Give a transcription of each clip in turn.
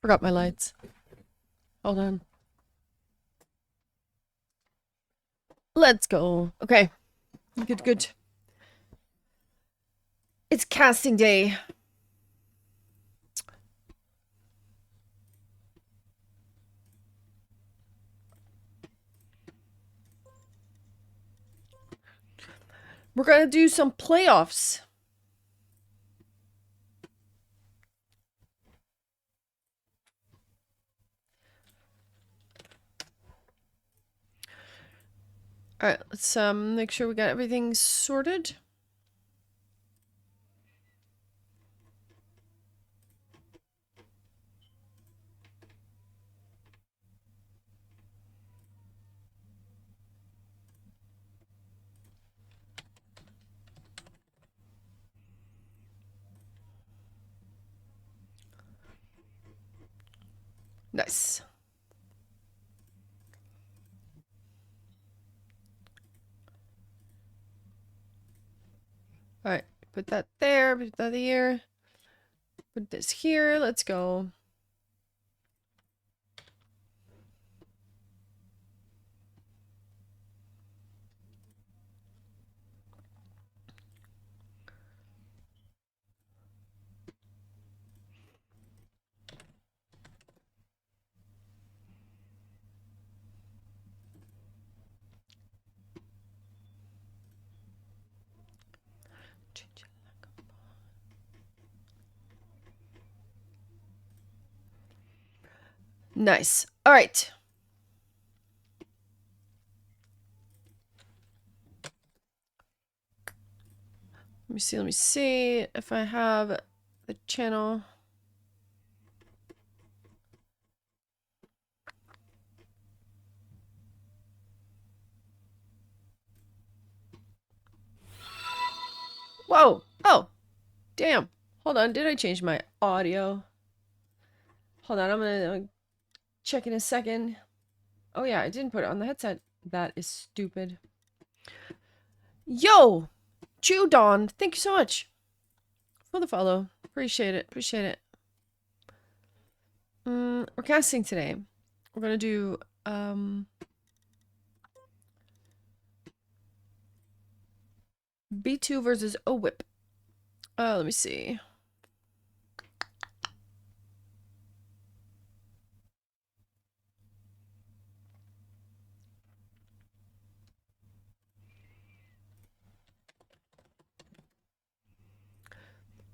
Forgot my lights. Hold on. Let's go. Okay. Good, good. It's casting day. We're gonna do some playoffs. Alright, let's make sure we got everything sorted. Nice. Alright, put that there, put that here. Put this here, let's go. Nice. Alright. Let me see if I have the channel. Whoa! Oh! Damn. Hold on, did I change my audio? Hold on, I'm gonna check in a second. Oh yeah, I didn't put it on the headset. That is stupid. Yo! Chew Dawn, thank you so much for the follow. Appreciate it, appreciate it. We're casting today. We're gonna do, B2 versus OWIP. Let me see.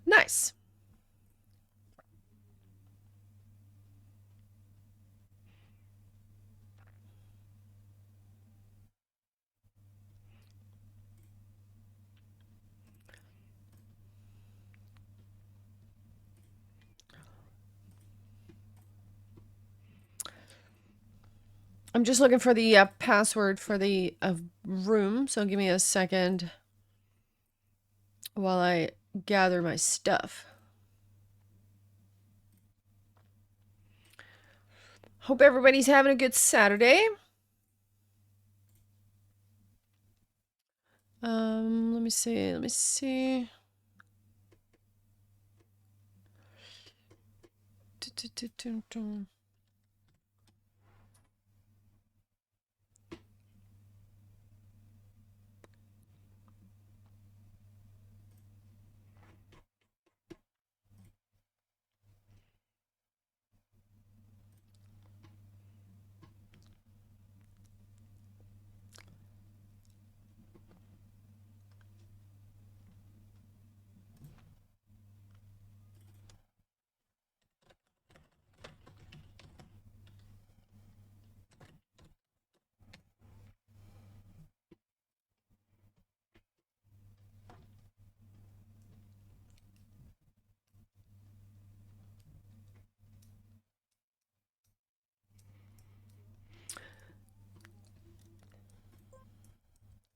Nice. I'm just looking for the password for the room, so give me a second while I gather my stuff. Hope everybody's having a good Saturday. Let me see, let me see.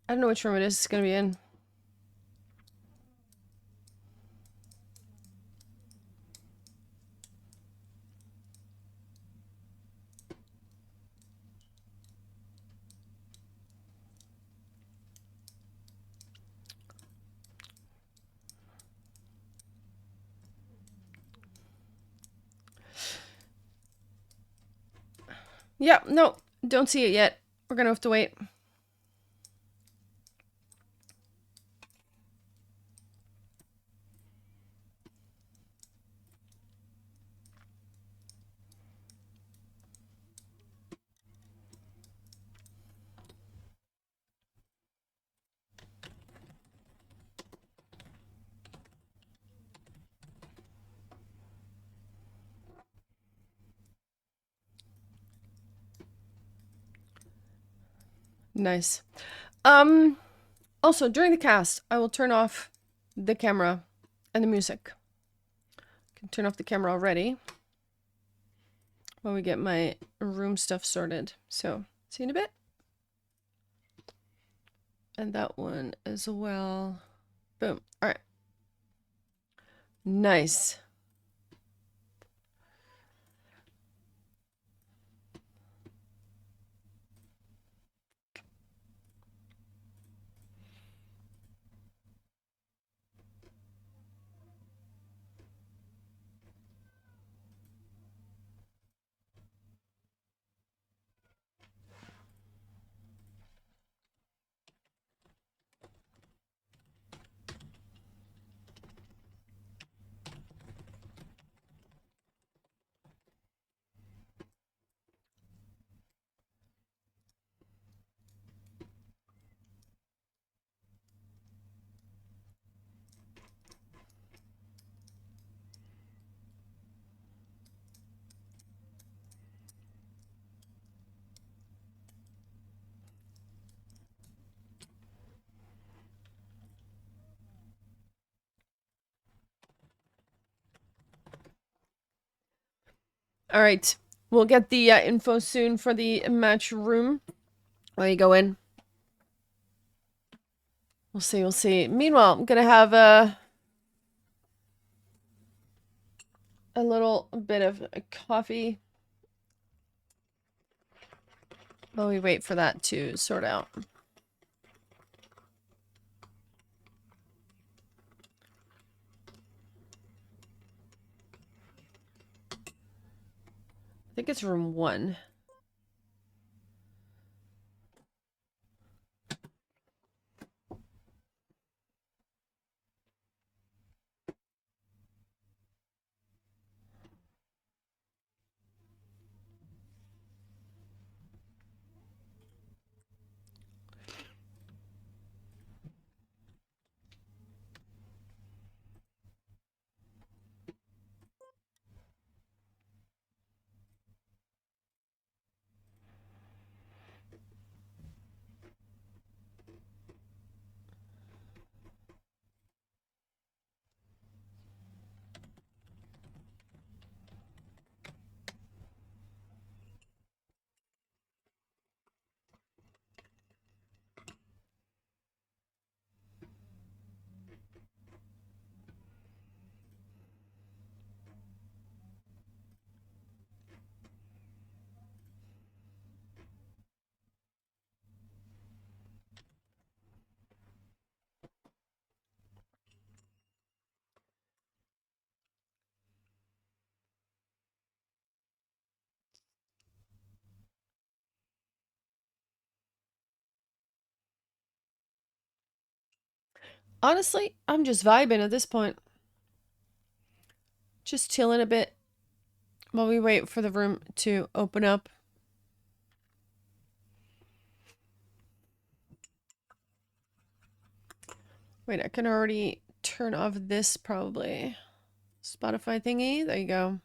I don't know which room it is. It's gonna be in. Yeah, no, don't see it yet. We're gonna have to wait. Nice. Also, during the cast, I will turn off the camera and the music. I can turn off the camera already while we get my room stuff sorted. So, see you in a bit. And that one as well. Boom. All right. Nice. All right. We'll get the info soon for the match room. While you go in. We'll see, we'll see. Meanwhile, I'm gonna have a little bit of a coffee while we wait for that to sort out. I think it's room 1. Honestly, I'm just vibing at this point. Just chilling a bit while we wait for the room to open up. Wait, I can already turn off this probably. Spotify thingy. There you go.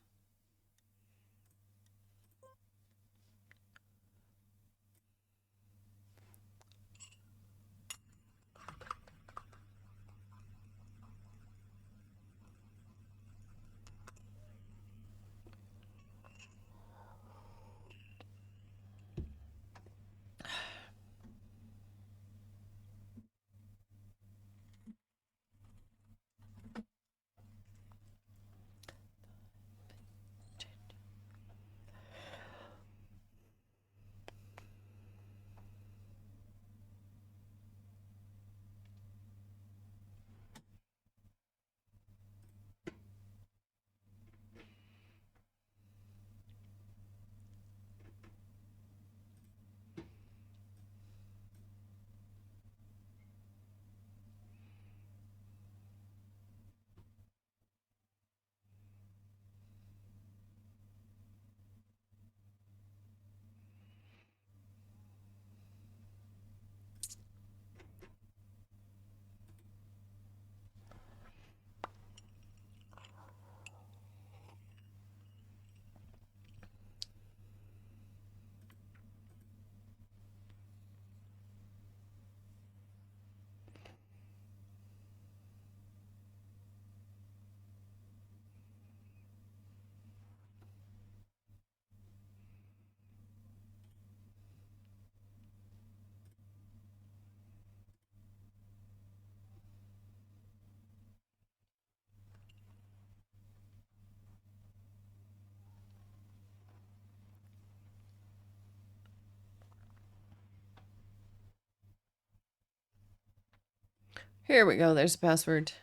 Here we go. There's the password.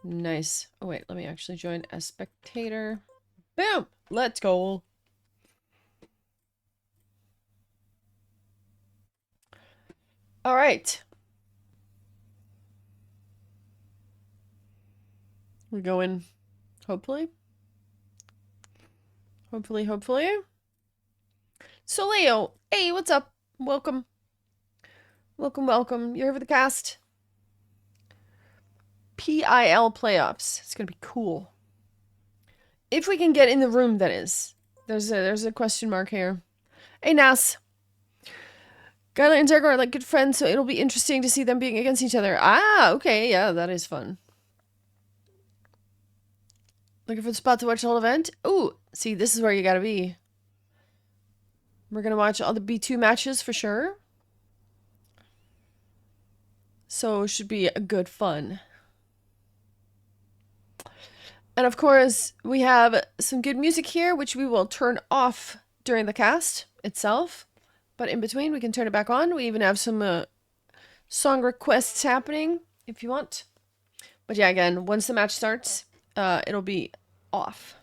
Nice. Oh, wait. Let me actually join as spectator. Boom! Let's go. All right. We're going, hopefully. Hopefully. So, Leo. Hey, what's up? Welcome. Welcome. You're here for the cast? PIL playoffs. It's gonna be cool. If we can get in the room, that is. There's a question mark here. Hey, Nas. Skylar and Zergo are like good friends, so it'll be interesting to see them being against each other. Ah, okay, yeah, that is fun. Looking for the spot to watch the whole event? Ooh, see, this is where you gotta be. We're gonna watch all the B2 matches for sure. So it should be a good fun. And of course, we have some good music here, which we will turn off during the cast itself. But in between, we can turn it back on. We even have some song requests happening, if you want. But yeah, again, once the match starts, it'll be off.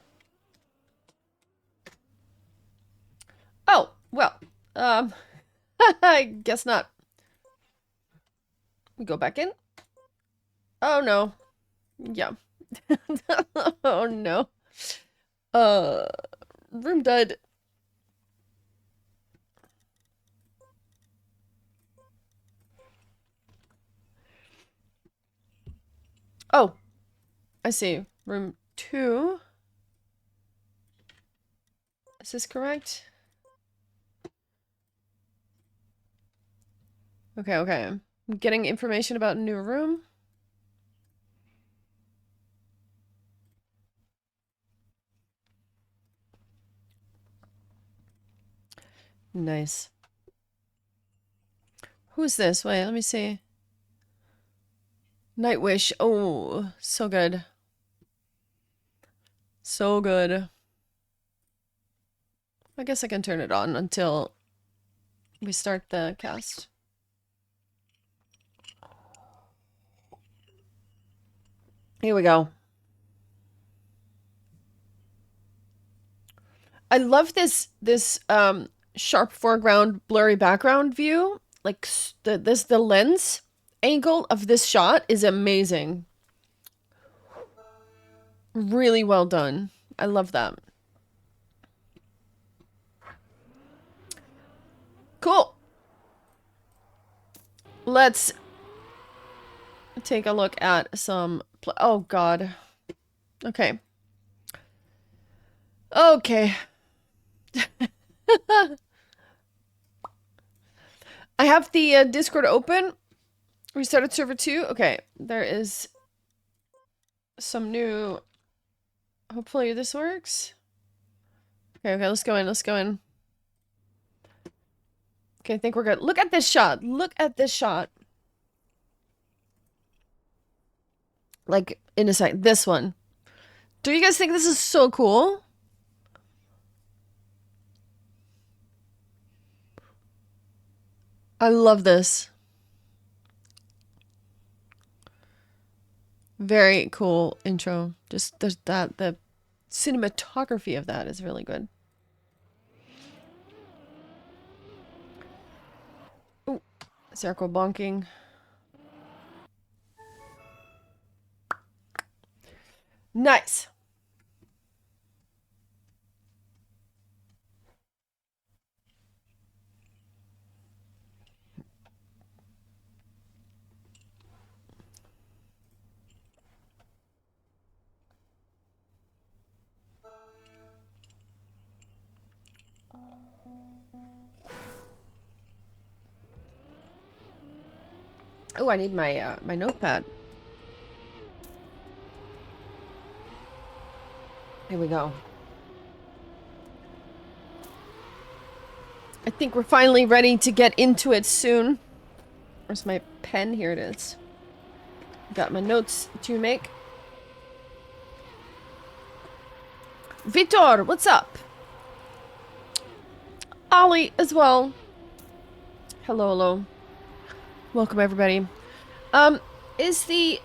Oh, well, I guess not. We go back in. Oh, no. Yeah. Oh, no. Room dud. Oh, I see. Room 2. Is this correct? Okay. I'm getting information about a new room. Nice. Who's this? Wait, let me see. Nightwish. Oh, so good. So good. I guess I can turn it on until we start the cast. Here we go. I love this sharp foreground, blurry background view. Like the lens angle of this shot is amazing. Really well done. I love that. Cool. Let's take a look at some oh god. Okay. I have the Discord open. We started server 2. Okay, there is some new... Hopefully this works. Okay, let's go in. Okay, I think we're good. Look at this shot. Like, in a sec. This one. Do you guys think this is so cool? I love this. Very cool intro. Just there's that the cinematography of that is really good. Oh, circle bonking. Nice. Oh, I need my my notepad. Here we go. I think we're finally ready to get into it soon. Where's my pen? Here it is. Got my notes to make. Vitor, what's up? Ollie as well. Hello. Welcome everybody. Is the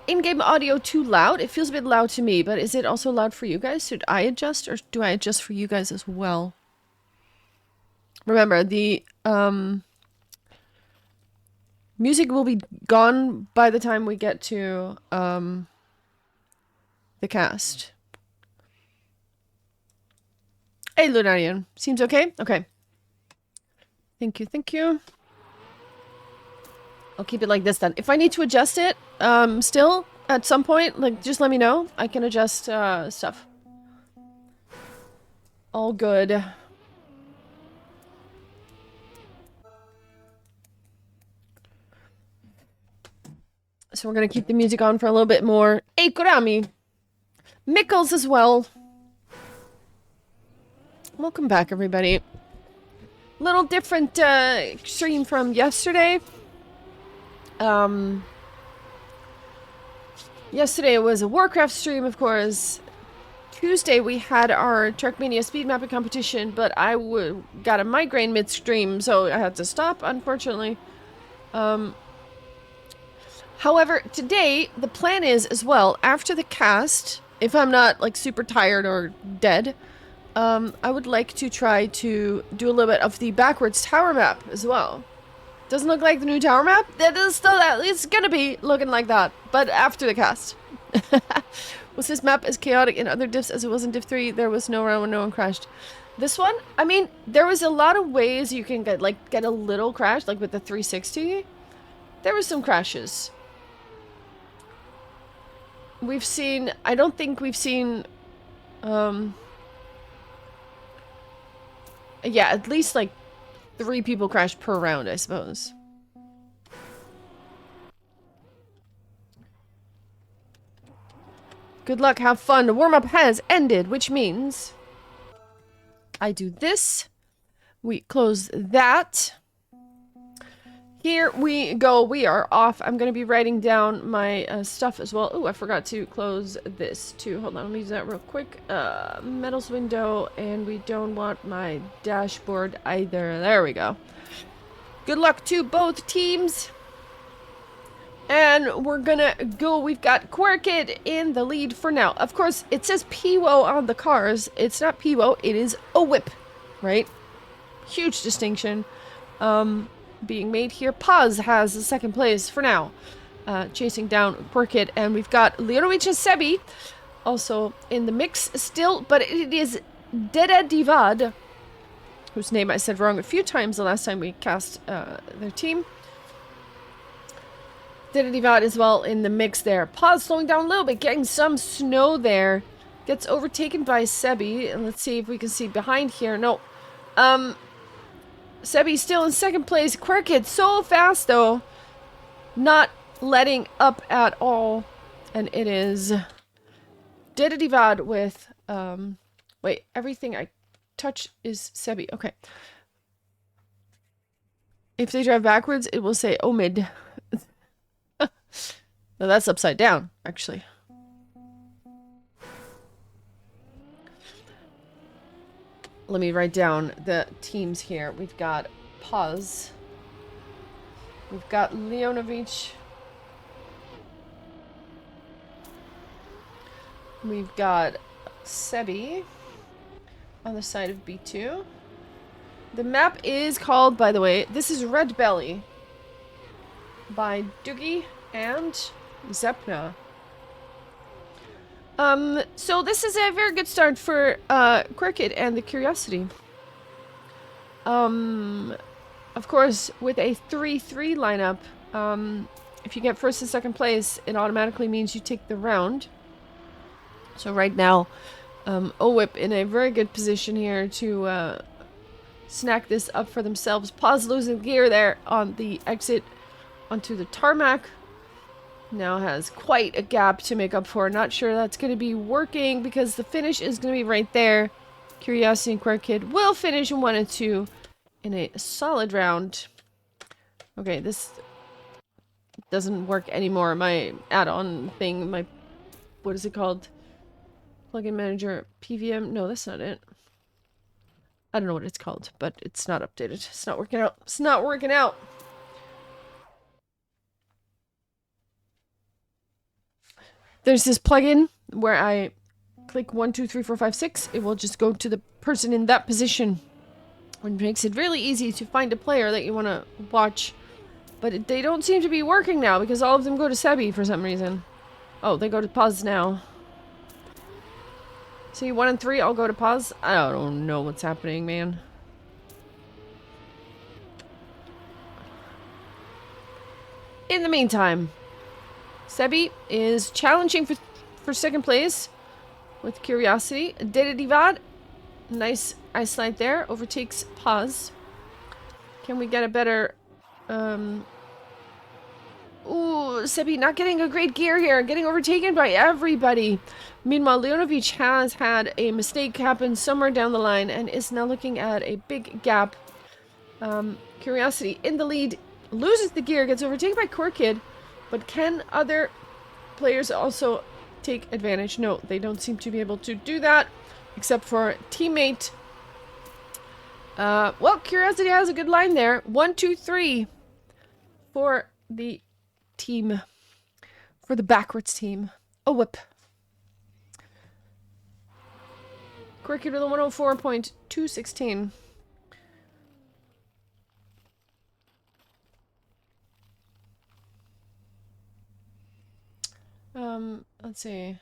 in-game audio too loud? It feels a bit loud to me, but is it also loud for you guys? Should I adjust, or do I adjust for you guys as well? Remember, the music will be gone by the time we get to the cast. Hey, Lunarian. Seems okay? Okay. Thank you, thank you. I'll keep it like this then. If I need to adjust it, still, at some point, like, just let me know. I can adjust, stuff. All good. So we're gonna keep the music on for a little bit more. Hey, Kurami! Mikkels as well. Welcome back, everybody. Little different, stream from yesterday. Yesterday was a Warcraft stream, of course. Tuesday we had our Trackmania speed mapping competition, but I got a migraine midstream, so I had to stop, unfortunately. However, today, the plan is, as well, after the cast, if I'm not, like, super tired or dead, I would like to try to do a little bit of the backwards tower map as well. Doesn't look like the new tower map. That is still that. It's gonna be looking like that, but after the cast. Was this map as chaotic in other diffs as it was in diff 3? There was no round when no one crashed. This one, I mean, there was a lot of ways you can get a little crash, like with the 360. There were some crashes. We've seen, I don't think we've seen, yeah, at least like 3 people crash per round, I suppose. Good luck, have fun. The warm-up has ended, which means I do this. We close that. Here we go. We are off. I'm going to be writing down my stuff as well. Oh, I forgot to close this too. Hold on, let me do that real quick. Metals window, and we don't want my dashboard either. There we go. Good luck to both teams. And we're gonna go. We've got Quirkid in the lead for now. Of course, it says PWO on the cars. It's not PWO, it is OWIP, right? Huge distinction being made here. Paz has the second place for now, chasing down Quirkid. And we've got Leonovic and Sebi also in the mix still, but it is Deda Divad, whose name I said wrong a few times the last time we cast their team. Divad as well in the mix there. Pause slowing down a little bit, getting some snow there. Gets overtaken by Sebi. And let's see if we can see behind here. No. Sebi still in second place. Quirkid so fast though. Not letting up at all. And it is Divad with wait, everything I touch is Sebi. Okay. If they drive backwards, it will say Omid. No, that's upside down, actually. Let me write down the teams here. We've got Paz. We've got Leonovic. We've got Sebi on the side of B2. The map is called, by the way, this is Red Belly by Doogie and Zepna. So this is a very good start for Quirkid and the Curiosity. Of course, with a 3-3 lineup, if you get first and second place, it automatically means you take the round. So right now, OWIP in a very good position here to snack this up for themselves. Pause losing gear there on the exit onto the tarmac. Now has quite a gap to make up for. Not sure that's going to be working because the finish is going to be right there. Curiosity and Quirkid will finish in 1 and 2 in a solid round. Okay, this doesn't work anymore. My add-on thing, my, what is it called? Plugin manager, PVM. No, that's not it. I don't know what it's called, but it's not updated. It's not working out. It's not working out. There's this plugin where I click 1, 2, 3, 4, 5, 6. It will just go to the person in that position, which makes it really easy to find a player that you want to watch. But they don't seem to be working now because all of them go to Sebi for some reason. Oh, they go to pause now. See, 1 and 3 all go to pause. I don't know what's happening, man. In the meantime, Sebi is challenging for second place with Curiosity. Dedidivad, nice ice slide there, overtakes pause. Can we get a better... Ooh, Sebi not getting a great gear here, getting overtaken by everybody. Meanwhile, Leonovic has had a mistake happen somewhere down the line and is now looking at a big gap. Curiosity in the lead, loses the gear, gets overtaken by Corkid, but can other players also take advantage? No, they don't seem to be able to do that, except for teammate. Well, Curiosity has a good line there. 1, 2, 3 for the team, for the backwards team. OWIP. Corkid with a 104.216. Let's see.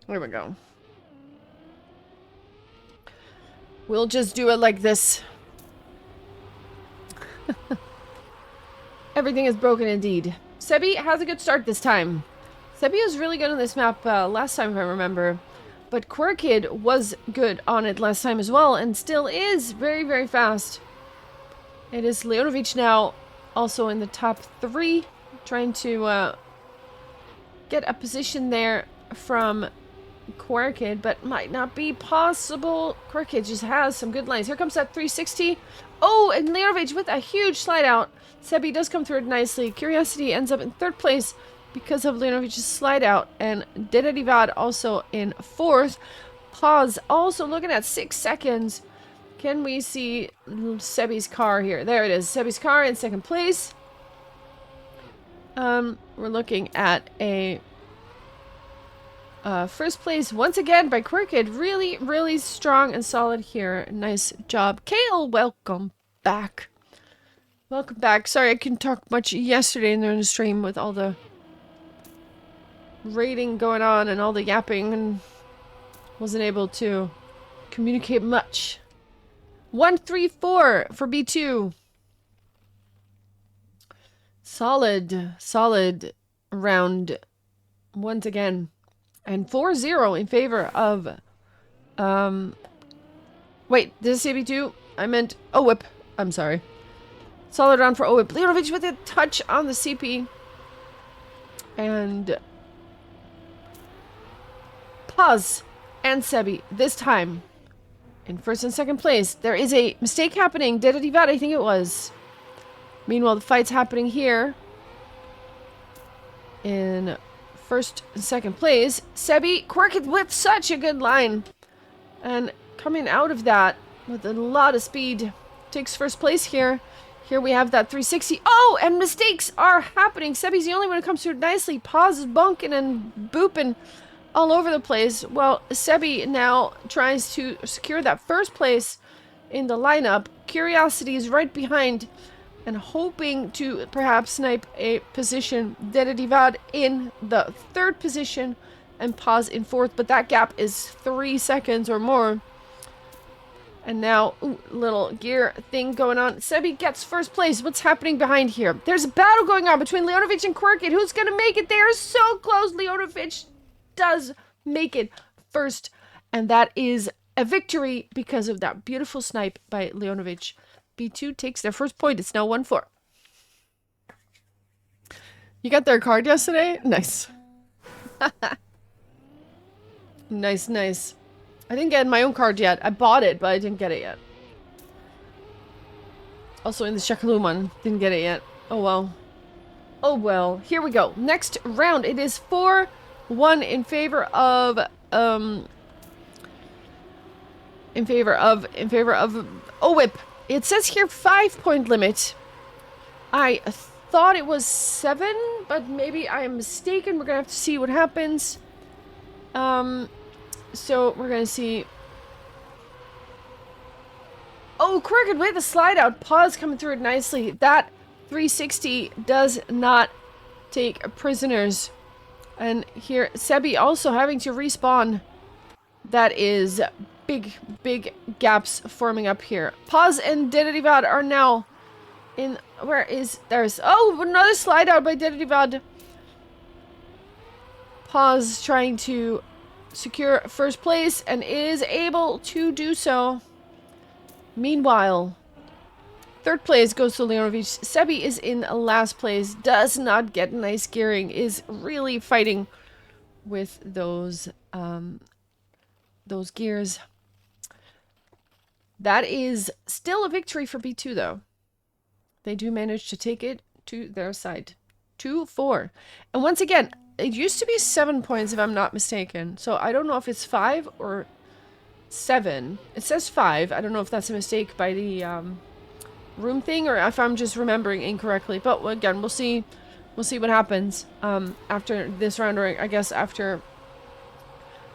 There we go. We'll just do it like this. Everything is broken indeed. Sebi has a good start this time. Sebi was really good on this map last time, if I remember. But Corkid was good on it last time as well, and still is very, very fast. It is Leonovic now, also in the top 3, trying to get a position there from Corkid, but might not be possible. Corkid just has some good lines. Here comes that 360. Oh, and Leonovic with a huge slide out. Sebi does come through it nicely. Curiosity ends up in 3rd place because of Leonovic's slide out, and Dedidivad also in 4th. Pause also looking at 6 seconds. Can we see Sebi's car here? There it is. Sebi's car in 2nd place. We're looking at a 1st place once again by Corkid. Really, really strong and solid here. Nice job. Kale, welcome back. Welcome back. Sorry I couldn't talk much yesterday in the stream with all the raiding going on and all the yapping, and wasn't able to communicate much. 1-3-4 for B2. Solid round once again. And 4-0 in favor of wait, did I say B2? I meant OWIP. I'm sorry. Solid round for OWIP. Leonovic with a touch on the CP. And Pause and Sebi this time in 1st and 2nd place. There is a mistake happening. Dedidivad, I think it was. Meanwhile, the fight's happening here in 1st and 2nd place. Sebi, Corkid with such a good line. And coming out of that with a lot of speed. Takes 1st place here. Here we have that 360. Oh, and mistakes are happening. Sebi's the only one who comes through nicely. Pause is bunking and booping all over the place. Well, Sebi now tries to secure that 1st place in the lineup. Curiosity is right behind and hoping to perhaps snipe a position. Dedidivad in the 3rd position and Pause in 4th, but that gap is 3 seconds or more. And now, ooh, little gear thing going on. Sebi gets 1st place. What's happening behind here? There's a battle going on between Leonovic and Corkid. Who's going to make it? They are so close. Leonovic does make it 1st. And that is a victory because of that beautiful snipe by Leonovic. B2 takes their 1st point. It's now 1-4. You got their card yesterday? Nice. Nice. I didn't get my own card yet. I bought it, but I didn't get it yet. Also in the Shakaloo one. Didn't get it yet. Oh well. Oh well. Here we go. Next round. It is 4-1 in favor of OWIP. It says here 5-point limit. I thought it was 7, but maybe I am mistaken. We're gonna have to see what happens. So we're gonna see. Oh, Crooked with the slide out. Pause coming through it nicely. That 360 does not take prisoners. And here, Sebi also having to respawn. That is big, big gaps forming up here. Pause and Dedivad are now in. Where is. There's. Oh, another slide out by Dedivad. Pause trying to secure first place and is able to do so. Meanwhile, third place goes to Leonovich. Sebi is in last place. Does not get nice gearing. Is really fighting with those gears. That is still a victory for B2 though. They do manage to take it to their side. 2-4. And once again, it used to be 7 points if I'm not mistaken. So I don't know if it's 5 or 7. It says 5. I don't know if that's a mistake by the room thing or if I'm just remembering incorrectly. But again, we'll see. We'll see what happens after this round, or I guess after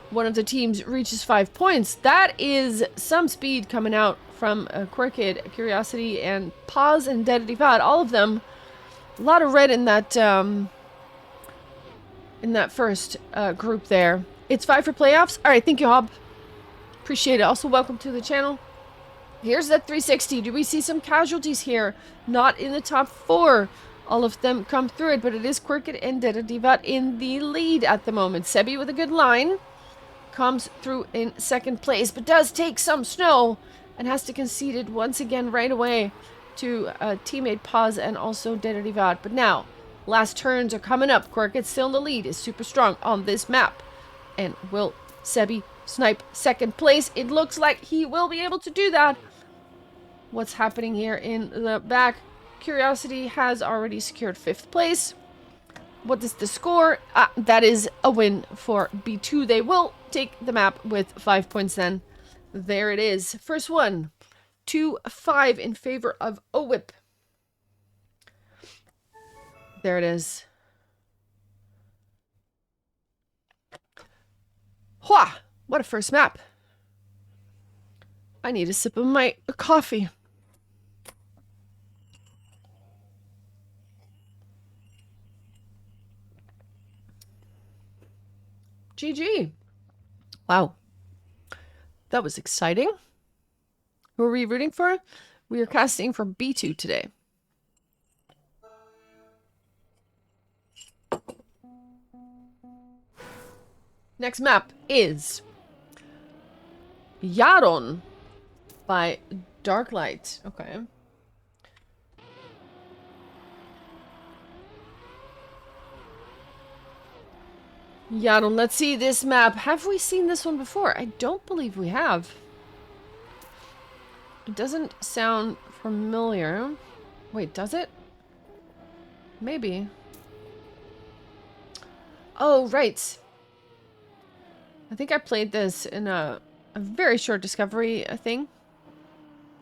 one of the teams reaches 5 points. That is some speed coming out from Crooked, Curiosity, and Pause and Dedivad. All of them. A lot of red in that first group there. It's 5 for playoffs. All right, thank you, Hob. Appreciate it. Also, welcome to the channel. Here's that 360. Do we see some casualties here? Not in the top 4. All of them come through it, but it is Crooked and Dedivad in the lead at the moment. Sebi with a good line. Comes through in second place, but does take some snow and has to concede it once again right away to teammate Paz and also Dedivad. But now, last turns are coming up. Crooked still in the lead, is super strong on this map. And will Sebi snipe second place? It looks like he will be able to do that. What's happening here in the back? Curiosity has already secured 5th place. What is the score? That is a win for B2. They will take the map with 5 points then. There it is. First one. 2-5 in favor of OWIP. There it is. Hua! What a first map. I need a sip of my coffee. GG. Wow. That was exciting. Who are we rooting for? We are casting for B2 today. Next map is Yaron by Darklight. Okay. Yaron, let's see this map. Have we seen this one before? I don't believe we have. It doesn't sound familiar. Wait, does it? Maybe. Oh, right. I think I played this in a very short discovery thing.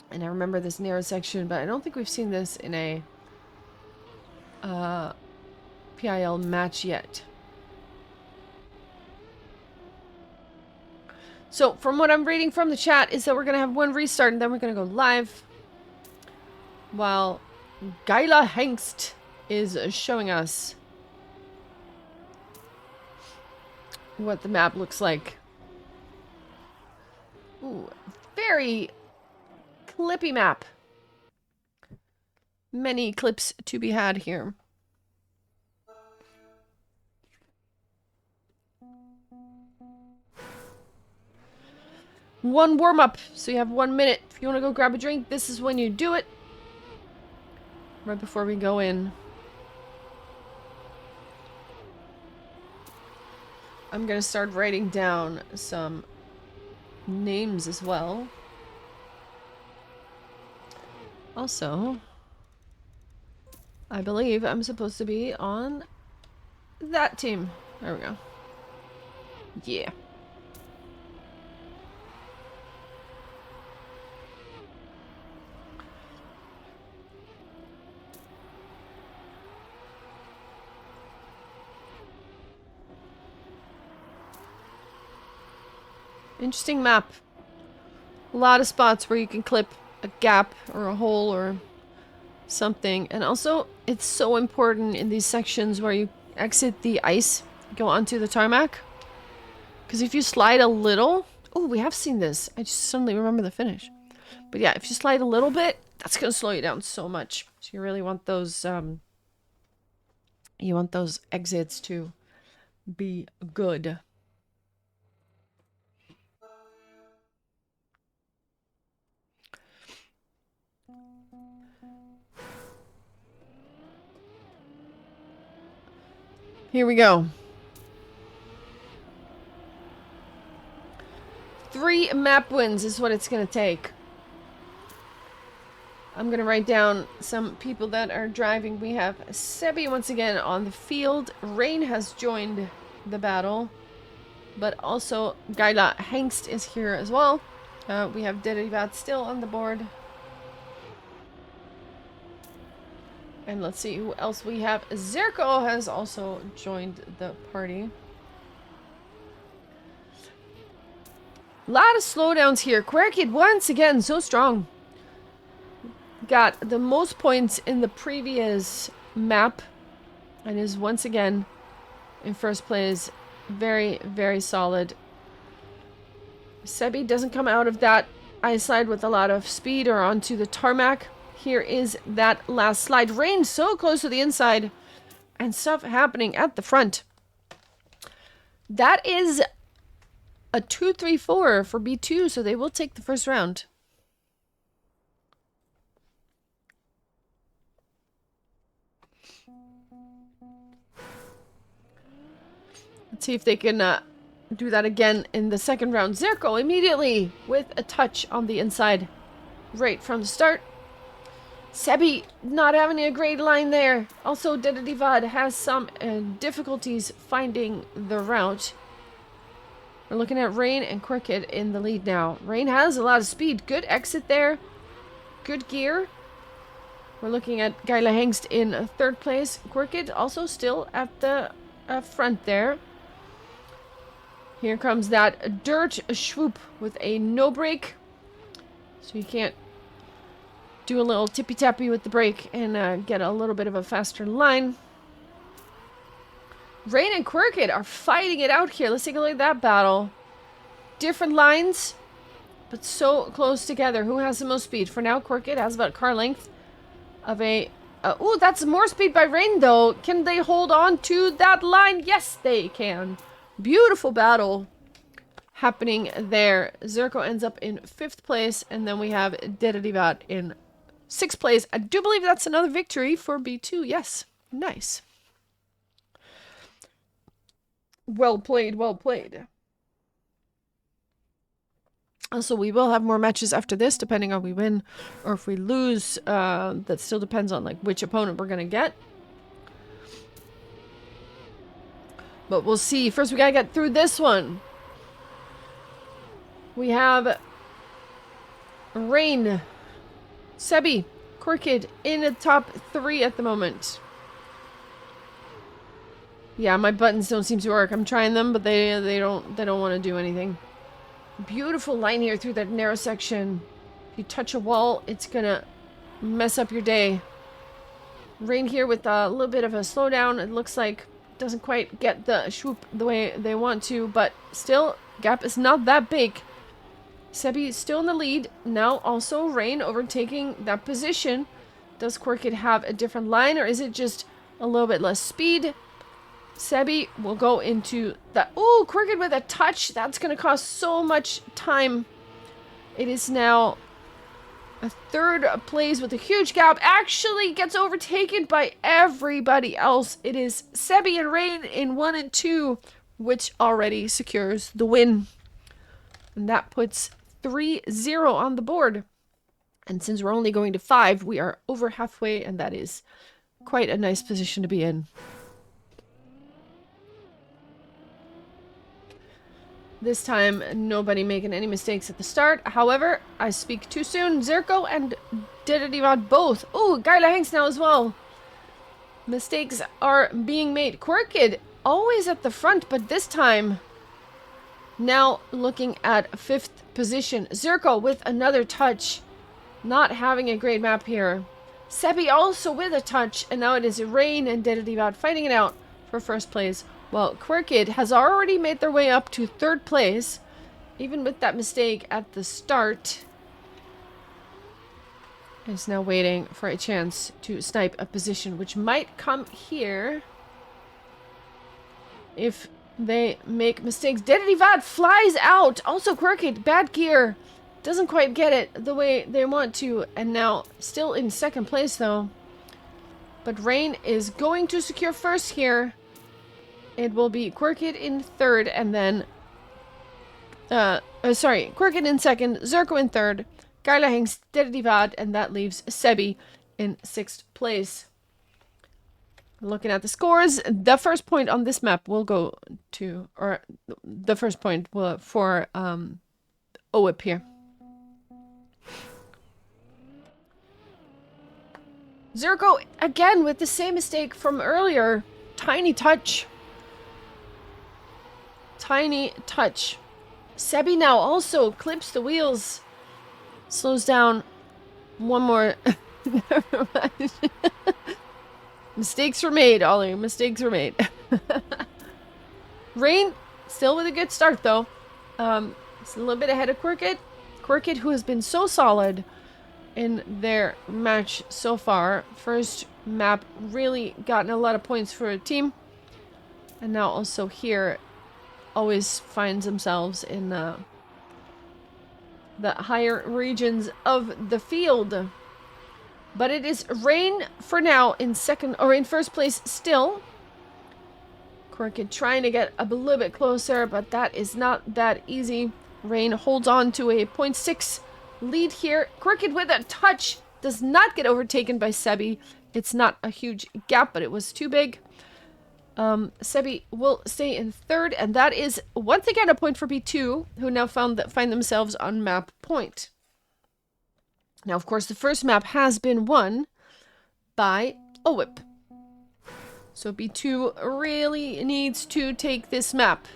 And I remember this narrow section, but I don't think we've seen this in a PIL match yet. So, from what I'm reading from the chat is that we're going to have one restart and then we're going to go live. While Geila Hengst is showing us what the map looks like. Ooh, very clippy map. Many clips to be had here. One warm-up, so you have 1 minute. If you want to go grab a drink, this is when you do it. Right before we go in. I'm gonna start writing down some names as well. Also, I believe I'm supposed to be on that team. There we go. Yeah. Interesting map. A lot of spots where you can clip a gap or a hole or something. And also, it's so important in these sections where you exit the ice, go onto the tarmac. Because if you slide a little... Oh, we have seen this. I just suddenly remember the finish. But yeah, if you slide a little bit, that's going to slow you down so much. So you really want those... you want those exits to be good. Here we go. 3 map wins is what it's going to take. I'm going to write down some people that are driving. We have Sebi once again on the field. Rain has joined the battle. But also Gaila Hengst is here as well. We have Derivat still on the board. And let's see who else we have. Zerko has also joined the party. A lot of slowdowns here. Quirkid once again so strong. Got the most points in the previous map. And is once again in first place. Very, very solid. Sebi doesn't come out of that ice slide with a lot of speed or onto the tarmac. Here is that last slide. Rain so close to the inside. And stuff happening at the front. That is a 2-3-4 for B2, so they will take the first round. Let's see if they can do that again in the second round. Zerko immediately with a touch on the inside right from the start. Sebi not having a great line there. Also, Dededivad has some difficulties finding the route. We're looking at Rain and Crooked in the lead now. Rain has a lot of speed. Good exit there. Good gear. We're looking at Gaila Hengst in third place. Crooked also still at the front there. Here comes that dirt swoop with a no brake. So you can't do a little tippy-tappy with the brake and get a little bit of a faster line. Rain and Quirkid are fighting it out here. Let's take a look at that battle. Different lines, but so close together. Who has the most speed? For now, Quirkid has about car length of a... oh, that's more speed by Rain, though. Can they hold on to that line? Yes, they can. Beautiful battle happening there. Zerko ends up in 5th place, and then we have Dededivat in 6th place. I do believe that's another victory for B2. Yes. Nice. Well played, well played. Also, we will have more matches after this, depending on we win or if we lose. That still depends on like which opponent we're going to get. But we'll see. First, we got to get through this one. We have Rain, Sebi, Crooked in the top 3 at the moment. Yeah, my buttons don't seem to work. I'm trying them, but they don't want to do anything. Beautiful line here through that narrow section. If you touch a wall, it's gonna mess up your day. Rain here with a little bit of a slowdown. It looks like doesn't quite get the swoop the way they want to, but still, gap is not that big. Sebi still in the lead. Now also Rain overtaking that position. Does Quirkid have a different line, or is it just a little bit less speed? Sebi will go into that. Ooh, Crooked with a touch. That's going to cost so much time. It is now a 3rd place with a huge gap. Actually gets overtaken by everybody else. It is Sebi and Rain in 1 and 2, which already secures the win. And that puts 3-0 on the board. And since we're only going to 5, we are over halfway, and that is quite a nice position to be in. This time, nobody making any mistakes at the start. However, I speak too soon. Zerko and Dededivad both. Oh, Gaila Hanks now as well. Mistakes are being made. Quirkid always at the front, but this time Now looking at 5th position. Zerko with another touch. Not having a great map here. Sebi also with a touch. And now it is Rain and Dedidivat fighting it out for 1st place. Well, Quirkid has already made their way up to 3rd place. Even with that mistake at the start. Is now waiting for a chance to snipe a position, which might come here if they make mistakes. Dedidivat flies out. Also Quirkid, bad gear. Doesn't quite get it the way they want to. And now still in 2nd place though. But Rain is going to secure 1st here. It will be Quirkid in 3rd and then... Quirkid in 2nd, Zerko in 3rd. Gaila Hengst, Dedidivat, and that leaves Sebi in 6th place. Looking at the scores, the 1st point on this map will go to, or the 1st point will, for OWIP here. Zerko, again, with the same mistake from earlier. Tiny touch. Tiny touch. Sebi now also clips the wheels. Slows down. One more. Never mind. Mistakes were made, Ollie. Mistakes were made. Rain, still with a good start, though. It's a little bit ahead of Quirkid. Quirkid, who has been so solid in their match so far. 1st map, really gotten a lot of points for a team. And now also here, always finds themselves in the higher regions of the field. But it is Rain for now in 2nd, or in 1st place still. Quirkid trying to get a little bit closer, but that is not that easy. Rain holds on to a 0.6 lead here. Quirkid with a touch does not get overtaken by Sebi. It's not a huge gap, but it was too big. Sebi will stay in 3rd, and that is once again a point for B2, who now find themselves on map point. Now, of course, the 1st map has been won by OWIP. So B2 really needs to take this map.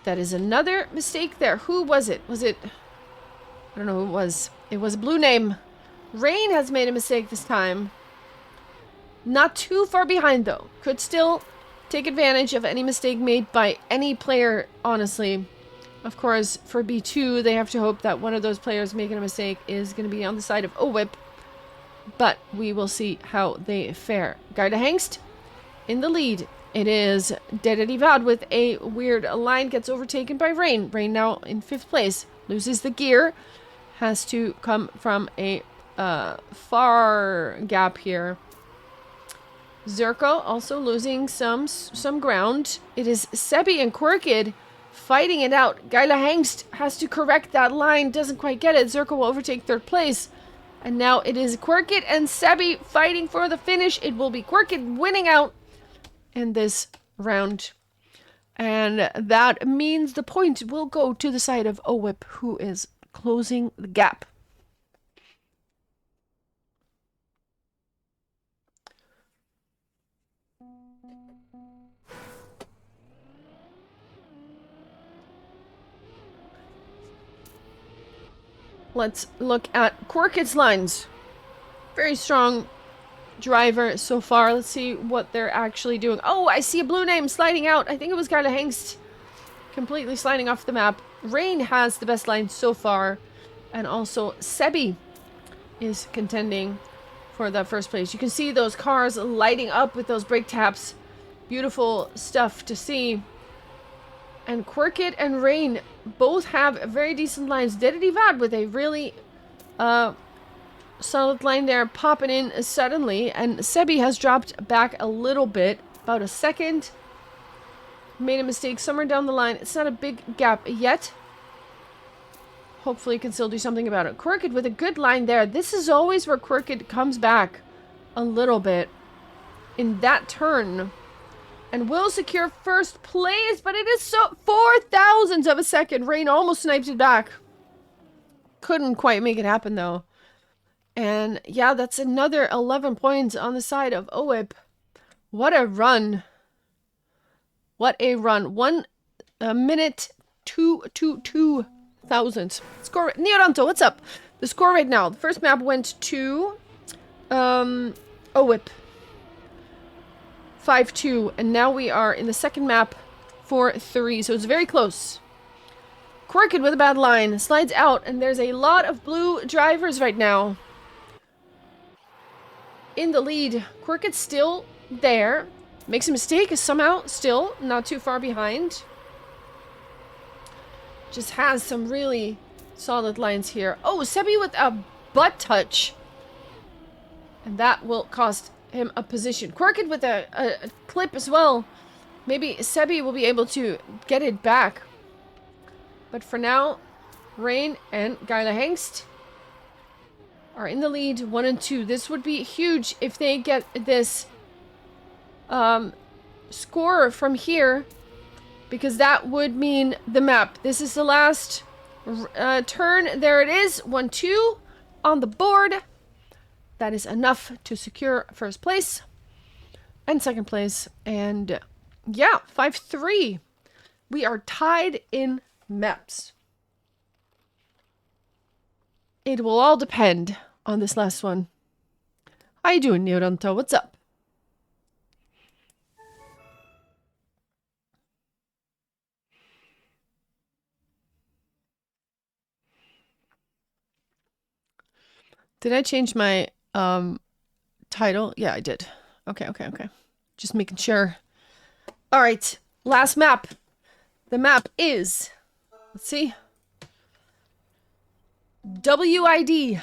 That is another mistake there. Who was it? Was it... I don't know who it was. It was a blue name. Rain has made a mistake this time. Not too far behind, though. Could still take advantage of any mistake made by any player, honestly. Of course, for B2, they have to hope that one of those players making a mistake is going to be on the side of OWIP. But we will see how they fare. Gaila Hengst in the lead. It is Dedidivad with a weird line. Gets overtaken by Rain. Rain now in 5th place. Loses the gear. Has to come from a far gap here. Zerko also losing some ground. It is Sebi and Quirkid fighting it out. Gaila Hengst has to correct that line. Doesn't quite get it. Zerko will overtake 3rd place. And now it is Quirkid and Sebi fighting for the finish. It will be Quirkid winning out in this round. And that means the point will go to the side of OWIP, who is closing the gap. Let's look at Quirkid's lines. Very strong driver so far. Let's see what they're actually doing. Oh, I see a blue name sliding out. I think it was Gaila Hengst completely sliding off the map. Rain has the best line so far. And also Sebi is contending for that 1st place. You can see those cars lighting up with those brake taps. Beautiful stuff to see. And Quirkid and Rain both have very decent lines. Dedidivad with a really solid line there, popping in suddenly. And Sebi has dropped back a little bit, about a second. Made a mistake somewhere down the line. It's not a big gap yet. Hopefully can still do something about it. Quirkid with a good line there. This is always where Quirkid comes back a little bit in that turn. And will secure 1st place, but it is so 0.004 of a second. Rain almost sniped it back. Couldn't quite make it happen, though. And yeah, that's another 11 points on the side of OWIP. What a run. What a run. One a minute 222,000. Score. Neodanto, what's up? The score right now. The first map went to OWIP 5-2, and now we are in the second map 4-3, so it's very close. Crooked with a bad line slides out, and there's a lot of blue drivers right now in the lead. Crooked's still there. Makes a mistake, is somehow still not too far behind. Just has some really solid lines here. Oh, Sebi with a butt touch. And that will cost him a position. Crooked with a clip as well. Maybe Sebi will be able to get it back. But for now, Rain and Geila Hengst are in the lead, 1 and 2. This would be huge if they get this score from here, because that would mean the map. This is the last turn. There it is, 1-2 on the board. That is enough to secure first place and second place. And yeah, 5-3. We are tied in maps. It will all depend on this last one. How you doing, Neodanto? What's up? Did I change my title? Yeah, I did. Okay. Just making sure. All right, last map. The map is, let's see, WID.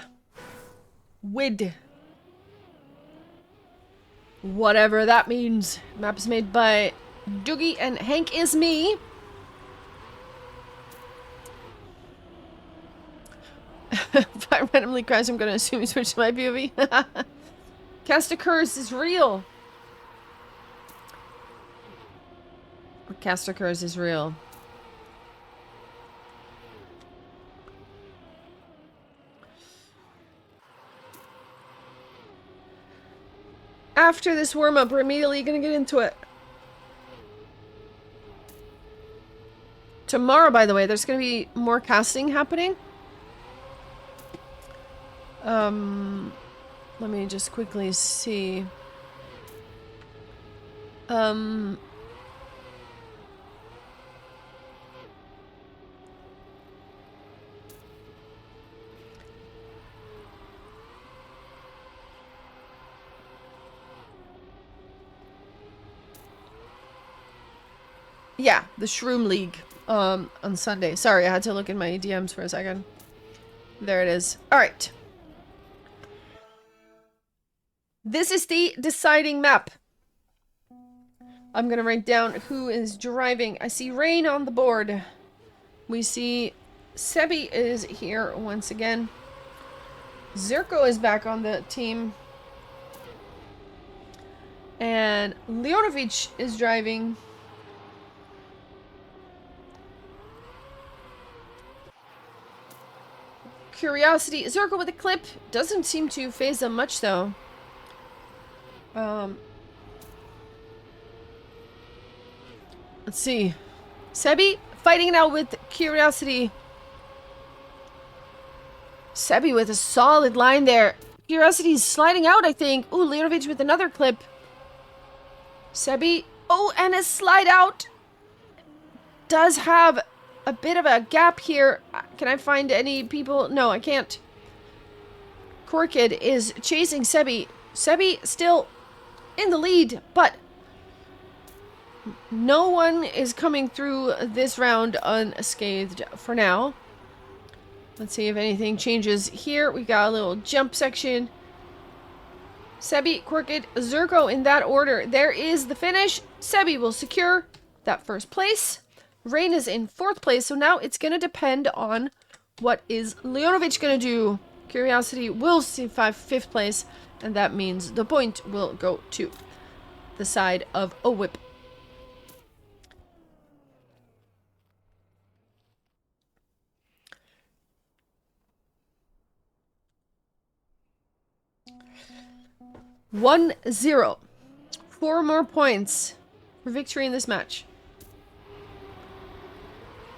WID. Whatever that means. Map is made by Doogie and Hank is me. If I randomly crash, I'm gonna assume you switched to my POV. Cast a curse is real. Cast a curse is real. After this warm-up, we're immediately gonna get into it. Tomorrow, by the way, there's gonna be more casting happening. Let me just quickly see. Yeah, the Shroom League, on Sunday. Sorry, I had to look in my DMs for a second. There it is. Alright. This is the deciding map. I'm gonna write down who is driving. I see Rain on the board. We see Sebi is here once again. Zerko is back on the team. And Leonovic is driving. Curiosity. Zerko with a clip. Doesn't seem to phase them much, though. Let's see. Sebi fighting it out with Curiosity. Sebi with a solid line there. Curiosity's sliding out, I think. Ooh, Leonovic with another clip. Sebi. Oh, and a slide out. Does have a bit of a gap here. Can I find any people? No, I can't. Crooked is chasing Sebi. Sebi still in the lead, but no one is coming through this round unscathed for now. Let's see if anything changes here. We got a little jump section. Sebi, Crooked, Zerko in that order. There is the finish. Sebi will secure that first place. Rain is in 4th place, so now it's going to depend on what is Leonovic going to do. Curiosity will survive 5th place, and that means the point will go to the side of OWIP. One 0. 4 more points for victory in this match.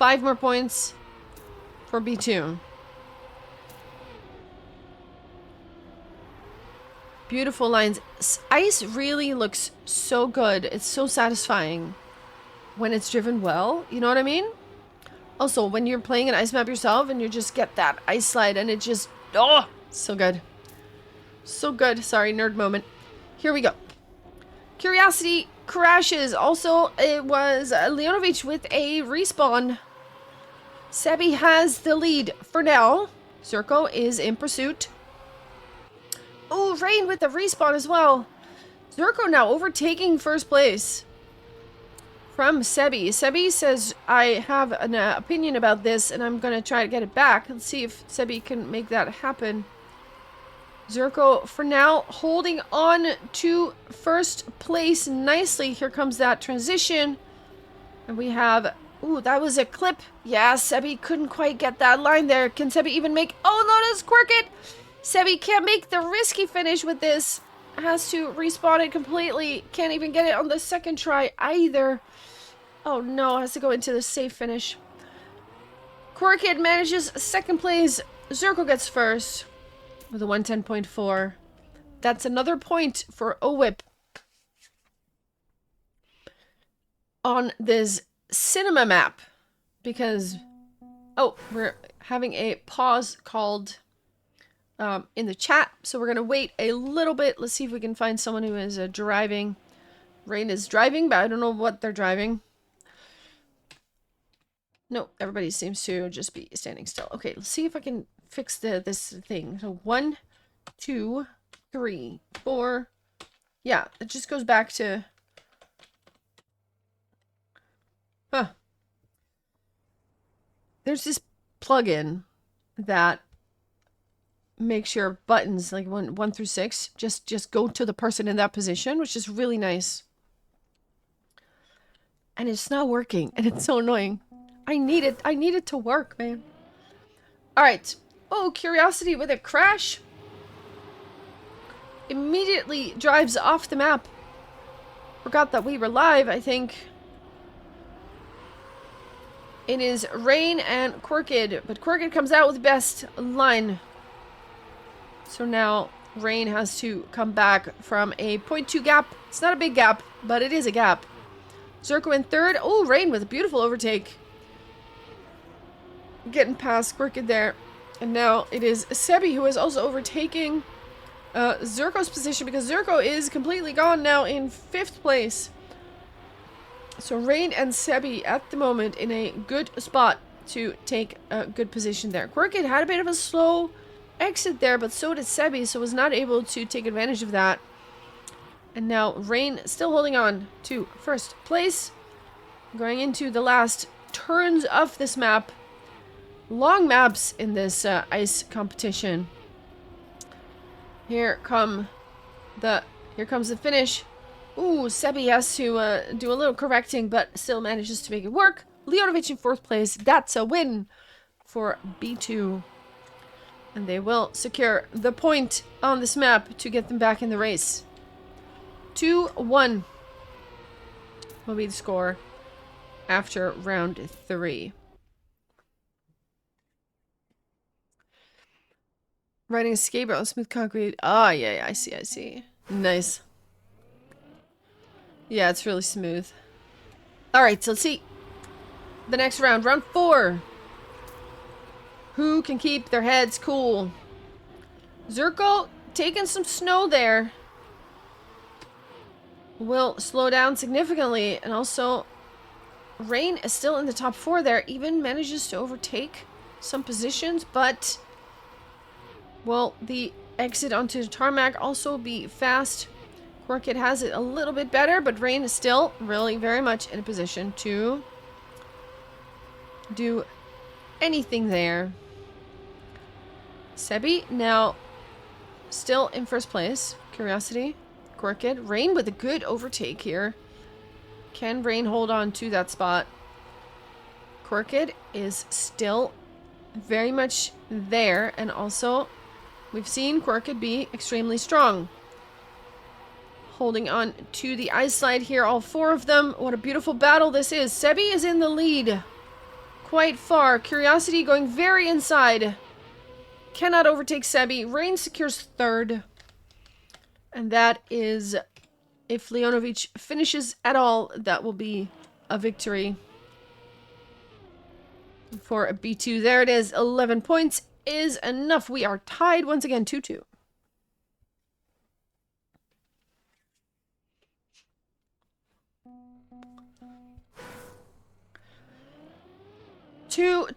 5 more points for B2. Beautiful lines. Ice really looks so good. It's so satisfying when it's driven well. You know what I mean? Also, when you're playing an ice map yourself and you just get that ice slide and it just... Oh! So good. So good. Sorry, nerd moment. Here we go. Curiosity crashes. Also, it was Leonovich with a respawn. Sebi has the lead for now. Zerko is in pursuit. Oh, Rain with the respawn as well. Zerko now overtaking first place from Sebi. Sebi says, I have an opinion about this and I'm going to try to get it back. Let's see if Sebi can make that happen. Zerko, for now, holding on to first place nicely. Here comes that transition. And we have... Ooh, that was a clip. Yeah, Sebi couldn't quite get that line there. Can Sebi even make... Oh, no, that's Quirkit! Sebi can't make the risky finish with this. Has to respawn it completely. Can't even get it on the second try either. Oh no, has to go into the safe finish. Quirkit manages second place. Zerko gets first with a 110.4. That's another point for OWIP on this cinema map. Because, oh, we're having a pause called... in the chat, so we're gonna wait a little bit. Let's see if we can find someone who is driving. Rain is driving, but I don't know what they're driving. No, everybody seems to just be standing still. Okay, let's see if I can fix this thing. So 1, 2, 3, 4. Yeah, it just goes back to... Huh. There's this plugin that makes your buttons, like 1 through 6, just go to the person in that position, which is really nice. And it's not working, and it's so annoying. I need it to work, man. Alright. Oh, Curiosity with a crash. Immediately drives off the map. Forgot that we were live, I think. It is Rain and Quirkid, but Quirkid comes out with the best line. So now Rain has to come back from a 0.2 gap. It's not a big gap, but it is a gap. Zerko in third. Oh, Rain with a beautiful overtake. Getting past Quirkid there. And now it is Sebi who is also overtaking Zerko's position because Zerko is completely gone now in 5th place. So Rain and Sebi at the moment in a good spot to take a good position there. Quirkid had a bit of a slow exit there, but so did Sebi, so was not able to take advantage of that. And now Rain still holding on to first place. Going into the last turns of this map. Long maps in this ice competition. Here comes the finish. Ooh, Sebi has to do a little correcting, but still manages to make it work. Leonovich in 4th place. That's a win for B2. And they will secure the point on this map to get them back in the race. 2-1 will be the score after round 3. Riding a skateboard on smooth concrete. Ah, yeah, I see. Nice. Yeah, it's really smooth. Alright, so let's see. The next round, round 4. Who can keep their heads cool? Zerko taking some snow there. Will slow down significantly. And also, Rain is still in the top 4 there. Even manages to overtake some positions. But, well, the exit onto the tarmac also be fast. Quirkid has it a little bit better. But Rain is still really very much in a position to do anything there. Sebi now still in first place. Curiosity. Quirkid. Rain with a good overtake here. Can Rain hold on to that spot? Quirkid is still very much there. And also, we've seen Quirkid be extremely strong. Holding on to the ice slide here. All 4 of them. What a beautiful battle this is. Sebi is in the lead. quite far. Curiosity going very inside. Cannot overtake Sebi. Rain secures third. And that is, if Leonovic finishes at all, that will be a victory for B2. There it is. 11 points is enough. We are tied once again, 2-2.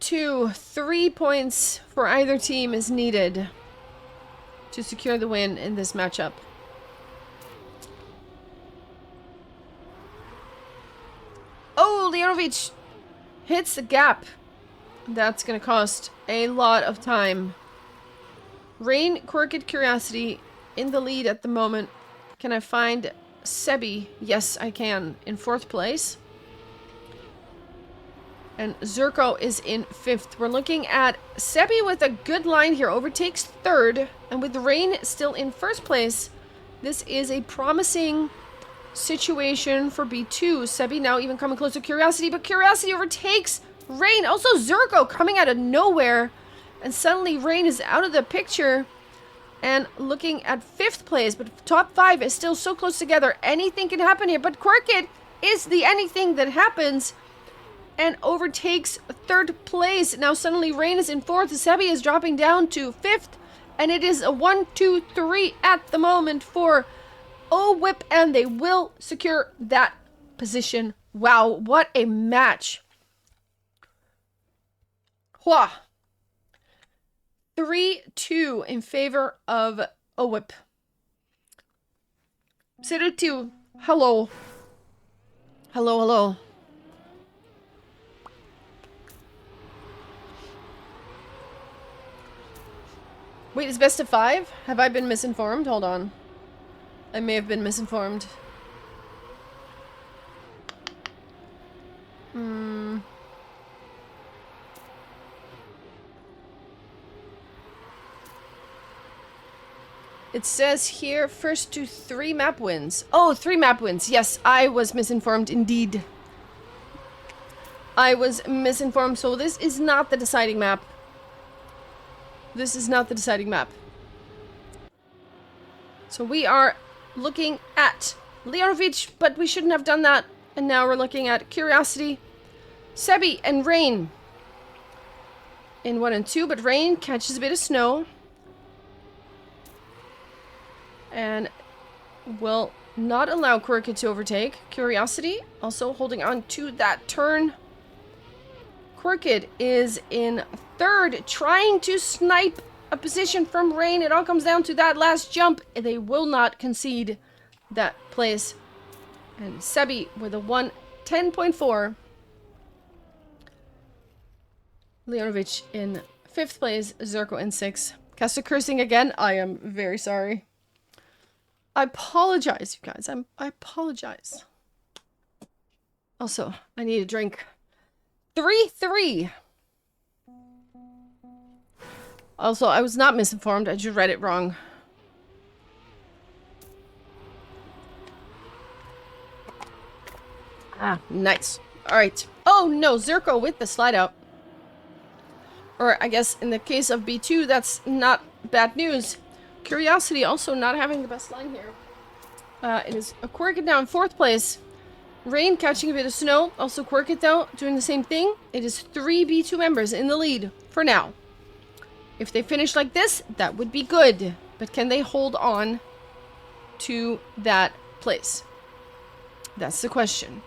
Two, 3 points for either team is needed to secure the win in this matchup. Oh, Leonovic hits the gap. That's going to cost a lot of time. Rain, Crooked, Curiosity in the lead at the moment. Can I find Sebi? Yes, I can. In 4th place. And Zerko is in 5th. We're looking at Sebi with a good line here. Overtakes 3rd. And with Rain still in 1st place, this is a promising situation for B2. Sebi now even coming close to Curiosity, but Curiosity overtakes Rain. Also Zerko coming out of nowhere. And suddenly Rain is out of the picture. And looking at 5th place, but top 5 is still so close together. Anything can happen here, but Crooked is the anything that happens. And overtakes 3rd place. Now suddenly Rain is in 4th. Sebi is dropping down to 5th. And it is a 1-2-3 at the moment for OWIP. And they will secure that position. Wow, what a match. Hua. 3-2 in favor of OWIP. Sirutiu, hello. Hello, hello. Wait, it's best of 5? Have I been misinformed? Hold on. I may have been misinformed. It says here, first to 3 map wins. Oh, 3 map wins. Yes, I was misinformed indeed. I was misinformed, so this is not the deciding map. This is not the deciding map. So we are looking at Leonovic, but we shouldn't have done that. And now we're looking at Curiosity, Sebi, and Rain in 1 and 2, but Rain catches a bit of snow. And will not allow Crooked to overtake. Curiosity also holding on to that turn. Crooked is in 3rd, trying to snipe a position from Rain. It all comes down to that last jump. They will not concede that place. And Sebi with a 1:10.4. Leonovic in 5th place. Zerko in 6th. Caster cursing again. I am very sorry. I apologize, you guys. I apologize. Also, I need a drink. 3-3. Also, I was not misinformed. I just read it wrong. Ah, nice. Alright. Oh, no. Zerko with the slide out. Or, I guess, in the case of B2, that's not bad news. Curiosity also not having the best line here. It is a Crooked now in 4th place. Rain catching a bit of snow. Also Crooked though, doing the same thing. It is 3 B2 members in the lead for now. If they finish like this, that would be good. But can they hold on to that place? That's the question.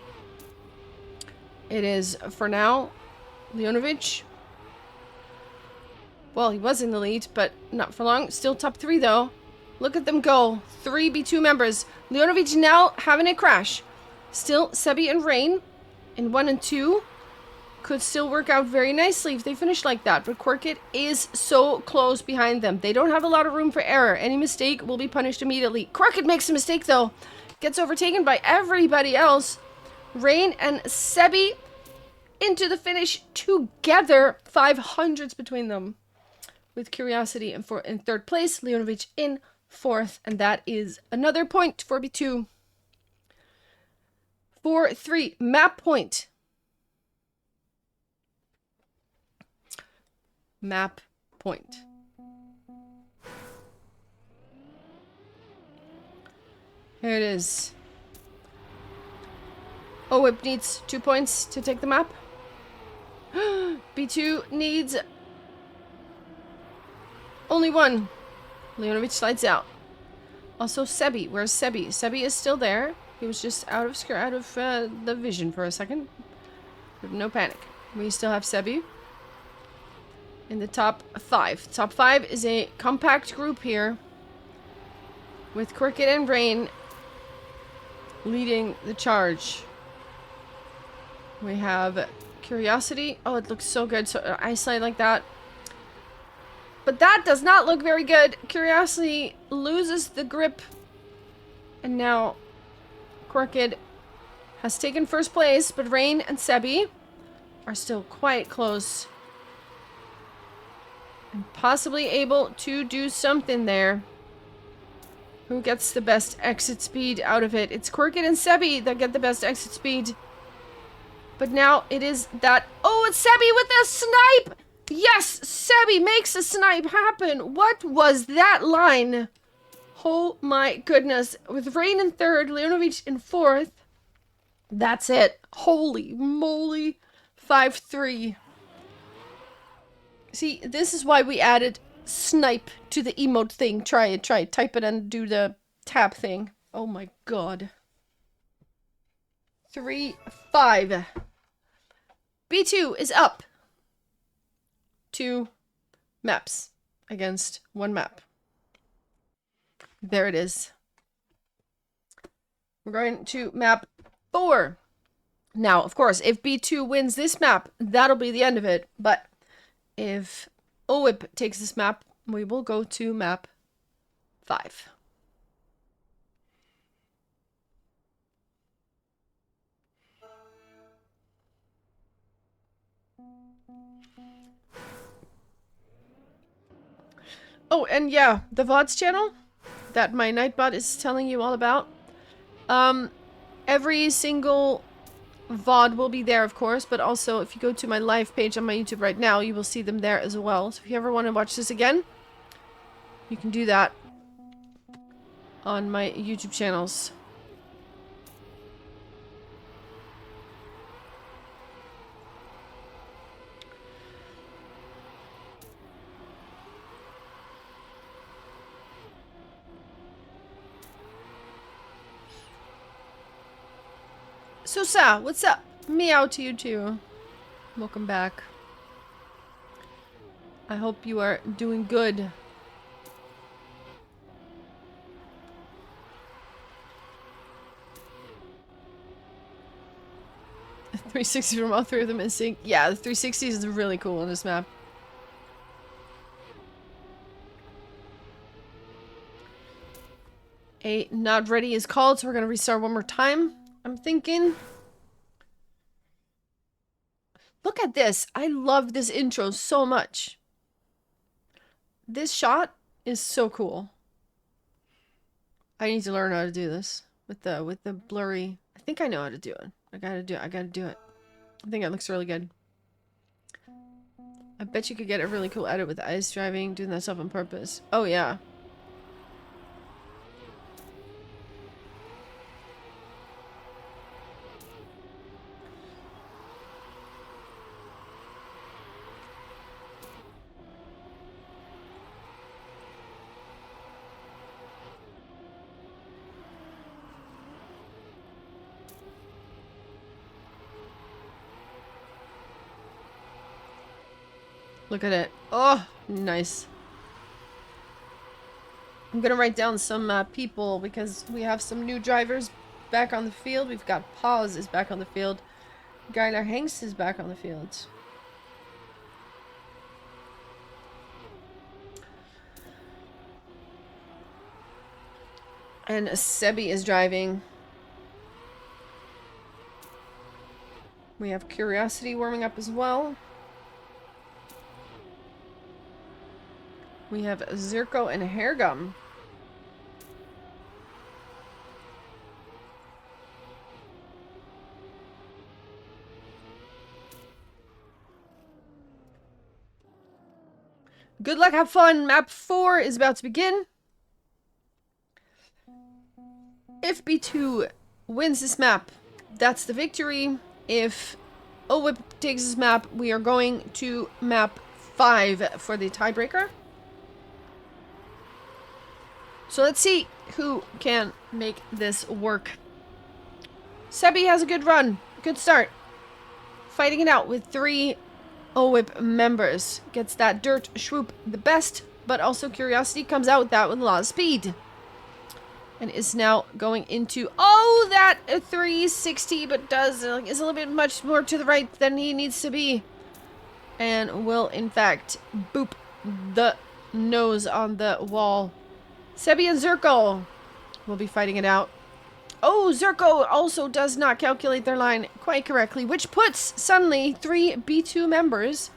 It is, for now, Leonovic. Well, he was in the lead, but not for long. Still top 3, though. Look at them go. 3 B2 members. Leonovic now having a crash. Still, Sebi and Rain in 1 and 2 could still work out very nicely if they finish like that. But Crooked is so close behind them. They don't have a lot of room for error. Any mistake will be punished immediately. Crooked makes a mistake, though. Gets overtaken by everybody else. Rain and Sebi into the finish together. 500s between them. With Curiosity in 3rd place. Leonovic in 4th. And that is another point for B2. 4-3. Map point. map point. Here it is. OWIP needs 2 points to take the map. B2 needs only 1. Leonovich slides out. Also, Sebi. Where's Sebi? Sebi is still there. He was just out of the vision for a second. But no panic. We still have Sebi in the top 5. Top 5 is a compact group here, with Cricket and Rain leading the charge. We have Curiosity. Oh, it looks so good. So I slide like that. But that does not look very good. Curiosity loses the grip. And now Crooked has taken first place, but Rain and Sebi are still quite close. And possibly able to do something there. Who gets the best exit speed out of it? It's Crooked and Sebi that get the best exit speed. But now it is that... Oh, it's Sebi with a snipe! Yes! Sebi makes a snipe happen! What was that line? Oh my goodness. With Rain in 3rd, Leonovich in 4th. That's it. Holy moly. 5-3. See, this is why we added snipe to the emote thing. Try it. Type it and do the tab thing. Oh my god. 3-5. B2 is up. 2 maps against 1 map. There it is. We're going to map 4. Now, of course, if B2 wins this map, that'll be the end of it. But if OWIP takes this map, we will go to map 5. Oh, and yeah, the VODs channel that my Nightbot is telling you all about. Every single VOD will be there, of course, but also if you go to my live page on my YouTube right now, you will see them there as well. So if you ever want to watch this again, you can do that on my YouTube channels. So, Sa, what's up? Meow to you too. Welcome back. I hope you are doing good. The 360 from all 3 of them in sync. Yeah, the 360 is really cool on this map. A not ready is called, so we're gonna restart one more time. I'm thinking. Look at this. I love this intro so much. This shot is so cool. I need to learn how to do this with the blurry. I think I know how to do it. I gotta do it. I think it looks really good. I bet you could get a really cool edit with ice driving, doing that stuff on purpose. Oh yeah. Look at it. Oh, nice. I'm gonna write down some people because we have some new drivers back on the field. We've got Paz is back on the field. Geiler Hengst is back on the field. And Sebi is driving. We have Curiosity warming up as well. We have Zirko and Hairgum. Good luck, have fun. Map 4 is about to begin. If B2 wins this map, that's the victory. If OWIP takes this map, we are going to map 5 for the tiebreaker. So let's see who can make this work. Sebi has a good run. Good start. Fighting it out with 3 OWIP members. Gets that dirt swoop the best, but also Curiosity comes out with that with a lot of speed. And is now going into, oh, that 360, but is a little bit much more to the right than he needs to be. And will, in fact, boop the nose on the wall. Sebi and Zerko will be fighting it out. Oh, Zerko also does not calculate their line quite correctly, which puts suddenly 3 B2 members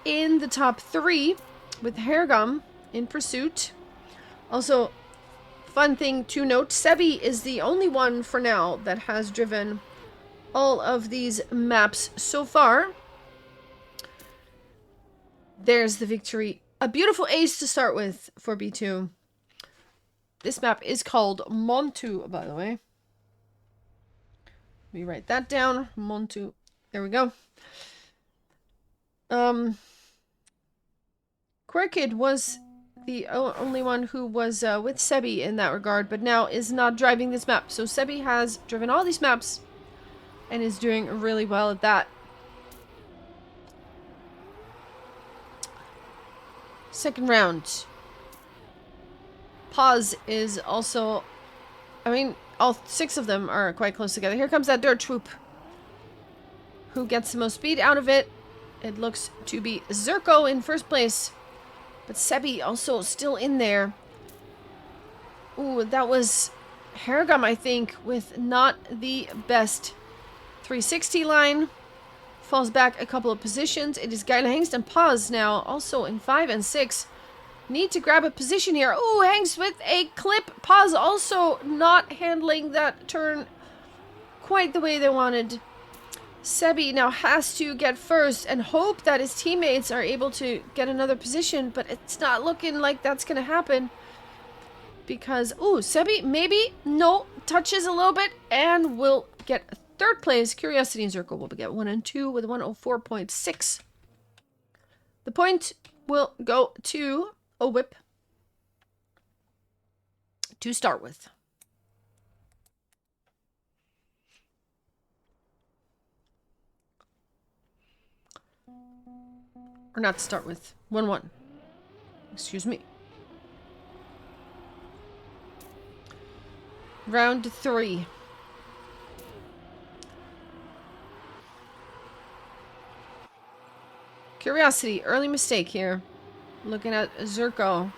in the top 3 with Hairgum in pursuit. Also, fun thing to note, Sebi is the only one for now that has driven all of these maps so far. There's the victory. A beautiful ace to start with for B2. This map is called Montu, by the way. Let me write that down. Montu. There we go. Quirkid was the only one who was with Sebi in that regard, but now is not driving this map. So Sebi has driven all these maps and is doing really well at that. Second round. Pause is also, I mean, all 6 of them are quite close together. Here comes that dirt swoop. Who gets the most speed out of it? It looks to be Zerko in first place. But Sebi also still in there. Ooh, that was Hairgum, I think, with not the best 360 line. Falls back a couple of positions. It is Geile Hengst and Paz now, also in 5 and 6. Need to grab a position here. Ooh, Hengst with a clip. Paz also not handling that turn quite the way they wanted. Sebi now has to get first and hope that his teammates are able to get another position, but it's not looking like that's going to happen. Because, ooh, Sebi maybe, no, touches a little bit and will get third place. Curiosity and Zerko will get 1 and 2 with 104.6. The point will go to OWIP to start with. Or not to start with. 1-1. Excuse me. Round 3. Curiosity. Early mistake here. Looking at Zerko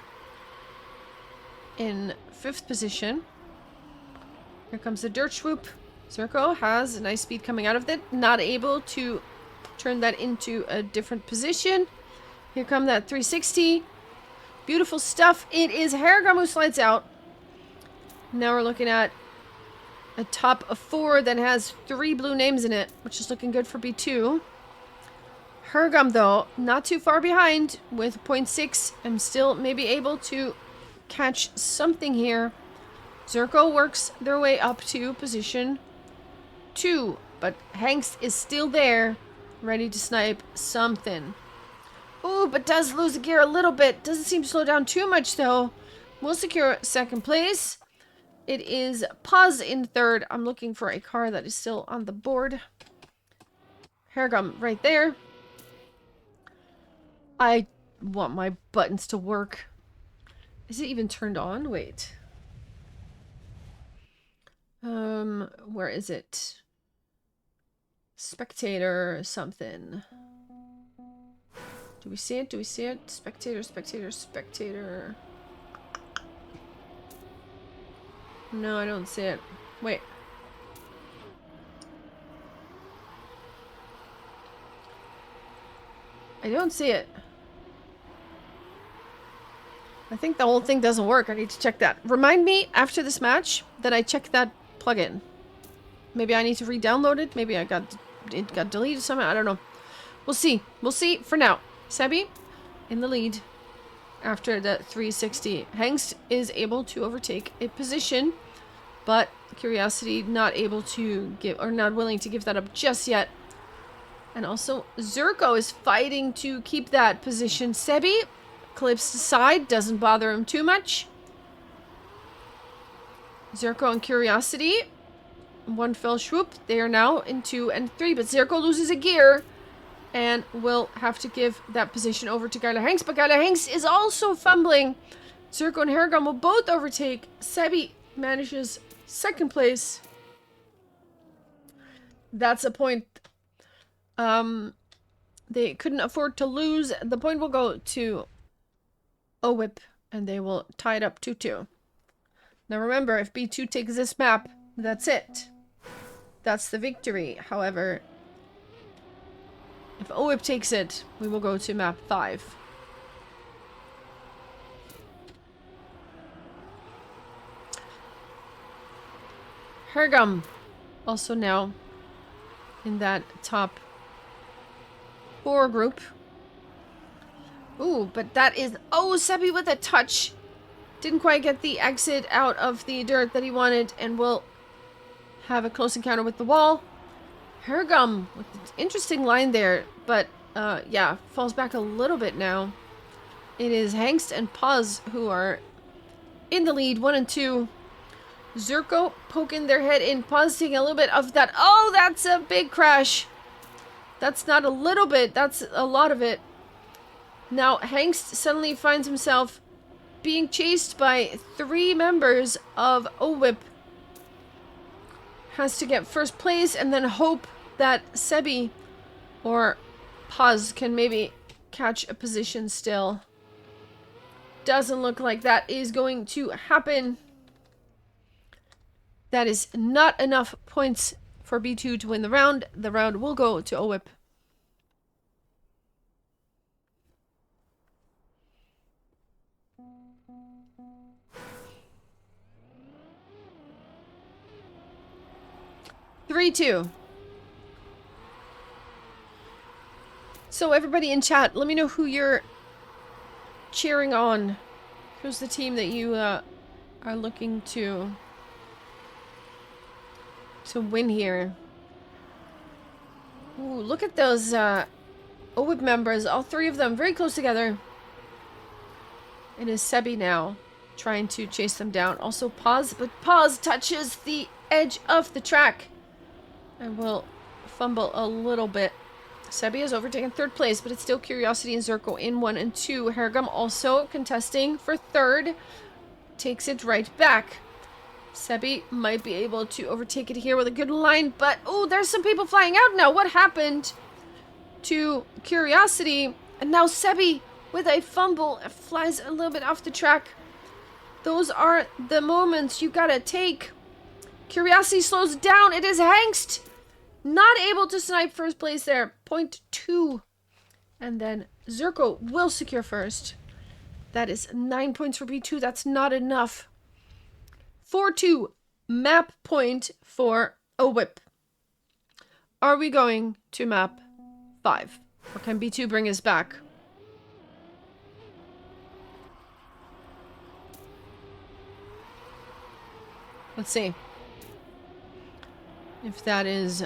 in 5th position. Here comes the dirt swoop. Zerko has a nice speed coming out of it. Not able to turn that into a different position. Here come that 360. Beautiful stuff. It is Hairgum who slides out. Now we're looking at a top of 4 that has 3 blue names in it, which is looking good for B2. Hairgum, though, not too far behind with 0.6. I'm still maybe able to catch something here. Zerko works their way up to position 2, but Hengst is still there, ready to snipe something. Ooh, but does lose the gear a little bit. Doesn't seem to slow down too much, though. Will secure 2nd place. It is Paz in 3rd. I'm looking for a car that is still on the board. Hairgum right there. I want my buttons to work. Is it even turned on? Wait. Where is it? Spectator something. Do we see it? Do we see it? Spectator, spectator, spectator. No, I don't see it. Wait. I don't see it. I think the whole thing doesn't work. I need to check that. Remind me after this match that I check that plugin. Maybe I need to re-download it. Maybe it got deleted somehow. I don't know. We'll see. We'll see for now. Sebi in the lead. after the 360. Hengst is able to overtake a position, but Curiosity not able to give, or not willing to give that up just yet. And also, Zerko is fighting to keep that position. Sebi clips aside, doesn't bother him too much. Zerko and Curiosity, one fell swoop. They are now in 2 and 3, but Zerko loses a gear and will have to give that position over to Gyla Hanks. But Gyla Hanks is also fumbling. Zerko and Harrigan will both overtake. Sebi manages second place. That's a point. They couldn't afford to lose. The point will go to OWIP, and they will tie it up 2-2. Now remember, if B2 takes this map, that's it. That's the victory. However, if OWIP takes it, we will go to map 5. Hergum also now in that top 4 group. Ooh, but that is... Oh, Sebi with a touch. Didn't quite get the exit out of the dirt that he wanted, and will have a close encounter with the wall. Hergum with an interesting line there, but yeah, falls back a little bit now. It is Hengst and Paz who are in the lead, 1 and 2. Zerko poking their head in, Paz taking a little bit of that. Oh, that's a big crash. That's not a little bit, that's a lot of it. Now Hengst suddenly finds himself being chased by 3 members of OWIP. Has to get first place and then hope that Sebi or Paz can maybe catch a position still. Doesn't look like that is going to happen. That is not enough points for B2 to win the round. The round will go to OWIP. Three, 2. So everybody in chat, let me know who you're cheering on. Who's the team that you are looking to win here? Ooh, look at those OWIP members, all 3 of them very close together. It is Sebi now trying to chase them down. Also Paz, but Paz touches the edge of the track and will fumble a little bit. Sebi has overtaken 3rd place, but it's still Curiosity and Zerko in 1 and 2. Hergum also contesting for 3rd. Takes it right back. Sebi might be able to overtake it here with a good line, but oh, there's some people flying out now. What happened to Curiosity? And now Sebi with a fumble flies a little bit off the track. Those are the moments you gotta take. Curiosity slows down. It is Hengst not able to snipe first place there. 0.2. And then Zerko will secure first. That is 9 points for B2. That's not enough. 4-2. Map point for OWIP. Are we going to map 5? Or can B2 bring us back? Let's see if that is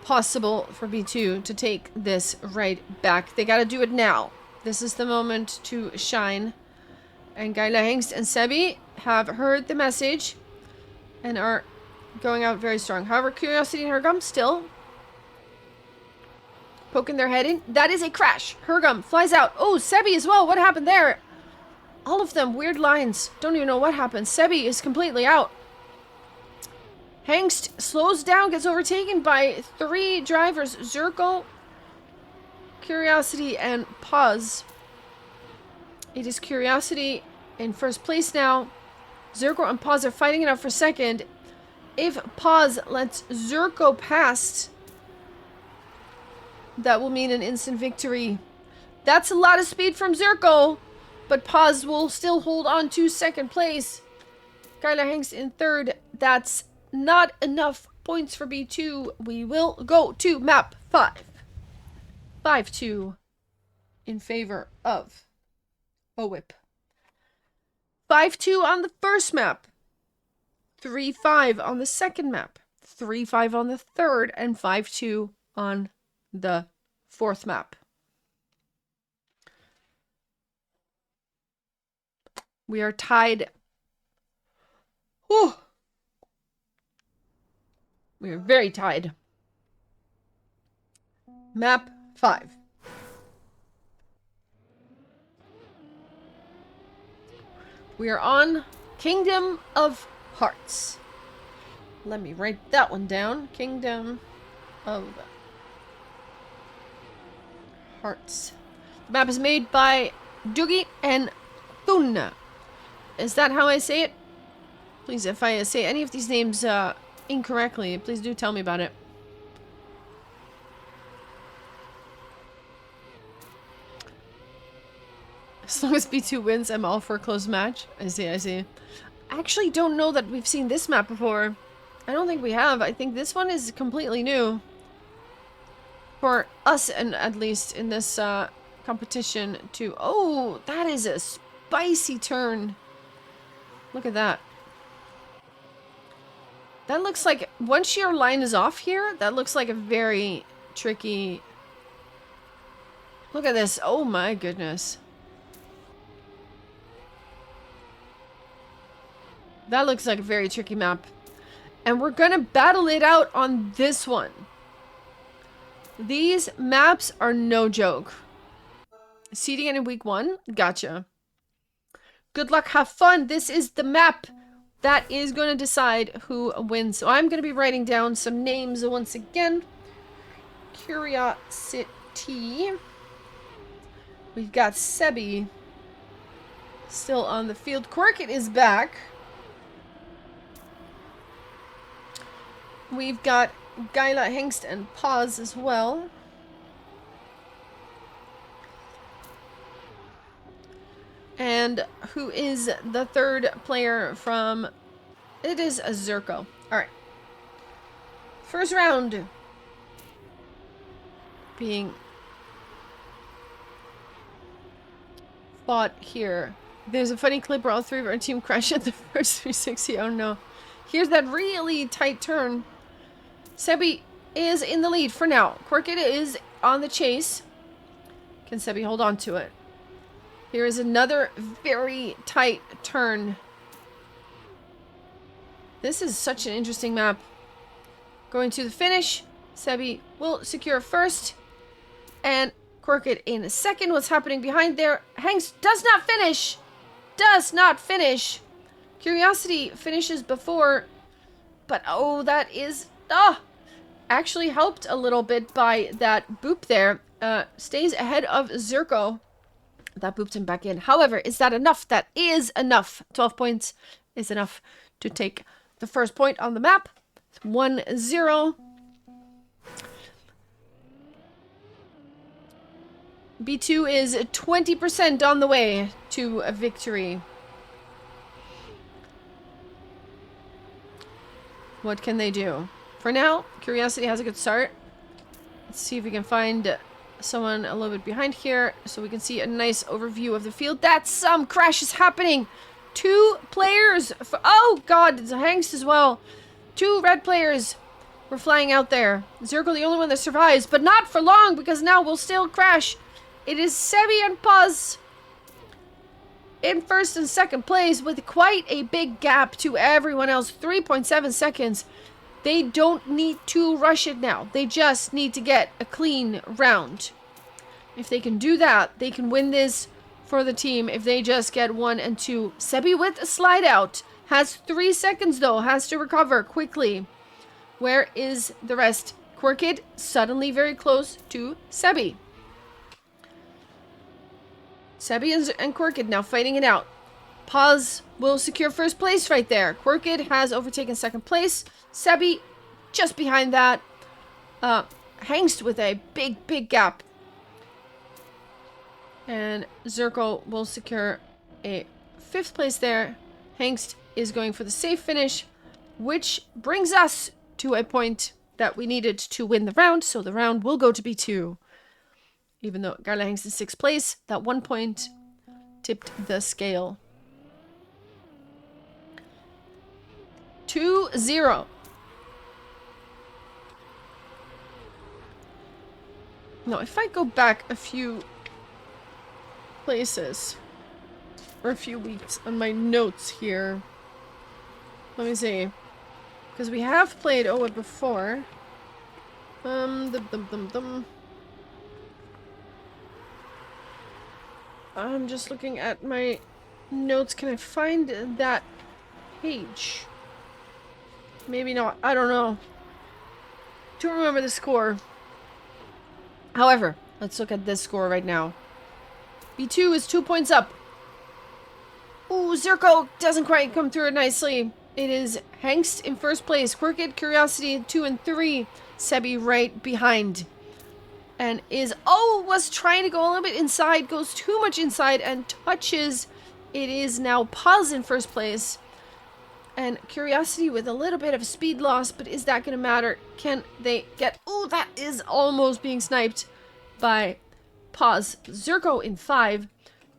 possible for B2 to take this right back. They gotta do it now. This is the moment to shine. And Gyla Hengst and Sebi have heard the message and are going out very strong. However, Curiosity and Hergum still poking their head in. That is a crash. Hergum flies out. Oh, Sebi as well. What happened there? All of them weird lines. Don't even know what happened. Sebi is completely out. Hengst slows down, gets overtaken by 3 drivers. Zerko, Curiosity, and Paz. It is Curiosity in first place now. Zerko and Paz are fighting it out for second. If Paz lets Zerko pass, that will mean an instant victory. That's a lot of speed from Zerko, but Paz will still hold on to second place. Gyla Hengst in 3rd. That's not enough points for B2. We will go to map 5. 5-2 in favor of OWIP. 5-2 on the first map. 3-5 on the second map. 3-5 on the third. And 5-2 on the fourth map. We are tied. Whew. We are very tied. Map 5. We are on Kingdom of Hearts. Let me write that one down. Kingdom of Hearts. The map is made by Dugi and Thunna. Is that how I say it? Please, if I say any of these names incorrectly, please do tell me about it. As long as B2 wins, I'm all for a close match. I see, I see. I actually don't know that we've seen this map before. I don't think we have. I think this one is completely new. For us, and at least in this competition too. Oh, that is a spicy turn. Look at that. That looks like, once your line is off here, that looks like a very tricky... Look at this. Oh my goodness. That looks like a very tricky map. And we're gonna battle it out on this one. These maps are no joke. Seeding in week 1? Gotcha. Good luck, have fun. This is the map that is going to decide who wins. So I'm going to be writing down some names once again. Curiosity. We've got Sebi still on the field. Corkit is back. We've got Gyla, Hengst, and Paz as well. And who is the third player from... It is a Zerko. Alright. First round. Being fought here. There's a funny clip where all three of our team crash at the first 360. Oh no. Here's that really tight turn. Sebi is in the lead for now. Corkit is on the chase. Can Sebi hold on to it? Here is another very tight turn. This is such an interesting map. Going to the finish. Sebi will secure first. And Corkit in second. What's happening behind there? Hanks does not finish. Does not finish. Curiosity finishes before. But oh, that is... actually helped a little bit by that boop there. Stays ahead of Zerko. That booped him back in. However, is that enough? That is enough. 12 points is enough to take the first point on the map. 1-0. B2 is 20% on the way to a victory. What can they do? For now, Curiosity has a good start. Let's see if we can find someone a little bit behind here so we can see a nice overview of the field. That's some crashes happening. 2 players. Oh god, it's a Hangst as well. 2 red players were flying out there. Zerko the only one that survives, but not for long because now we'll still crash. It is Sebi and Puz in first and second place with quite a big gap to everyone else. 3.7 seconds. They don't need to rush it now. They just need to get a clean round. If they can do that, they can win this for the team if they just get 1 and 2. Sebi with a slide out. Has 3 seconds though. Has to recover quickly. Where is the rest? Corkid suddenly very close to Sebi. Sebi and Corkid now fighting it out. Paz will secure first place right there. Corkid has overtaken second place. Sebi just behind that. Hangst with a big gap. And Zerko will secure a 5th place there. Hangst is going for the safe finish, which brings us to a point that we needed to win the round. So the round will go to B2. Even though Garla Hangst in 6th place, that 1 point tipped the scale. 2-0. Now, if I go back a few places, or a few weeks on my notes here, let me see. Because we have played OWIP before. I'm just looking at my notes. Can I find that page? Maybe not. I don't know. Don't remember the score. However, let's look at this score right now. B2 is 2 points up. Ooh, Zerko doesn't quite come through it nicely. It is Hengst in first place. Crooked, Curiosity 2 and 3. Sebi right behind. And was trying to go a little bit inside. Goes too much inside and touches. It is now Paz in first place. And Curiosity with a little bit of speed loss. But is that going to matter? Can they get... Oh, that is almost being sniped by Paz. Zerko in 5.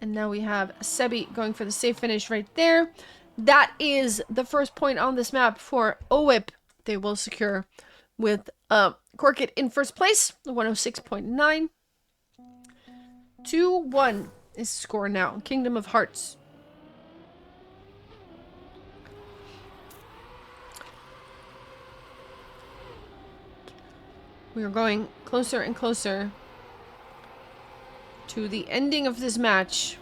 And now we have Sebi going for the safe finish right there. That is the first point on this map for OWIP. They will secure with Corkit in first place, 106.9. 2-1 is the score now. Kingdom of Hearts. We are going closer and closer to the ending of this match.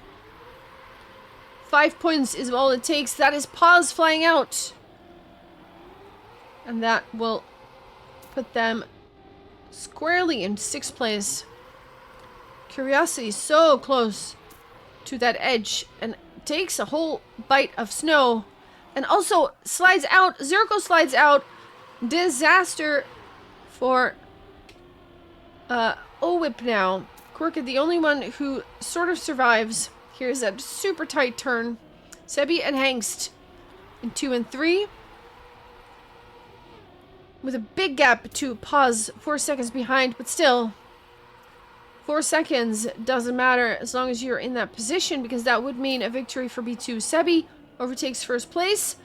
5 points is all it takes. That is Paz flying out. And that will put them squarely in 6th place. Curiosity so close to that edge and takes a whole bite of snow. And also slides out. Zerko slides out. Disaster for OWIP now. Crooked, the only one who sort of survives. Here's a super tight turn. Sebi and Hengst in 2 and 3. With a big gap to Paz, 4 seconds behind, but still 4 seconds doesn't matter as long as you're in that position, because that would mean a victory for B2. Sebi overtakes first place.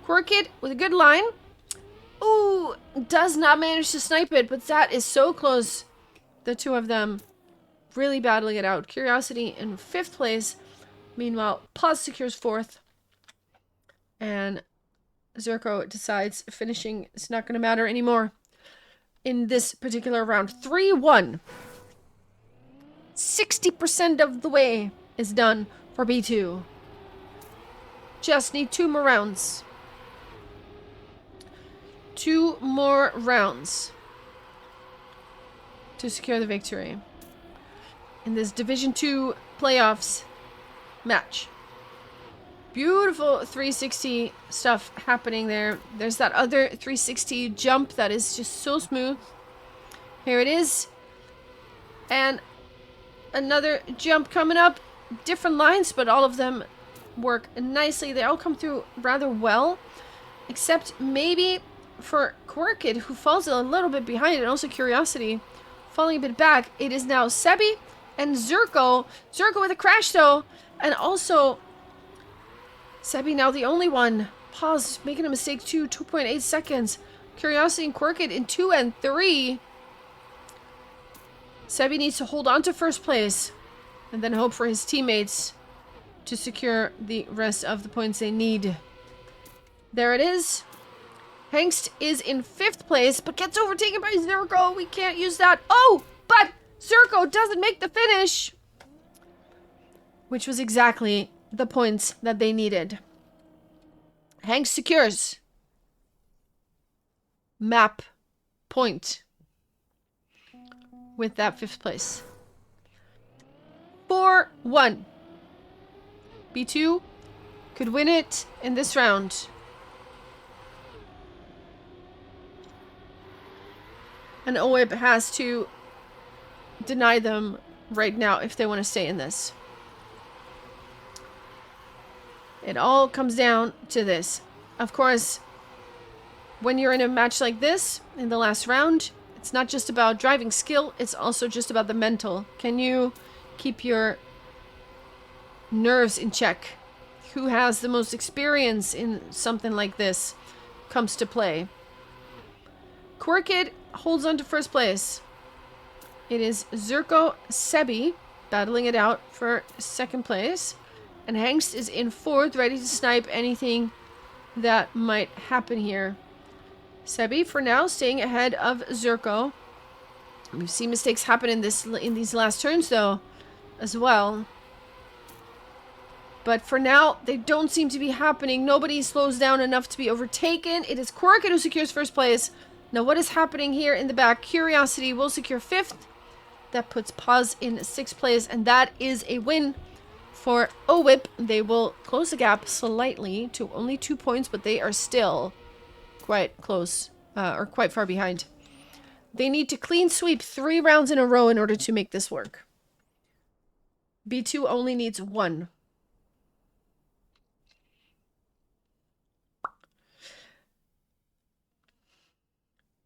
Crooked with a good line. Ooh, does not manage to snipe it, but that is so close. The two of them really battling it out. Curiosity in 5th place. Meanwhile, Paz secures 4th. And Zerko decides finishing is not going to matter anymore in this particular round. 3-1. 60% of the way is done for B2. Just need 2 more rounds. 2 more rounds to secure the victory in this Division 2 playoffs match. Beautiful 360 stuff happening there. There's that other 360 jump that is just so smooth. Here it is. And another jump coming up. Different lines, but all of them work nicely. They all come through rather well. Except maybe for Crooked, who falls a little bit behind, and also Curiosity falling a bit back. It is now Sebi and Zerko. Zerko with a crash though. And also Sebi now the only one. Pause, making a mistake too. 2.8 seconds. Curiosity and Crooked in 2 and 3. Sebi needs to hold on to first place and then hope for his teammates to secure the rest of the points they need. There it is. Hengst is in 5th place, but gets overtaken by Zerko. We can't use that. Oh, but Zerko doesn't make the finish, which was exactly the points that they needed. Hengst secures map point with that 5th place. 4-1. B2 could win it in this round. And OWIP has to deny them right now if they want to stay in this. It all comes down to this. Of course, when you're in a match like this, in the last round, it's not just about driving skill, it's also just about the mental. Can you keep your nerves in check. Who has the most experience in something like this comes to play. Korkid holds on to first place. It is Zerko Sebi battling it out for second place. And Hengst is in fourth, ready to snipe anything that might happen here. Sebi, for now, staying ahead of Zerko. We've seen mistakes happen in these last turns, though, as well. But for now, they don't seem to be happening. Nobody slows down enough to be overtaken. It is Korkid who secures first place. Now, what is happening here in the back? Curiosity will secure fifth. That puts Pause in sixth place, and that is a win for OWIP. They will close the gap slightly to only 2 points, but they are still quite close, or quite far behind. They need to clean sweep 3 rounds in a row in order to make this work. B2 only needs 1.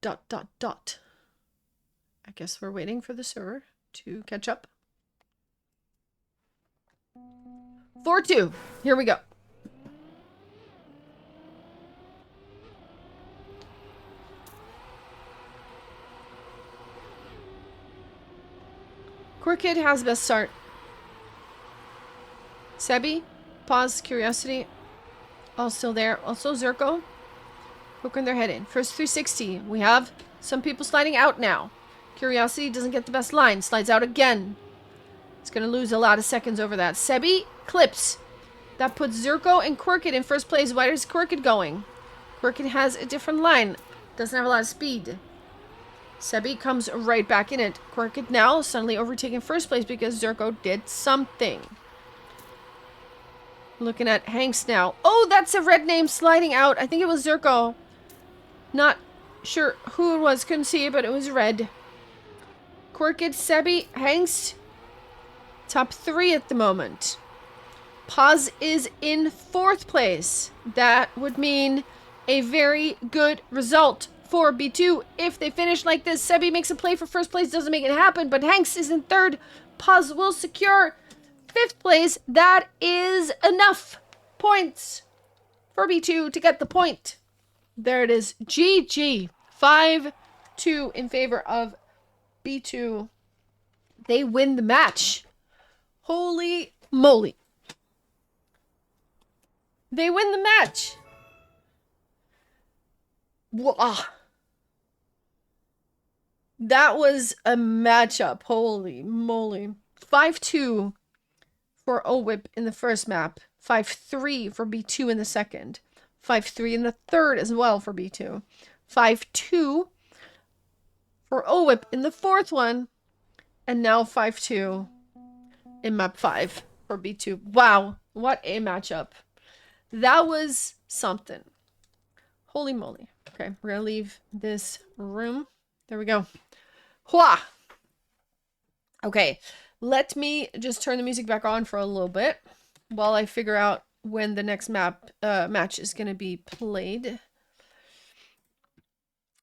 Dot, dot, dot. I guess we're waiting for the server to catch up. 4-2. Here we go. Korkid has best start. Sebi, Pause, Curiosity, all still there. Also Zerko, poking their head in. First 360. We have some people sliding out now. Curiosity doesn't get the best line. Slides out again. It's going to lose a lot of seconds over that. Sebi clips. That puts Zerko and Korkid in first place. Where is Korkid going? Korkid has a different line. Doesn't have a lot of speed. Sebi comes right back in it. Korkid now suddenly overtaking first place because Zerko did something. Looking at Hanks now. Oh, that's a red name sliding out. I think it was Zerko. Not sure who it was. Couldn't see it, but it was red. Korkid, Sebi, Hanks. Top 3 at the moment. Pause is in 4th place. That would mean a very good result for B2. If they finish like this, Sebi makes a play for first place, doesn't make it happen, but Hanks is in 3rd. Pause will secure 5th place. That is enough points for B2 to get the point. There it is. GG. 5-2 in favor of B2. They win the match. Holy moly. They win the match. Wow. That was a matchup. Holy moly. 5-2 for OWIP in the first map. 5-3 for B2 in the second. 5-3 in the third as well for B2. 5-2 for OWIP in the fourth one. And now 5-2 in map 5 for B2. Wow. What a matchup. That was something. Holy moly. Okay, we're gonna leave this room. There we go. Hua! Okay, let me just turn the music back on for a little bit while I figure out when the next match is gonna be played.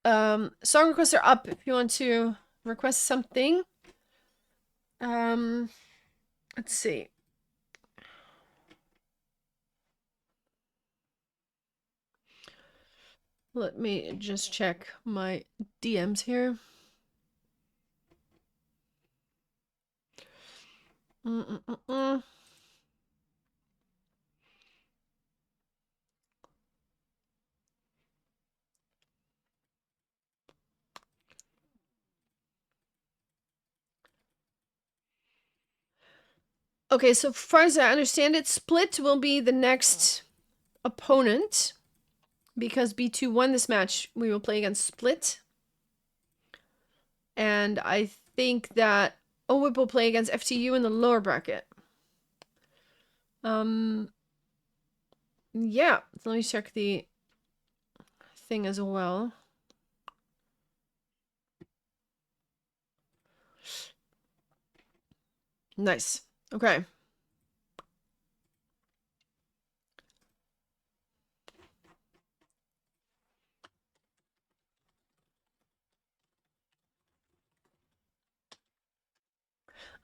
Song requests are up if you want to request something. Let's see. Let me just check my DMs here. Okay, so far as I understand it, Split will be the next opponent. Because B2 won this match, we will play against Split. And I think that OWIP will play against FTU in the lower bracket. Yeah, so let me check the thing as well. Nice. Okay.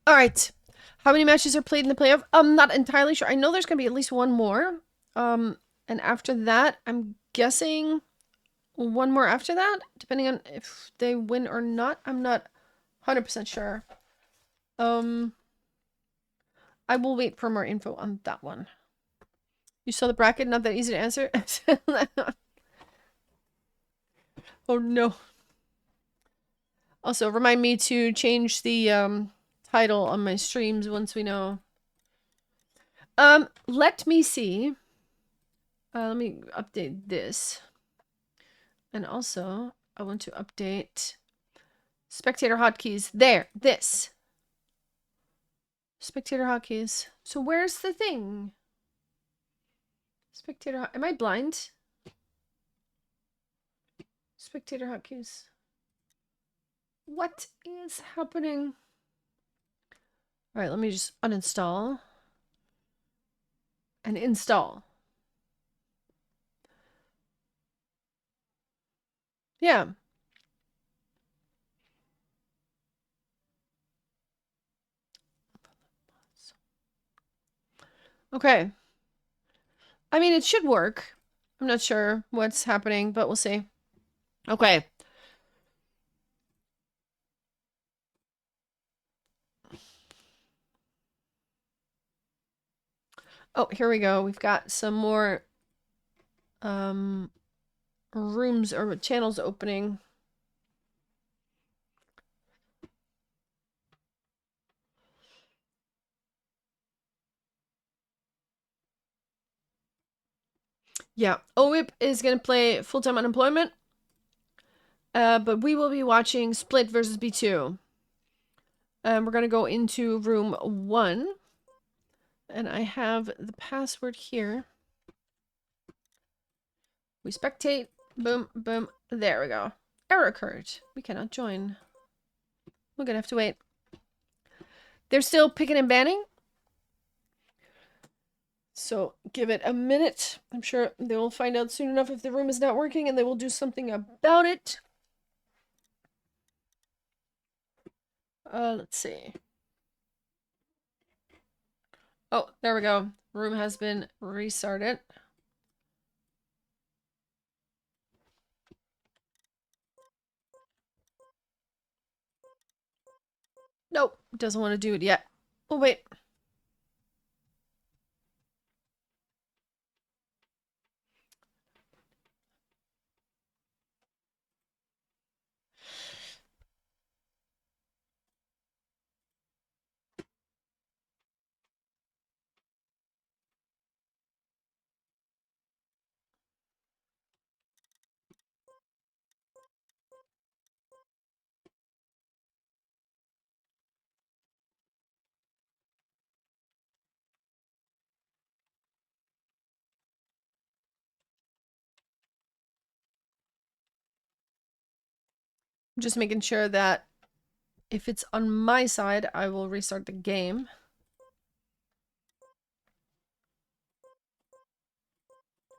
All right. How many matches are played in the playoff? I'm not entirely sure. I know there's gonna be at least one more. And after that, I'm guessing one more after that, depending on if they win or not. I'm not 100% sure. I will wait for more info on that one. You saw the bracket? Not that easy to answer. Oh no. Also, remind me to change the title on my streams once we know. Let me see. Let me update this. And also, I want to update spectator hotkeys. There, this. Spectator hotkeys. So where's the thing? Spectator, am I blind? Spectator hotkeys. What is happening? All right, let me just uninstall and install. Yeah. Okay. I mean, it should work. I'm not sure what's happening, but we'll see. Okay. Oh, here we go. We've got some more rooms or channels opening. Yeah, OWIP is going to play full-time unemployment. But we will be watching Split versus B2. We're going to go into room 1. And I have the password here. We spectate. Boom, boom. There we go. Error occurred. We cannot join. We're going to have to wait. They're still picking and banning. So give it a minute. I'm sure they will find out soon enough if the room is not working and they will do something about it. Let's see. Oh, there we go. Room has been restarted. Nope, doesn't want to do it yet. Oh, wait. I'm just making sure that if it's on my side, I will restart the game.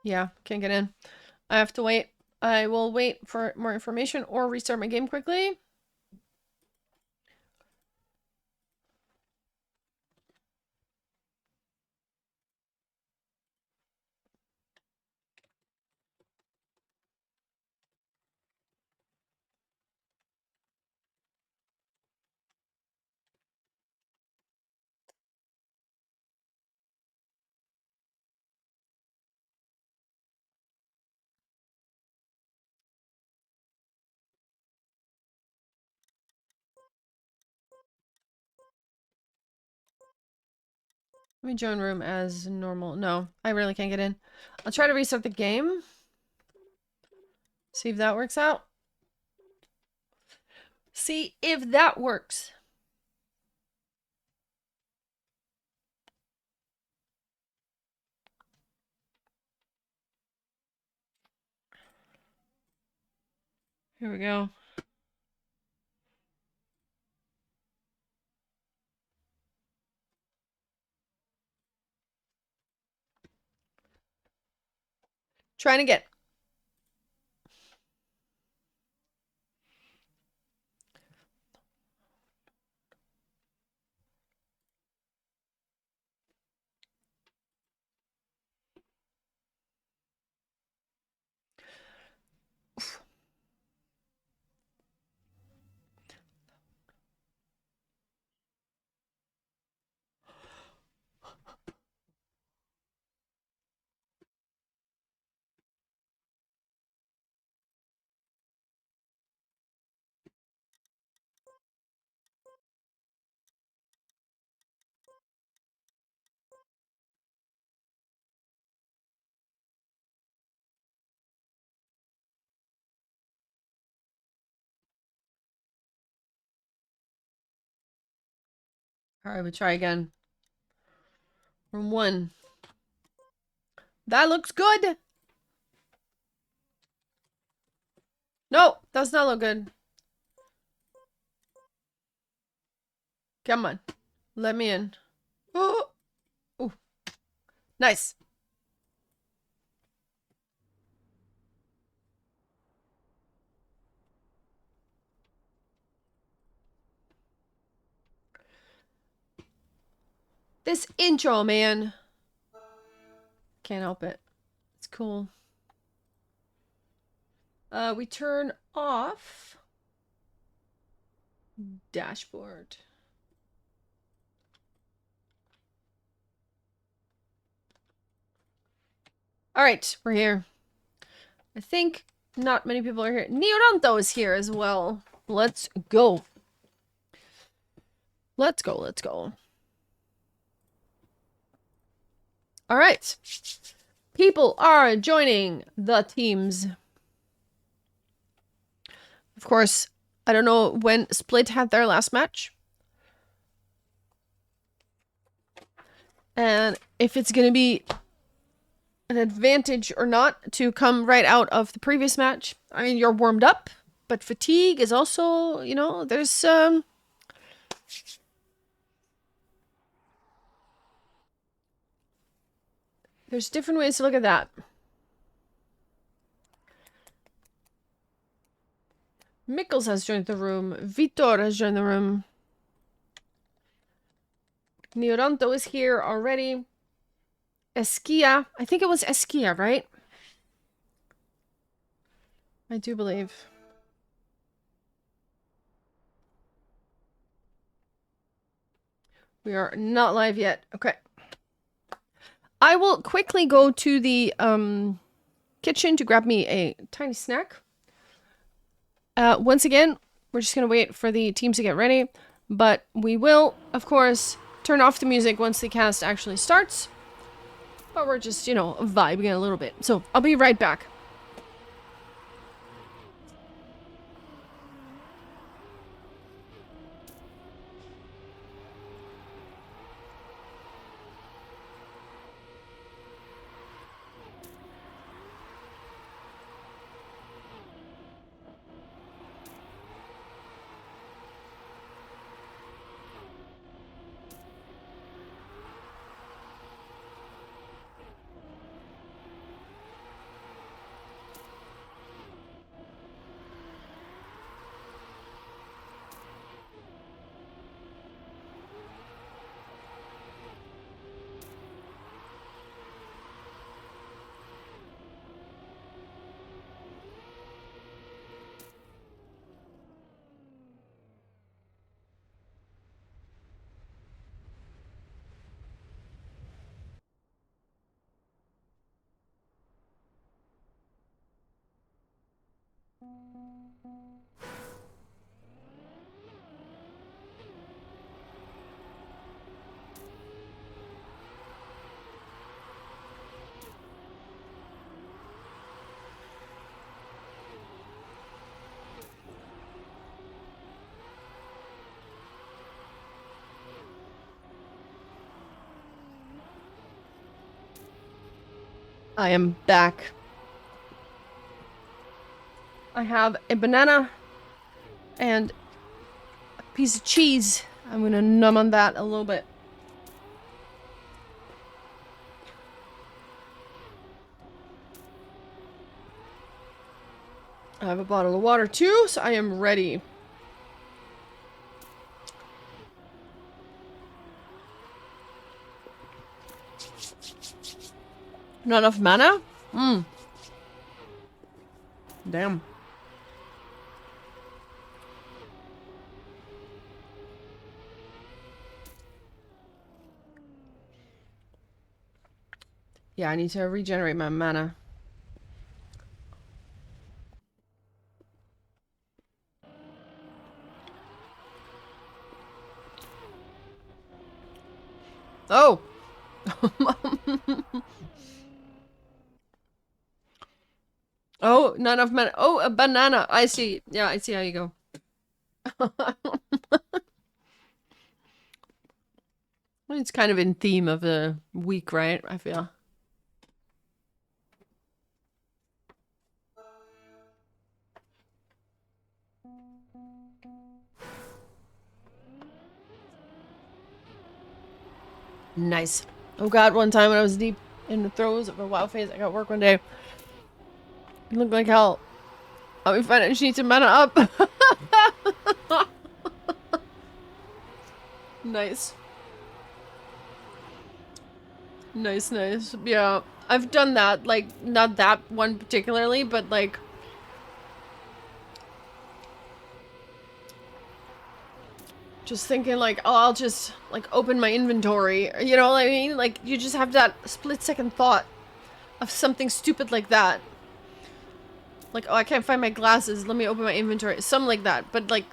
Yeah, can't get in. I have to wait. I will wait for more information or restart my game quickly. Let me join room as normal. No, I really can't get in. I'll try to restart the game. See if that works out. See if that works. Here we go. Trying to get. Alright, we try again. Room 1. That looks good! No, does not look good. Come on. Let me in. Oh! Ooh. Nice. This intro, man. Can't help it. It's cool. We turn off dashboard. All right, we're here. I think not many people are here. Neodanto is here as well. Let's go. Let's go, let's go. All right. People are joining the teams. Of course, I don't know when Split had their last match. And if it's going to be an advantage or not to come right out of the previous match. I mean, you're warmed up, but fatigue is also, you know, there's different ways to look at that. Mikkels has joined the room. Vitor has joined the room. Neodanto is here already. Eskia. I think it was Eskia, right? I do believe. We are not live yet. Okay. I will quickly go to the kitchen to grab me a tiny snack. Once again, we're just going to wait for the teams to get ready. But we will, of course, turn off the music once the cast actually starts. But we're just, you know, vibing a little bit. So, I'll be right back. I am back. I have a banana and a piece of cheese. I'm gonna numb on that a little bit. I have a bottle of water too, so I am ready. Not enough mana? Damn. Yeah, I need to regenerate my mana. Oh! Oh, not enough mana. Oh, a banana. I see. Yeah, I see how you go. Well, it's kind of in theme of the week, right? I feel. Nice. Oh god, one time when I was deep in the throes of a WoW phase, I got work one day. It looked like hell. I'll be fine. I just need to mana up. Nice. Nice, nice. Yeah. I've done that. Like, not that one particularly, but like... just thinking like, oh, I'll just like open my inventory. You know what I mean? Like, you just have that split-second thought of something stupid like that. Like, oh, I can't find my glasses. Let me open my inventory. Something like that. But like...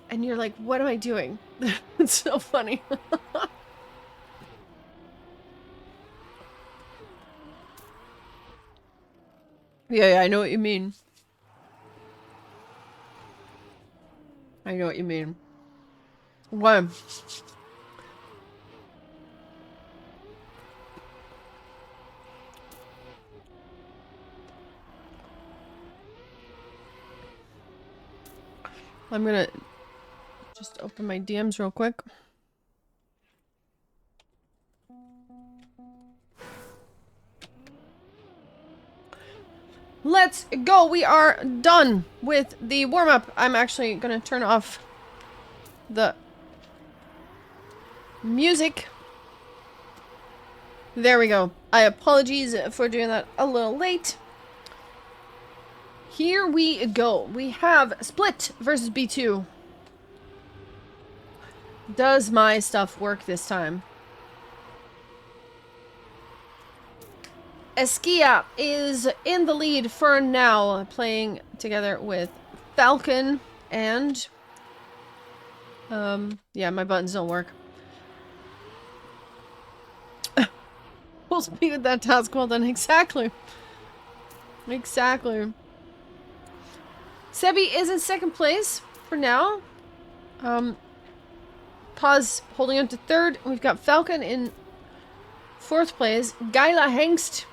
and you're like, what am I doing? It's so funny. Yeah, I know what you mean. I know what you mean. Why? I'm gonna just open my DMs real quick. Let's go! We are done with the warm-up. I'm actually gonna turn off the music. There we go. I apologize for doing that a little late. Here we go. We have Split versus B2. Does my stuff work this time? Eskia is in the lead for now, playing together with Falcon and... yeah, my buttons don't work. Full speed with that task, well done. Exactly. Exactly. Sebi is in second place for now. Paz holding on to third. We've got Falcon in fourth place. Gyla Hengst.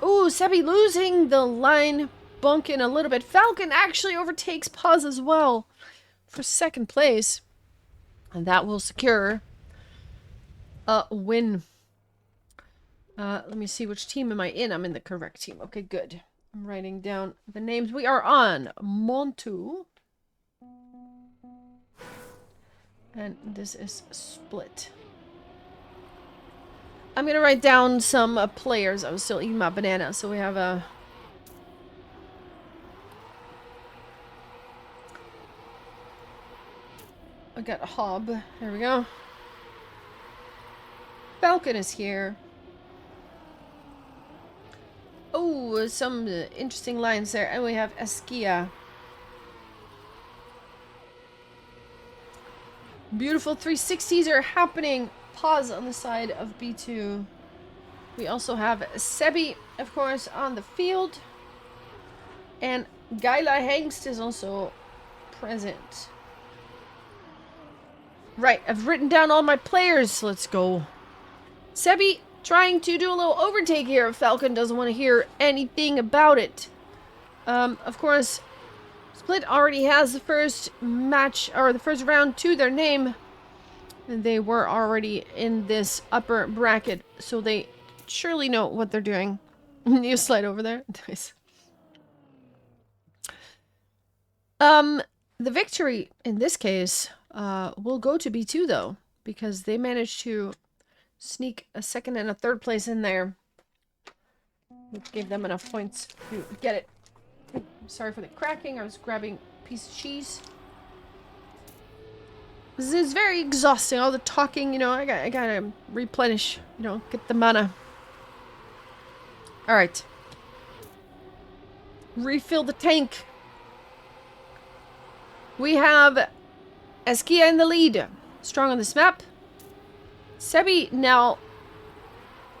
Ooh, Sebi losing the line. Bunking a little bit. Falcon actually overtakes Paz as well for second place. And that will secure a win. Let me see, which team am I in? I'm in the correct team. Okay, good. I'm writing down the names. We are on Montu. And this is Split. I'm gonna write down some players. I was still eating my banana, so we have a... I got a Hob. There we go. Falcon is here. Oh, some interesting lines there. And we have Eskia. Beautiful 360s are happening. Pause on the side of B2. We also have Sebi, of course, on the field. And Gyla Hengst is also present. Right, I've written down all my players. Let's go. Sebi trying to do a little overtake here. Falcon doesn't want to hear anything about it. Of course, Split already has the first match, or the first round to their name. And they were already in this upper bracket, so they surely know what they're doing. You slide over there. Nice. The victory in this case will go to B2 though, because they managed to sneak a second and a third place in there, which gave them enough points to get it. Sorry for the cracking. I was grabbing a piece of cheese. This is very exhausting. All the talking, you know. I gotta replenish. You know, get the mana. All right. Refill the tank. We have Eskia in the lead. Strong on this map. Sebi now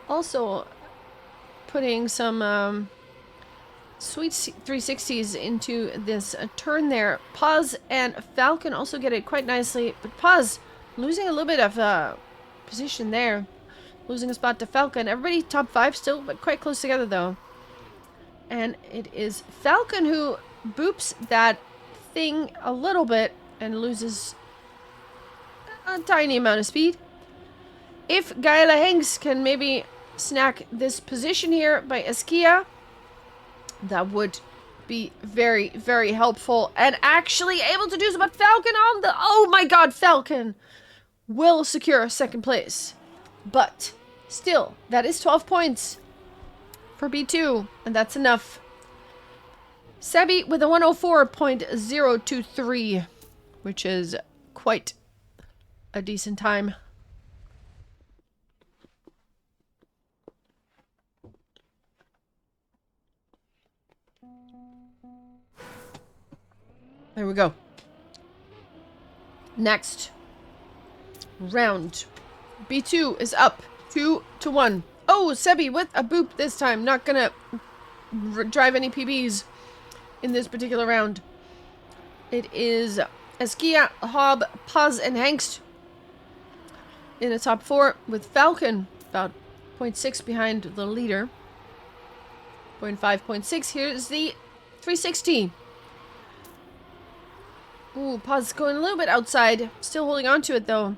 also putting some sweet 360s into this turn there. Paz and Falcon also get it quite nicely, but Paz losing a little bit of position there. Losing a spot to Falcon. Everybody top 5 still, but quite close together though. And it is Falcon who boops that thing a little bit and loses a tiny amount of speed. If Gaila Hanks can maybe snack this position here by Eskia, that would be very, very helpful and actually able to do so. But Falcon on the... Oh my god, Falcon will secure second place. But still, that is 12 points for B2, and that's enough. Sebi with a 104.023, which is quite a decent time. There we go. Next round. B2 is up 2-1. Oh, Sebi with a boop this time. Not gonna drive any PBs in this particular round. It is Eskia, Hob, Paz, and Hangst in the top 4 with Falcon about 0.6 behind the leader. 0.5, 0.6. Here's the 360. Ooh, Paz going a little bit outside. Still holding on to it though.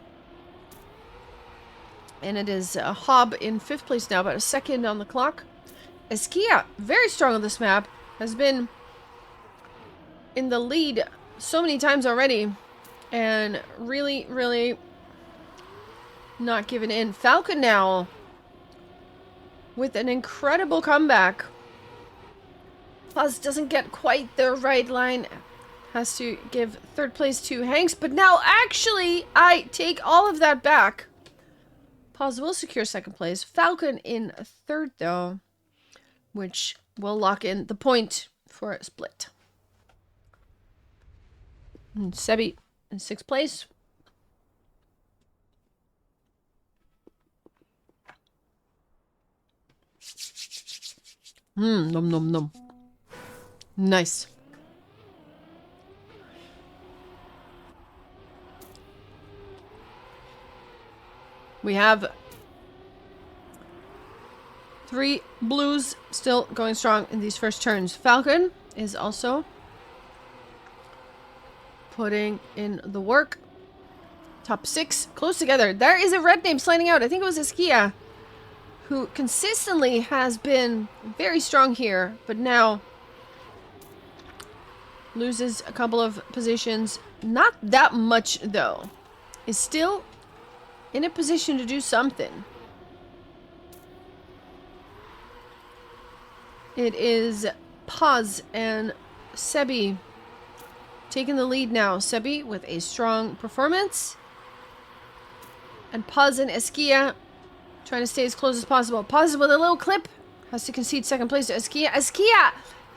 And it is Hob in 5th place now, about a second on the clock. Eskia, very strong on this map, has been in the lead so many times already. And really, really not giving in. Falcon now with an incredible comeback. Paz doesn't get quite the right line. Has to give 3rd place to Hanks. But now, actually, I take all of that back. Paz will secure 2nd place. Falcon in 3rd, though, which will lock in the point for a split. And Sebi in 6th place. Nom nom nom. Nice. We have 3 blues still going strong in these first turns. Falcon is also putting in the work. Top 6 close together. There is a red name sliding out. I think it was Eskia, who consistently has been very strong here, but now loses a couple of positions. Not that much though. Is still in a position to do something. It is Paz and Sebi taking the lead now. Sebi with a strong performance. And Paz and Eskia trying to stay as close as possible. Paz with a little clip. Has to concede 2nd place to Eskia. Eskia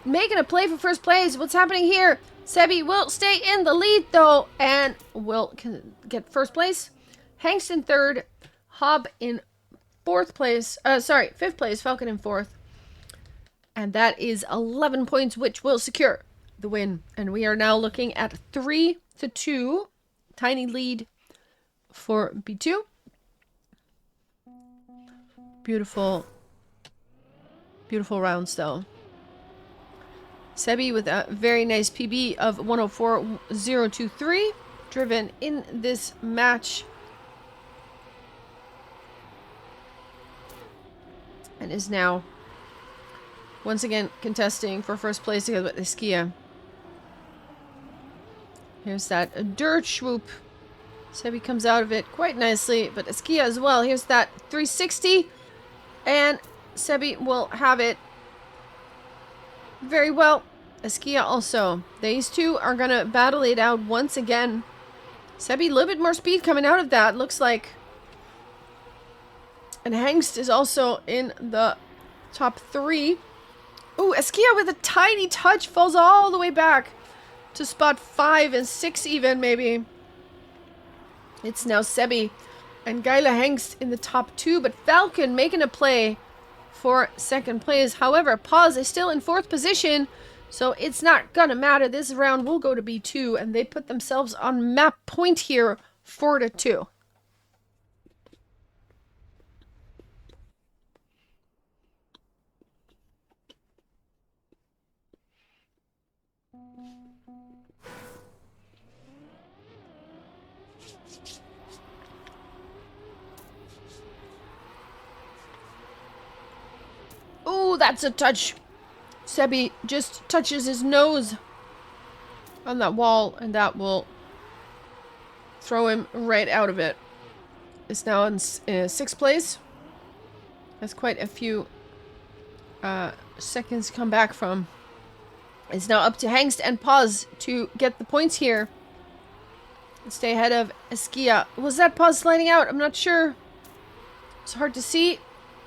making a play for 1st place. What's happening here? Sebi will stay in the lead though and will get 1st place. Hanks in 3rd, Hob in 4th place. 5th place, Falcon in 4th. And that is 11 points, which will secure the win. And we are now looking at 3-2. Tiny lead for B2. Beautiful, beautiful rounds though. Sebi with a very nice PB of 104.023. Driven in this match. And is now once again contesting for 1st place together with Eskia. Here's that dirt swoop. Sebi comes out of it quite nicely, but Eskia as well. Here's that 360. And Sebi will have it very well. Eskia also. These two are going to battle it out once again. Sebi a little bit more speed coming out of that, looks like. And Hengst is also in the top 3. Ooh, Eskia with a tiny touch falls all the way back to spot 5 and 6 even, maybe. It's now Sebi and Gaila Hengst in the top 2, but Falcon making a play for 2nd place. However, Paz is still in 4th position, so it's not gonna matter. This round will go to B2, and they put themselves on map point here, 4-2. that's a touch. Sebi just touches his nose on that wall, and that will throw him right out of it. It's now in 6th place. That's quite a few seconds to come back from. It's now up to Hengst and Paz to get the points here. And stay ahead of Eskia. Was that Paz sliding out? I'm not sure. It's hard to see.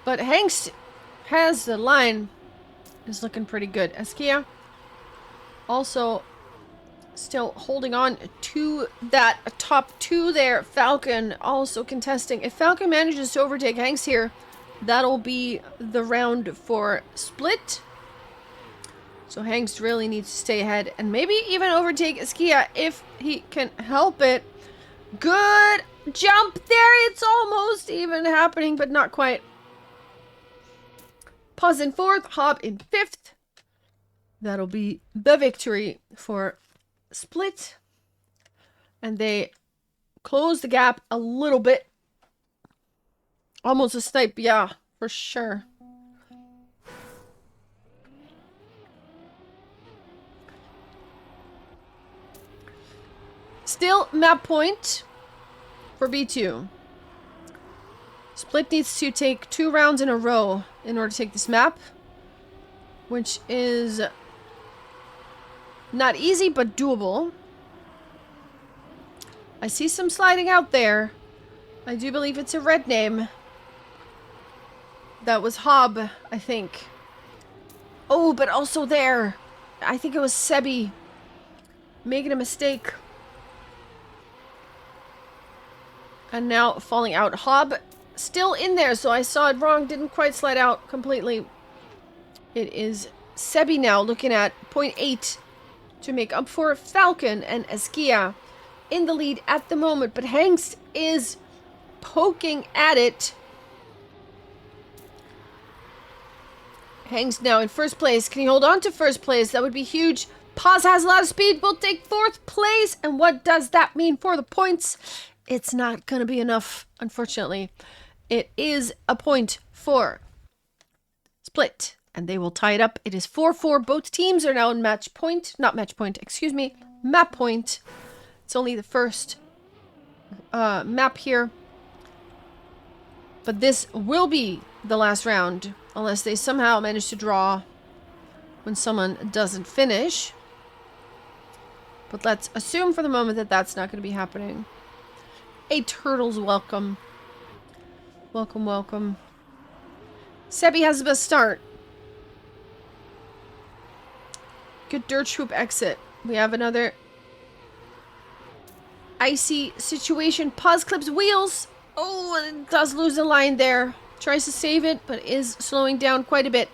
But Hengst has the line. Is looking pretty good. Eskia also still holding on to that top 2 there. Falcon also contesting. If Falcon manages to overtake Hengst here, that'll be the round for split. So Hengst really needs to stay ahead and maybe even overtake Eskia if he can help it. Good jump there. It's almost even happening, but not quite. Paz in 4th, Hob in 5th. That'll be the victory for split. And they close the gap a little bit. Almost a snipe, yeah, for sure. Still map point for B2. Split needs to take 2 rounds in a row in order to take this map, which is not easy but doable. I see some sliding out there. I do believe it's a red name. That was Hob, I think. Oh, but also there. I think it was Sebi making a mistake. And now falling out. Hob still in there, so I saw it wrong. Didn't quite slide out completely. It is Sebi now looking at 0.8 to make up for Falcon and Eskia in the lead at the moment. But Hengst is poking at it. Hengst now in 1st place. Can he hold on to 1st place? That would be huge. Paz has a lot of speed. Will take 4th place. And what does that mean for the points? It's not going to be enough, unfortunately. It is a point for split. And they will tie it up. It is 4-4. Both teams are now in match point. Not match point, excuse me. Map point. It's only the first map here. But this will be the last round. Unless they somehow manage to draw when someone doesn't finish. But let's assume for the moment that that's not going to be happening. A turtle's welcome. Welcome, welcome. Sebi has the best start. Good dirt troop exit. We have another icy situation. Paz clips wheels. Oh, it does lose a line there. Tries to save it, but is slowing down quite a bit.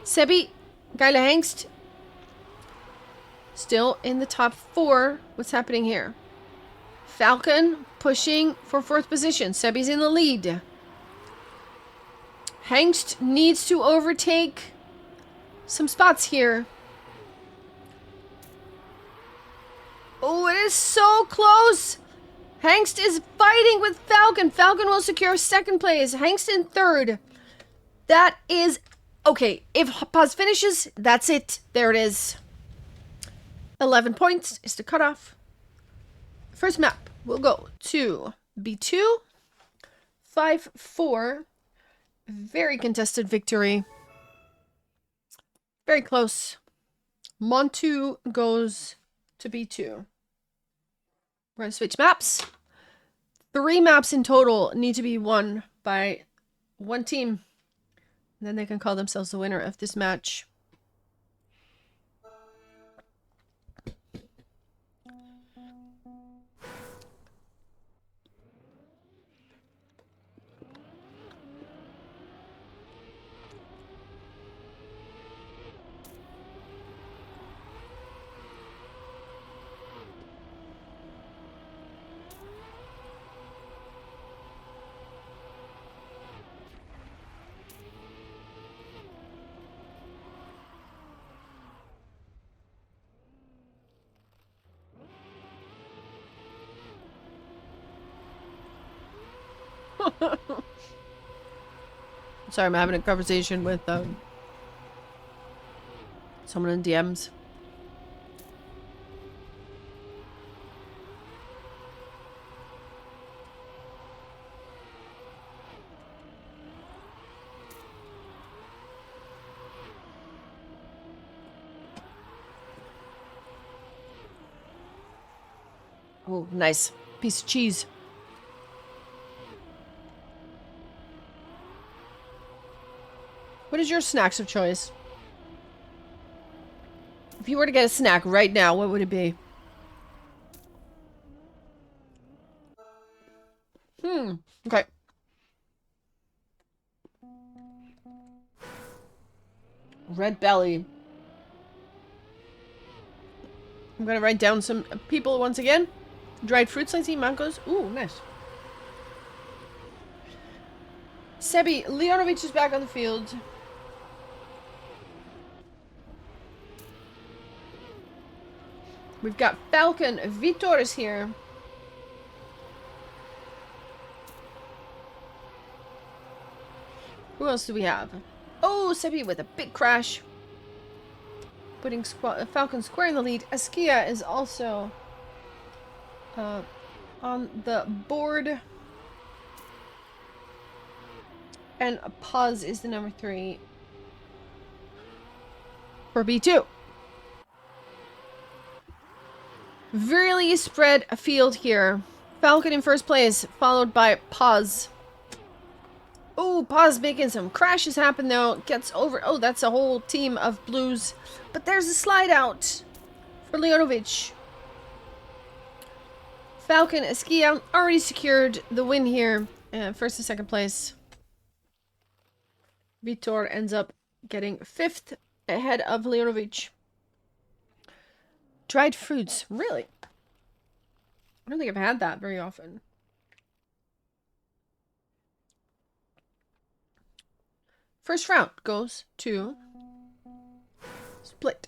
Sebi, Geile Hengst, still in the top 4. What's happening here? Falcon pushing for 4th position. Sebi's in the lead. Hengst needs to overtake some spots here. Oh, it is so close. Hengst is fighting with Falcon. Falcon will secure 2nd place. Hengst in 3rd. That is... Okay, if Paz finishes, that's it. There it is. 11 points is the cutoff. First map will go to B2. 5-4. Very contested victory. Very close. Montu goes to B2. We're going to switch maps. 3 maps in total need to be won by one team. And then they can call themselves the winner of this match. Sorry, I'm having a conversation with Someone in DMs. Oh, nice. Piece of cheese. What is your snacks of choice? If you were to get a snack right now, what would it be? Okay. Red belly. I'm gonna write down some people once again. Dried fruits, I see mangoes. Ooh, nice. Sebi, Leonovic is back on the field. We've got Falcon. Vitor is here. Who else do we have? Oh, Sebi with a big crash. Putting Falcon square in the lead. Eskia is also on the board. And Pause is the number 3 for B2. Really spread a field here. Falcon in first place, followed by Pause. Oh, Pause making some crashes happen though. Gets over. Oh, that's a whole team of blues. But there's a slide out for Leonovic. Falcon, Eskia already secured the win here. First and second place. Vitor ends up getting 5th ahead of Leonovic. Dried fruits. Really? I don't think I've had that very often. First round goes to Split.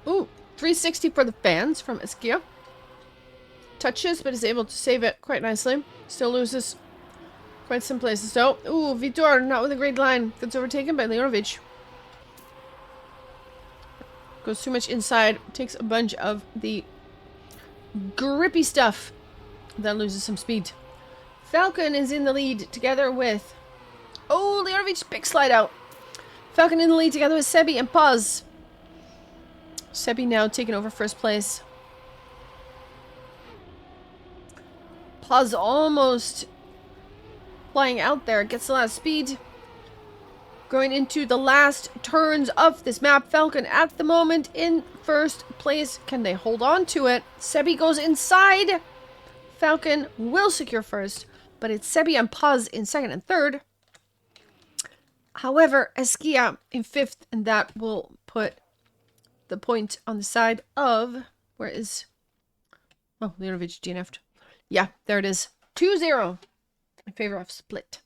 Ooh, 360 for the fans from Eskia. Touches, but is able to save it quite nicely. Still loses quite some places though. Ooh, Vitor, not with a great line. Gets overtaken by Leonovic. Goes too much inside. Takes a bunch of the grippy stuff. Then loses some speed. Falcon is in the lead together with... Oh, Leonovic, big slide out. Falcon in the lead together with Sebi and Paz. Sebi now taking over first place. Paz almost flying out there. Gets a lot of speed. Going into the last turns of this map. Falcon at the moment in first place. Can they hold on to it? Sebi goes inside. Falcon will secure first. But it's Sebi and Paz in second and third. However, Eskia in 5th. And that will put the point on the side of... Where is... Oh, Leonovic DNF'd. Yeah, there it is. 2-0 in favor of Split.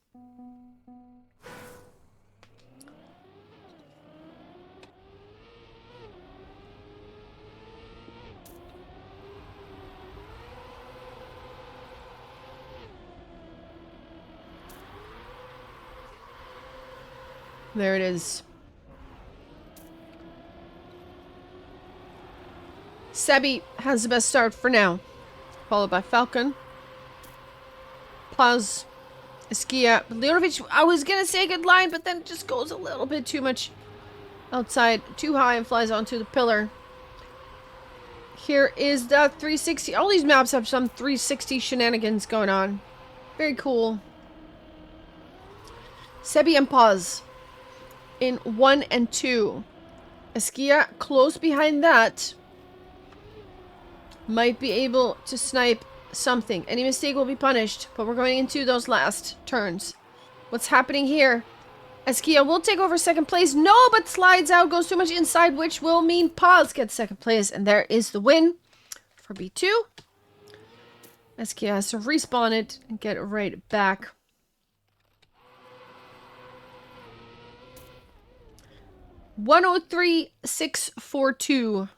There it is. Sebi has the best start for now. Followed by Falcon. Paz. Eskia. Leonovic, I was going to say a good line, but then it just goes a little bit too much outside. Too high and flies onto the pillar. Here is the 360. All these maps have some 360 shenanigans going on. Very cool. Sebi and Paz in 1 and 2. Eskia close behind that. Might be able to snipe something. Any mistake will be punished, but we're going into those last turns. What's happening here? Eskia will take over second place. No, but slides out, goes too much inside, which will mean Paz gets second place. And there is the win for B2. Eskia has to respawn it and get it right back. $103,642.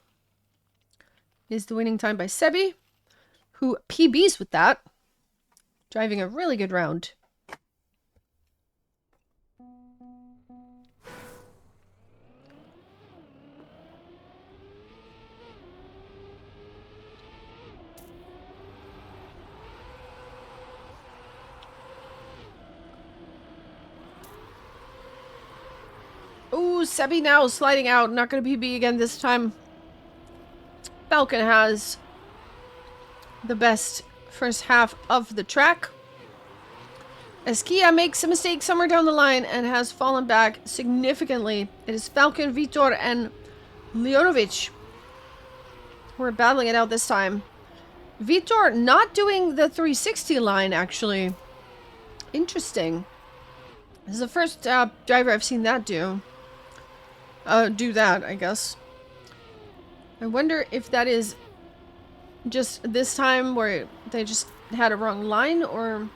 is the winning time by Sebi, who PBs with that, driving a really good round. Ooh, Sebi now sliding out. Not going to PB again this time. Falcon has the best first half of the track. Esquia makes a mistake somewhere down the line and has fallen back significantly. It is Falcon, Vitor, and Leonovic who are battling it out this time. Vitor not doing the 360 line, actually. Interesting. This is the first driver I've seen that do. Do that, I guess. I wonder if that is just this time where they just had a wrong line, or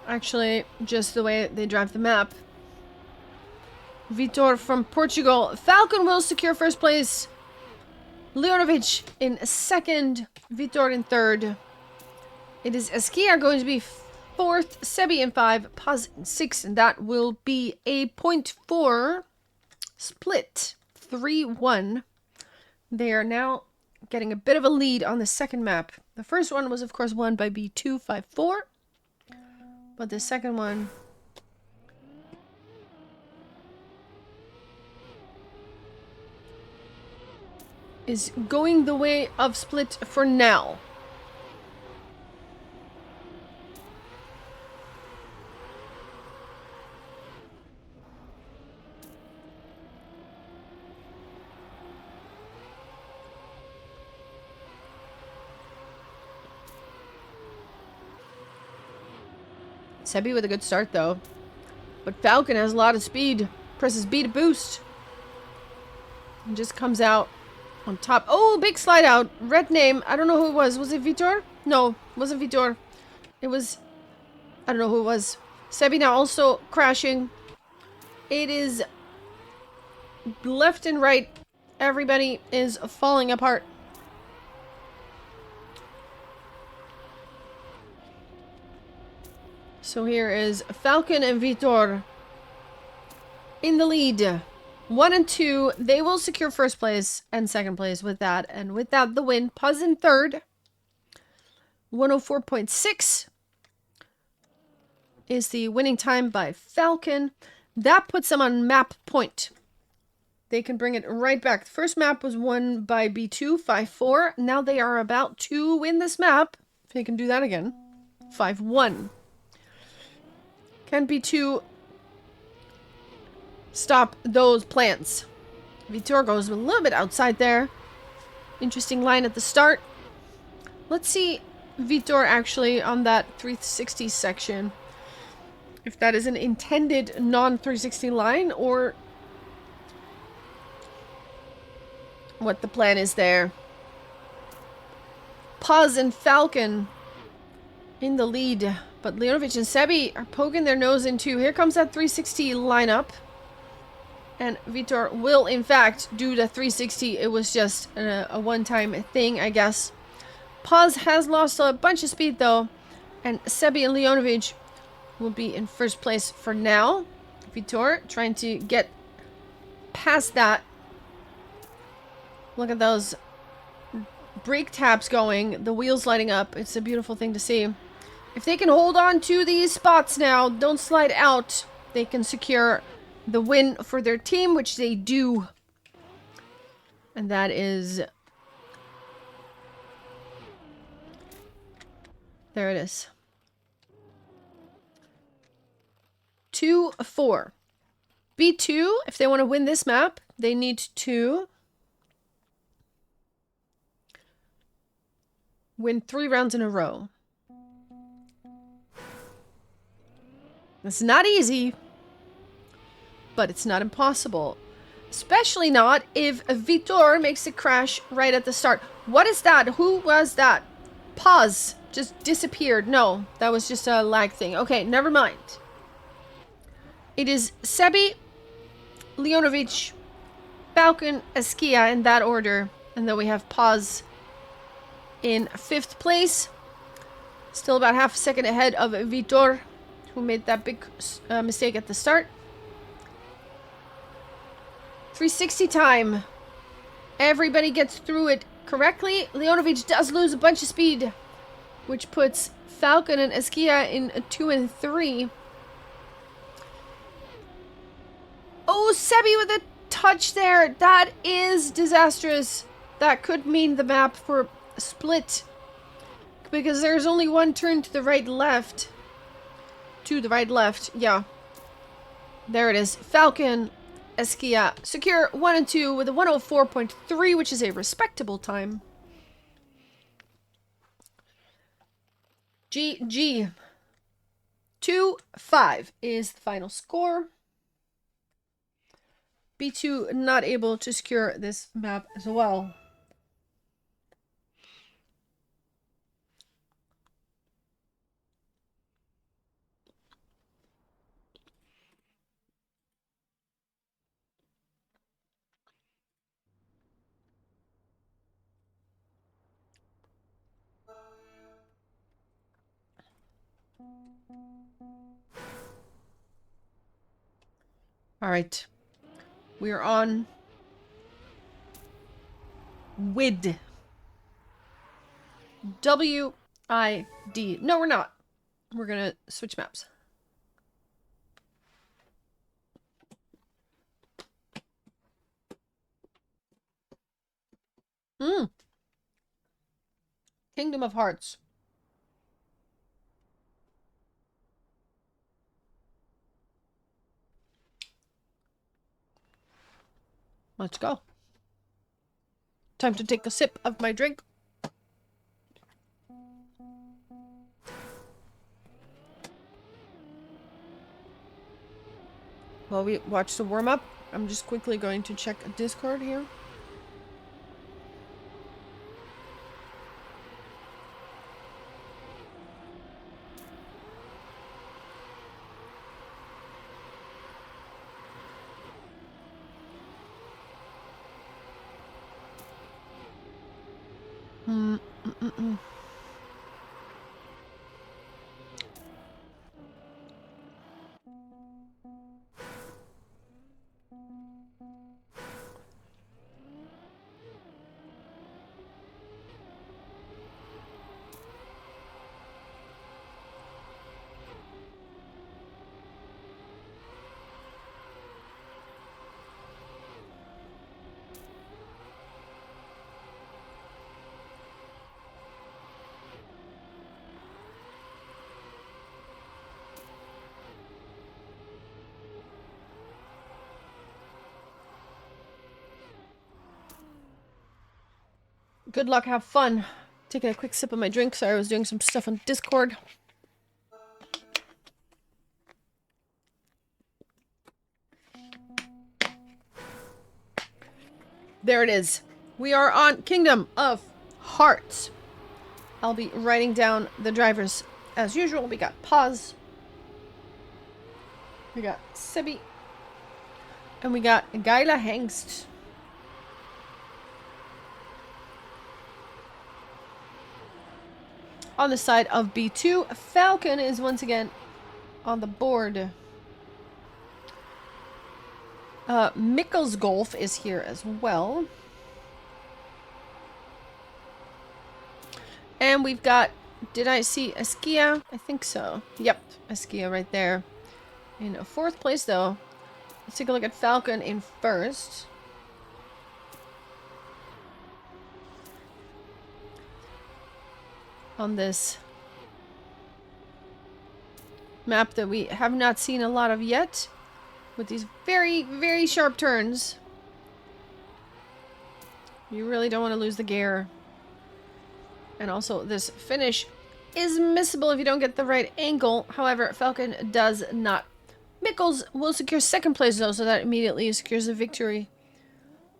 actually just the way they drive the map. Vitor from Portugal. Falcon will secure first place. Leonovic in second. Vitor in third. It is Esquia going to be fourth. Sebi in 5. Paz in 6. And that will be a 0.4 split. 3-1. They are now getting a bit of a lead on the second map. The first one was, of course, won by B254. But the second one is going the way of split for now. Sebi with a good start, though. But Falcon has a lot of speed. Presses B to boost. And just comes out on top. Oh, big slide out. Red name. I don't know who it was. Was it Vitor? No, it wasn't Vitor. It was... I don't know who it was. Sebi now also crashing. It is... left and right. Everybody is falling apart. So here is Falcon and Vitor in the lead. 1 and 2. They will secure first place and second place with that. And with that, the win. Paz in third. 104.6 is the winning time by Falcon. That puts them on map point. They can bring it right back. The first map was won by B254. Now they are about to win this map. If they can do that again. 5-1. Can B2 stop those plans? Vitor goes a little bit outside there. Interesting line at the start. Let's see Vitor actually on that 360 section. If that is an intended non-360 line or what the plan is there. Paz and Falcon in the lead. But Leonovic and Sebi are poking their nose into. Here comes that 360 lineup. And Vitor will, in fact, do the 360. It was just a one-time thing, I guess. Paz has lost a bunch of speed, though. And Sebi and Leonovic will be in first place for now. Vitor trying to get past that. Look at those brake taps going. The wheels lighting up. It's a beautiful thing to see. If they can hold on to these spots now, don't slide out, they can secure the win for their team, which they do. And that is... there it is. 2-4. B2, if they want to win this map, they need to win 3 rounds in a row. It's not easy, but it's not impossible. Especially not if Vitor makes a crash right at the start. What is that? Who was that? Pause. Just disappeared. No, that was just a lag thing. Okay, never mind. It is Sebi, Leonovic, Falcon, Esquia in that order. And then we have Paz in 5th place. Still about half a second ahead of Vitor, who made that big mistake at the start. 360 time. Everybody gets through it correctly. Leonovic does lose a bunch of speed, which puts Falcon and Esquia in 2 and 3. Oh, Sebi with a touch there. That is disastrous. That could mean the map for split, because there's only one turn to the right left. To the right left, yeah. There it is. Falcon, Esquia, secure 1 and 2 with a 104.3, which is a respectable time. GG. 2-5 is the final score. B2 not able to secure this map as well. All right. We are on WID. W-I-D. No, we're not. We're gonna switch maps. Kingdom of Hearts. Let's go. Time to take a sip of my drink. While we watch the warm-up, I'm just quickly going to check Discord here. Good luck, have fun. Taking a quick sip of my drink. Sorry, I was doing some stuff on Discord. There it is. We are on Kingdom of Hearts. I'll be writing down the drivers as usual. We got Paz. We got Sebi. And we got Gaila Hengst. On the side of B2, Falcon is once again on the board. Mikkels Golf is here as well. And we've got, did I see Esquia? I think so. Yep, Esquia right there. In 4th place though. Let's take a look at Falcon in 1st. On this map that we have not seen a lot of yet, with these very, very sharp turns. You really don't want to lose the gear. And also this finish is missable if you don't get the right angle. However, Falcon does not. Mikkels will secure 2nd place though, so that immediately secures a victory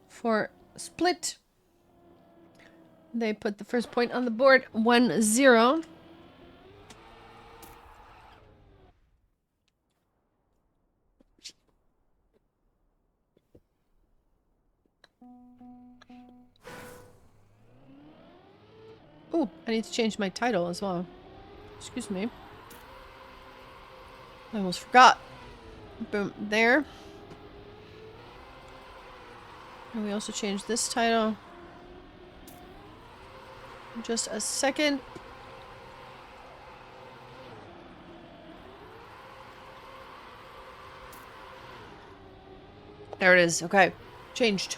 for Split. They put the first point on the board, 1-0. Ooh, I need to change my title as well. Excuse me. I almost forgot. Boom, there. And we also changed this title. Just a second. There it is. Okay. Changed.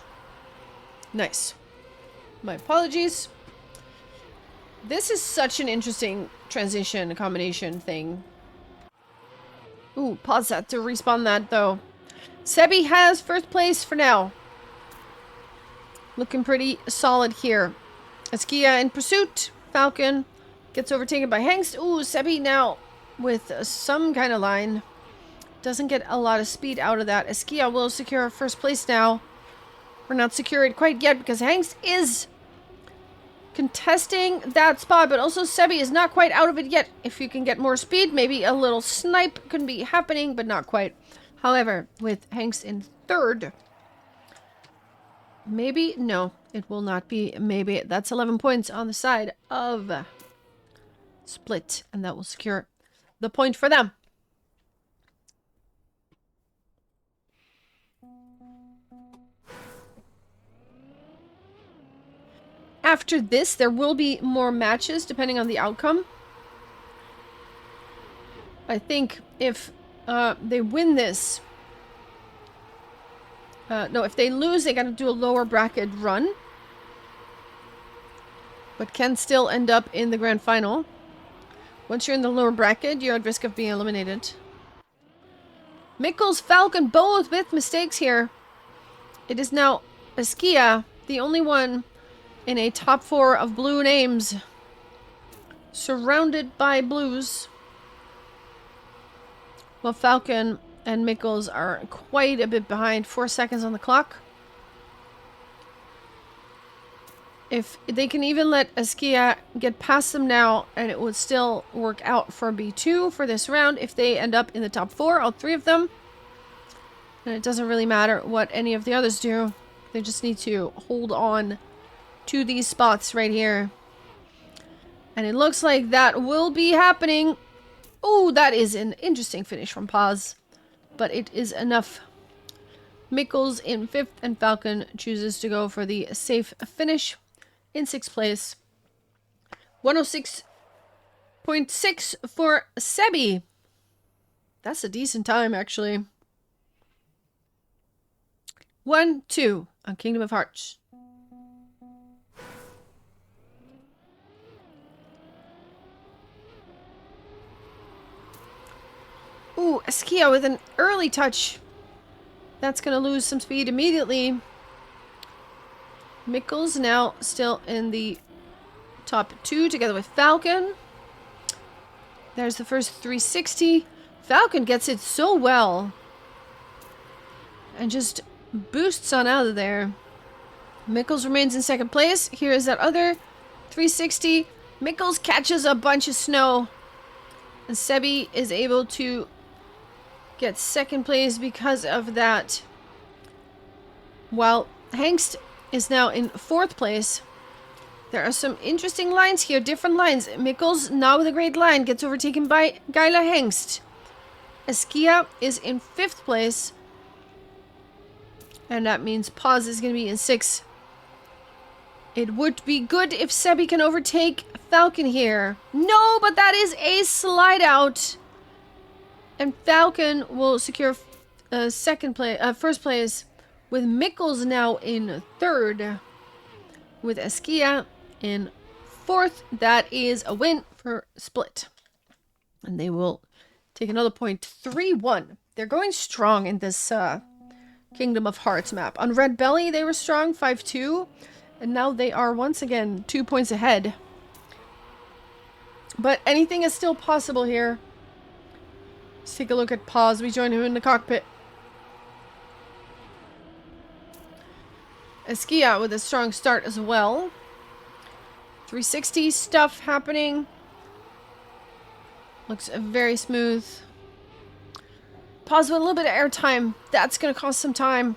Nice. My apologies. This is such an interesting transition combination thing. Ooh, pause that to respawn that though. Sebi has first place for now. Looking pretty solid here. Askia in pursuit. Falcon gets overtaken by Hengst. Ooh, Sebi now with some kind of line. Doesn't get a lot of speed out of that. Askia will secure first place now. We're not secured quite yet because Hengst is contesting that spot, but also Sebi is not quite out of it yet. If you can get more speed, maybe a little snipe can be happening, but not quite. However, with Hengst in third, maybe, no, it will not be maybe. That's 11 points on the side of Split, and that will secure the point for them. After this, there will be more matches depending on the outcome. I think if they win this... no, if they lose, they gotta do a lower bracket run. But can still end up in the grand final. Once you're in the lower bracket, you're at risk of being eliminated. Mikkels, Falcon, both with mistakes here. It is now Askia, the only one in a top 4 of blue names. Surrounded by blues. Well, Falcon and Mikkels are quite a bit behind. 4 seconds on the clock. If they can even let Askia get past them now, and it would still work out for B2 for this round if they end up in the top 4, all 3 of them. And it doesn't really matter what any of the others do. They just need to hold on to these spots right here. And it looks like that will be happening. Oh, that is an interesting finish from Paz. But it is enough. Mikkels in 5th and Falcon chooses to go for the safe finish in 6th place. 106.6 for Sebi. That's a decent time, actually. 1-2 on Kingdom of Hearts. Ooh, Askia with an early touch. That's going to lose some speed immediately. Mikkels now still in the top 2 together with Falcon. There's the first 360. Falcon gets it so well. And just boosts on out of there. Mikkels remains in 2nd place. Here is that other 360. Mikkels catches a bunch of snow. And Sebi is able to get 2nd place because of that. While Hengst is now in 4th place. There are some interesting lines here, different lines. Mikkels, now with a great line, gets overtaken by Geila Hengst. Askia is in 5th place. And that means Paz is going to be in 6th. It would be good if Sebi can overtake Falcon here. No, but that is a slide out. And Falcon will secure first place with Mikkels now in 3rd. With Askia in 4th. That is a win for Split. And they will take another point. 3-1. They're going strong in this Kingdom of Hearts map. On Red Belly, they were strong. 5-2. And now they are once again 2 points ahead. But anything is still possible here. Let's take a look at Paz. We join him in the cockpit. Askia with a strong start as well. 360 stuff happening. Looks very smooth. Paz with a little bit of airtime. That's going to cost some time.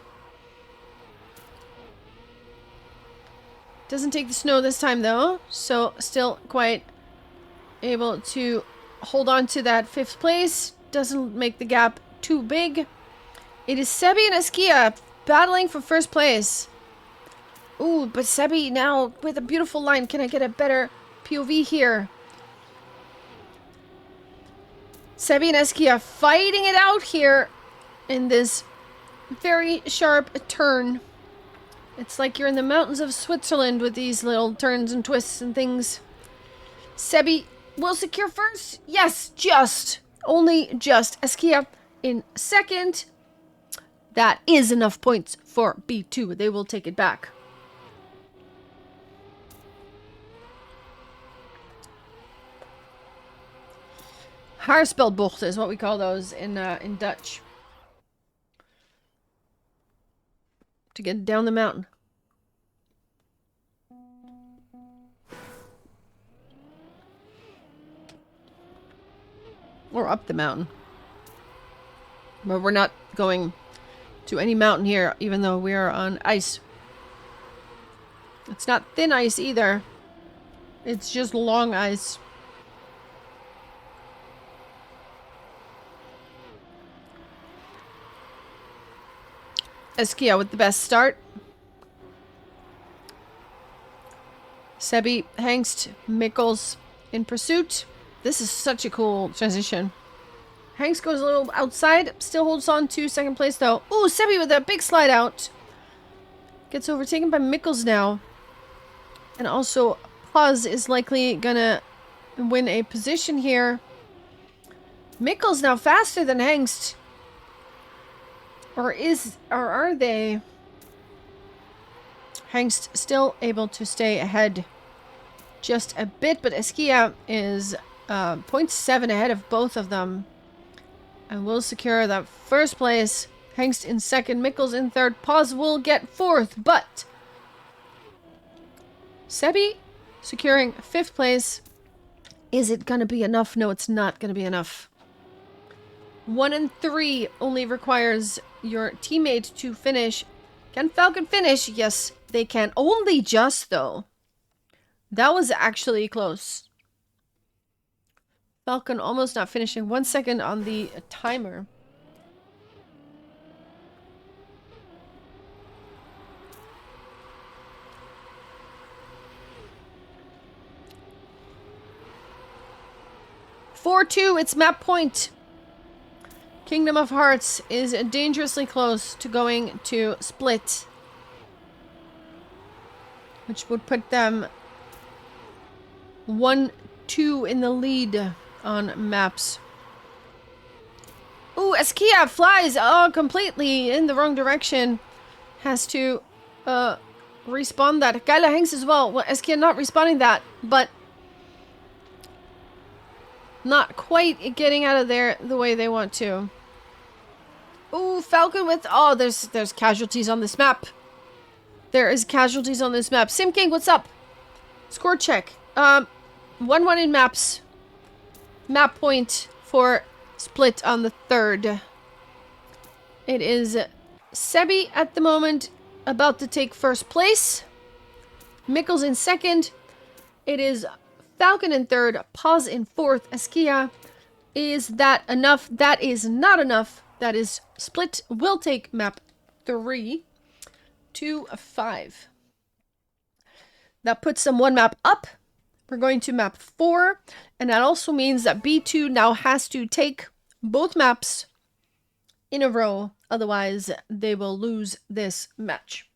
Doesn't take the snow this time though, so still quite able to hold on to that 5th place. Doesn't make the gap too big. It is Sebi and Eskia battling for 1st place. Ooh, but Sebi now with a beautiful line. Can I get a better POV here? Sebi and Eskia fighting it out here in this very sharp turn. It's like you're in the mountains of Switzerland with these little turns and twists and things. Sebi will secure 1st. Yes, just. Only just. Eskia in 2nd. That is enough points for B2. They will take it back. Haarspelbocht is what we call those in Dutch. To get down the mountain. Or up the mountain. But we're not going to any mountain here, even though we are on ice. It's not thin ice either. It's just long ice. Eskia with the best start. Sebi, Hengst, Mikkels in pursuit. This is such a cool transition. Hengst goes a little outside. Still holds on to 2nd place though. Ooh, Sebi with a big slide out. Gets overtaken by Mikkels now. And also, Paz is likely gonna win a position here. Mikkels now faster than Hengst. Or are they? Hengst still able to stay ahead just a bit, but Eskia is 0.7 ahead of both of them. And will secure that 1st place. Hengst in 2nd, Mikkels in 3rd. Paz will get 4th, but Sebi securing 5th place. Is it gonna be enough? No, it's not gonna be enough. 1 and 3 only requires your teammate to finish. Can Falcon finish? Yes, they can. Only just, though. That was actually close. Falcon almost not finishing. 1 second on the timer. (4-2), it's map point. Kingdom of Hearts is dangerously close to going to split. Which would put them 1-2 in the lead on maps. Ooh, Eskia flies completely in the wrong direction. Has to respawn that. Kyla Hanks as well. Well, Eskia not respawning that, but not quite getting out of there the way they want to. Ooh, Falcon with... Oh, there's casualties on this map. There is casualties on this map. Sim King, what's up? Score check. 1-1 in maps. Map point for split on the 3rd. It is Sebi at the moment about to take 1st place. Mikkels in 2nd. It is Falcon in 3rd. Paz in 4th. Eskia. Is that enough? That is not enough. That is split. Will take map 3 to 5. That puts them 1 map up. We're going to map 4. And that also means that B2 now has to take both maps in a row. Otherwise, they will lose this match.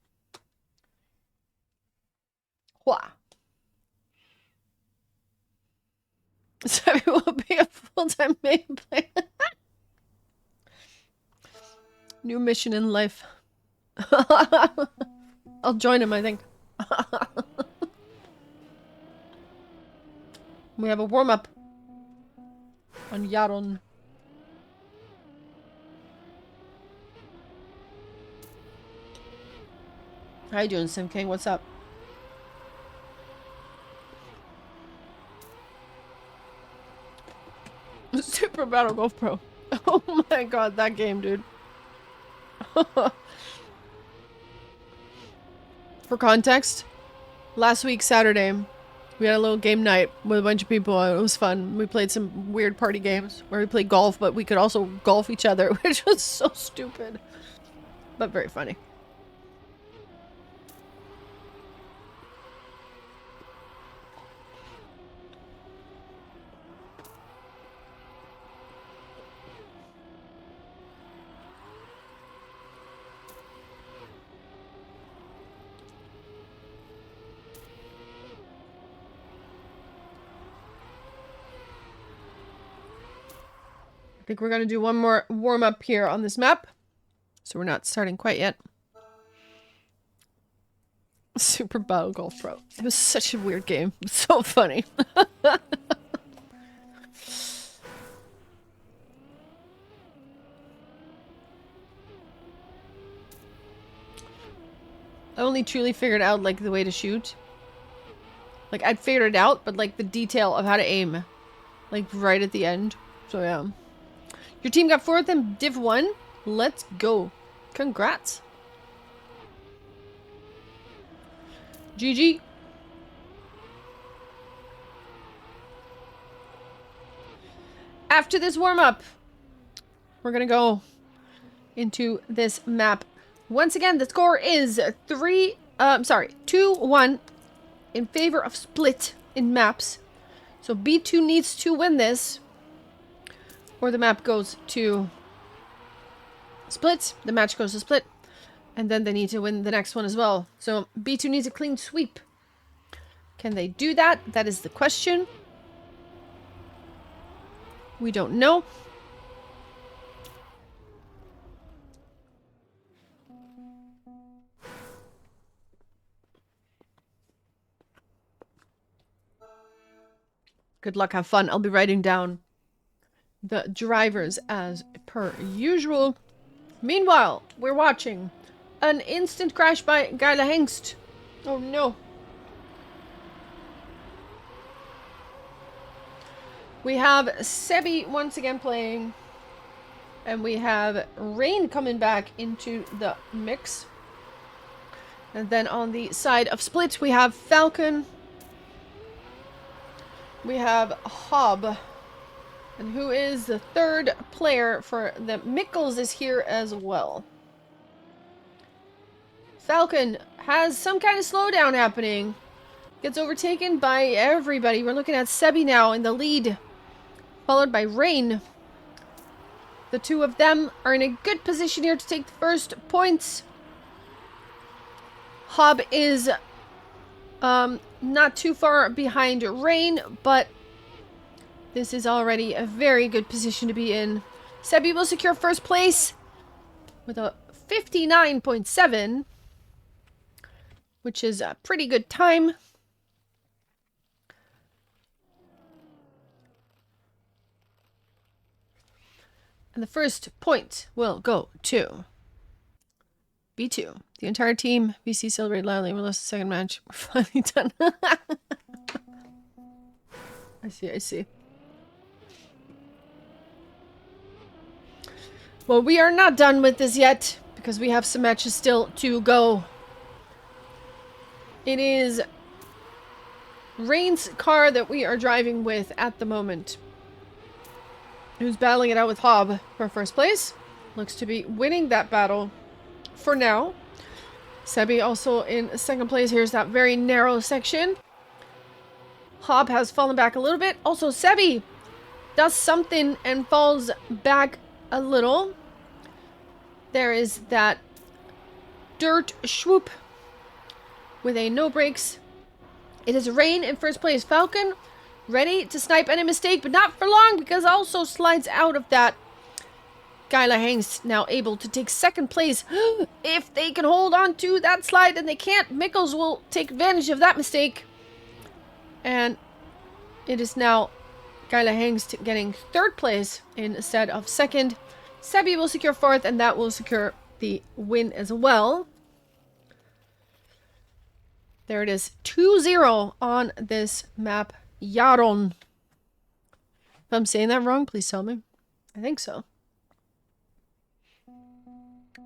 Hua. So it will be a full-time main player. New mission in life. I'll join him, I think. We have a warm-up on Yaron. How you doing, Sim King? What's up? Super Battle Golf Pro. Oh my god, that game, dude. For context, last week, Saturday, we had a little game night with a bunch of people. It was fun. We played some weird party games where we played golf, but we could also golf each other, which was so stupid, but very funny. I think we're going to do one more warm-up here on this map. So we're not starting quite yet. Super Battle Golf Pro. It was such a weird game. It was so funny. I only truly figured out, like, the way to shoot. Like, I'd figured it out, but, like, the detail of how to aim. Like, right at the end. So, yeah. Your team got 4th in Div 1. Let's go. Congrats. GG. After this warm-up, we're gonna go into this map. Once again, the score is 2-1 in favor of Split in maps. So B2 needs to win this, or the map goes to Split. The match goes to Split. And then they need to win the next one as well. So B2 needs a clean sweep. Can they do that? That is the question. We don't know. Good luck, have fun. I'll be writing down the drivers as per usual. Meanwhile, we're watching an instant crash by Geile Hengst. Oh no. We have Sebi once again playing. And we have Rain coming back into the mix. And then on the side of Split, we have Falcon. We have Hob. And who is the third player for the Mikkels is here as well. Falcon has some kind of slowdown happening. Gets overtaken by everybody. We're looking at Sebi now in the lead. Followed by Rain. The two of them are in a good position here to take the first points. Hob is not too far behind Rain, but this is already a very good position to be in. Sebi will secure first place with a 59.7, which is a pretty good time. And the first point will go to B2. The entire team, VC celebrated loudly. We lost the second match. We're finally done. I see. Well, we are not done with this yet, because we have some matches still to go. It is Rain's car that we are driving with at the moment, who's battling it out with Hob for first place. Looks to be winning that battle for now. Sebi also in second place. Here's that very narrow section. Hob has fallen back a little bit. Also, Sebi does something and falls back a little. There is that dirt swoop with a no brakes. It is Rain in first place. Falcon ready to snipe any mistake, but not for long, because also slides out of that. Geile Hengst now able to take second place. If they can hold on to that slide, and they can't, Mikkels will take advantage of that mistake. And it is now Geile Hengst getting third place instead of second. Sebi will secure fourth, and that will secure the win as well. There it is, 2-0 on this map. Yaron. If I'm saying that wrong, please tell me. I think so.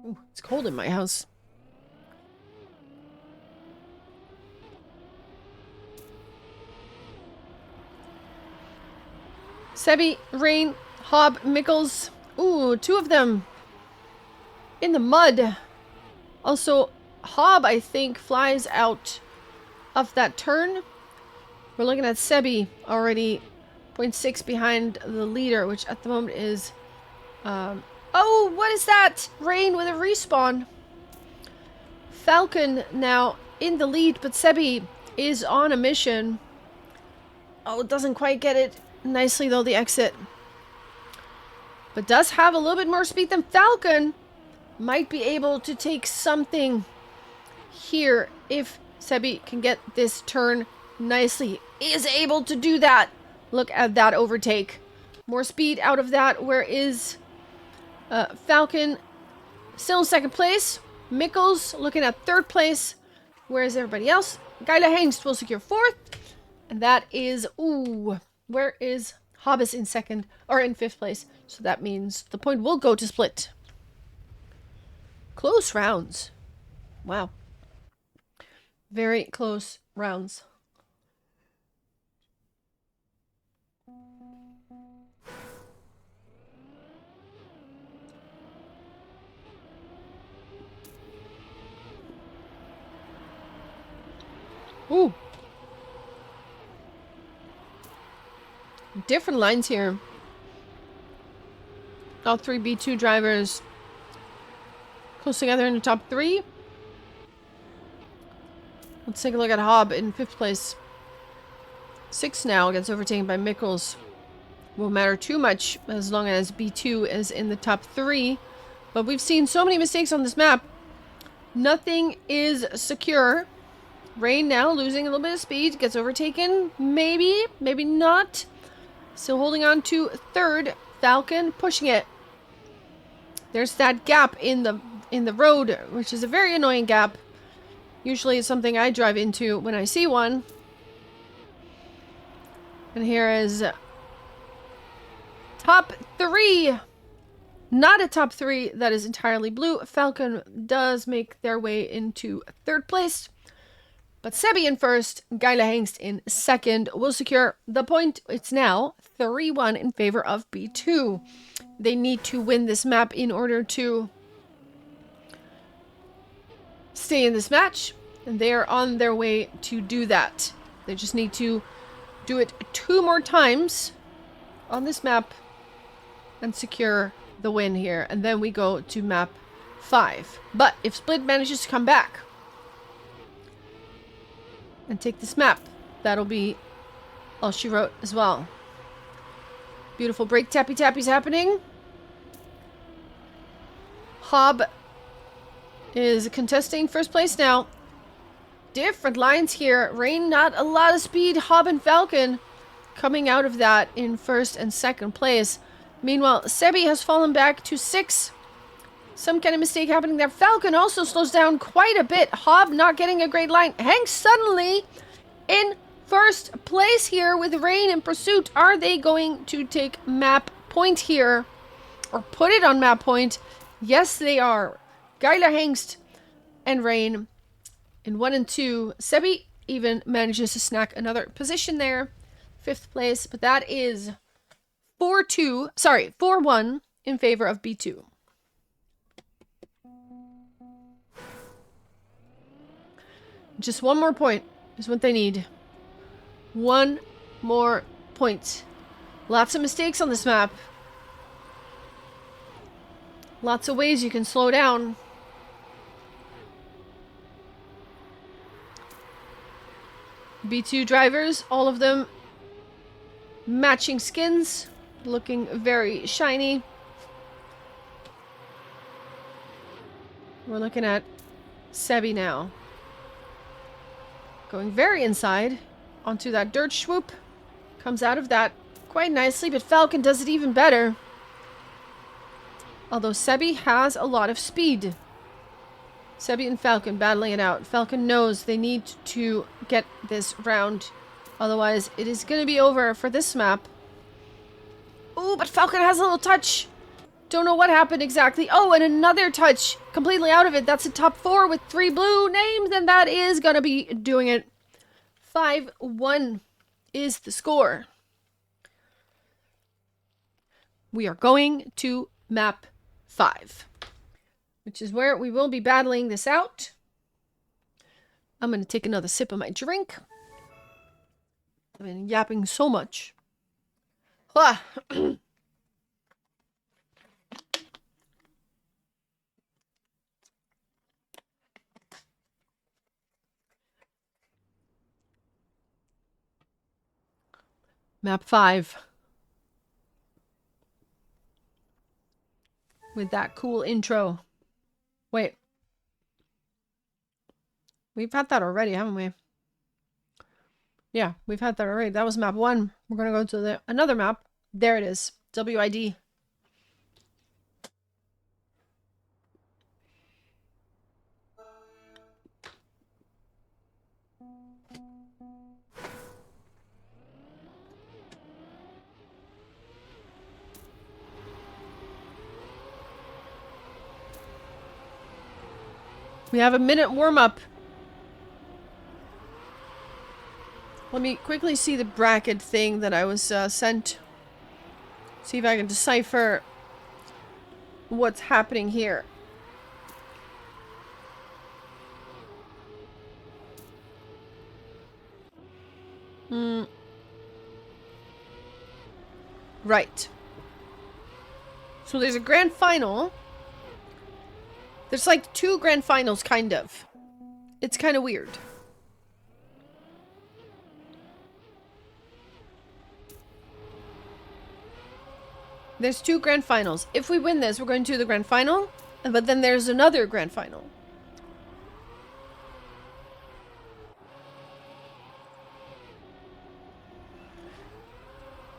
Ooh, it's cold in my house. Sebi, Rain, Hob, Mickles. Ooh, 2 of them in the mud. Also, Hob, I think, flies out of that turn. We're looking at Sebi already 0.6 behind the leader, which at the moment is... oh, what is that? Rain with a respawn. Falcon now in the lead, but Sebi is on a mission. Oh, doesn't quite get it nicely, though, the exit. But does have a little bit more speed than Falcon. Might be able to take something here if Sebi can get this turn nicely. Is able to do that. Look at that overtake. More speed out of that. Where is Falcon? Still in 2nd place. Mickles looking at 3rd place. Where is everybody else? Geila Hengst will secure 4th. And that is... Ooh. Where is Hobbes in 2nd? Or in 5th place. So that means the point will go to Split. Close rounds. Wow. Very close rounds. Ooh. Different lines here. All 3 B2 drivers close together in the top 3. Let's take a look at Hob in 5th place. 6 now gets overtaken by Mickles. Won't matter too much as long as B2 is in the top 3. But we've seen so many mistakes on this map. Nothing is secure. Rain now losing a little bit of speed. Gets overtaken. Maybe. Maybe not. Still holding on to 3rd. Falcon pushing it. There's that gap in the road, which is a very annoying gap. Usually it's something I drive into when I see one. And here is top 3. Not a top 3 that is entirely blue. Falcon does make their way into 3rd place. But Sebi in 1st, Geila Hengst in 2nd will secure the point. It's now 3-1 in favor of B2. They need to win this map in order to stay in this match. And they are on their way to do that. They just need to do it 2 more times on this map and secure the win here. And then we go to map 5. But if Split manages to come back and take this map, that'll be all she wrote as well. Beautiful break tappy tappies happening. Hob is contesting 1st place now. Different lines here. Rain, not a lot of speed. Hob and Falcon coming out of that in 1st and 2nd place. Meanwhile, Sebi has fallen back to 6. Some kind of mistake happening there. Falcon also slows down quite a bit. Hob not getting a great line. Hank suddenly in 1st place here with Rain in pursuit. Are they going to take map point here? Or put it on map point? Yes, they are. Geila Hengst and Rain in 1 and 2. Sebi even manages to snack another position there. 5th place. But that is 4-1 in favor of B2. Just 1 more point is what they need. 1 more point. Lots of mistakes on this map. Lots of ways you can slow down. B2 drivers, all of them matching skins, looking very shiny. We're looking at Sebi now. Going very inside onto that dirt swoop. Comes out of that quite nicely, but Falcon does it even better. Although Sebi has a lot of speed. Sebi and Falcon battling it out. Falcon knows they need to get this round. Otherwise, it is going to be over for this map. Ooh, but Falcon has a little touch. Don't know what happened exactly. Oh, and another touch. Completely out of it. That's a top 4 with 3 blue names. And that is going to be doing it. 5-1 is the score. we are going to map 5, which is where we will be battling this out. I'm going to take another sip of my drink. I've been yapping so much. Map 5. With that cool intro. Wait. We've had that already, haven't we? Yeah, we've had that already. That was map 1. We're going to go to another map. There it is. WID. We have a minute warm-up. Let me quickly see the bracket thing that I was sent. See if I can decipher what's happening here. Right. So there's a grand final. There's like 2 grand finals, kind of. It's kind of weird. There's 2 grand finals. If we win this, we're going to the grand final. But then there's another grand final.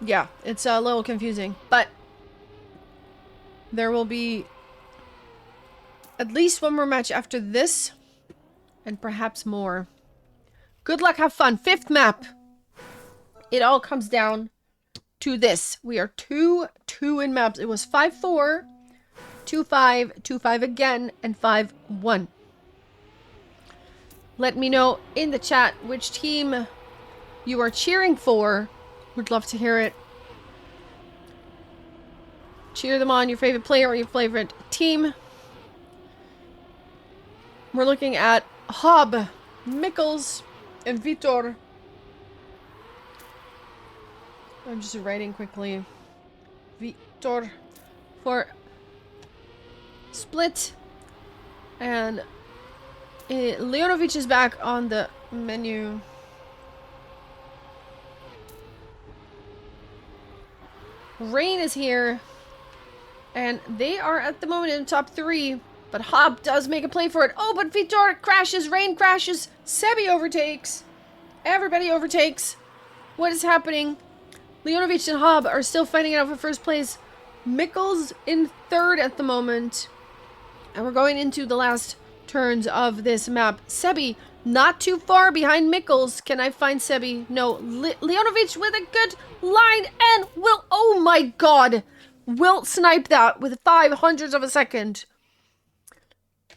Yeah, it's a little confusing. But there will be at least one more match after this. And perhaps more. Good luck, have fun. 5th map. It all comes down to this. We are 2-2 in maps. It was 5-4, 2-5, 2-5 again, and 5-1. Let me know in the chat which team you are cheering for. Would love to hear it. Cheer them on, your favorite player or your favorite team. We're looking at Hob, Mikkels, and Vitor. I'm just writing quickly. Vitor for split. And Leonovic is back on the menu. Rain is here. And they are at the moment in the top 3. But Hob does make a play for it. Oh, but Vitor crashes. Rain crashes. Sebi overtakes. Everybody overtakes. What is happening? Leonovic and Hob are still fighting it out for first place. Mikkels in 3rd at the moment. And we're going into the last turns of this map. Sebi not too far behind Mikkels. Can I find Sebi? No. Leonovic with a good line and will... Oh my god. Will snipe that with 0.05 of a second.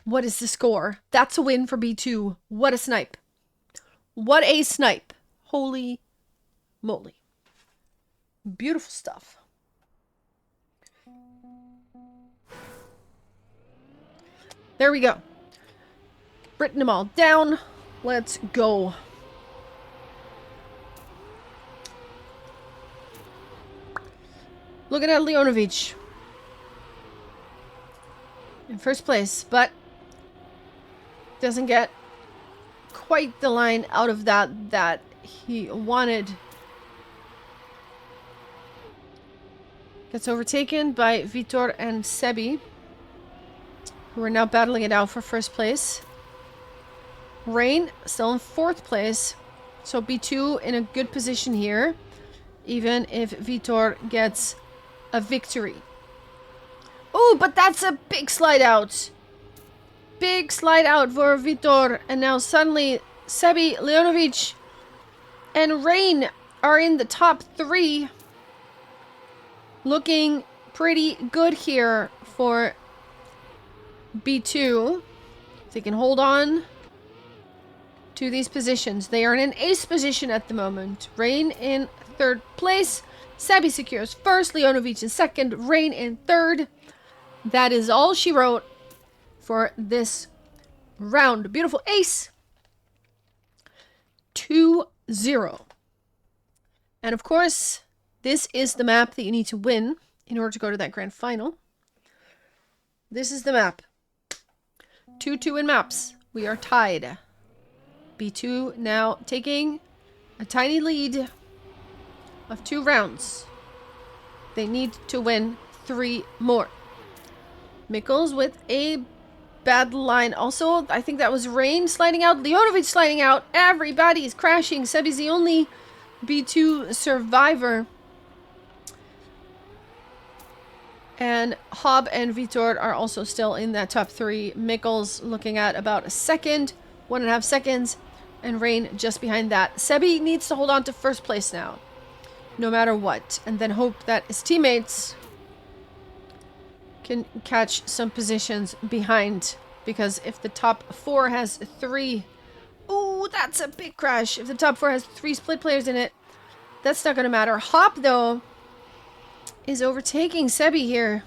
What is the score? That's a win for B2. What a snipe. What a snipe. Holy moly. Beautiful stuff. There we go. Written them all down. Let's go. Looking at Leonovic. In first place, but doesn't get quite the line out of that he wanted. Gets overtaken by Vitor and Sebi, who are now battling it out for first place. Rain still in 4th place, so B2 in a good position here, even if Vitor gets a victory. Oh, but that's a big slide out. Big slide out for Vitor, and now suddenly Sebi, Leonovic, and Rain are in the top 3. Looking pretty good here for B2. If they can hold on to these positions. They are in an ace position at the moment. Rain in third place. Sebi secures first, Leonovic in second, Rain in third. That is all she wrote for this round. Beautiful ace. 2-0. And of course, this is the map that you need to win in order to go to that grand final. This is the map. 2-2 in maps. We are tied. B2 now taking a tiny lead of 2 rounds. They need to win 3 more. Mikkels with a bad line. Also, I think that was Rain sliding out. Leonovic sliding out. Everybody's crashing. Sebi's the only B2 survivor. And Hob and Vitor are also still in that top 3. Mikkels looking at about a second, 1.5 seconds, and Rain just behind that. Sebi needs to hold on to first place now, no matter what, and then hope that his teammates can catch some positions behind, because if the top 4 has 3... Ooh, that's a big crash. If the top 4 has 3 split players in it, that's not going to matter. Hop, though, is overtaking Sebi here.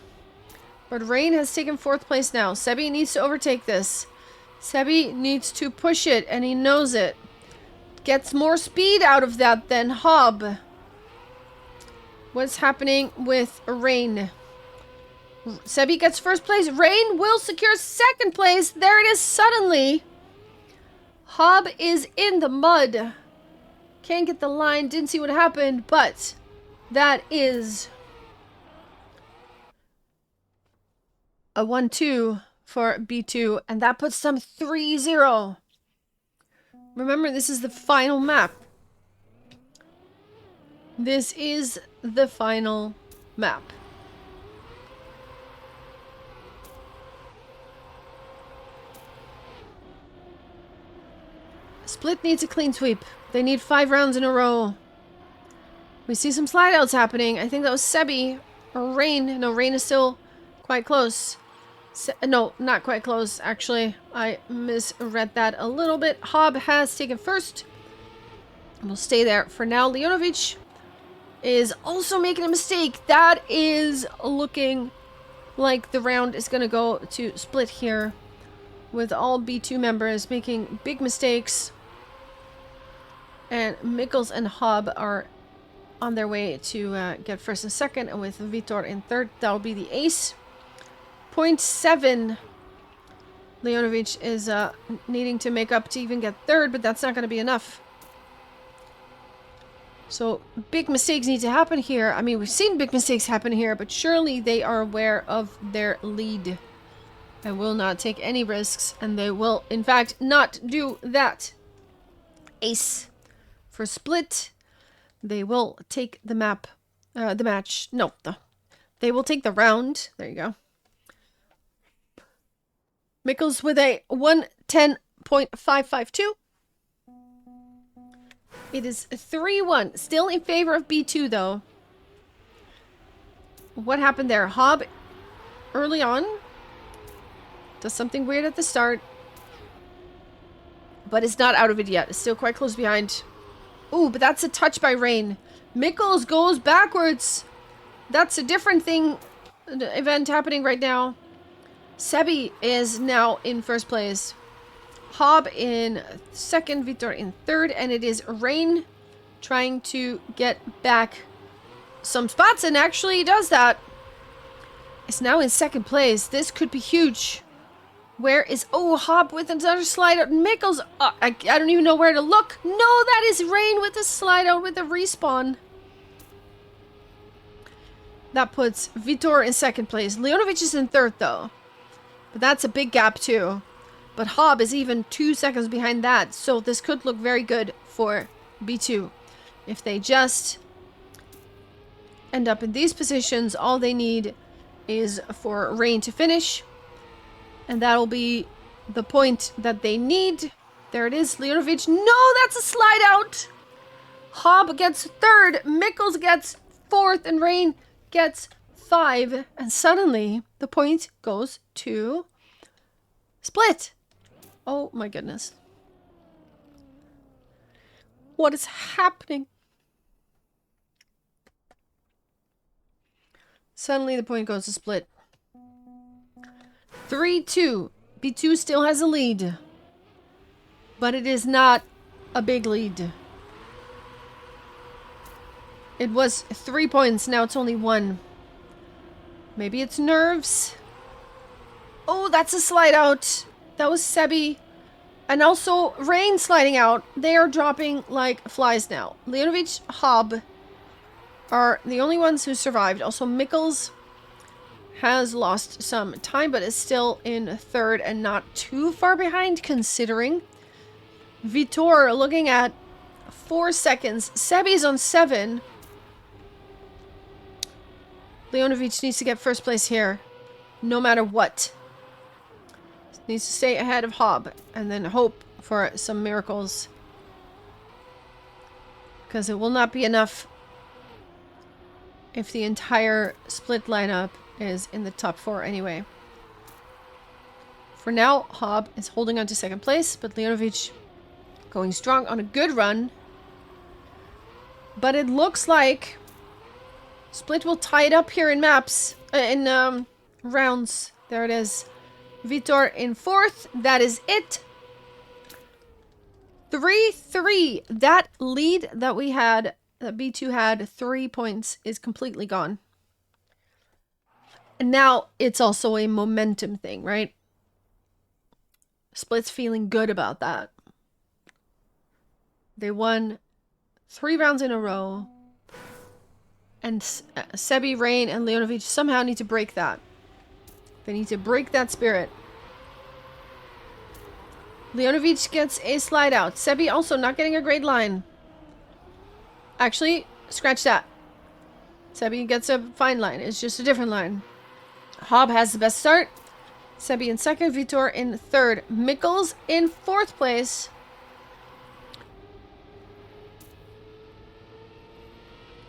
But Rain has taken 4th place now. Sebi needs to overtake this. Sebi needs to push it, and he knows it. Gets more speed out of that than Hob. What's happening with Rain? Sebi gets 1st place. Rain will secure 2nd place. There it is suddenly. Hob is in the mud. Can't get the line. Didn't see what happened, but that is a 1-2 for B2, and that puts them 3-0. Remember, this is the final map. This is the final map. Split needs a clean sweep. They need 5 rounds in a row. We see some slide outs happening. I think that was Sebi or Rain. No, Rain is still quite close. No, not quite close, actually. I misread that a little bit. Hob has taken 1st. We'll stay there for now. Leonovic is also making a mistake. That is looking like the round is going to go to split here, with all B2 members making big mistakes. And Mikkels and Hob are on their way to get 1st and 2nd, and with Vitor in 3rd. That will be the ace. 0.7. Leonovic is needing to make up to even get 3rd, but that's not going to be enough. So big mistakes need to happen here. I mean, we've seen big mistakes happen here, but surely they are aware of their lead and will not take any risks, and they will, in fact, not do that. Ace for split. They will take the map, the match. No, they will take the round. There you go. Mikkels with a 110.552. It is 3-1. Still in favor of B2, though. What happened there? Hob, early on, does something weird at the start, but it's not out of it yet. It's still quite close behind. Ooh, but that's a touch by Rain. Mikkels goes backwards. That's a different thing, event happening right now. Sebi is now in 1st place. Hob in 2nd, Vitor in 3rd, and it is Rain trying to get back some spots, and actually does that. It's now in 2nd place. This could be huge. Where is... Oh, Hob with another slide out. Mikkels... I don't even know where to look. No, that is Rain with a slide out with a respawn. That puts Vitor in 2nd place. Leonovic is in 3rd, though. But that's a big gap, too. But Hob is even 2 seconds behind that. So this could look very good for B2. If they just end up in these positions, all they need is for Rain to finish. And that'll be the point that they need. There it is. Leonovic. No, that's a slide out. Hob gets 3rd. Mikkels gets 4th. And Rain gets 5. And suddenly the point goes to split. Oh my goodness. What is happening? Suddenly the point goes to Split. 3-2. B2 still has a lead. But it is not a big lead. It was 3 points, now it's only 1. Maybe it's nerves. Oh, that's a slide out. That was Sebi. And also, Rain sliding out. They are dropping like flies now. Leonovic, Hob are the only ones who survived. Also, Mikkels has lost some time, but is still in third and not too far behind, considering. Vitor looking at 4 seconds. Sebi's on 7. Leonovic needs to get first place here, no matter what. Needs to stay ahead of Hob and then hope for some miracles. Because it will not be enough if the entire Split lineup is in the top 4 anyway. For now, Hob is holding on to second place, but Leonovic going strong on a good run. But it looks like Split will tie it up here in maps, rounds. There it is. Vitor in 4th. That is it. 3-3. That lead that we had, that B2 had 3 points, is completely gone. And now it's also a momentum thing, right? Split's feeling good about that. They won 3 rounds in a row. And Sebi, Rain, and Leonovic somehow need to break that. They need to break that spirit. Leonovic gets a slide out. Sebi also not getting a great line. Actually, scratch that. Sebi gets a fine line. It's just a different line. Hob has the best start. Sebi in 2nd. Vitor in 3rd. Mikkels in 4th place.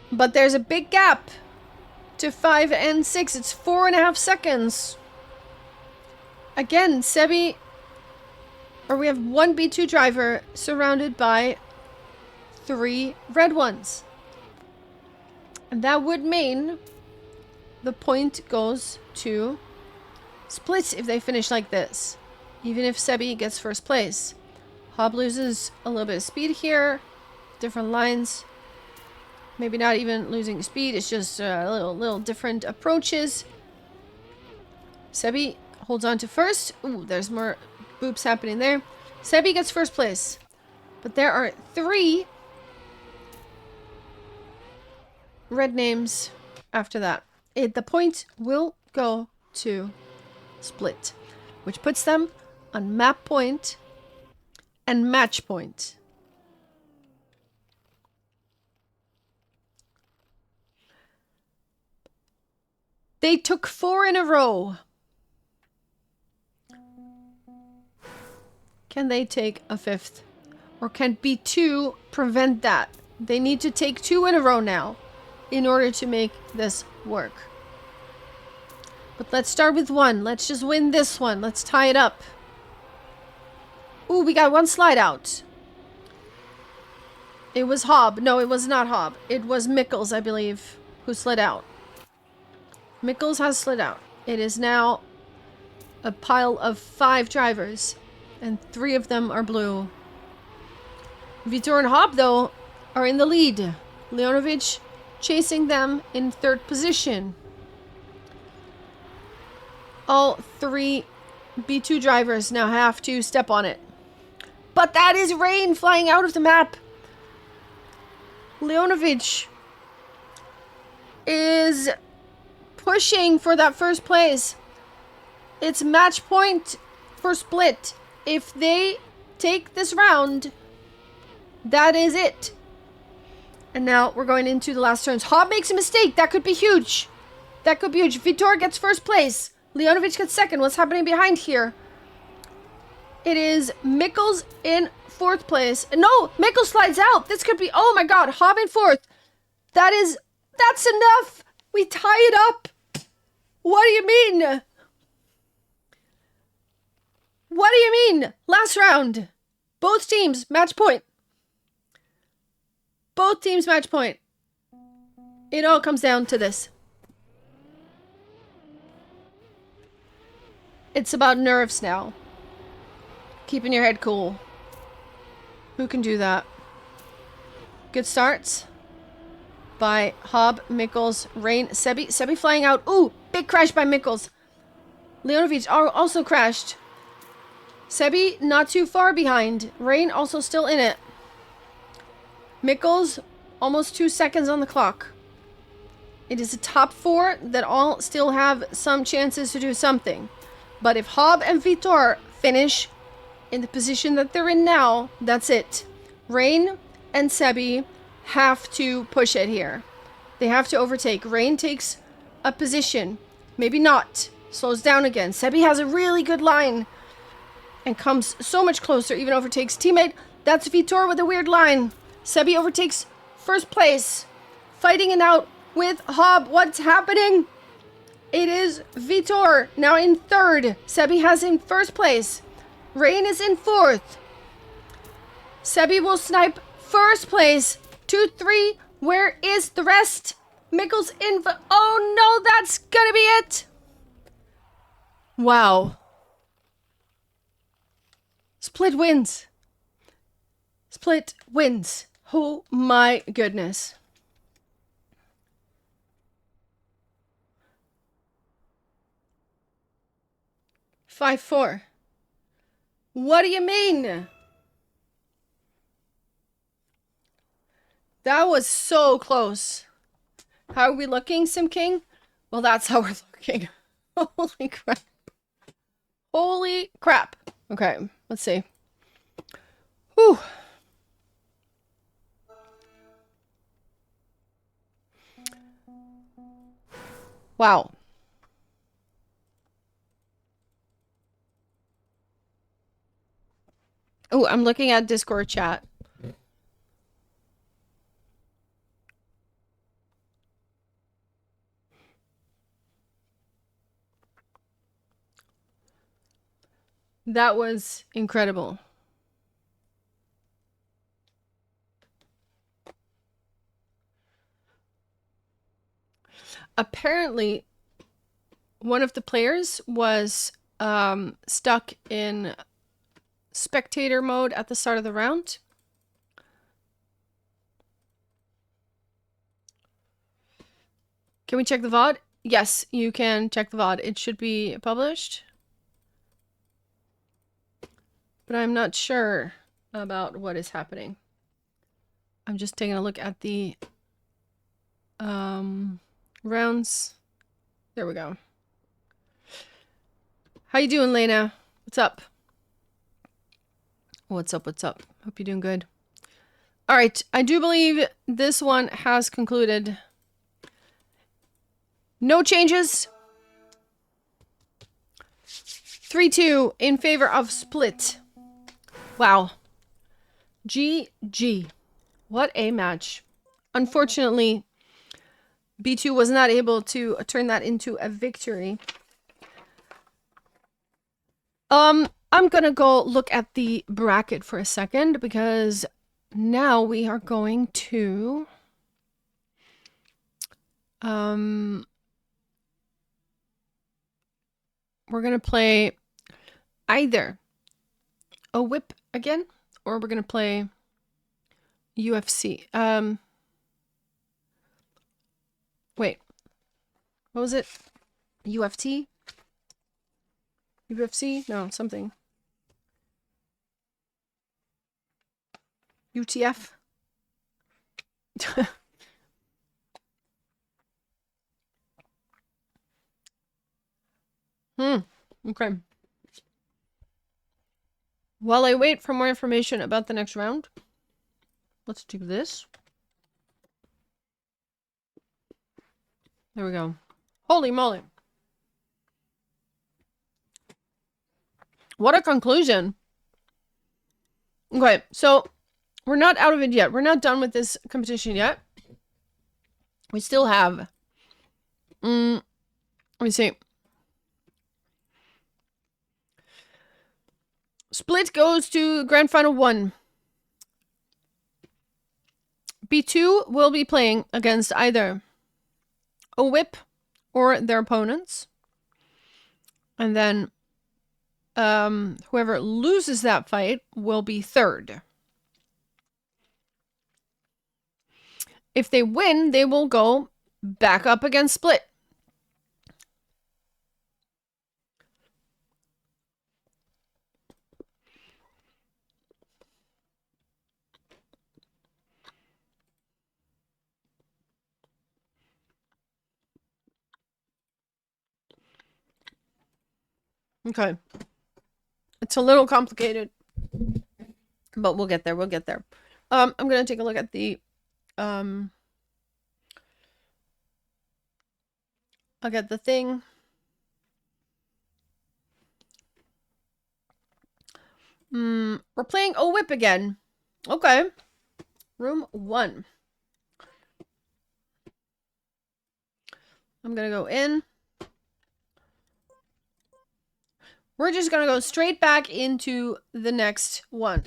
But there's a big gap to 5 and 6. It's 4.5 seconds. Again, Sebi, or we have 1 B2 driver surrounded by 3 red ones. And that would mean the point goes to Split if they finish like this. Even if Sebi gets first place. Hob loses a little bit of speed here. Different lines. Maybe not even losing speed. It's just a little different approaches. Sebi holds on to first. Ooh, there's more boops happening there. Sebi gets first place. But there are 3 red names after that. The point will go to Split, which puts them on map point and match point. They took 4 in a row. Can they take a 5th? Or can B2 prevent that? They need to take 2 in a row now in order to make this work. But let's start with 1. Let's just win this one. Let's tie it up. Ooh, we got 1 slide out. It was Hob. No, it was not Hob. It was Mikkels, I believe, who slid out. Mikkels has slid out. It is now a pile of 5 drivers, and 3 of them are blue. Vitor and Hob, though, are in the lead. Leonovic chasing them in 3rd position. All 3 B2 drivers now have to step on it. But that is Rain flying out of the map. Leonovic is pushing for that first place. It's match point for Split. If they take this round, that is it. And now we're going into the last turns. Hob makes a mistake. That could be huge. That could be huge. Vitor gets first place. Leonovic gets 2nd. What's happening behind here? It is Mikkels in 4th place. No, Mikkels slides out. This could be, oh my god, Hob in 4th. That's enough. We tie it up. What do you mean? What do you mean? Last round. Both teams, match point. Both teams, match point. It all comes down to this. It's about nerves now. Keeping your head cool. Who can do that? Good starts by Hobb, Mikkels, Rain, Sebi. Sebi flying out. Ooh, big crash by Mikkels. Leonovic also crashed. Sebi not too far behind. Rain also still in it. Mikkels almost 2 seconds on the clock. It is a top 4 that all still have some chances to do something. But if Hobb and Vitor finish in the position that they're in now, that's it. Rain and Sebi have to push it here. They have to overtake. Rain takes a position. Maybe not. Slows down again. Sebi has a really good line. And comes so much closer. Even overtakes teammate. That's Vitor with a weird line. Sebi overtakes first place. Fighting it out with Hobb. What's happening? It is Vitor now in 3rd. Sebi has in 1st place. Rain is in 4th. Sebi will snipe 1st place. 2, 3. Where is the rest? Mikkels in. Oh no, that's gonna be it. Wow. Split wins. Split wins. Oh my goodness. Five, 4. What do you mean? That was so close. How are we looking, Sim King? Well, that's how we're looking. Holy crap. Holy crap. Okay, let's see. Whew. Wow. Oh, I'm looking at Discord chat. That was incredible. Apparently, one of the players was stuck in spectator mode at the start of the round. Can we check the VOD? Yes, you can check the VOD. It should be published. But I'm not sure about what is happening. I'm just taking a look at the rounds. There we go. How you doing, Lena? What's up? What's up? What's up? Hope you're doing good. All right, I do believe this one has concluded. No changes. 3-2 in favor of Split. Wow. GG. What a match. Unfortunately, B2 was not able to turn that into a victory. I'm gonna go look at the bracket for a second because now we are going to we're gonna play either OWIP again or we're gonna play UFC. Wait. What was it? UFT? UFC? No, something. UTF? Okay. While I wait for more information about the next round, let's do this. There we go. Holy moly. What a conclusion. Okay, so we're not out of it yet. We're not done with this competition yet. We still have... let me see. Split goes to Grand Final 1. B2 will be playing against either OWIP or their opponents. And then Whoever loses that fight will be third. If they win, they will go back up against split. Okay. It's a little complicated, but we'll get there. We'll get there. I'm going to take a look at the I'll get the thing. We're playing OWIP again. Okay. Room 1. I'm going to go in. We're just going to go straight back into the next one.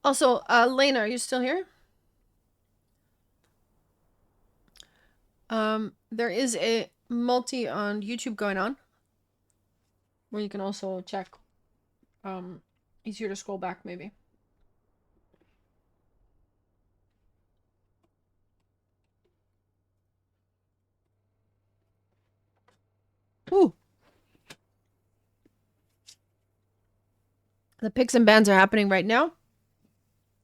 Also, Lena, are you still here? There is a multi on YouTube going on, where you can also check. Easier to scroll back, maybe. Ooh. The picks and bans are happening right now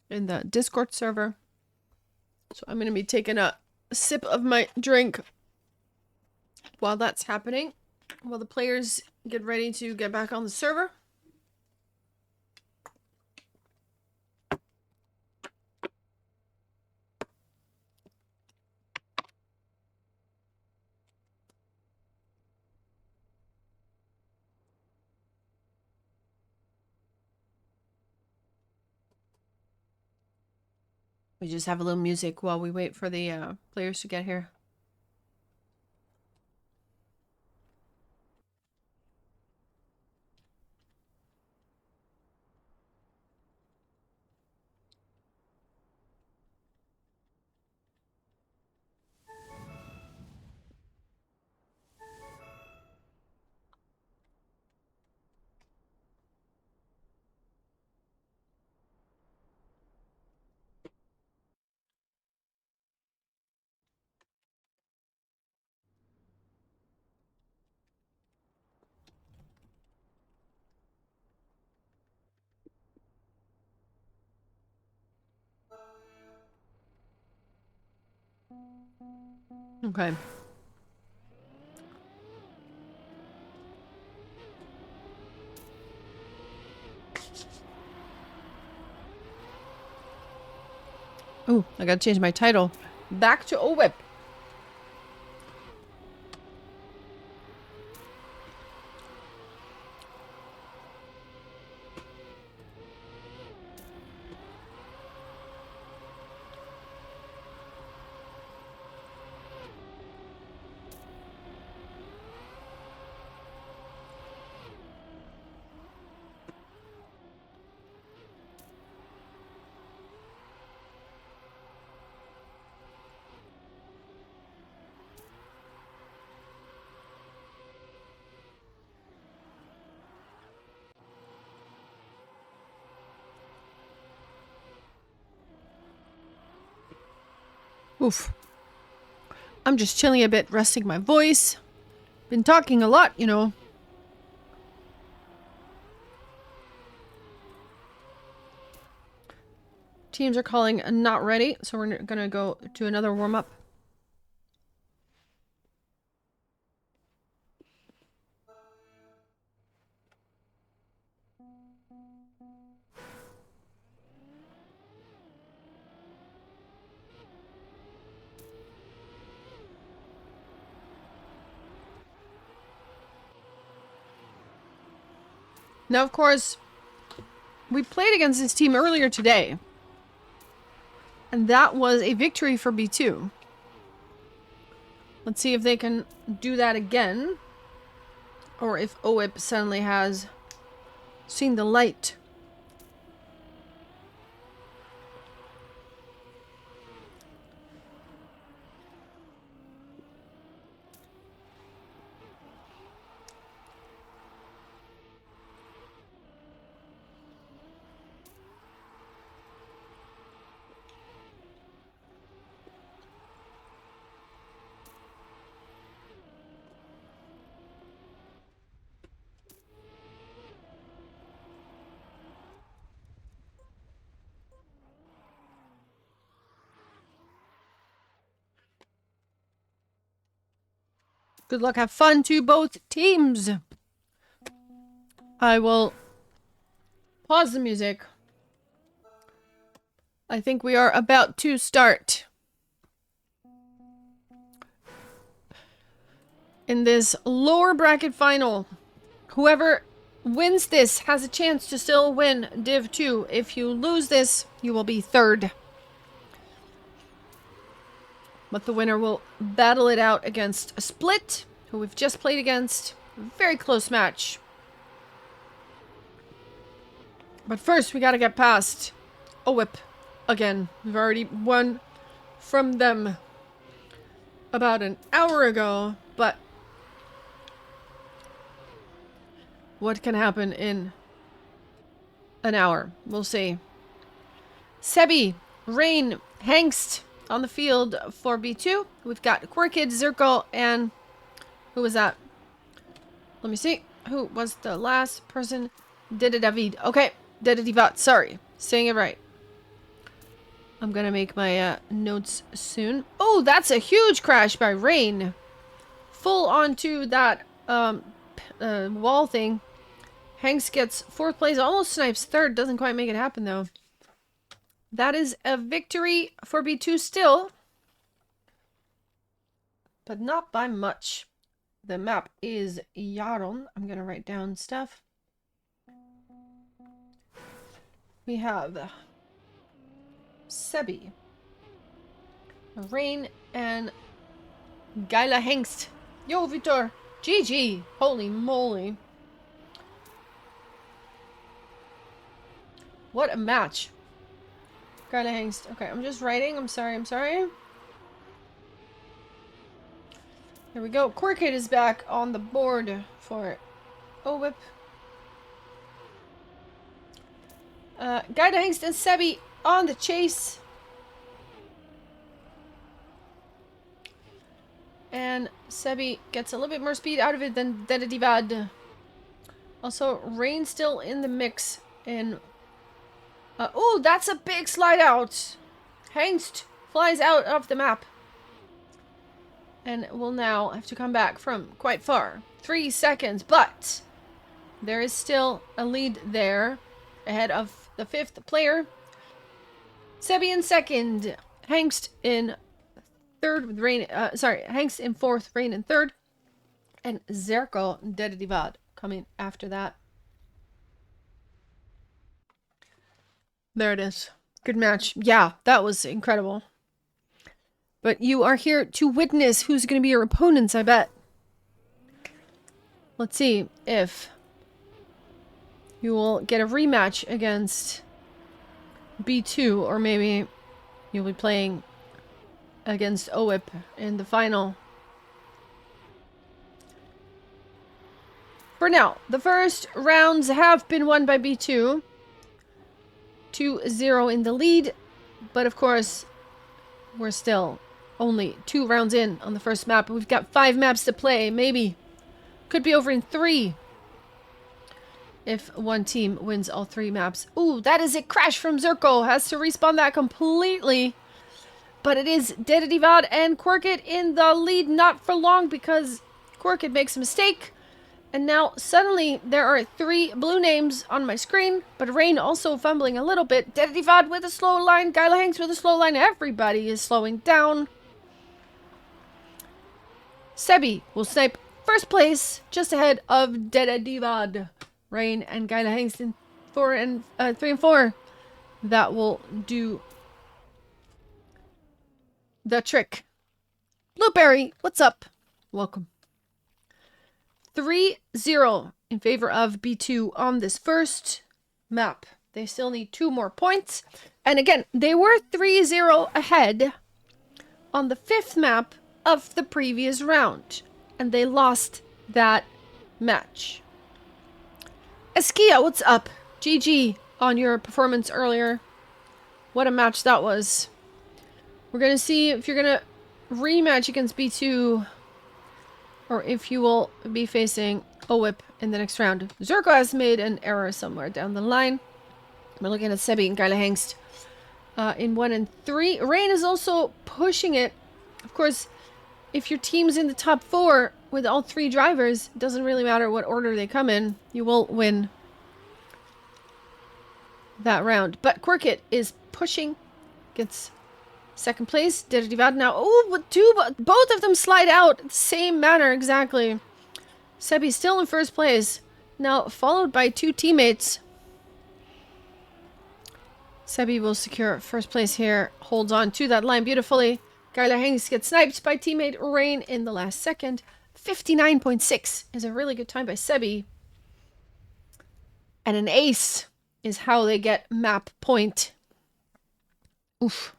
in the Discord server. So I'm going to be taking a sip of my drink while that's happening, while the players get ready to get back on the server. We just have a little music while we wait for the players to get here. Okay. Oh, I gotta change my title. Back to OWIP. Oof. I'm just chilling a bit, resting my voice. Been talking a lot, you know. Teams are calling not ready, so we're gonna go to another warm-up. Now, of course, we played against this team earlier today. And that was a victory for B2. Let's see if they can do that again. Or if OWIP suddenly has seen the light. Good luck, have fun to both teams. I will pause the music. I think we are about to start. In this lower bracket final, whoever wins this has a chance to still win Div 2. If you lose this, you will be third. But the winner will battle it out against a Split, who we've just played against. Very close match. But first, we gotta get past OWIP again. We've already won from them about an hour ago, but what can happen in an hour? We'll see. Sebi, Rain, Hengst on the field for B2. We've got Quirkid, Zirkle, and who was that? Let me see. Who was the last person? Dede David. Okay, Dede Divat. Sorry, saying it right. I'm gonna make my notes soon. Oh, that's a huge crash by Rain. Full onto that wall thing. Hanks gets 4th place, almost snipes 3rd. Doesn't quite make it happen though. That is a victory for B2 still. But not by much. The map is Yaron. I'm gonna write down stuff. We have Sebi, Rain, and Geila Hengst. Yo, Vitor. GG. Holy moly. What a match. Geila Hengst. Okay, I'm just writing. I'm sorry. Here we go. Quirkid is back on the board for OWIP. Geila Hengst and Sebi on the chase. And Sebi gets a little bit more speed out of it than Dede Divad. Also, Rain still in the mix. And oh, that's a big slide out. Hengst flies out of the map. And will now have to come back from quite far. 3 seconds, but there is still a lead there ahead of the 5th player. Sebi in 2nd, Hengst in 3rd with Rain. Hengst in 4th, Rain in 3rd, and Zerko Dede Divad coming after that. There it is. Good match. Yeah, that was incredible. But you are here to witness who's going to be your opponents, I bet. Let's see if you will get a rematch against B2, or maybe you'll be playing against OWIP in the final. For now, the first rounds have been won by B2. 2-0 in the lead, but of course, we're still only 2 rounds in on the first map. We've got 5 maps to play, maybe. Could be over in 3. If one team wins all 3 maps. Ooh, that is a crash from Zirko. Has to respawn that completely. But it is Dede Divad and Quirkid in the lead. Not for long because Quirkid makes a mistake. And now suddenly there are 3 blue names on my screen. But Rain also fumbling a little bit. Dede Divad with a slow line. Geila Hengst with a slow line. Everybody is slowing down. Sebi will snipe 1st place just ahead of Dede Divad. Rain and Geila Hengst in 3 and 4. That will do the trick. Blueberry, what's up? Welcome. 3-0 in favor of B2 on this first map. They still need 2 more points. And again, they were 3-0 ahead on the 5th map of the previous round. And they lost that match. Eskia, what's up? GG on your performance earlier. What a match that was. We're going to see if you're going to rematch against B2 or if you will be facing OWIP in the next round. Zerko has made an error somewhere down the line. We're looking at Sebi and Geila Hengst in 1 and 3. Rain is also pushing it. Of course, if your team's in the top 4, with all three drivers, it doesn't really matter what order they come in. You will win that round. But Quirkit is pushing, gets second place. Dedivad now. Oh, both of them slide out. Same manner exactly. Sebi still in first place. Now followed by two teammates. Sebi will secure first place here. Holds on to that line beautifully. Gyla Hengst gets sniped by teammate Rain in the last second. 59.6 is a really good time by Sebi. And an ace is how they get map point. Oof.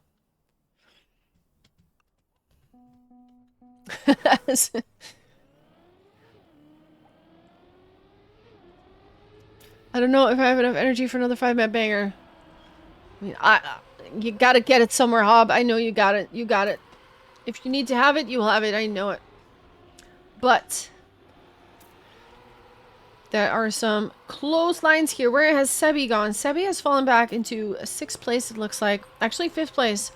I don't know if I have enough energy for another 5-map banger. I mean, you gotta get it somewhere, Hob. I know you got it. You got it. If you need to have it, you will have it. I know it. But there are some close lines here. Where has Sebi gone? Sebi has fallen back into 6th place, it looks like. Actually, 5th place.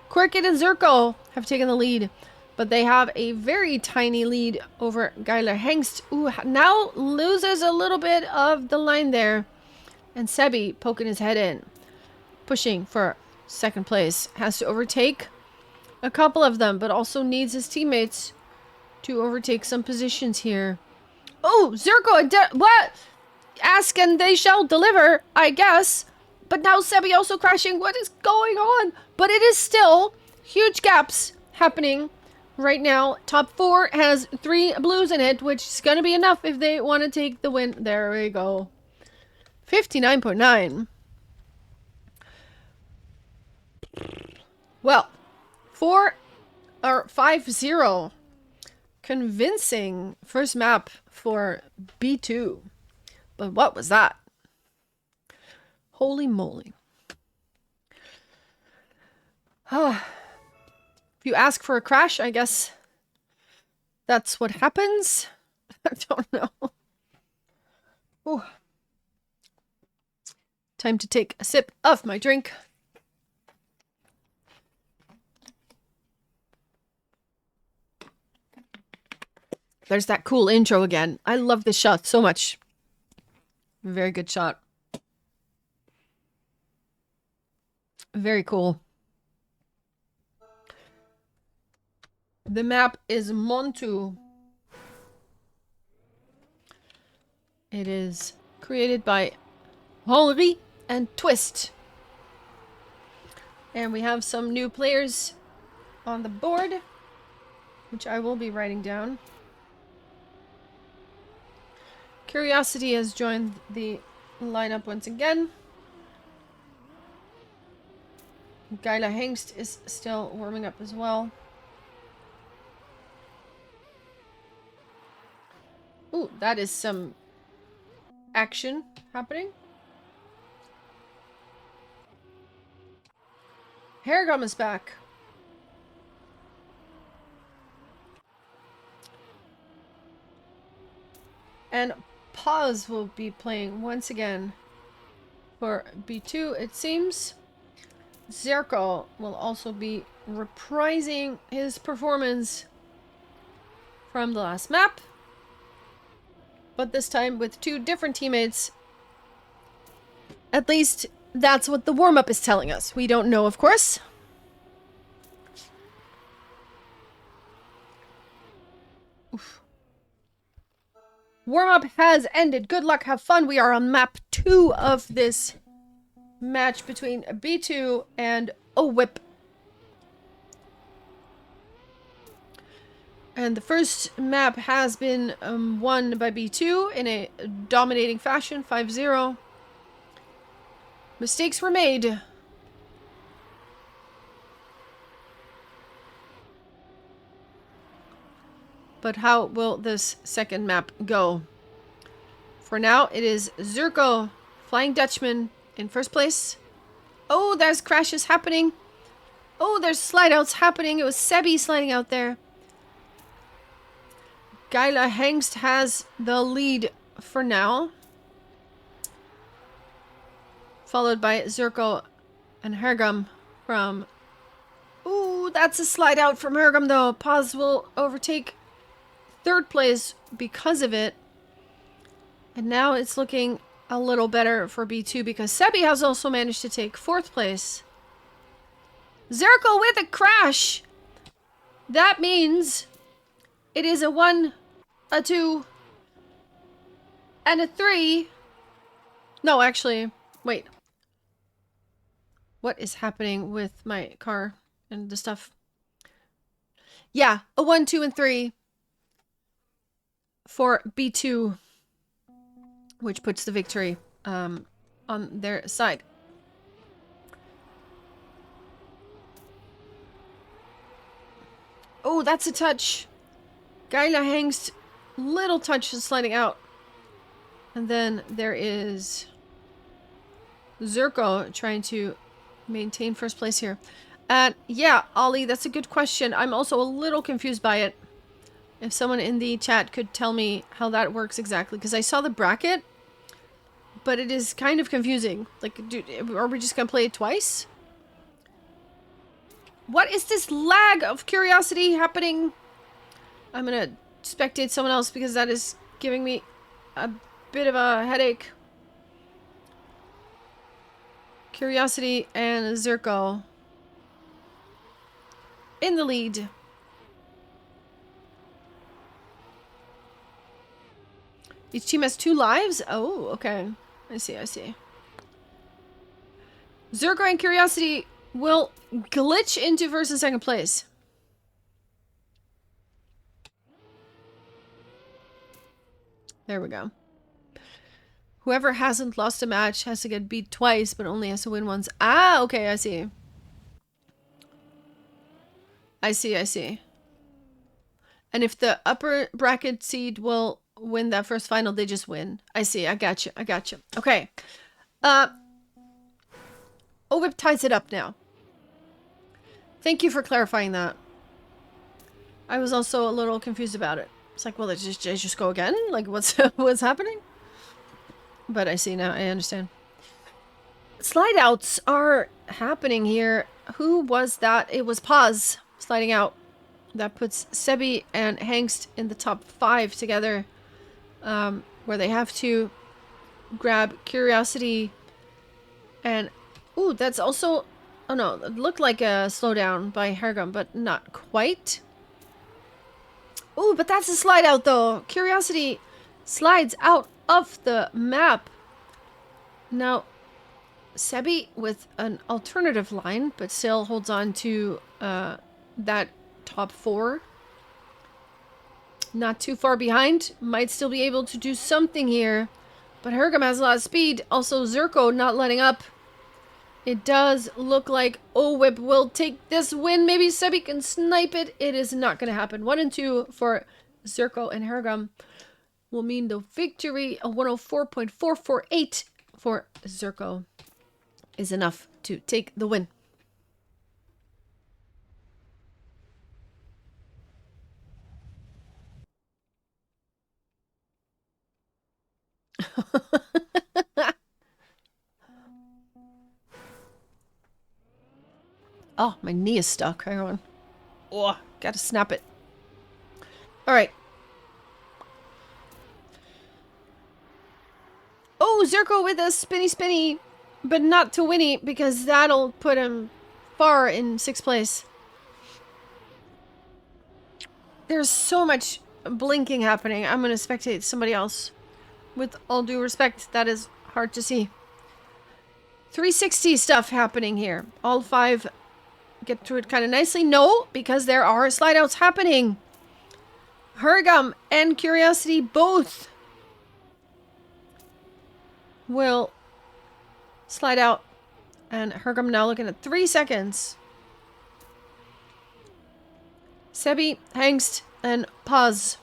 Quirkit and Zerko have taken the lead. But they have a very tiny lead over Gyla Hengst. Ooh, now loses a little bit of the line there. And Sebi poking his head in. Pushing for 2nd place. Has to overtake a couple of them, but also needs his teammates to overtake some positions here. Oh, Zerko and what? Ask and they shall deliver, I guess. But now Sebi also crashing. What is going on? But it is still huge gaps happening right now. Top 4 has 3 blues in it, which is going to be enough if they want to take the win. There we go. 59.9. Well, 5-0. Convincing first map for B2. But what was that? Holy moly. If you ask for a crash, I guess that's what happens. I don't know. Ooh. Time to take a sip of my drink. There's that cool intro again. I love this shot so much. Very good shot. Very cool. The map is Montu. It is created by Henri and Twist. And we have some new players on the board, which I will be writing down. Curiosity has joined the lineup once again. Gyla Hengst is still warming up as well. Ooh, that is some action happening. Hairgum is back. And Pause will be playing once again for B2, it seems. Zerko will also be reprising his performance from the last map. But this time with 2 different teammates. At least that's what the warm-up is telling us. We don't know, of course. Oof. Warm-up has ended. Good luck, have fun. We are on map 2 of this match between B2 and OWIP. And the first map has been won by B2 in a dominating fashion, 5-0. Mistakes were made. But how will this second map go? For now, it is Zerko, Flying Dutchman, in first place. Oh, there's crashes happening. Oh, there's slide outs happening. It was Sebi sliding out there. Gyla Hengst has the lead for now. Followed by Zerko and Hergum from... Ooh, that's a slide out from Hergum though. Paz will overtake third place because of it. And now it's looking a little better for B2 because Sebi has also managed to take fourth place. Zirko with a crash! That means it is a 1, a 2, and a 3. No, actually, wait. What is happening with my car and the stuff? Yeah, a 1, 2, and 3 for B2, which puts the victory on their side. Oh, that's a touch. Geila Hengst, little touch is sliding out. And then there is Zirko trying to maintain first place here. And yeah, Ollie, that's a good question. I'm also a little confused by it. If someone in the chat could tell me how that works exactly. Because I saw the bracket, but it is kind of confusing. Like, dude, are we just going to play it twice? What is this lag of curiosity happening? I'm going to spectate someone else because that is giving me a bit of a headache. Curiosity and Zirko in the lead. Each team has 2 lives? Oh, okay. I see, I see. Zirko and Curiosity will glitch into first and second place. There we go. Whoever hasn't lost a match has to get beat twice, but only has to win once. Ah, okay, I see. I see, I see. And if the upper bracket seed will win that first final, they just win. I see, I got you, I got you. Okay. OWIP ties it up now. Thank you for clarifying that. I was also a little confused about it. It's like, well, they just go again? Like, what's happening? But I see now, I understand. Slide outs are happening here. Who was that? It was Paz sliding out. That puts Sebi and Hengst in the top 5 together. Where they have to grab Curiosity and... Ooh, that's also... Oh no, it looked like a slowdown by Hergum, but not quite. Ooh, but that's a slide out though. Curiosity slides out of the map. Now, Sebi with an alternative line, but still holds on to that top 4. Not too far behind. Might still be able to do something here. But Hergum has a lot of speed. Also, Zirko not letting up. It does look like OWIP will take this win. Maybe Sebi can snipe it. It is not going to happen. 1 and 2 for Zirko and Hergum will mean the victory. A 104.448 for Zirko is enough to take the win. Oh, my knee is stuck. Hang on. Oh, gotta snap it. Alright. Oh, Zirko with a spinny, but not to Winnie because that'll put him far in 6th place. There's so much blinking happening. I'm gonna spectate somebody else. With all due respect, that is hard to see. 360 stuff happening here. All 5 get through it kind of nicely. No, because there are slide outs happening. Hergum and Curiosity both will slide out. And Hergum now looking at 3 seconds. Sebi, Hengst, and Paz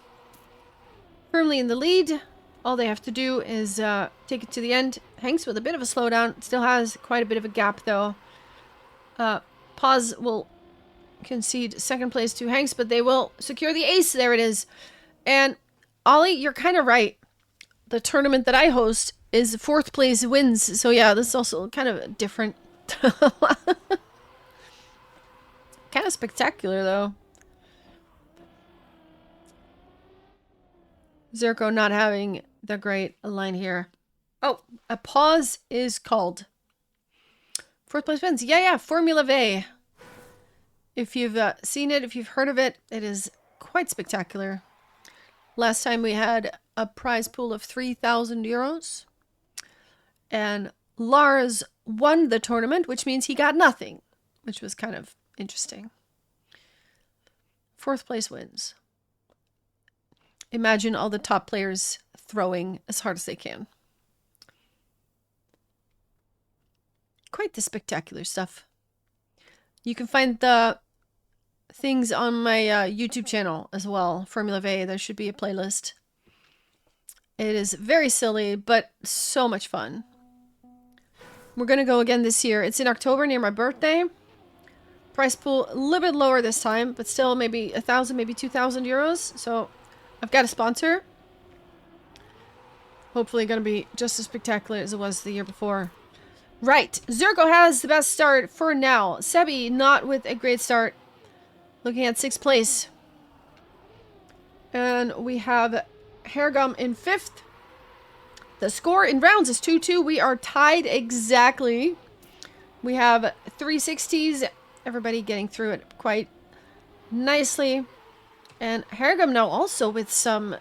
firmly in the lead. All they have to do is take it to the end. Hengst with a bit of a slowdown. Still has quite a bit of a gap though. Paz will concede 2nd place to Hengst, but they will secure the ace. There it is. And Ollie, you're kind of right. The tournament that I host is 4th place wins. So yeah, this is also kind of different. Kind of spectacular though. Zerko not having the great line here. Oh, a pause is called. 4th place wins. Yeah, Formula V. If you've seen it, if you've heard of it, it is quite spectacular. Last time we had a prize pool of 3,000 euros. And Lars won the tournament, which means he got nothing, which was kind of interesting. 4th place wins. Imagine all the top players throwing as hard as they can. Quite the spectacular stuff. You can find the things on my YouTube channel as well. Formula V, there should be a playlist. It is very silly, but so much fun. We're going to go again this year. It's in October near my birthday. Price pool a little bit lower this time, but still maybe 1,000, maybe 2,000 euros. So I've got a sponsor. Hopefully going to be just as spectacular as it was the year before. Right, Zerko has the best start for now. Sebi not with a great start. Looking at 6th place. And we have Hairgum in 5th. The score in rounds is 2-2. We are tied exactly. We have 360s. Everybody getting through it quite nicely. And Hairgum now also with some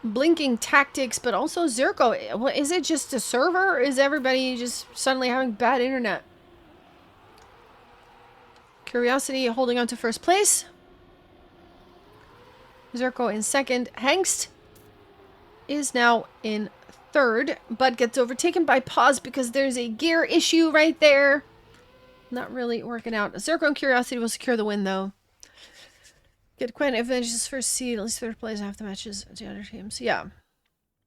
blinking tactics, but also Zerko. What is it, just a server? Or is everybody just suddenly having bad internet? Curiosity holding on to 1st place. Zerko in 2nd. Hengst is now in 3rd, but gets overtaken by Pause because there's a gear issue right there. Not really working out. Zerko and Curiosity will secure the win, though. Get quite an advantageous first seed, at least 3rd place half the matches to other teams. Yeah.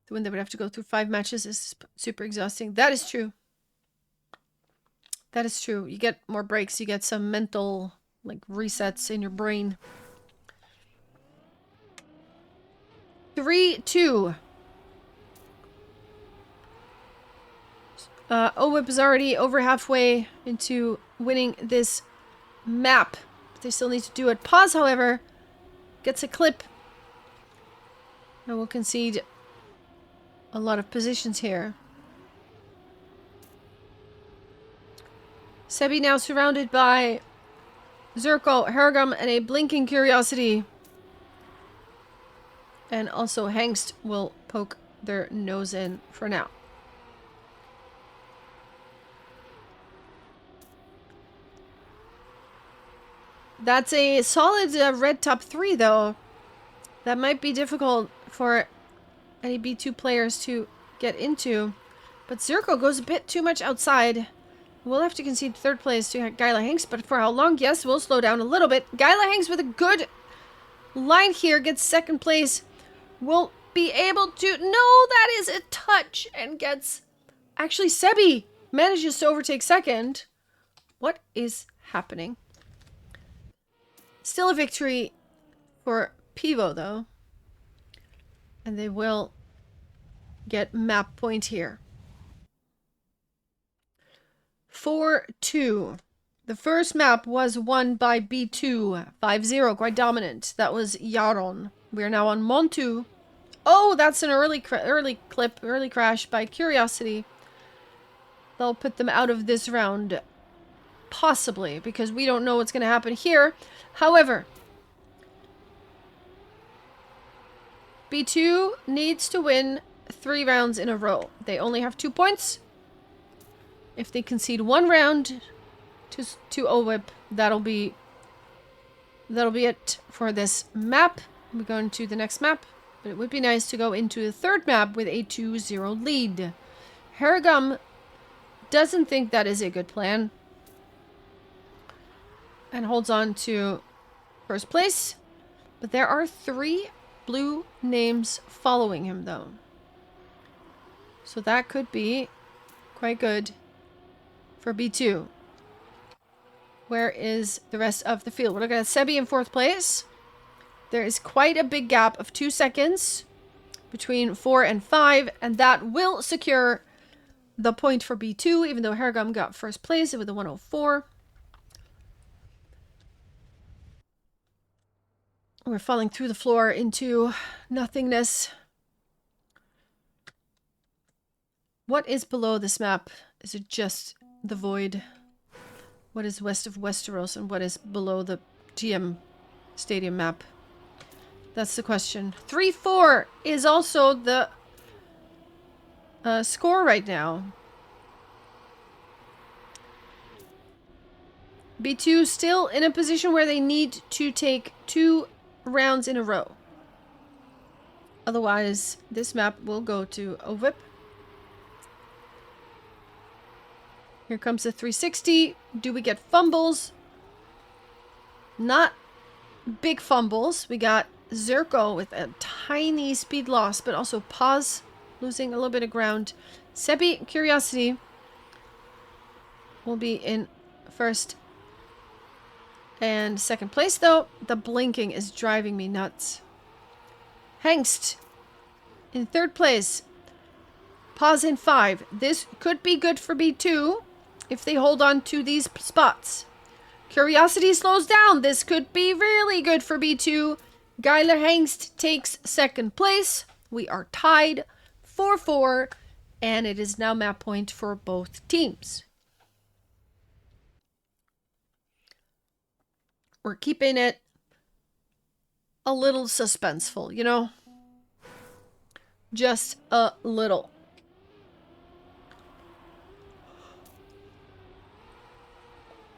The win, they would have to go through 5 matches is super exhausting. That is true. That is true. You get more breaks. You get some mental, like, resets in your brain. 3-2. OWIP is already over halfway into winning this map. But they still need to do it. Pause, however, gets a clip. And will concede a lot of positions here. Sebi now surrounded by Zerko, Hairgum, and a blinking Curiosity. And also Hengst will poke their nose in for now. That's a solid red top 3, though. That might be difficult for any B2 players to get into. But Zerko goes a bit too much outside. We'll have to concede 3rd place to Gyla Hanks, but for how long? Yes, we'll slow down a little bit. Gyla Hanks with a good line here gets 2nd place. Will be able to... No, that is a touch and gets... Actually, Sebi manages to overtake 2nd. What is happening? Still a victory for Pivo, though. And they will get map point here. 4-2. The first map was won by B2. 5-0, quite dominant. That was Yaron. We are now on Montu. Oh, that's an early crash by Curiosity. They'll put them out of this round. Possibly, because we don't know what's going to happen here. However, B2 needs to win 3 rounds in a row. They only have 2 points. If they concede 1 round to OWIP, that'll be it for this map. We're going to the next map, but it would be nice to go into the 3rd map with a 2-0 lead. Hairgum doesn't think that is a good plan and holds on to 1st place, but there are 3 blue names following him, though, so that could be quite good for B2. Where is the rest of the field? We're looking at Sebi in 4th place. There is quite a big gap of 2 seconds between 4 and 5, and that will secure the point for B2, even though Hairgum got 1st place with a 104. We're falling through the floor into nothingness. What is below this map? Is it just the void? What is west of Westeros and what is below the TM Stadium map? That's the question. 3-4 is also the score right now. B2 still in a position where they need to take 2 rounds in a row. Otherwise, this map will go to OWIP. Here comes the 360. Do we get fumbles? Not big fumbles. We got Zerko with a tiny speed loss, but also Paz losing a little bit of ground. Sebi, Curiosity will be in first and second place, though. The blinking is driving me nuts. Hengst in third place. Paz in 5. This could be good for B2 if they hold on to these spots. Curiosity slows down. This could be really good for B2. Geiler Hengst takes second place. We are tied 4-4, and it is now map point for both teams. We're keeping it a little suspenseful, you know? Just a little.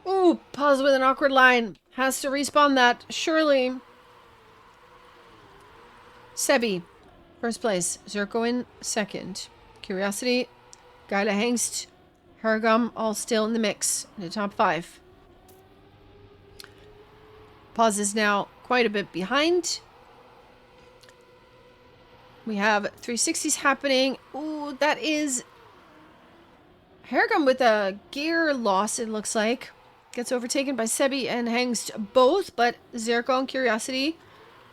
Ooh, Pause with an awkward line. Has to respawn that, surely. Sebi, first place. Zerko in second. Curiosity, Geila Hengst, Hergum, all still in the mix. In the top 5. Pause is now quite a bit behind. We have 360s happening. Ooh, that is Hergum with a gear loss, it looks like. Gets overtaken by Sebi and Hengst both, but Zerko and Curiosity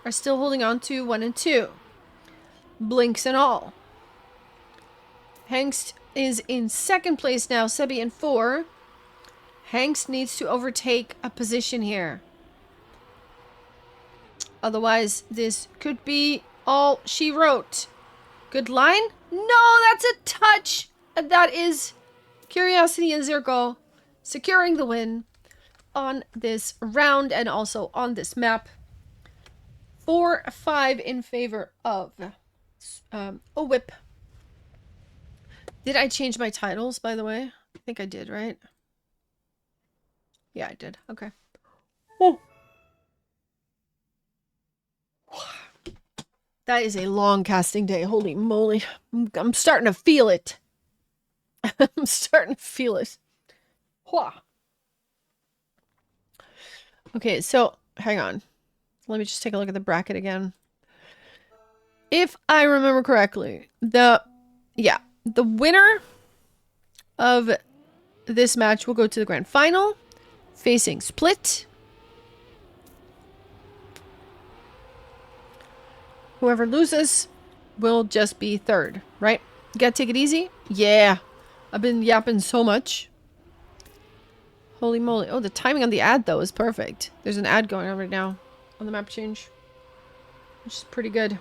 are still holding on to 1 and 2. Blinks and all. Hengst is in second place now, Sebi in 4. Hengst needs to overtake a position here. Otherwise, this could be all she wrote. Good line? No, that's a touch. That is Curiosity and Zerko securing the win on this round and also on this map. 4-5 in favor of OWIP. Did I change my titles, by the way? I think I did, right? Yeah, I did. Okay. Oh. That is a long casting day. Holy moly. I'm starting to feel it. I'm starting to feel it. Okay, so hang on. Let me just take a look at the bracket again. If I remember correctly, the winner of this match will go to the grand final, facing Split. Whoever loses will just be third, right? You gotta take it easy? Yeah. I've been yapping so much. Holy moly. Oh, the timing on the ad, though, is perfect. There's an ad going on right now on the map change, which is pretty good.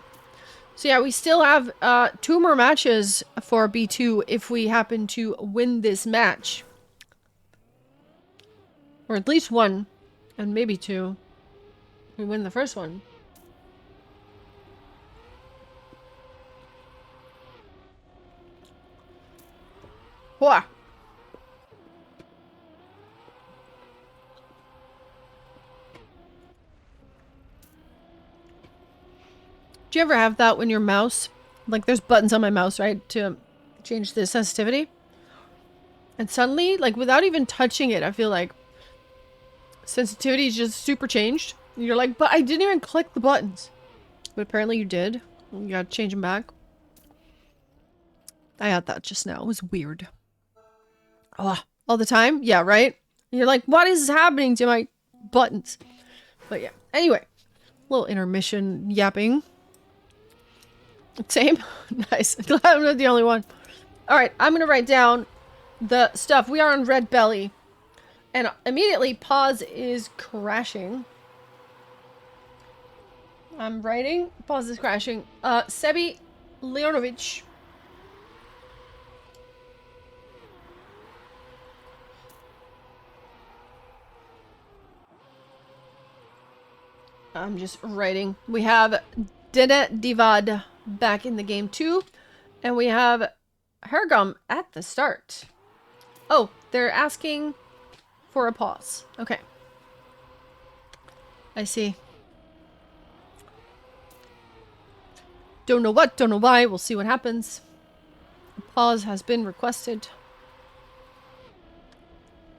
So yeah, we still have 2 more matches for B2 if we happen to win this match. Or at least 1, and maybe 2. We win the first one. Whoa. Do you ever have that when your mouse, like there's buttons on my mouse, right, to change the sensitivity? And suddenly, like without even touching it, I feel like sensitivity is just super changed. And you're like, but I didn't even click the buttons. But apparently you did. You gotta change them back. I had that just now. It was weird. Oh, all the time? Yeah, right? And you're like, what is happening to my buttons? But yeah. Anyway, little intermission yapping. Same? Nice. Glad I'm not the only one. Alright, I'm gonna write down the stuff. We are on red belly. And immediately, Pause is crashing. I'm writing. Pause is crashing. Sebi Leonovich. I'm just writing. We have Dene Divad back in the game too. And we have Hergum at the start. Oh, they're asking for a pause. Okay. I see. Don't know what, don't know why. We'll see what happens. A pause has been requested.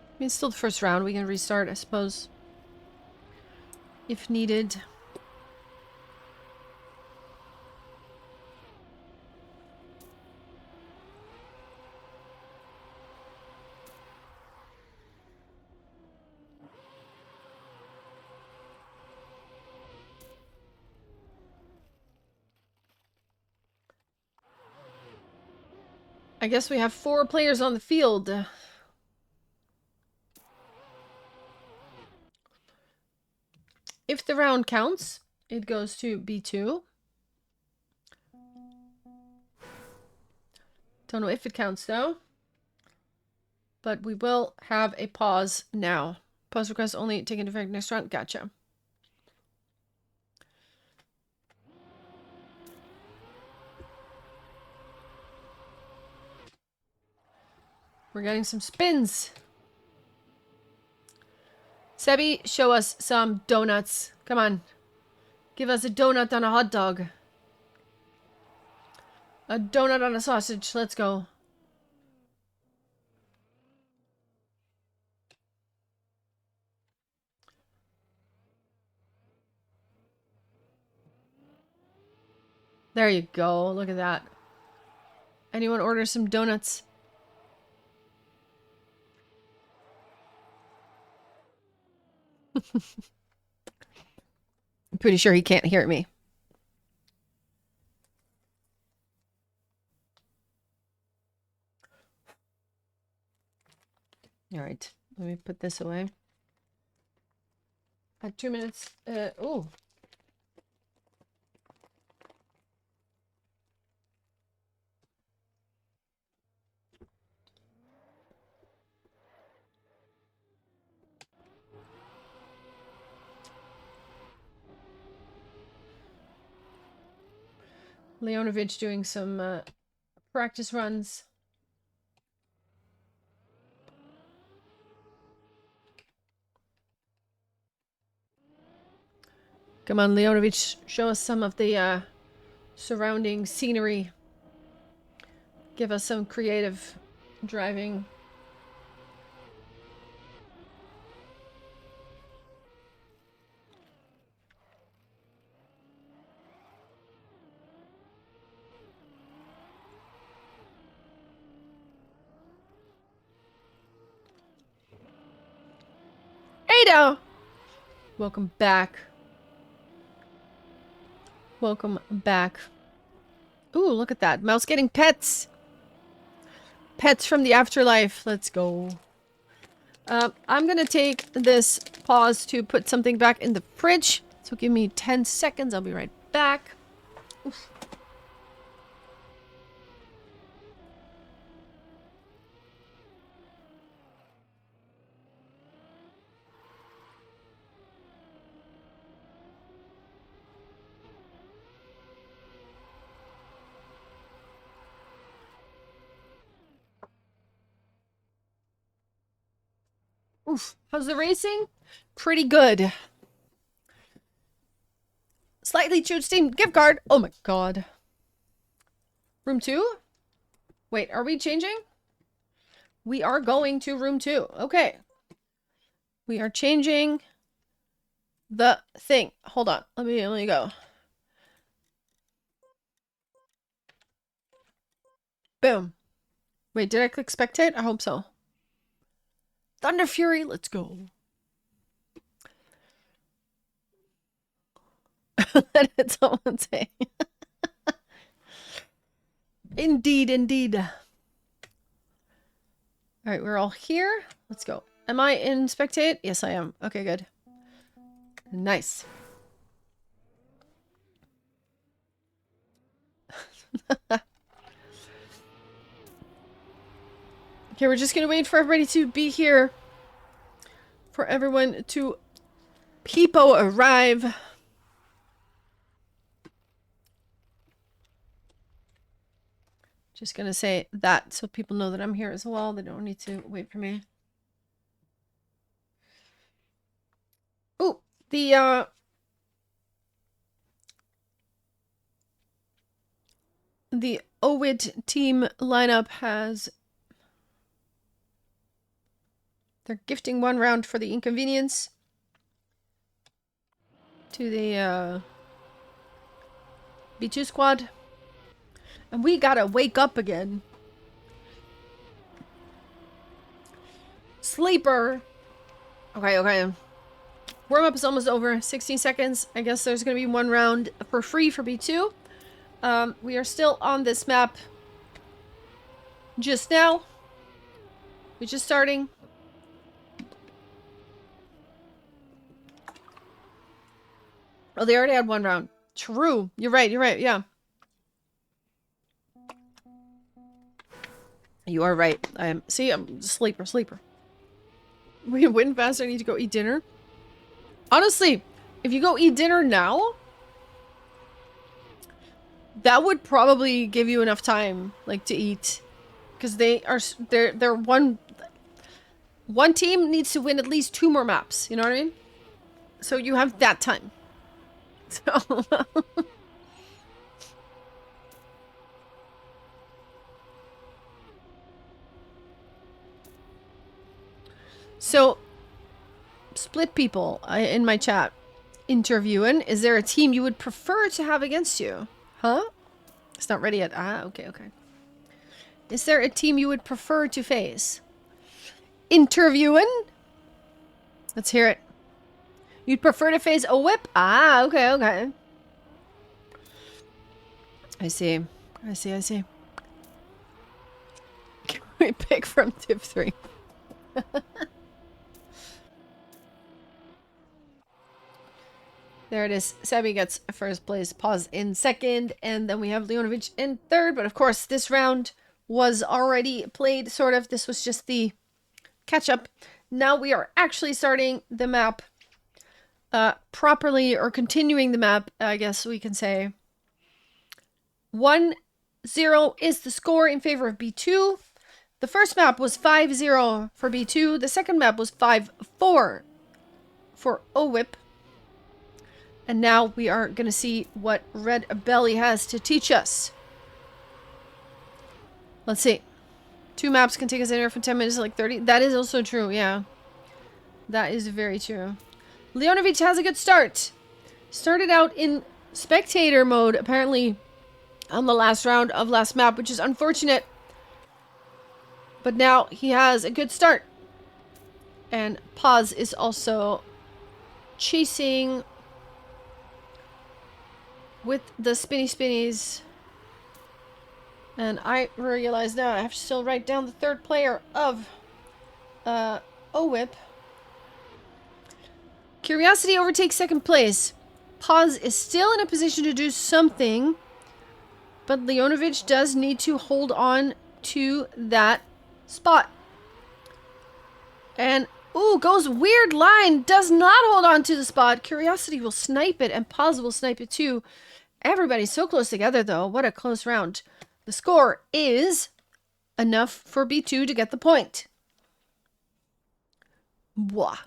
I mean, it's still the first round. We can restart, I suppose. If needed. I guess we have 4 players on the field. If the round counts, it goes to B2. Don't know if it counts though. But we will have a pause now. Pause request only taken effect next round. Gotcha. We're getting some spins. Sebi, show us some donuts. Come on. Give us a donut on a hot dog. A donut on a sausage. Let's go. There you go. Look at that. Anyone order some donuts? I'm pretty sure he can't hear me. All right. Let me put this away. At 2 minutes. Oh. Leonovich doing some practice runs. Come on, Leonovich, show us some of the surrounding scenery. Give us some creative driving. Ada! Welcome back. Welcome back. Ooh, look at that. Mouse getting pets. Pets from the afterlife. Let's go. I'm gonna take this pause to put something back in the fridge. So give me 10 seconds. I'll be right back. Oof. Oof. How's the racing? Pretty good. Slightly chewed Steam gift card. Oh my god. Room 2? Wait, are we changing? We are going to room 2. Okay. We are changing the thing. Hold on. Let me go. Boom. Wait, did I click spectate? I hope so. Thunder Fury, let's go. Let it someone say. Indeed, indeed. All right, we're all here. Let's go. Am I in spectate? Yes, I am. Okay, good. Nice. Okay, we're just gonna wait for everybody to be here. For everyone to peepo arrive. Just gonna say that so people know that I'm here as well. They don't need to wait for me. Oh, the OWIT team lineup has... They're gifting 1 round for the inconvenience to the B2 squad. And we gotta wake up again. Sleeper. Okay. Warm-up is almost over. 16 seconds. I guess there's gonna be 1 round for free for B2. We are still on this map just now. We're just starting. Oh, they already had 1 round. True. You're right, yeah. You are right. I'm sleeper. We win faster. I need to go eat dinner. Honestly, if you go eat dinner now, that would probably give you enough time, like, to eat, because they're one team needs to win at least 2 more maps. You know what I mean? So you have that time. So. So, split people in my chat. Interviewing. Is there a team you would prefer to have against you? Huh? It's not ready yet. Ah, okay. Is there a team you would prefer to face? Interviewing? Let's hear it. You'd prefer to face OWIP? Ah, okay. I see. Can we pick from tip 3? There it is. Sebi gets first place, Pause in second, and then we have Leonovich in third. But of course, this round was already played, sort of. This was just the catch-up. Now we are actually starting the map properly, or continuing the map, I guess we can say. 1-0 is the score in favor of B2. The first map was 5-0 for B2. The second map was 5-4 for OWIP. And now we are going to see what Red Belly has to teach us. Let's see. 2 maps can take us anywhere from 10 minutes to like 30. That is also true, yeah. That is very true. Leonovich has a good start. Started out in spectator mode, apparently, on the last round of last map, which is unfortunate. But now he has a good start. And Paz is also chasing with the spinnies. And I realize now I have to still write down the third player of OWIP. Curiosity overtakes second place. Paz is still in a position to do something, but Leonovich does need to hold on to that spot. And, ooh, goes weird line. Does not hold on to the spot. Curiosity will snipe it, and Paz will snipe it too. Everybody's so close together, though. What a close round. The score is enough for B2 to get the point. Bwah.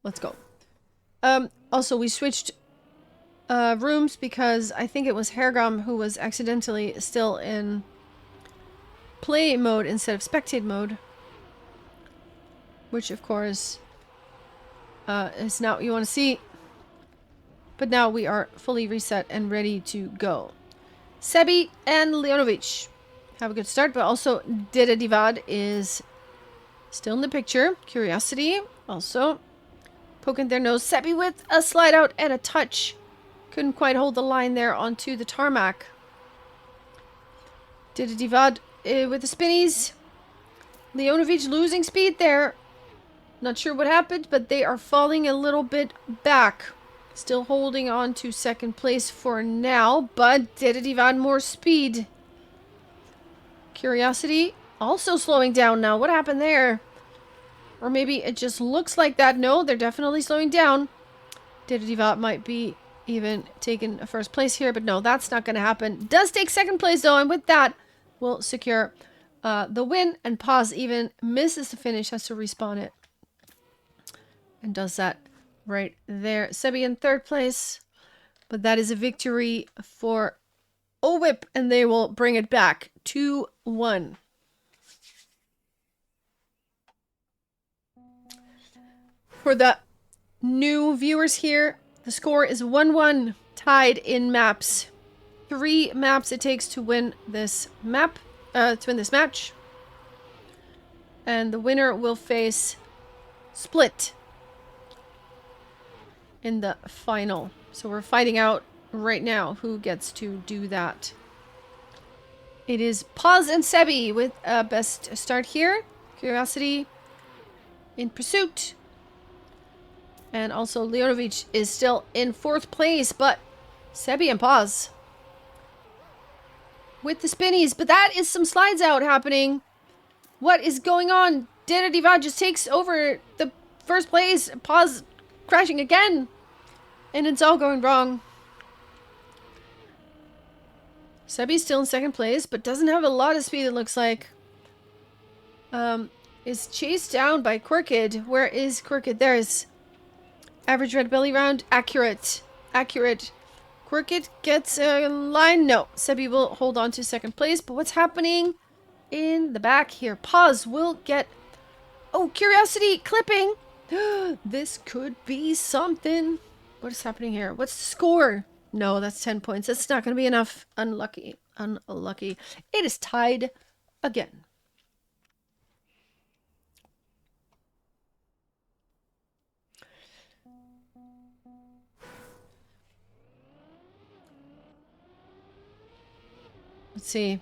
Let's go. Also, we switched rooms because I think it was Hergam who was accidentally still in play mode instead of spectate mode. Which, of course, is not what you want to see. But now we are fully reset and ready to go. Sebi and Leonovich have a good start, but also Dede Divad is still in the picture. Curiosity also poking their nose. Sebi with a slide out and a touch. Couldn't quite hold the line there onto the tarmac. Dede Divad with the spinnies. Leonovich losing speed there. Not sure what happened, but they are falling a little bit back. Still holding on to second place for now, but did it even more speed? Curiosity also slowing down now. What happened there? Or maybe it just looks like that. No, they're definitely slowing down. Diva might be even taking a first place here, but no, that's not going to happen. Does take second place though, and with that, we'll secure the win. And Pause even misses the finish, has to respawn it, and does that right there. Sebi in third place, but that is a victory for OWIP, and they will bring it back 2-1. For the new viewers here, the score is 1-1, tied in maps. 3 maps it takes to win this map, to win this match. And the winner will face Split in the final. So we're fighting out right now who gets to do that. It is Pause and Sebi with a best start here. Curiosity in pursuit. And also Leonovic is still in 4th place, but Sebi and Pause with the spinnies. But that is some slides out happening. What is going on? Diva just takes over the first place. Pause crashing again. And it's all going wrong. Sebi's still in 2nd place, but doesn't have a lot of speed, it looks like. Is chased down by Crooked. Where is Crooked? There's average red belly round. Accurate. Accurate. Crooked gets a line. No. Sebi will hold on to 2nd place. But what's happening in the back here? Pause will get... Oh, Curiosity clipping. This could be something. What is happening here? What's the score? No, that's 10 points. That's not going to be enough. Unlucky. Unlucky. It is tied again. Let's see.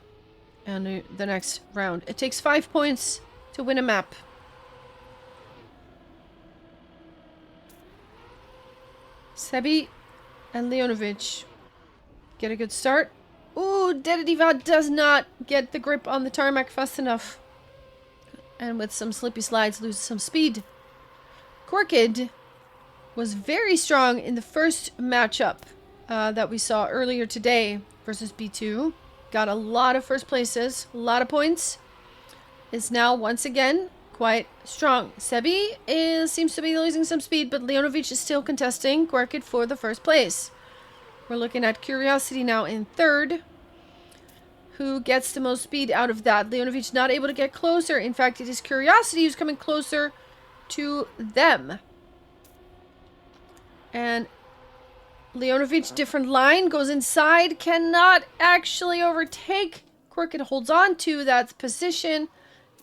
And the next round. It takes 5 points to win a map. Sebi and Leonovic get a good start. Ooh, Diva does not get the grip on the tarmac fast enough. And with some slippy slides, loses some speed. Crooked was very strong in the first matchup that we saw earlier today versus B2. Got a lot of first places, a lot of points. Is now once again quite strong. Sebi seems to be losing some speed, but Leonovic is still contesting Crooked for the first place. We're looking at Curiosity now in 3rd. Who gets the most speed out of that? Leonovic not able to get closer. In fact, it is Curiosity who's coming closer to them. And Leonovic, different line, goes inside, cannot actually overtake. Crooked holds on to that position,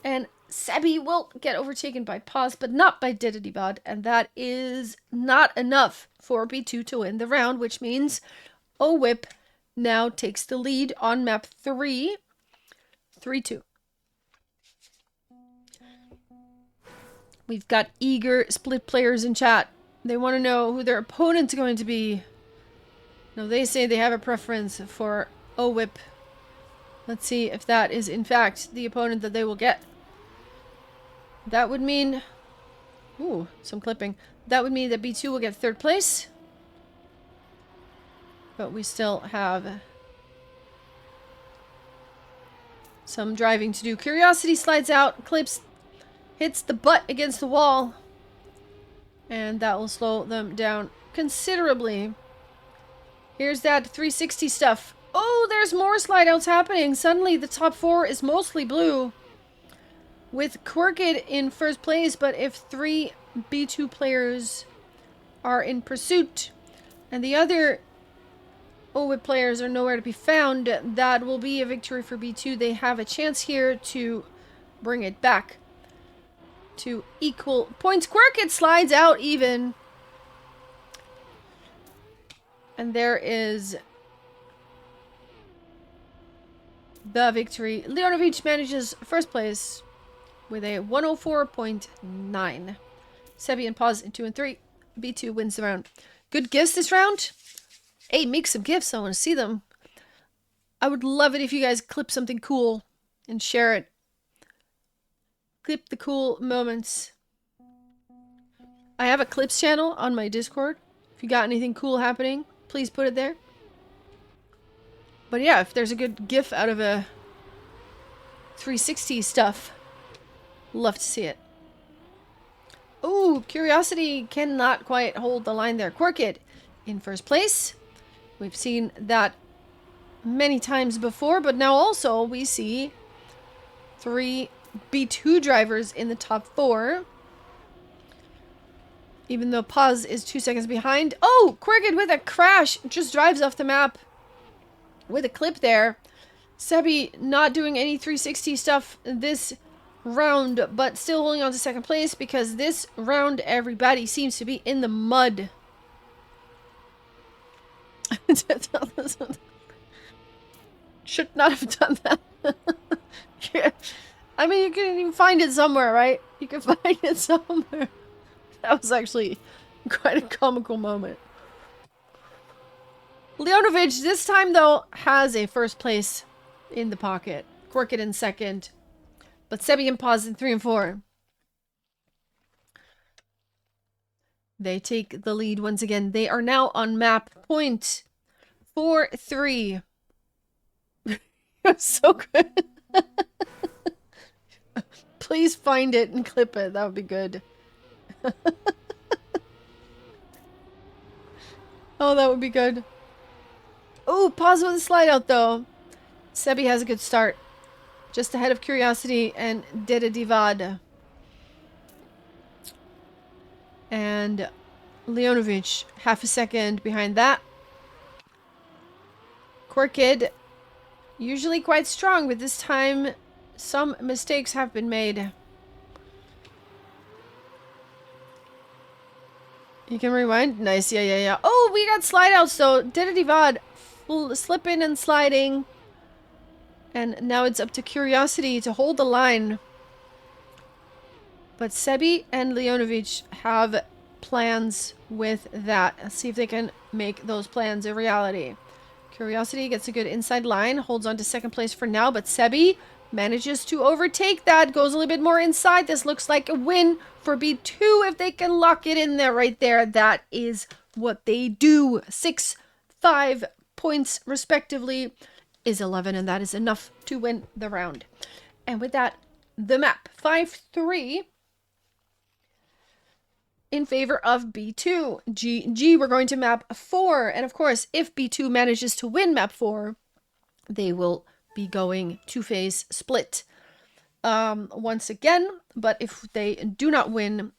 and Sebi will get overtaken by Pause, but not by Dididibad, and that is not enough for B2 to win the round, which means OWIP now takes the lead on map 3, 3-2. We've got eager Split players in chat. They want to know who their opponent's going to be. No, they say they have a preference for OWIP. Let's see if that is in fact the opponent that they will get. That would mean... Ooh, some clipping. That would mean that B2 will get 3rd place. But we still have some driving to do. Curiosity slides out, clips, hits the butt against the wall. And that will slow them down considerably. Here's that 360 stuff. Oh, there's more slide outs happening. Suddenly the top 4 is mostly blue. With Crooked in 1st place, but if 3 B2 players are in pursuit and the other OWIP players are nowhere to be found, that will be a victory for B2. They have a chance here to bring it back to equal points. Crooked slides out even. And there is the victory. Leonovic manages 1st place with a 104.9. Sebi and Pause in 2 and 3. B2 wins the round. Good gifts this round. Hey, make some gifts. I want to see them. I would love it if you guys clip something cool and share it. Clip the cool moments. I have a clips channel on my Discord. If you got anything cool happening, please put it there. But yeah, if there's a good GIF out of a 360 stuff, love to see it. Oh, Curiosity cannot quite hold the line there. Quarkid in first place. We've seen that many times before, but now also we see 3 B2 drivers in the top 4. Even though Paz is 2 seconds behind. Oh, Quarkid with a crash. Just drives off the map with a clip there. Sebi not doing any 360 stuff this round, but still holding on to second place because this round everybody seems to be in the mud. Should not have done that. Yeah. I mean, you can even find it somewhere, right? You can find it somewhere. That was actually quite a comical moment. Leonovich, this time though, has a first place in the pocket. Quarkid in second. But Sebi and Paz in 3 and 4. They take the lead once again. They are now on map point 4-3. So good. Please find it and clip it. That would be good. Oh, that would be good. Oh, pause with the slide out though. Sebi has a good start. Just ahead of Curiosity and Deda Divad. And Leonovich, half a second behind that. Quarkid, usually quite strong, but this time some mistakes have been made. You can rewind? Nice, yeah. Oh, we got slide outs though. Deda Divad slipping and sliding. And now it's up to Curiosity to hold the line. But Sebi and Leonovich have plans with that. Let's see if they can make those plans a reality. Curiosity gets a good inside line, holds on to second place for now, but Sebi manages to overtake that, goes a little bit more inside. This looks like a win for B2 if they can lock it in there right there. That is what they do. 6-5 points respectively is 11, and that is enough to win the round. And with that, the map 5-3 in favor of B2. G, we're going to map 4. And of course, if B2 manages to win map 4, they will be going to phase split once again. But if they do not win,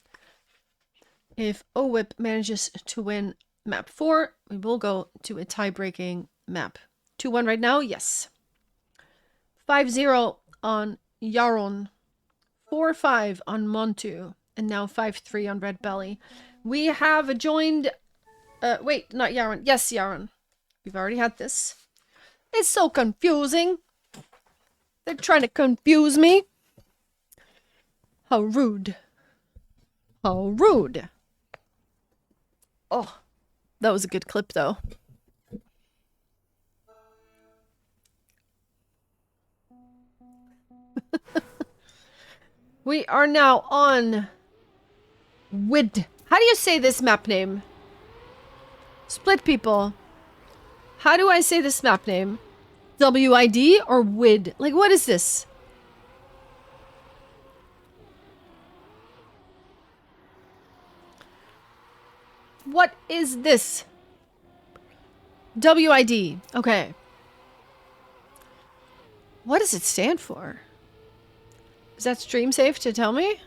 if OWIP manages to win map 4, we will go to a tie-breaking map. 2-1 right now, yes. 5-0 on Yaron. 4-5 on Montu. And now 5-3 on Red Belly. We have joined... wait, not Yaron. Yes, Yaron. We've already had this. It's so confusing. They're trying to confuse me. How rude. How rude. Oh, that was a good clip, though. We are now on... WID. How do you say this map name? Split people. How do I say this map name? WID or WID? Like, what is this? What is this? WID. Okay. What does it stand for? Is that stream safe to tell me?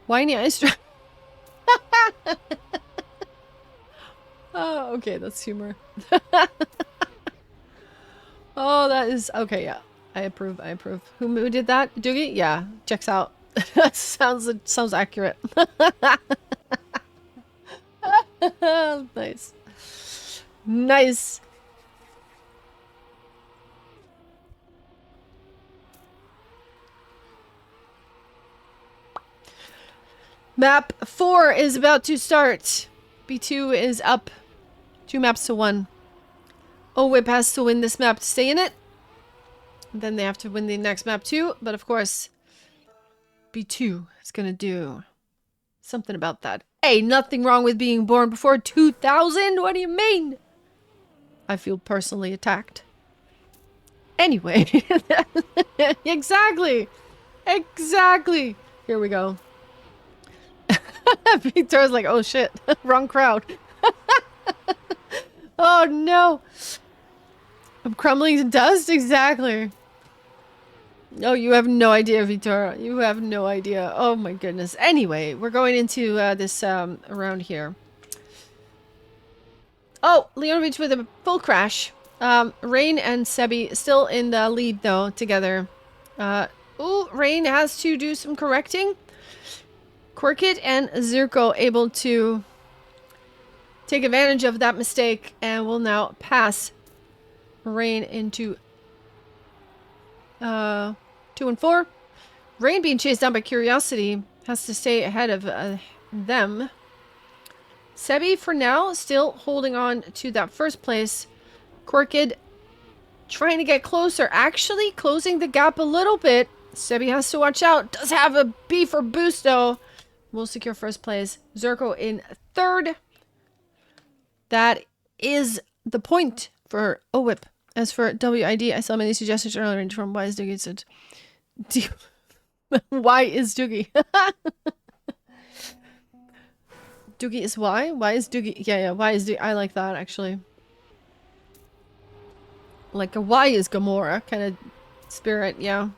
Whiny ice. Oh, okay, that's humor. Oh, that is okay. Yeah, I approve. I approve. Who did that? Doogie? Yeah, checks out. That sounds accurate. Nice, nice. Map 4 is about to start. B2 is up 2 maps to 1. OWIP has to win this map to stay in it. Then they have to win the next map too. But of course, B2 is going to do something about that. Hey, nothing wrong with being born before 2000. What do you mean? I feel personally attacked. Anyway. Exactly. Exactly. Here we go. Victor's like, oh shit. Wrong crowd. Oh no. I'm crumbling to dust? Exactly. Oh, you have no idea, Vitor. You have no idea. Oh my goodness. Anyway, we're going into this around here. Oh, Leonovich with a full crash. Rain and Sebi still in the lead though, together. Ooh, Rain has to do some correcting. Quirkit and Zirko able to take advantage of that mistake and will now pass Rain into 2 and 4. Rain being chased down by Curiosity has to stay ahead of them. Sebi for now still holding on to that first place. Quirkid trying to get closer, actually closing the gap a little bit. Sebi has to watch out. Does have a B for boost though. Will secure first place. Zirko in 3rd. That is the point for OWIP. As for WID, I saw many suggestions earlier from Why is Doogie said. Why is Doogie? Doogie is why? Why is Doogie? Yeah, why is Doogie? I like that actually. Like a why is Gamora kind of spirit, yeah.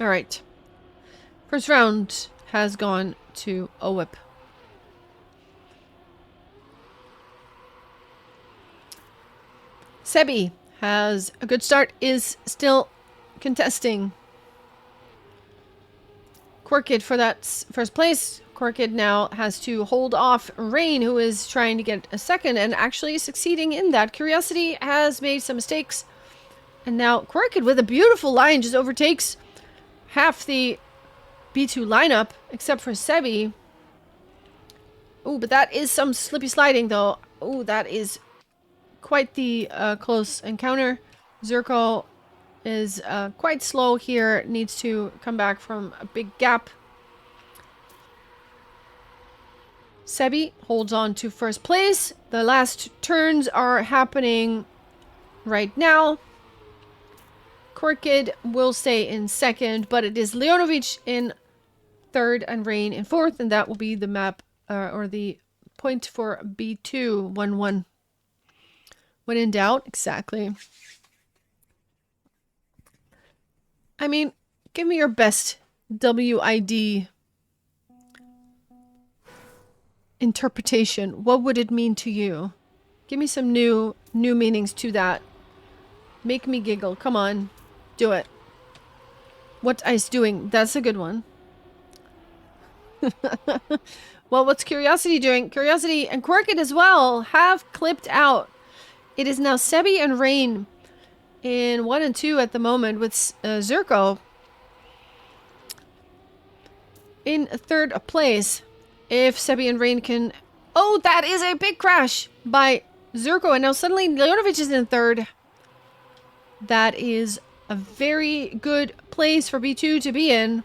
Alright. First round has gone to OWIP. Sebi has a good start, is still contesting. Quirkid for that first place. Quirkid now has to hold off Rain, who is trying to get a second and actually succeeding in that. Curiosity has made some mistakes. And now Quirkid with a beautiful line just overtakes half the B2 lineup, except for Sebi. Ooh, but that is some slippy sliding though. Ooh, that is quite the close encounter. Zirko is quite slow here. Needs to come back from a big gap. Sebi holds on to first place. The last turns are happening right now. Quirkid will stay in 2nd, but it is Leonovich in 3rd and Rain in 4th, and that will be the map or the point for B2 1-1. When in doubt, exactly. I mean, give me your best WID interpretation. What would it mean to you? Give me some new meanings to that. Make me giggle. Come on. Do it. What ice doing? That's a good one. Well, what's Curiosity doing? Curiosity and Quirkid as well have clipped out. It is now Sebi and Rain in 1 and 2 at the moment, with Zirko in 3rd place. If Sebi and Rain can... Oh, that is a big crash by Zirko. And now suddenly Leonovich is in 3rd. That is a very good place for B2 to be in.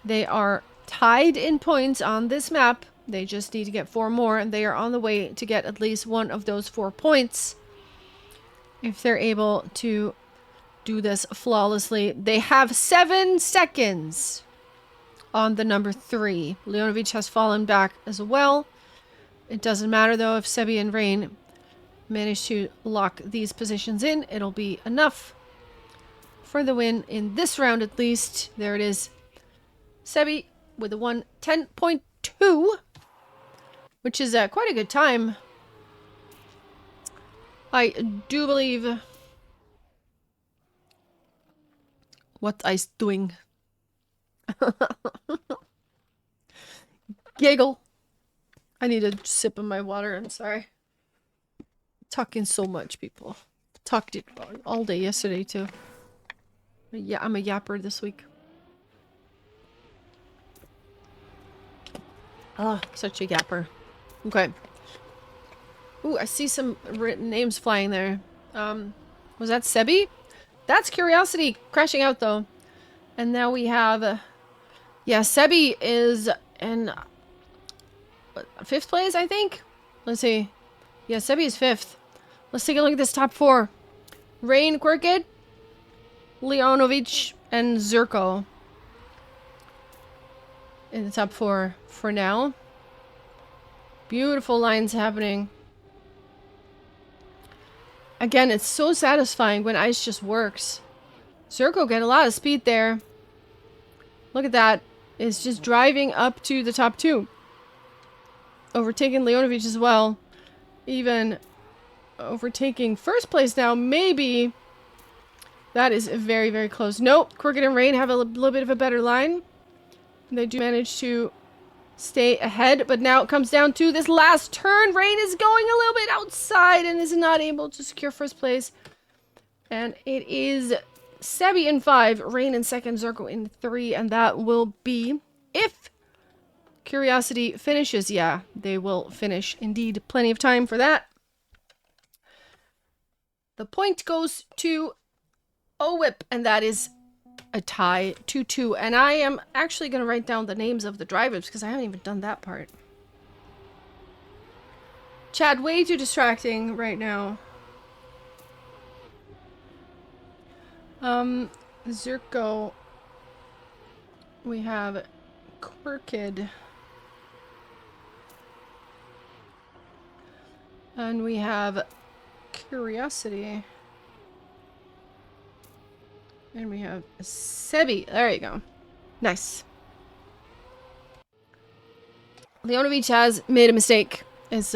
They are tied in points on this map. They just need to get 4 more, and they are on the way to get at least one of those 4 points. If they're able to do this flawlessly. They have 7 seconds on the number 3. Leonovich has fallen back as well. It doesn't matter though if Sebi and Rain manage to lock these positions in. It'll be enough for the win in this round at least. There it is. Sebi with a 1:10.2, which is quite a good time. I do believe. What I's doing. Giggle. I need a sip of my water. I'm sorry. Talking so much, people. Talked it all day yesterday too. Yeah, I'm a yapper this week. Oh, such a yapper. Okay. Ooh, I see some written names flying there. Was that Sebi? That's Curiosity crashing out though. And now we have, yeah, Sebi is in fifth place, I think. Let's see. Yeah, Sebi is fifth. Let's take a look at this top four. Rain, Quirkid, Leonovic, and Zerko in the top four for now. Beautiful lines happening. Again, it's so satisfying when ice just works. Zerko get a lot of speed there. Look at that. It's just driving up to the top two. Overtaking Leonovic as well. Even overtaking first place now. Maybe. That is very, very close. Nope. Crooked and Rain have a little bit of a better line. They do manage to stay ahead. But now it comes down to this last turn. Rain is going a little bit outside and is not able to secure first place. And it is Sebi in 5, Rain in 2nd, Zerko in 3, and that will be if Curiosity finishes. Yeah, they will finish. Indeed, plenty of time for that. The point goes to OWIP, and that is a tie, 2-2. And I am actually going to write down the names of the drivers because I haven't even done that part. Chad, way too distracting right now. Zerko. We have Quirkid. And we have Curiosity. And we have Sebi. There you go. Nice. Leonovic has made a mistake. Is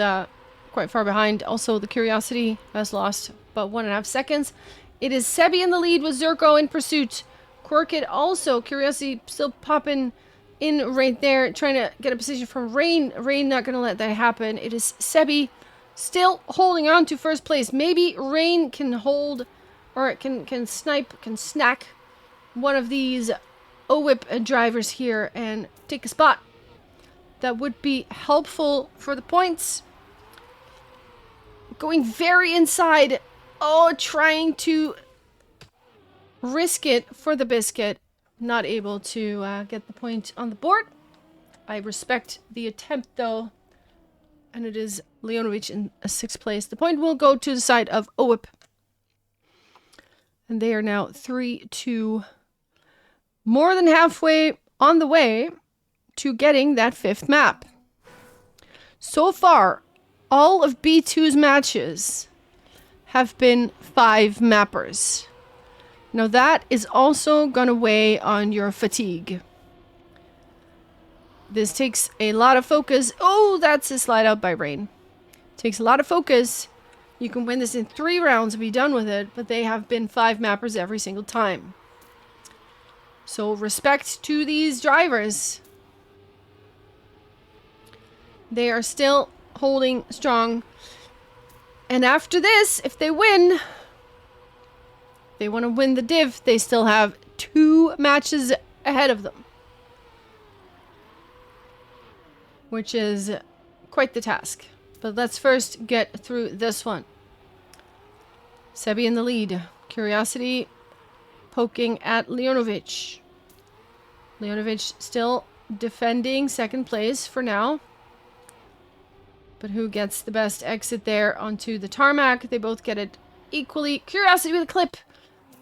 quite far behind. Also, the Curiosity has lost about 1.5 seconds. It is Sebi in the lead with Zerko in pursuit. Quirkid also. Curiosity still popping in right there. Trying to get a position from Rain. Rain not going to let that happen. It is Sebi still holding on to first place. Maybe Rain can hold, or can snipe, can snack one of these OWIP drivers here and take a spot. That would be helpful for the points. Going very inside. Oh, trying to risk it for the biscuit. Not able to get the point on the board. I respect the attempt, though. And it is Leonovic in 6th place. The point will go to the side of OWIP. And they are now 3-2. More than halfway on the way to getting that 5th map. So far, all of B2's matches have been 5 mappers. Now that is also gonna weigh on your fatigue. This takes a lot of focus. Oh, that's a slide out by Rain. Takes a lot of focus. You can win this in 3 rounds and be done with it, but they have been 5 mappers every single time. So respect to these drivers. They are still holding strong. And after this, if they win, they want to win the div, they still have 2 matches ahead of them. Which is quite the task. But let's first get through this one. Sebi in the lead. Curiosity poking at Leonovic. Leonovic still defending 2nd place for now. But who gets the best exit there onto the tarmac? They both get it equally. Curiosity with a clip.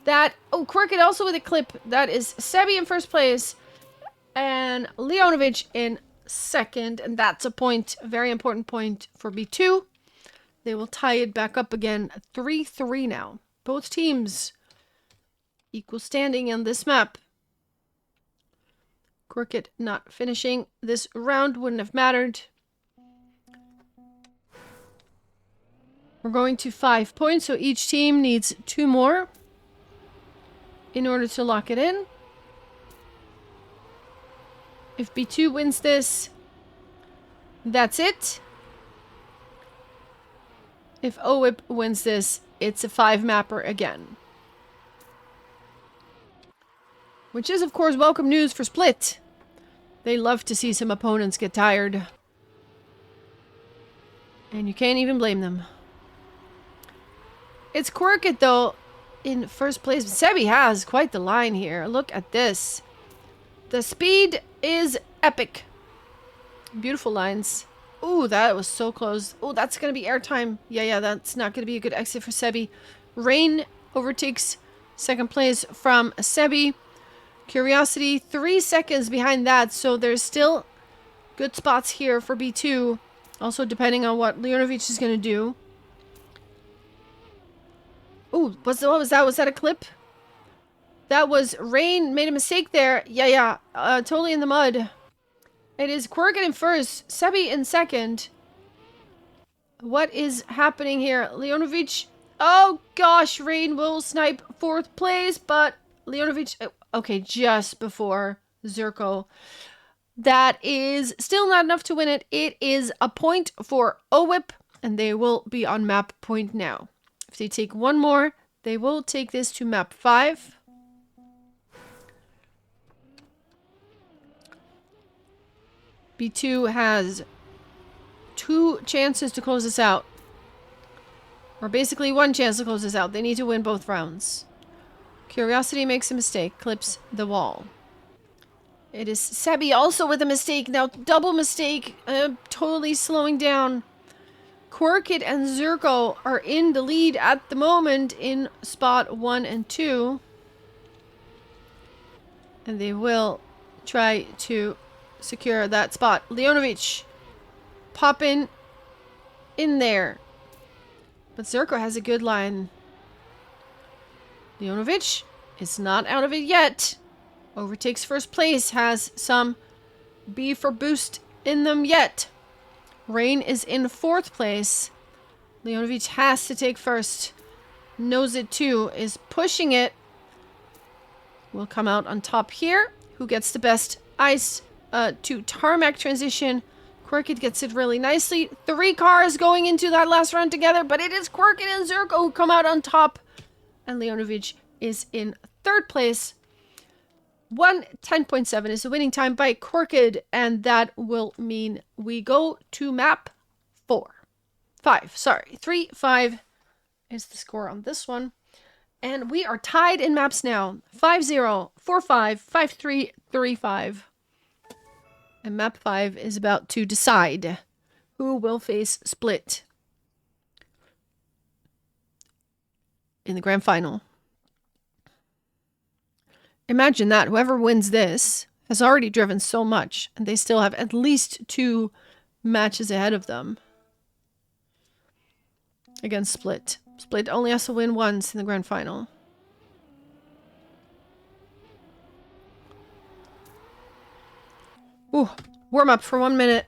Oh, Quirkid also with a clip. That is Sebi in 1st place. And Leonovic in 2nd. And that's a point, a very important point for B2. They will tie it back up again. 3-3 now. Both teams equal standing on this map. Quirkid not finishing this round wouldn't have mattered. We're going to 5 points, so each team needs 2 more in order to lock it in. If B2 wins this, that's it. If OWIP wins this, it's a 5-mapper again. Which is, of course, welcome news for Split. They love to see some opponents get tired. And you can't even blame them. It's Quirkit, though, in first place. Sebi has quite the line here. Look at this. The speed is epic. Beautiful lines. Ooh, that was so close. Oh, that's going to be airtime. Yeah, that's not going to be a good exit for Sebi. Rain overtakes second place from Sebi. Curiosity, 3 seconds behind that, so there's still good spots here for B2. Also, depending on what Leonovic is going to do. Ooh, what was that? Was that a clip? That was Rain made a mistake there. Yeah, totally in the mud. It is Quirkit in first, Sebi in second. What is happening here? Leonovic. Oh gosh, Rain will snipe fourth place, but Leonovic. Okay, just before Zerko. That is still not enough to win it. It is a point for OWIP, and they will be on map point now. If they take one more, they will take this to map 5. B2 has 2 chances to close this out. Or basically 1 chance to close this out. They need to win both rounds. Curiosity makes a mistake, clips the wall. It is Sebi also with a mistake. Now, double mistake. Totally slowing down. Quirkit and Zerko are in the lead at the moment in spot 1 and 2. And they will try to secure that spot. Leonovic popping in there. But Zerko has a good line. Leonovic is not out of it yet. Overtakes first place, has some B for boost in them yet. Rain is in fourth place. Leonovic has to take first. Knows it too, is pushing it. Will come out on top here. Who gets the best ice to tarmac transition? Quirkit gets it really nicely. 3 cars going into that last round together, but it is Quirkit and Zerko who come out on top. And Leonovic is in third place. 1:10.7 is the winning time by Quirkit, and that will mean we go to map 5. Sorry, 3-5 is the score on this one. And we are tied in maps now. 5-0, 4-5, 5-3, 3-5. And map 5 is about to decide who will face Split in the grand final. Imagine that. Whoever wins this has already driven so much, and they still have at least 2 matches ahead of them against Split. Split only has to win once in the grand final. Ooh, warm up for 1 minute.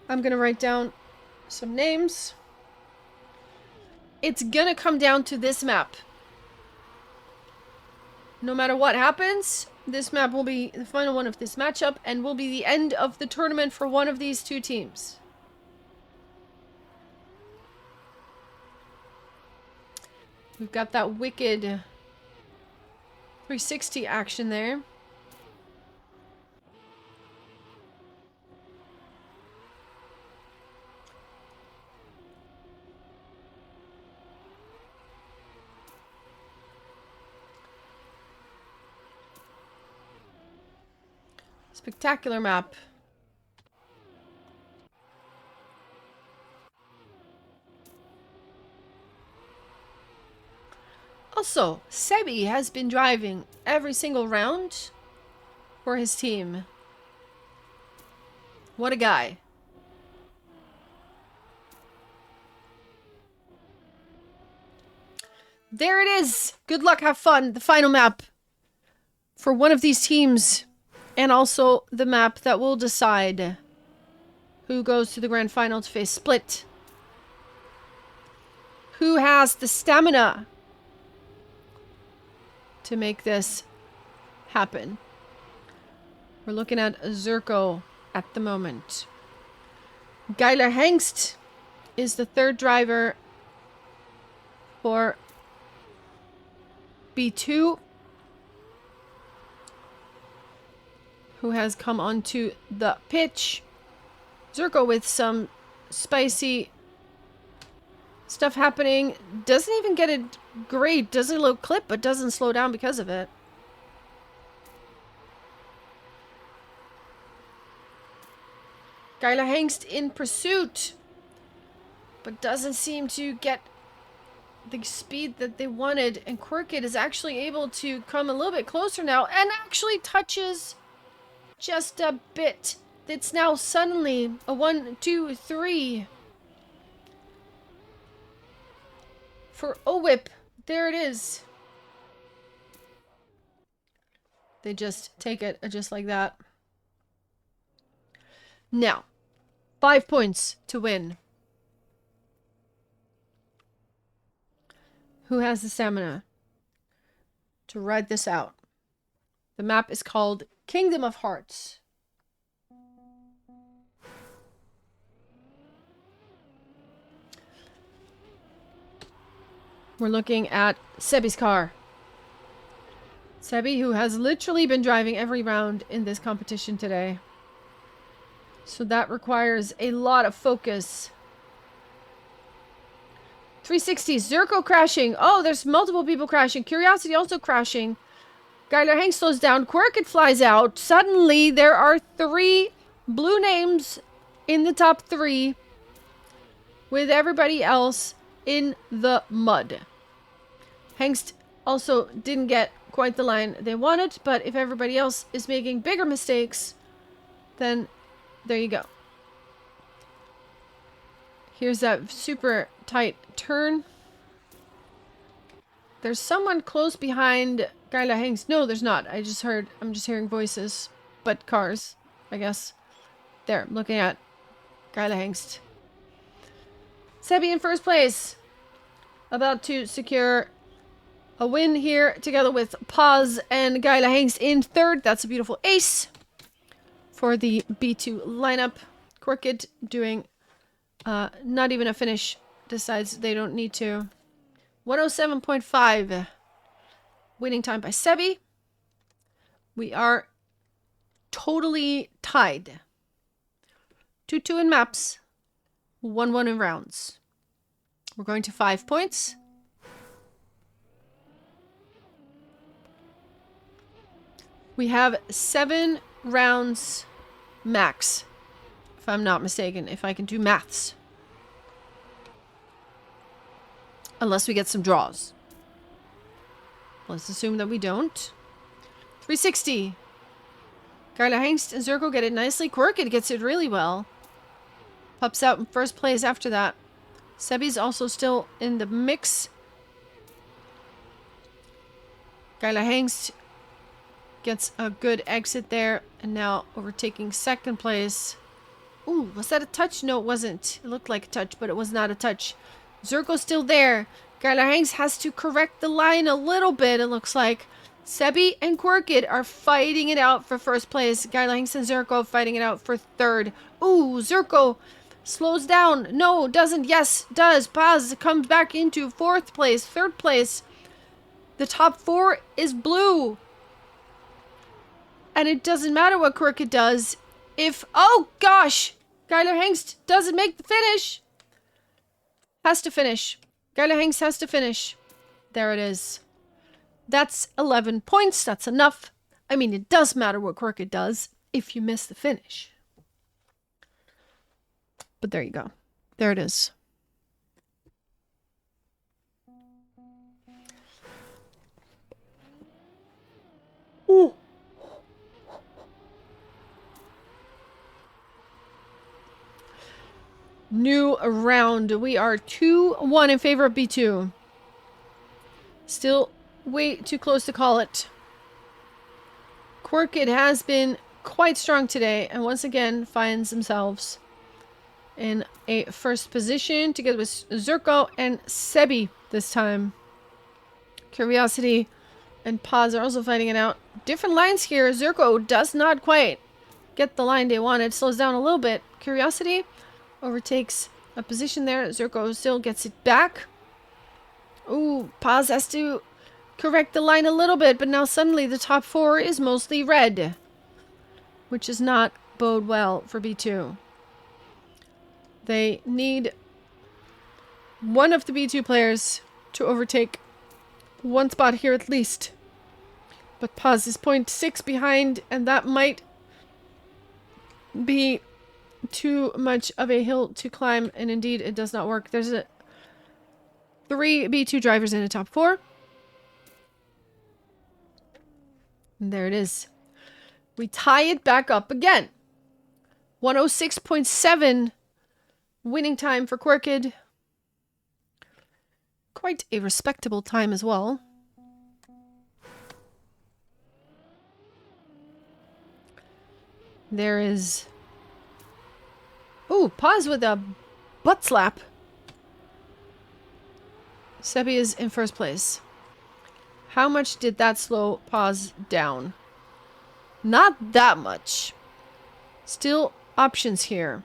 I'm gonna write down some names. It's gonna come down to this map. No matter what happens, this map will be the final one of this matchup and will be the end of the tournament for one of these 2 teams. We've got that wicked 360 action there. Spectacular map. Also, Sebi has been driving every single round for his team. What a guy. There it is. Good luck, have fun. The final map for one of these teams. And also the map that will decide who goes to the grand final to face Split. Who has the stamina to make this happen? We're looking at Zerko at the moment. Geiler Hengst is the 3rd driver for B2. Who has come onto the pitch. Zerko with some spicy stuff happening. Doesn't even get a great, does a little clip, but doesn't slow down because of it. Guyla Hengst in pursuit, but doesn't seem to get the speed that they wanted. And Quirkid is actually able to come a little bit closer now and actually touches just a bit. It's now suddenly a 1, 2, 3 for OWIP. There it is. They just take it just like that. Now, 5 points to win. Who has the stamina to ride this out? The map is called Kingdom of Hearts. We're looking at Sebi's car. Sebi, who has literally been driving every round in this competition today. So that requires a lot of focus. 360, Zerko crashing. Oh, there's multiple people crashing. Curiosity also crashing. Guyler Hank slows down. Quirkid flies out. Suddenly, there are 3 blue names in the top 3 with everybody else in the mud. Hengst also didn't get quite the line they wanted, but if everybody else is making bigger mistakes, then there you go. Here's that super tight turn. There's someone close behind Guyla Hengst. No, there's not. I'm just hearing voices, but cars, I guess. There, I'm looking at Guyla Hengst. Sebi in first place. About to secure a win here together with Paz and Guyla Hengst in third. That's a beautiful ace for the B2 lineup. Quirkid doing not even a finish. Decides they don't need to. 107.5 winning time by Sebi. We are totally tied. 2-2 in maps. 1-1 in rounds. We're going to 5 points. We have 7 rounds max, if I'm not mistaken, if I can do maths. Unless we get some draws. Let's assume that we don't. 360. Guyla Hengst and Zerko get it nicely. Quirkid gets it really well. Pops out in first place after that. Sebi's also still in the mix. Guyla Hengst gets a good exit there. And now overtaking second place. Ooh, was that a touch? No, it wasn't. It looked like a touch, but it was not a touch. Zerko's still there. Guyla Hengst has to correct the line a little bit, it looks like. Sebi and Quirkid are fighting it out for first place. Guyla Hengst and Zerko fighting it out for third. Ooh, Zerko slows down. No, doesn't. Yes, does. Paz comes back into fourth place. Third place. The top 4 is blue. And it doesn't matter what Quirkid does. If, oh gosh, Guyla Hengst doesn't make the finish. Has to finish. Guyla Hengst has to finish. There it is. That's 11 points. That's enough. I mean, it does matter what Quirkid does if you miss the finish. But there you go. There it is. Ooh. New round. We are 2-1 in favor of B2. Still way too close to call it. Quirkid has been quite strong today and once again finds themselves in a first position together with Zerko and Sebi this time. Curiosity and Paz are also fighting it out. Different lines here. Zerko does not quite get the line they wanted. Slows down a little bit. Curiosity overtakes a position there. Zerko still gets it back. Ooh, Paz has to correct the line a little bit, but now suddenly the top 4 is mostly red, which does not bode well for B2. They need one of the B2 players to overtake one spot here at least. But Paz is 0.6 behind, and that might be too much of a hill to climb, and indeed it does not work. There's 3 B2 drivers in the top 4. And there it is. We tie it back up again. 106.7 winning time for Quirked. Quite a respectable time as well. There is... Ooh, Paz with a butt slap. Sebi is in first place. How much did that slow Paz down? Not that much. Still options here.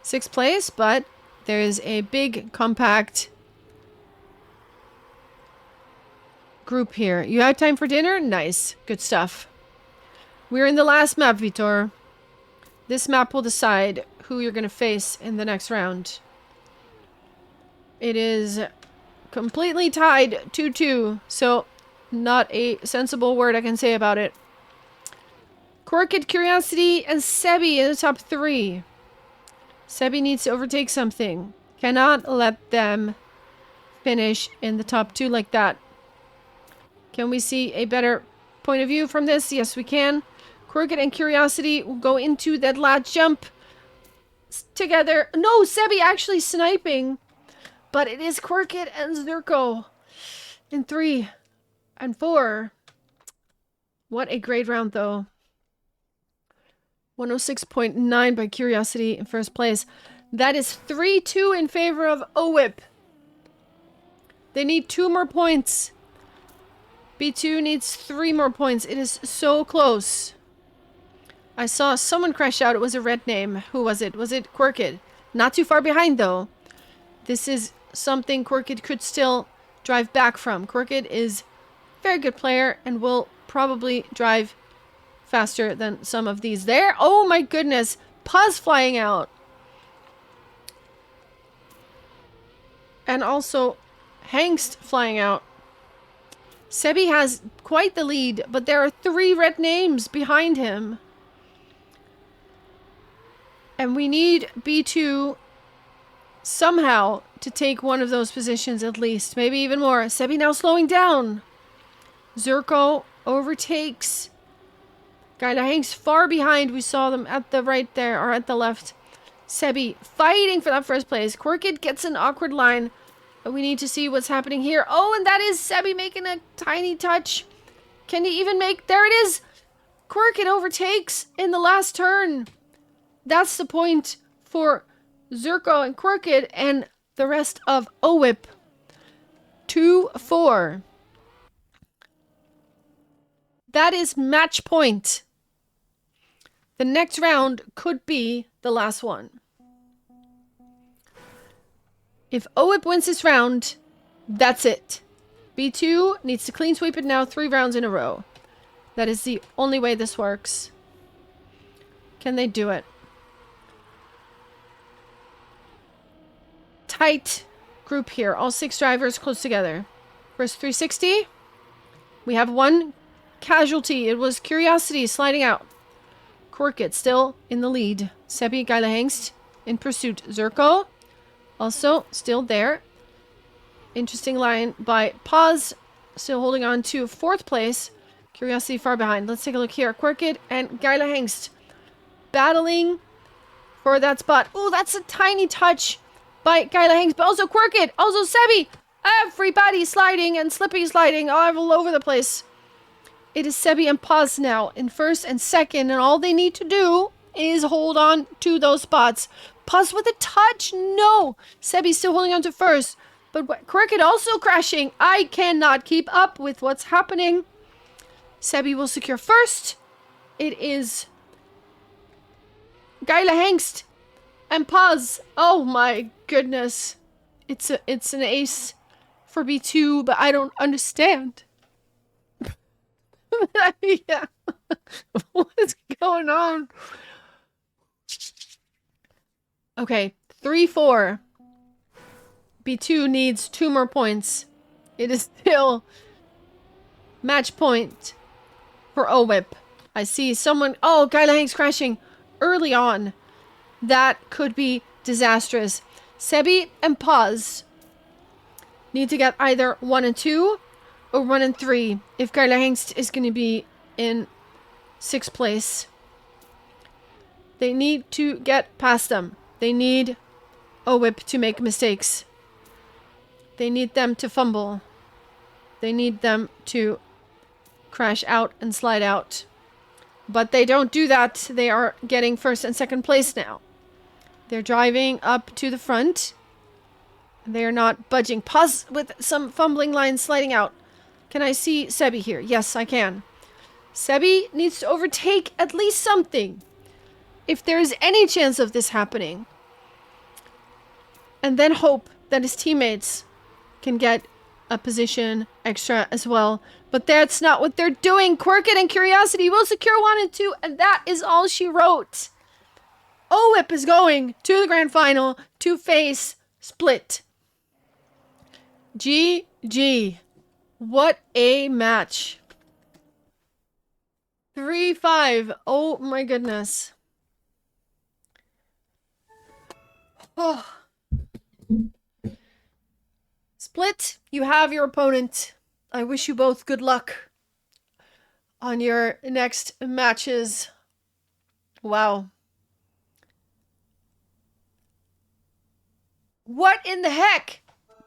6th place, but there is a big, compact group here. You have time for dinner? Nice. Good stuff. We're in the last map, Vitor. This map will decide who you're going to face in the next round. It is completely tied 2-2, so not a sensible word I can say about it. Quirked, Curiosity, and Sebi in the top 3. Sebi needs to overtake something. Cannot let them finish in the top 2 like that. Can we see a better point of view from this? Yes, we can. Quirked and Curiosity will go into that last jump together. No, Sebi actually sniping. But it is Quirked and Zurko in 3 and 4. What a great round, though. 106.9 by Curiosity in first place. That is 3-2 in favor of OWIP. They need 2 more points. B2 needs 3 more points. It is so close. I saw someone crash out. It was a red name. Who was it? Was it Quirked? Not too far behind, though. This is something Quirked could still drive back from. Quirked is a very good player and will probably drive faster than some of these there. Oh my goodness. Paz flying out. And also Hangst flying out. Sebi has quite the lead, but there are 3 red names behind him. And we need B2 somehow to take one of those positions at least. Maybe even more. Sebi now slowing down. Zurko overtakes. Gaila hangs far behind. We saw them at the right there, or at the left. Sebi fighting for that first place. Quirked gets an awkward line. But we need to see what's happening here. Oh, and that is Sebi making a tiny touch. Can he even make... There it is! Quirked overtakes in the last turn. That's the point for Zurko and Quirked and the rest of OWIP. 2-4. That is match point. The next round could be the last one. If OWIP wins this round, that's it. B2 needs to clean sweep it now 3 rounds in a row. That is the only way this works. Can they do it? Tight group here. All 6 drivers close together. First 360. We have 1 casualty. It was Curiosity sliding out. Quirked still in the lead. Sebi Gaila in pursuit. Zurko also still there. Interesting line by Paz. Still holding on to 4th place. Curiosity far behind. Let's take a look here. Quirked and Gaila battling for that spot. Oh, that's a tiny touch by Gaila but also Quirked. Also Sebi. Everybody sliding and Slippy sliding all over the place. It is Sebi and Paz now in first and second, and all they need to do is hold on to those spots. Paz with a touch. No. Sebi still holding on to first. But Quirked also crashing. I cannot keep up with what's happening. Sebi will secure first. It is Gaila and Paz. Oh my goodness. It's an ace for B2, but I don't understand. Yeah. What's going on? Okay, 3-4. B2 needs 2 more points. It is still match point for OWIP. I see someone... Oh, Guy Lang's crashing early on. That could be disastrous. Sebi and Paz need to get either 1 and 2 or 1 and 3 if Guy Hengst is going to be in 6th place. They need to get past them. They need OWIP to make mistakes. They need them to fumble. They need them to crash out and slide out. But they don't do that. They are getting 1st and 2nd place now. They're driving up to the front. They're not budging. Pause with some fumbling lines sliding out. Can I see Sebi here? Yes, I can. Sebi needs to overtake at least something. If there is any chance of this happening. And then hope that his teammates can get a position extra as well. But that's not what they're doing. Quirkit and Curiosity will secure 1 and 2. And that is all she wrote. OWIP is going to the grand final to face Split. GG. What a match. 3-5. Oh my goodness. Oh. Split, you have your opponent. I wish you both good luck on your next matches. Wow. What in the heck?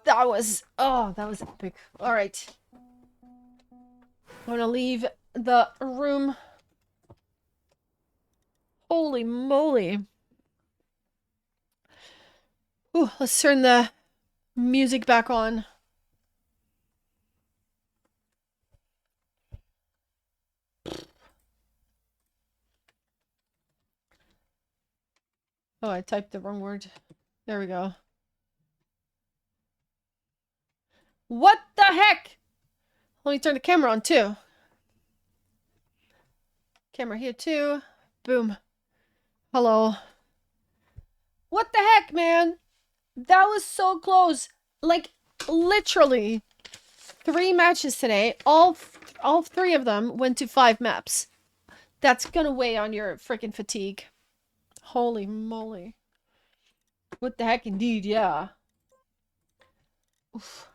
That was epic. All right. I'm gonna leave the room. Holy moly. Ooh, let's turn the music back on. Oh, I typed the wrong word. There we go. What the heck? Let me turn the camera on too. Camera here too. Boom. Hello. What the heck, man? That was so close. Like, literally 3 matches today. All 3 of them went to 5 maps. That's gonna weigh on your freaking fatigue. Holy moly. What the heck indeed, yeah. Oof.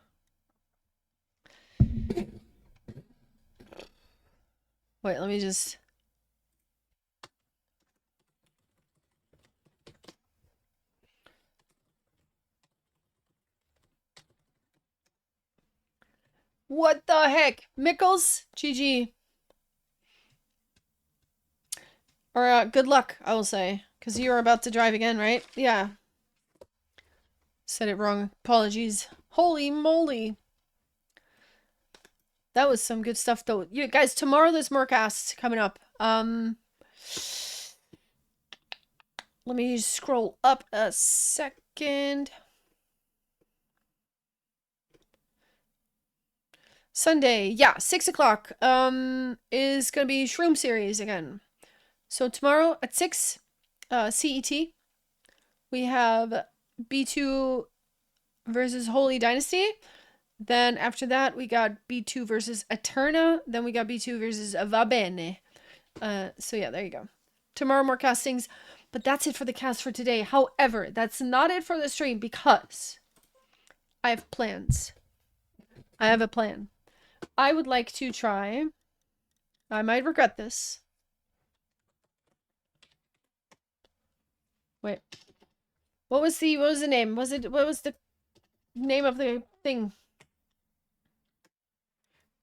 Wait, let me just... What the heck? Mickles? GG. Or, good luck, I will say. Because you are about to drive again, right? Yeah. Said it wrong. Apologies. Holy moly. That was some good stuff, though. You guys, tomorrow there's more casts coming up. Let me scroll up a second. Sunday, yeah, 6 o'clock, is gonna be Shroom series again. So tomorrow at 6, CET, we have B2 versus Holy Dynasty. Then after that, we got B2 versus Eterna. Then we got B2 versus Va Bene. So yeah, there you go. Tomorrow, more castings. But that's it for the cast for today. However, that's not it for the stream because I have plans. I have a plan. I would like to try... I might regret this. Wait. What was the name? What was the name of the thing?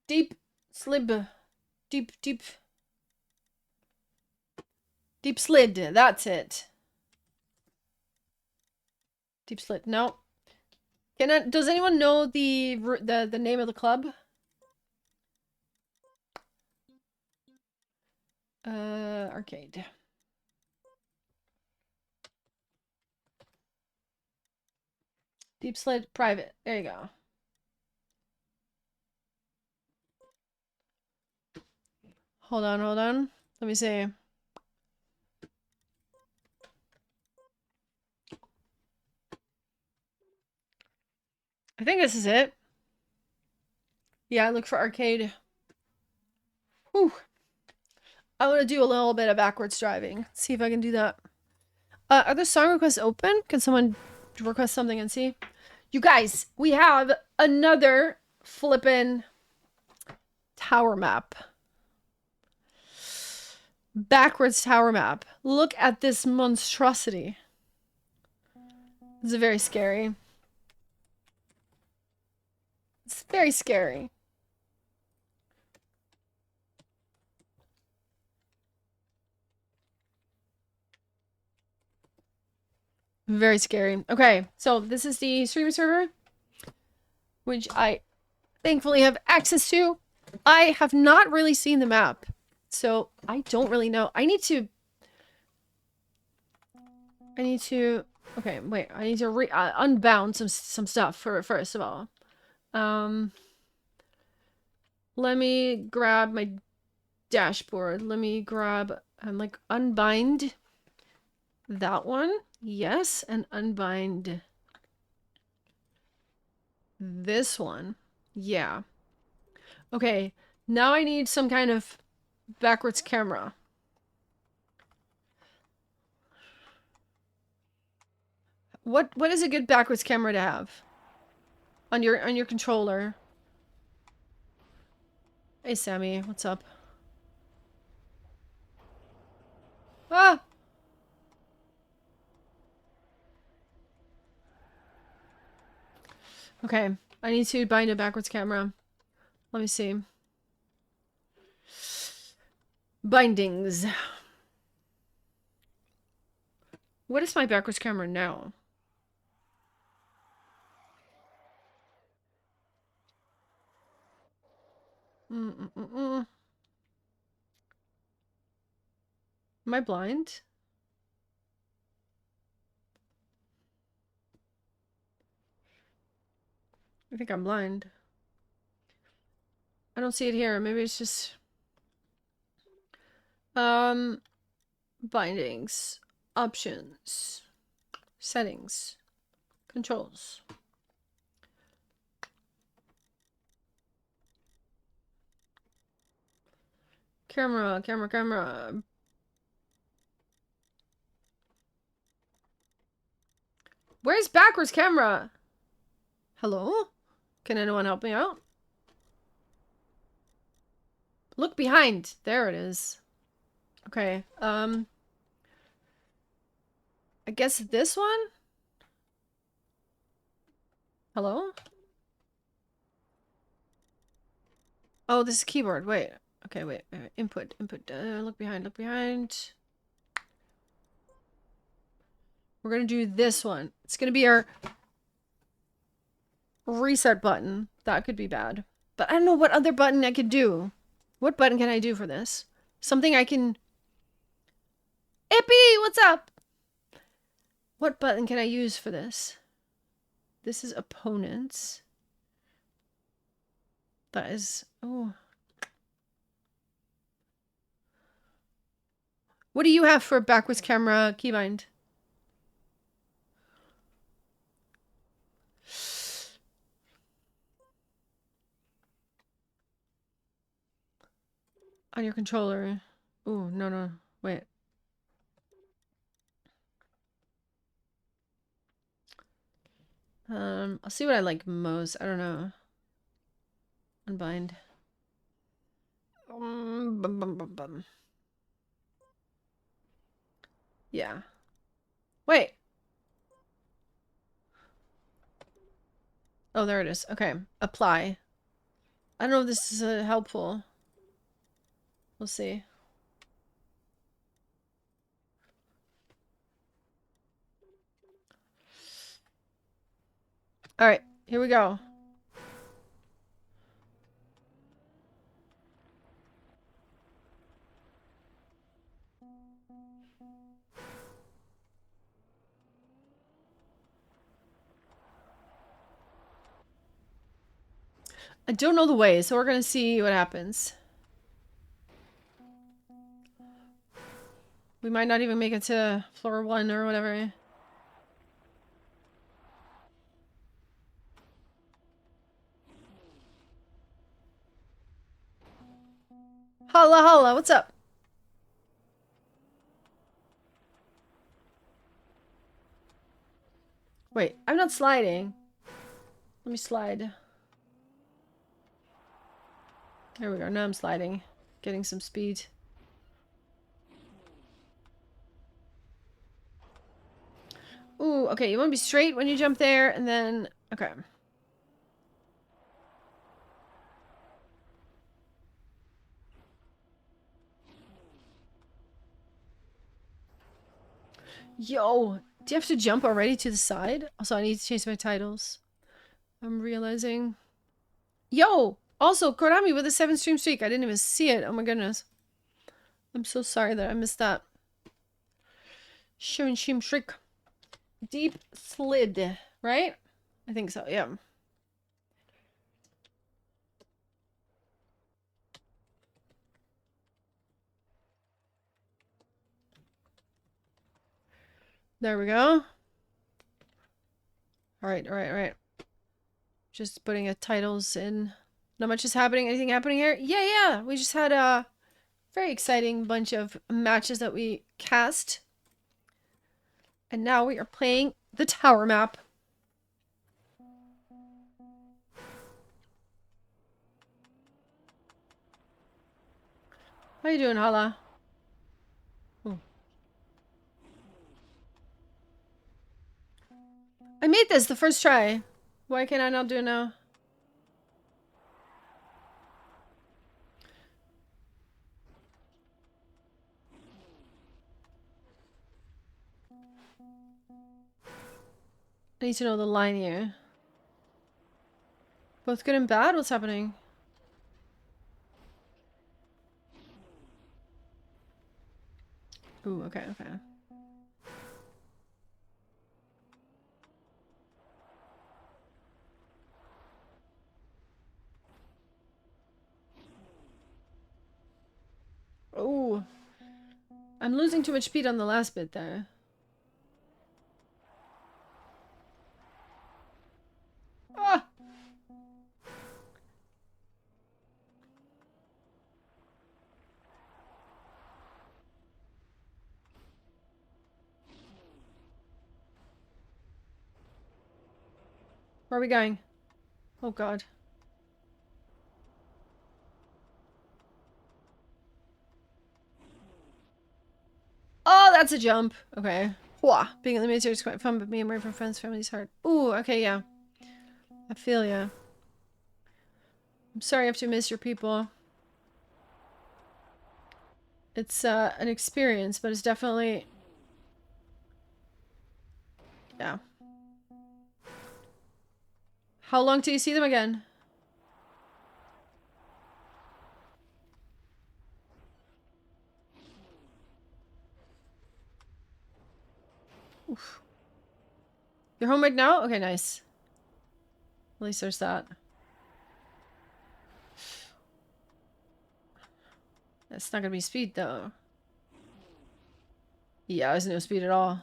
Deep Slid. Deep Slid. That's it. Deep Slid. No. Does anyone know the name of the club? Arcade. Deep Slid Private. There you go. Hold on. Let me see. I think this is it. Yeah, look for arcade. Whew. I want to do a little bit of backwards driving. See if I can do that. Are the song requests open? Can someone request something and see? You guys, we have another flippin' tower map. Backwards tower map. Look at this monstrosity. It's very scary. It's very scary. Very scary. Okay, so this is the streaming server, which I thankfully have access to. I have not really seen the map, so I don't really know. I need to... Okay, wait. I need to unbound some stuff first of all. Let me grab my dashboard. Let me grab like unbind that one. Yes, and unbind this one. Yeah. Okay, now I need some kind of backwards camera. What is a good backwards camera to have on your controller? Hey Sammy, what's up? Ah! Okay, I need to bind a backwards camera. Let me see. Bindings. What is my backwards camera now? Am I blind? I think I'm blind. I don't see it here. Maybe it's just... Bindings. Options. Settings. Controls. Camera. Where's backwards camera? Hello? Can anyone help me out? Look behind. There it is. Okay, I guess this one? Hello? Oh, this is keyboard. Wait. Okay, wait. Input. Look behind. We're gonna do this one. It's gonna be our reset button. That could be bad. But I don't know what other button I could do. What button can I do for this? Something I can... Ippy, what's up? What button can I use for this? This is opponents. That is... Oh. What do you have for backwards camera keybind? On your controller. Oh, no. Wait. I'll see what I like most. I don't know. Unbind. Yeah. Wait. Oh, there it is. Okay. Apply. I don't know if this is helpful. We'll see. Alright. Here we go. I don't know the way, so we're gonna see what happens. We might not even make it to floor 1 or whatever. Holla, holla. What's up? Wait, I'm not sliding. Let me slide. There we go. Now I'm sliding. Getting some speed. Ooh, okay. You want to be straight when you jump there, and then... Okay. Yo! Do you have to jump already to the side? Also, I need to change my titles. I'm realizing... Yo! Also, Konami with a 7-stream streak. I didn't even see it. Oh my goodness. I'm so sorry that I missed that. 7-stream streak. Deep slid, right? I think so, yeah. There we go. Alright, alright, alright. Just putting a titles in. Not much is happening. Anything happening here? Yeah. We just had a very exciting bunch of matches that we cast. And now we are playing the tower map. How you doing, Hala? Ooh. I made this the first try. Why can I not do it now? I need to know the line here. Both good and bad? What's happening? Ooh, okay. Ooh. I'm losing too much speed on the last bit there. Ah! Where are we going? Oh god. Oh, that's a jump. Okay. Wah. Being in the military is quite fun, but being away from friends, family is hard. Ooh, okay, yeah. I feel ya. I'm sorry I have to miss your people. It's an experience, but it's definitely... Yeah. How long till you see them again? Oof. You're home right now? Okay, nice. At least there's that. That's not gonna be speed, though. Yeah, there's no speed at all.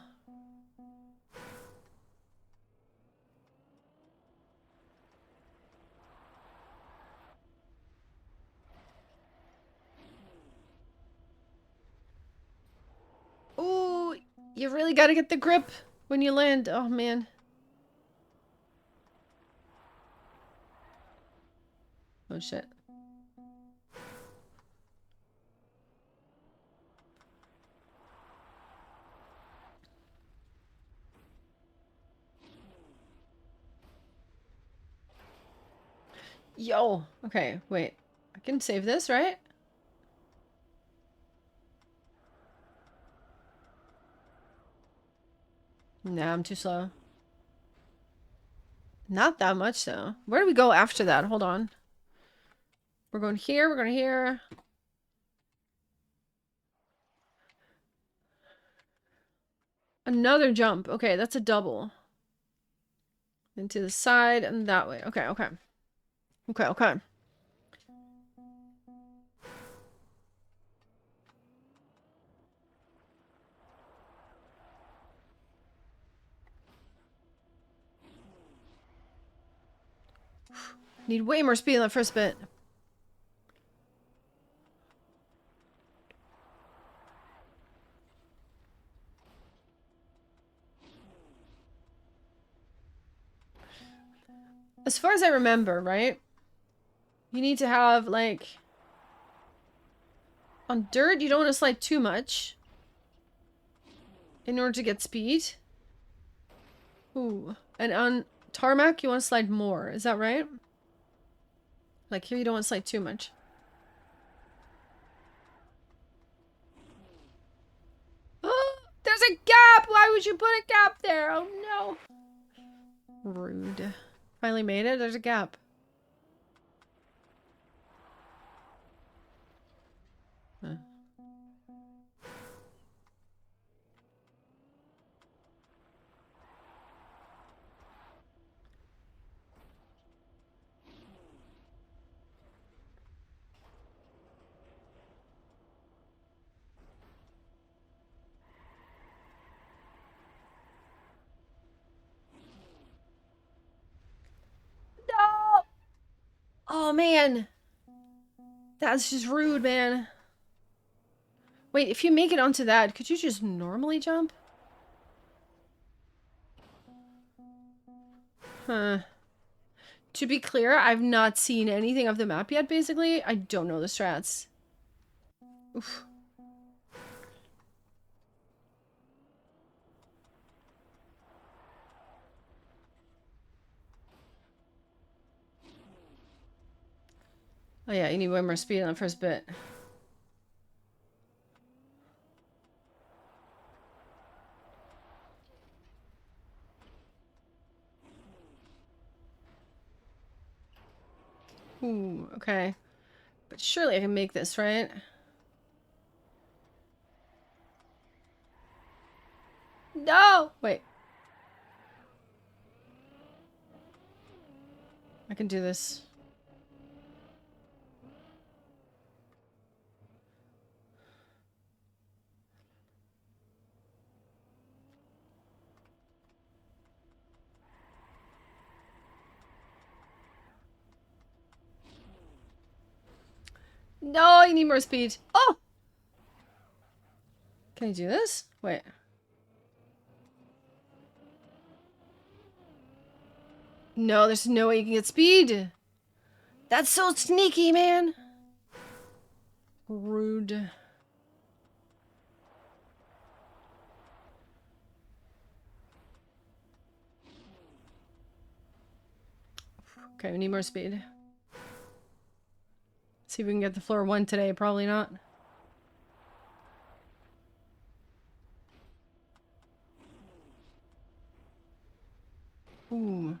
Ooh, you really gotta get the grip when you land. Oh, man. Oh, shit. Yo. Okay, wait. I can save this, right? Nah, I'm too slow. Not that much, though. Where do we go after that? Hold on. We're going here. We're going here. Another jump. Okay, that's a double. Into the side and that way. Okay. Need way more speed in that first bit. As far as I remember, right? You need to have, like... On dirt, you don't want to slide too much. In order to get speed. Ooh. And on tarmac, you want to slide more. Is that right? Like, here you don't want to slide too much. Oh, there's a gap! Why would you put a gap there? Oh, no. Rude. Finally made it. There's a gap. Huh. No! Oh, man. That's just rude, man. Wait, if you make it onto that, could you just normally jump? Huh. To be clear, I've not seen anything of the map yet, basically. I don't know the strats. Oof. Oh yeah, you need way more speed on the first bit. Ooh, okay. But surely I can make this, right? No! Wait. I can do this. No, you need more speed. Oh! Can you do this? Wait. No, there's no way you can get speed. That's so sneaky, man. Rude. Okay, we need more speed. See if we can get the floor 1 today. Probably not. Ooh.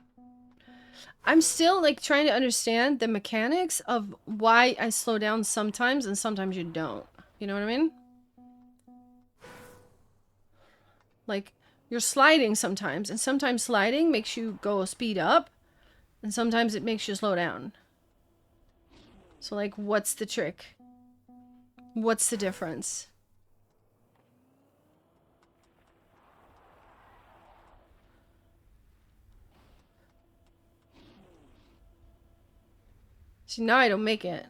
I'm still, like, trying to understand the mechanics of why I slow down sometimes and sometimes you don't. You know what I mean? Like, you're sliding sometimes, and sometimes sliding makes you go speed up, and sometimes it makes you slow down. So, like, what's the trick? What's the difference? See, now I don't make it.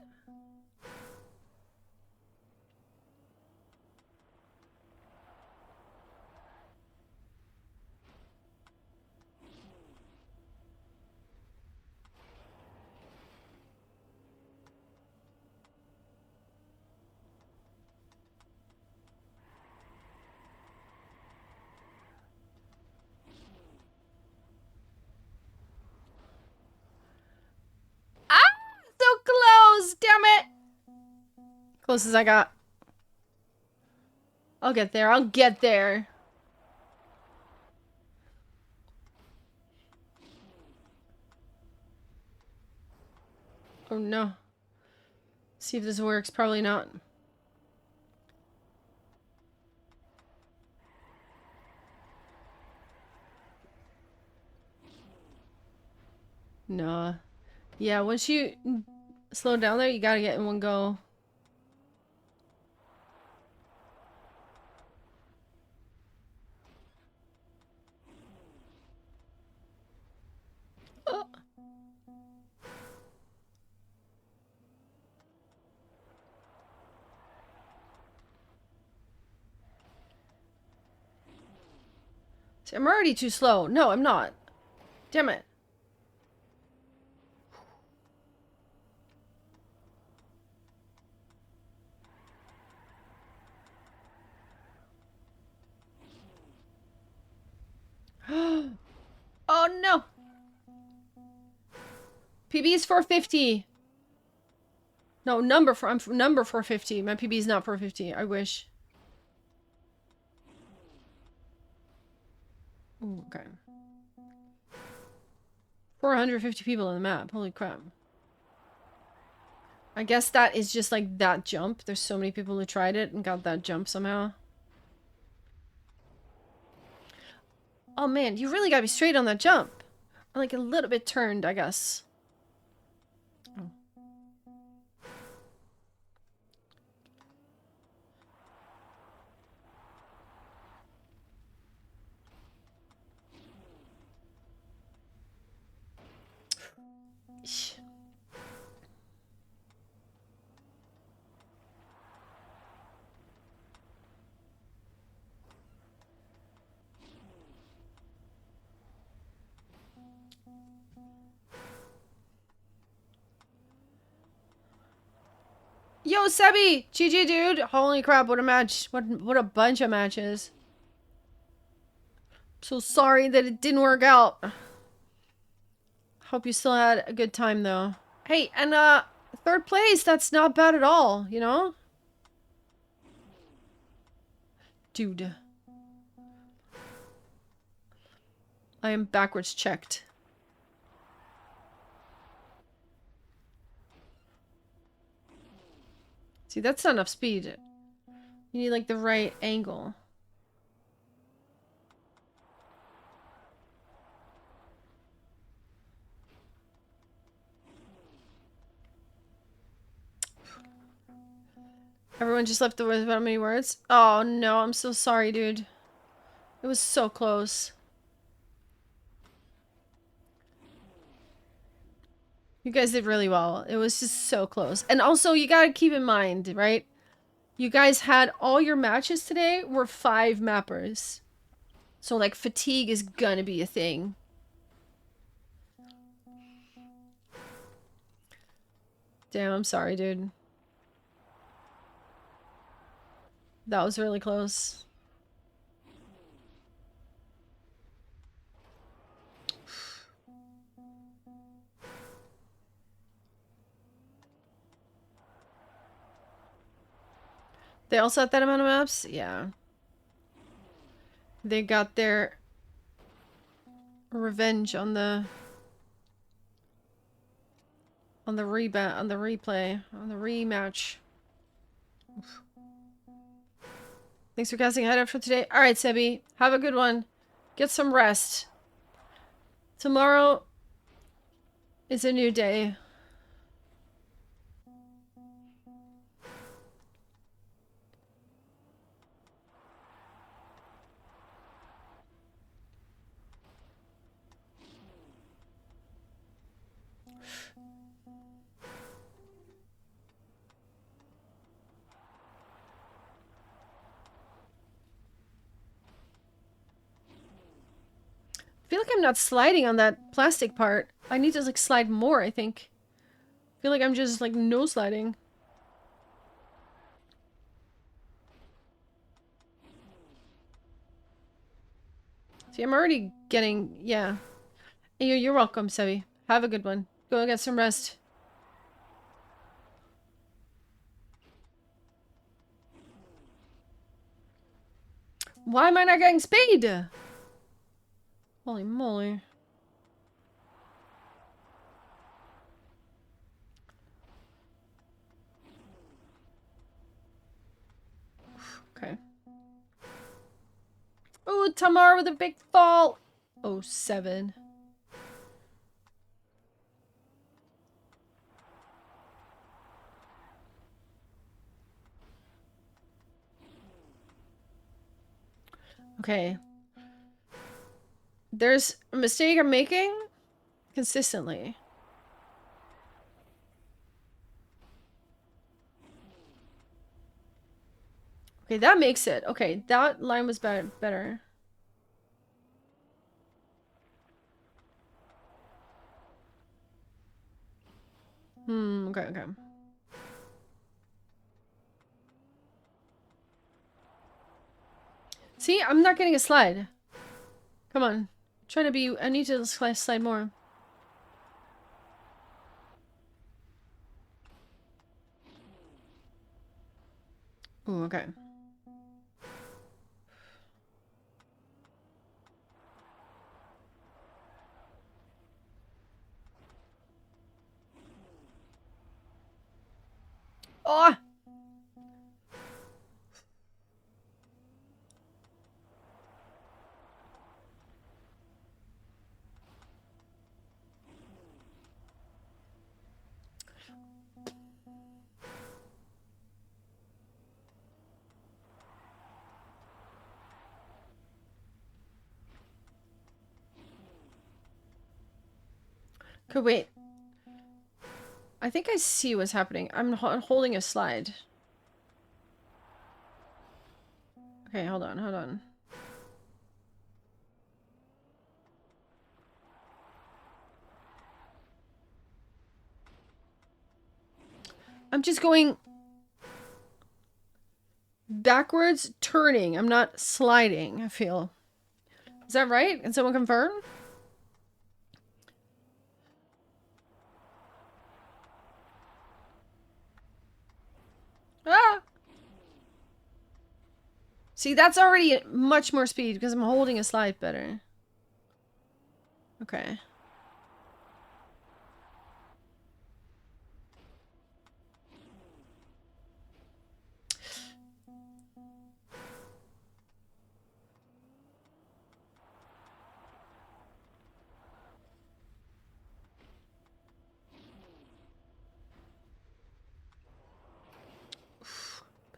Ah! So close! Damn it! Closest I got. I'll get there. I'll get there. Oh no. See if this works. Probably not. Nah. Yeah, once you slow down there, you gotta get in one go. Oh. See, I'm already too slow. No, I'm not. Damn it. PB is 450. No, number 450. My PB is not 450. I wish. Ooh, okay. 450 people on the map. Holy crap. I guess that is just like that jump. There's so many people who tried it and got that jump somehow. Oh man, you really gotta be straight on that jump. Like a little bit turned, I guess. Oh. Yo, Sebi! GG, dude! Holy crap, what a match. What a bunch of matches. I'm so sorry that it didn't work out. Hope you still had a good time, though. Hey, and, third place, that's not bad at all, you know? Dude. I am backwards checked. See, that's not enough speed. You need, like, the right angle. Everyone just left the words without many words? Oh, no, I'm so sorry, dude. It was so close. You guys did really well. It was just so close. And also, you gotta keep in mind, right? You guys had all your matches today were 5 mappers. So, like, fatigue is gonna be a thing. Damn, I'm sorry, dude. That was really close. They also had that amount of maps? Yeah. They got their revenge on the rematch. Oof. Thanks for casting ahead for today. Alright, Sebi. Have a good one. Get some rest. Tomorrow is a new day. I feel like I'm not sliding on that plastic part. I need to like slide more, I think. I feel like I'm just like no sliding. See, I'm already getting, yeah. You're welcome, Sebi. Have a good one. Go get some rest. Why am I not getting speed? Holy moly. Okay. Ooh, Tamar with a big fall. Oh, 7. Okay. There's a mistake I'm making consistently. Okay, that makes it. Okay, that line was better. Okay. See, I'm not getting a slide. Come on. I'm trying to be... I need to slide more. Ooh, okay. Oh! Okay, wait. I think I see what's happening. I'm holding a slide. Okay, hold on, hold on. I'm just going backwards, turning. I'm not sliding, I feel. Is that right? Can someone confirm? Ah! See, that's already much more speed because I'm holding a slide better. Okay.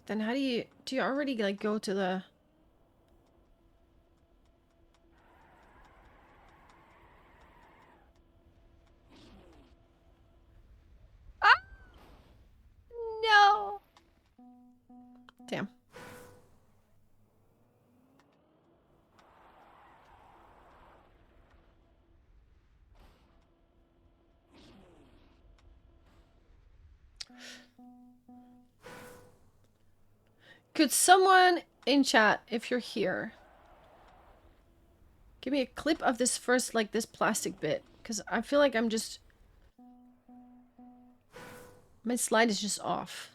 But then how do you already like go to the... Ah! No! Damn. Could someone in chat, if you're here, give me a clip of this first, like, this plastic bit? Because I feel like I'm just... My slide is just off.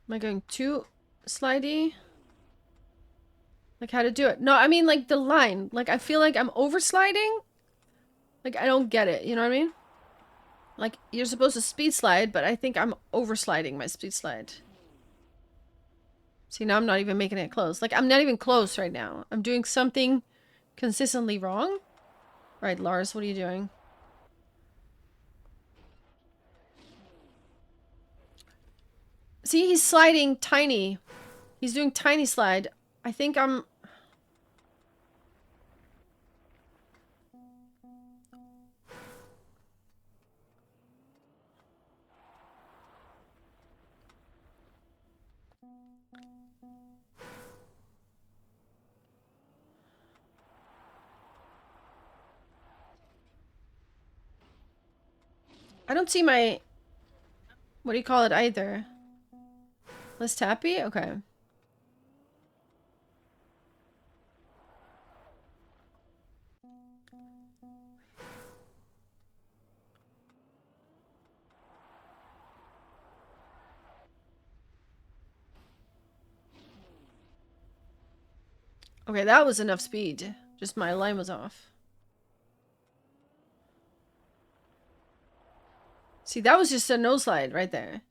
Am I going too slidey? Like, how to do it? No, I mean, like, the line. Like, I feel like I'm oversliding. Like, I don't get it. You know what I mean? Like, you're supposed to speed slide, but I think I'm oversliding my speed slide. See, now I'm not even making it close. Like, I'm not even close right now. I'm doing something consistently wrong. Right, Lars, what are you doing? See, he's sliding tiny. He's doing tiny slide. I think I'm... I don't see my... What do you call it either? Less tappy? Okay. Okay, that was enough speed. Just my line was off. See, that was just a no slide right there.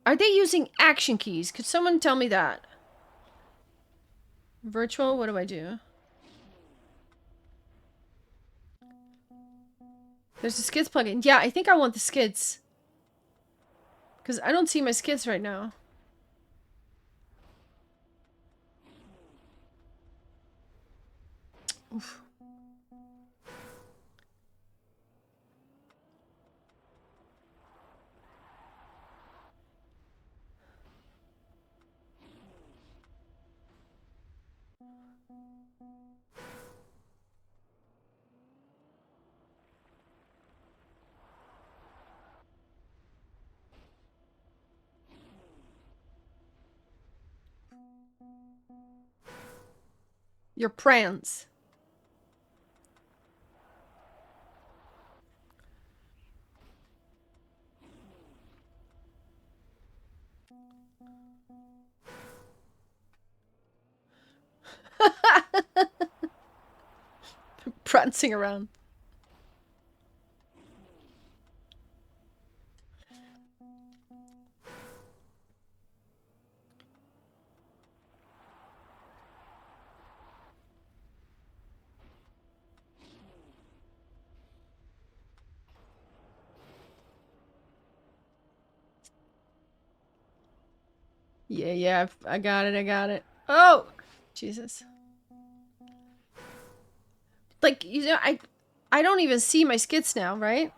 Are they using action keys? Could someone tell me that? Virtual, what do I do? There's a skids plugin. Yeah, I think I want the skids. Because I don't see my skids right now. Oof. Your prance. Prancing around. Yeah, yeah, I got it, I got it. Oh! Jesus. Like, you know, I don't even see my skits now, right?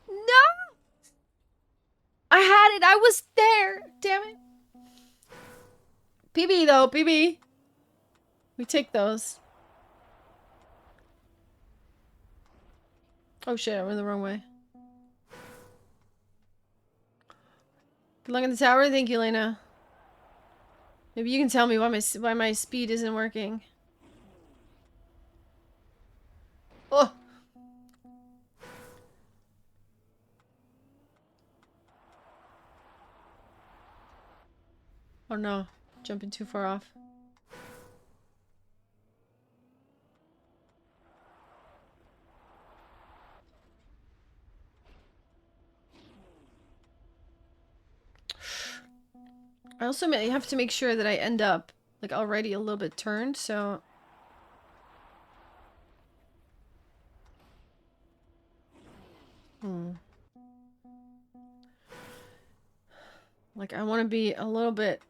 No! I had it! I was there! Damn it. PB though, PB. We take those. Oh shit, I went the wrong way. Good luck in the tower. Thank you, Lena. Maybe you can tell me why my speed isn't working. Oh! Oh no. Jumping too far off. I also have to make sure that I end up, like, already a little bit turned, so... Like, I want to be a little bit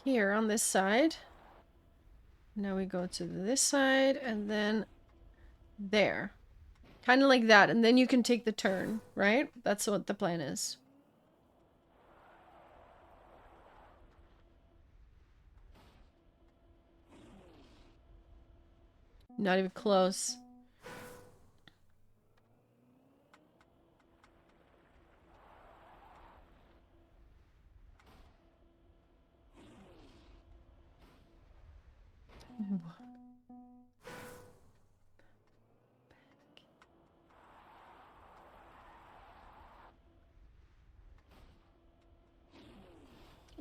here on this side. Now we go to this side, and then there. Kind of like that, and then you can take the turn, right? That's what the plan is. Not even close.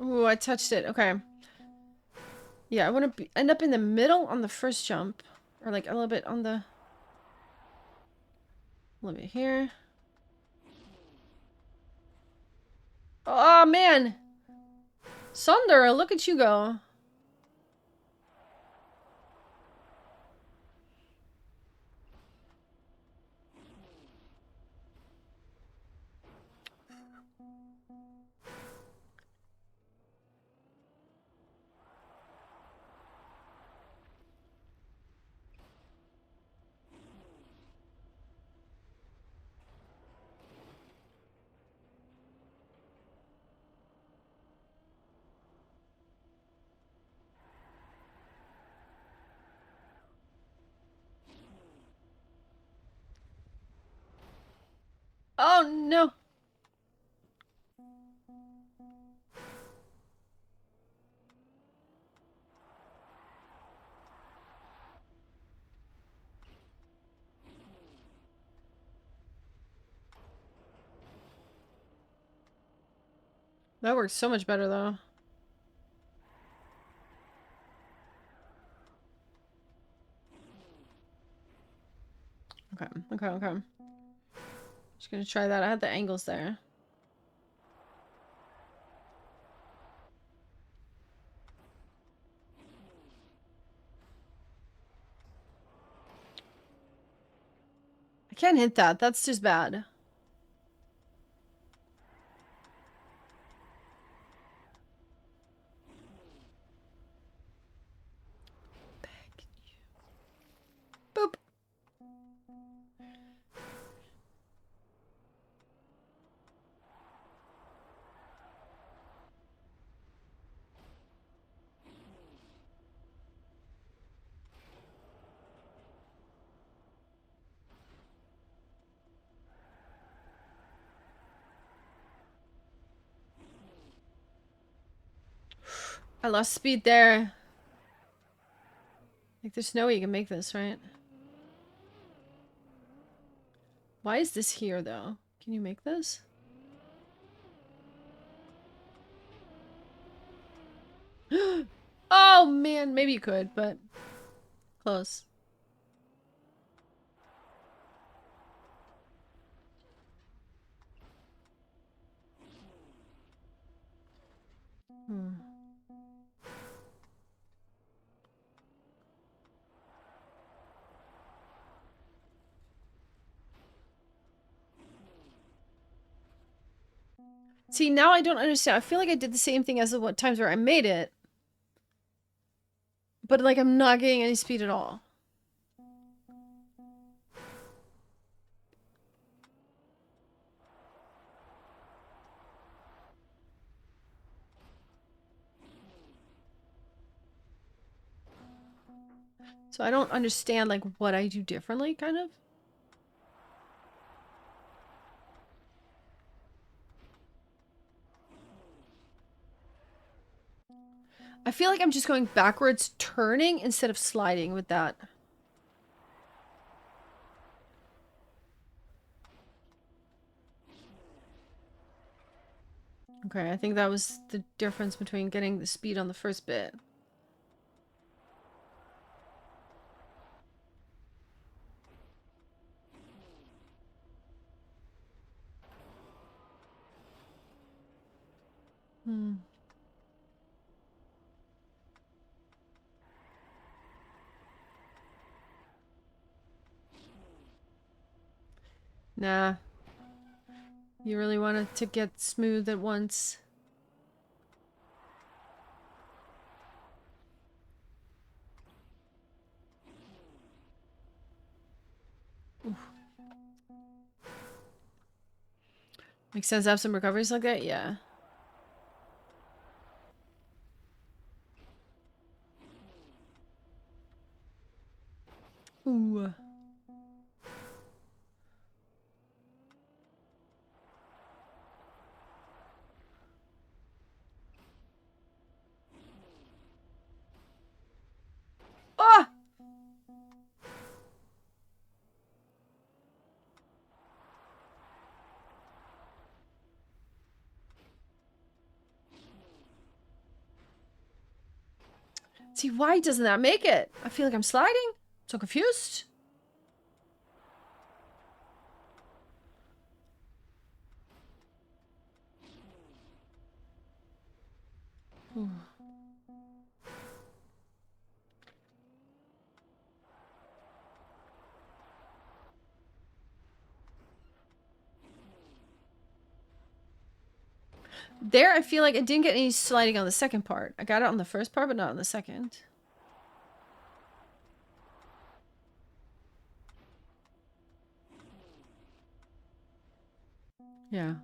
Ooh, I touched it. Okay. Yeah, I want to end up in the middle on the first jump. Or like a little bit on the... A little bit here. Oh, man! Sunder, look at you go. Oh, no. That works so much better, though. Okay, okay, okay. Just gonna try that. I had the angles there. I can't hit that. That's just bad. Boop. I lost speed there. Like, there's no way you can make this, right? Why is this here, though? Can you make this? Oh, man. Maybe you could, but... Close. Hmm. See, now I don't understand. I feel like I did the same thing as the what times where I made it. But, like, I'm not getting any speed at all. So I don't understand, like, what I do differently, kind of. I feel like I'm just going backwards, turning, instead of sliding with that. Okay, I think that was the difference between getting the speed on the first bit. Hmm. Nah. You really wanted to get smooth at once. Oof. Makes sense to have some recoveries like that? Yeah. Ooh. Ah! See, why doesn't that make it? I feel like I'm sliding. So confused. Ooh. There, I feel like I didn't get any sliding on the second part. I got it on the first part, but not on the second. Yeah.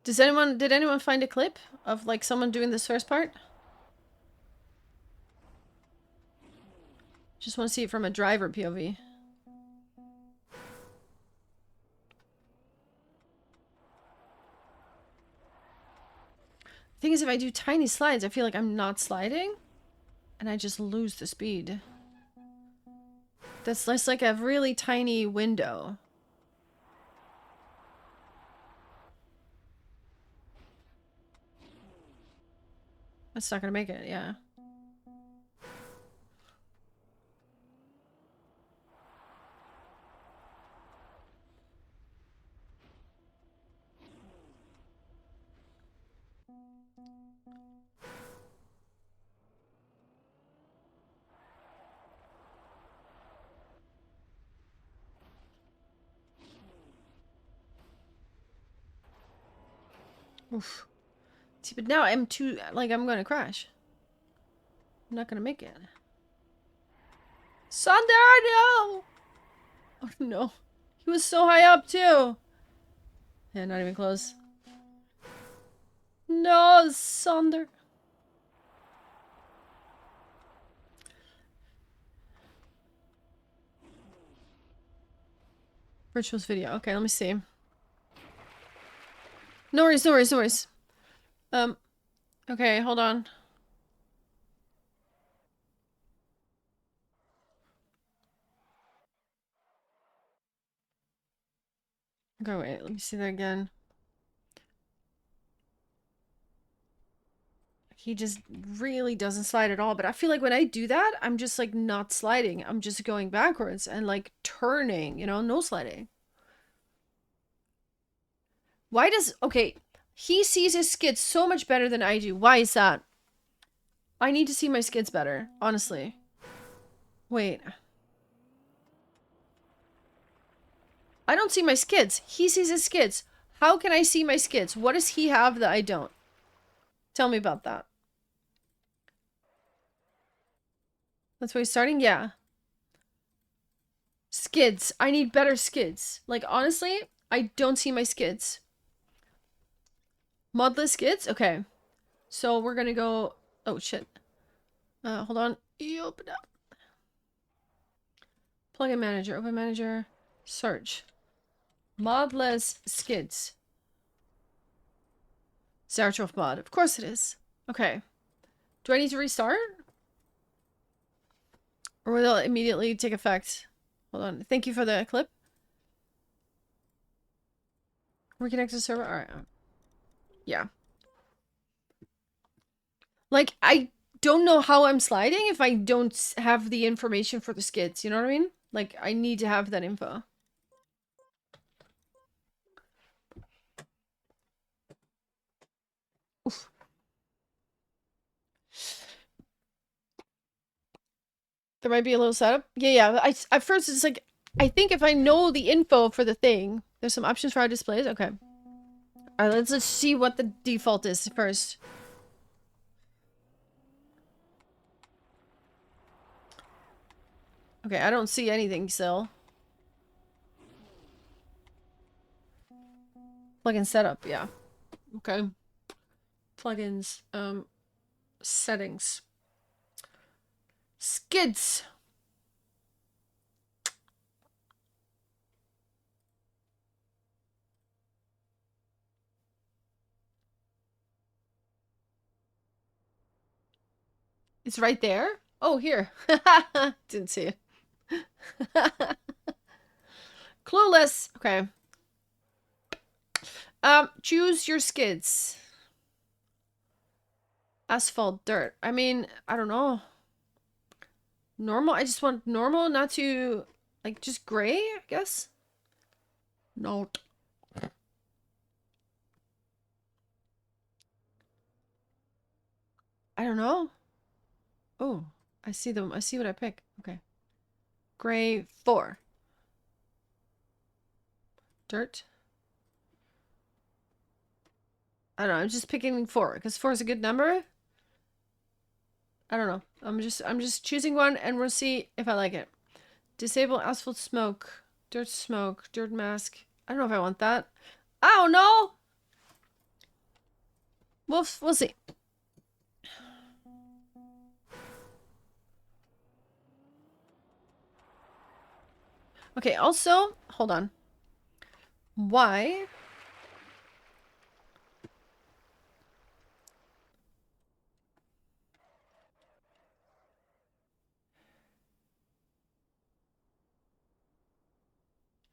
Did anyone find a clip of, like, someone doing this first part? Just want to see it from a driver POV. Thing is, if I do tiny slides, I feel like I'm not sliding. And I just lose the speed. That's less like a really tiny window. That's not gonna make it, yeah. Oof. See, but now I'm too, like, I'm gonna crash. I'm not gonna make it. Sunder, no! Oh, no. He was so high up, too. Yeah, not even close. No, Sunder. Virtuals video. Okay, let me see. No worries, no worries, no worries. Okay, hold on. Okay, wait, let me see that again. He just really doesn't slide at all, but I feel like when I do that, I'm just like not sliding. I'm just going backwards and like turning, you know, no sliding. Why does, okay, he sees his skids so much better than I do. Why is that? I need to see my skids better, honestly. Wait. I don't see my skids. He sees his skids. How can I see my skids? What does he have that I don't? Tell me about that. That's why he's starting? Yeah. Skids. I need better skids. Like, honestly, I don't see my skids. Modless skids? Okay. So we're gonna go... Oh, shit. Hold on. Open up. Plugin manager. Open manager. Search. Modless skids. Zertroph mod. Of course it is. Okay. Do I need to restart? Or will it immediately take effect? Hold on. Thank you for the clip. Reconnect to the server? Alright. Yeah. Like, I don't know how I'm sliding if I don't have the information for the skids. You know what I mean? Like, I need to have that info. Oof. There might be a little setup. Yeah. At first, it's like, I think if I know the info for the thing, there's some options for our displays. Okay. Alright, let's just see what the default is first. Okay, I don't see anything still. Plugin setup, yeah. Okay. Plugins, settings. Skids. It's right there? Oh, here. Didn't see it. Clueless. Okay. Choose your skids. Asphalt, dirt. I mean, I don't know. Normal? I just want normal, not too, like, just gray, I guess? Note. I don't know. Oh, I see them. I see what I pick. Okay. Gray 4. Dirt. I don't know. I'm just picking 4 because 4 is a good number. I don't know. I'm just choosing one and we'll see if I like it. Disable asphalt smoke. Dirt smoke. Dirt mask. I don't know if I want that. I don't know. We'll see. Okay, also, hold on. Why?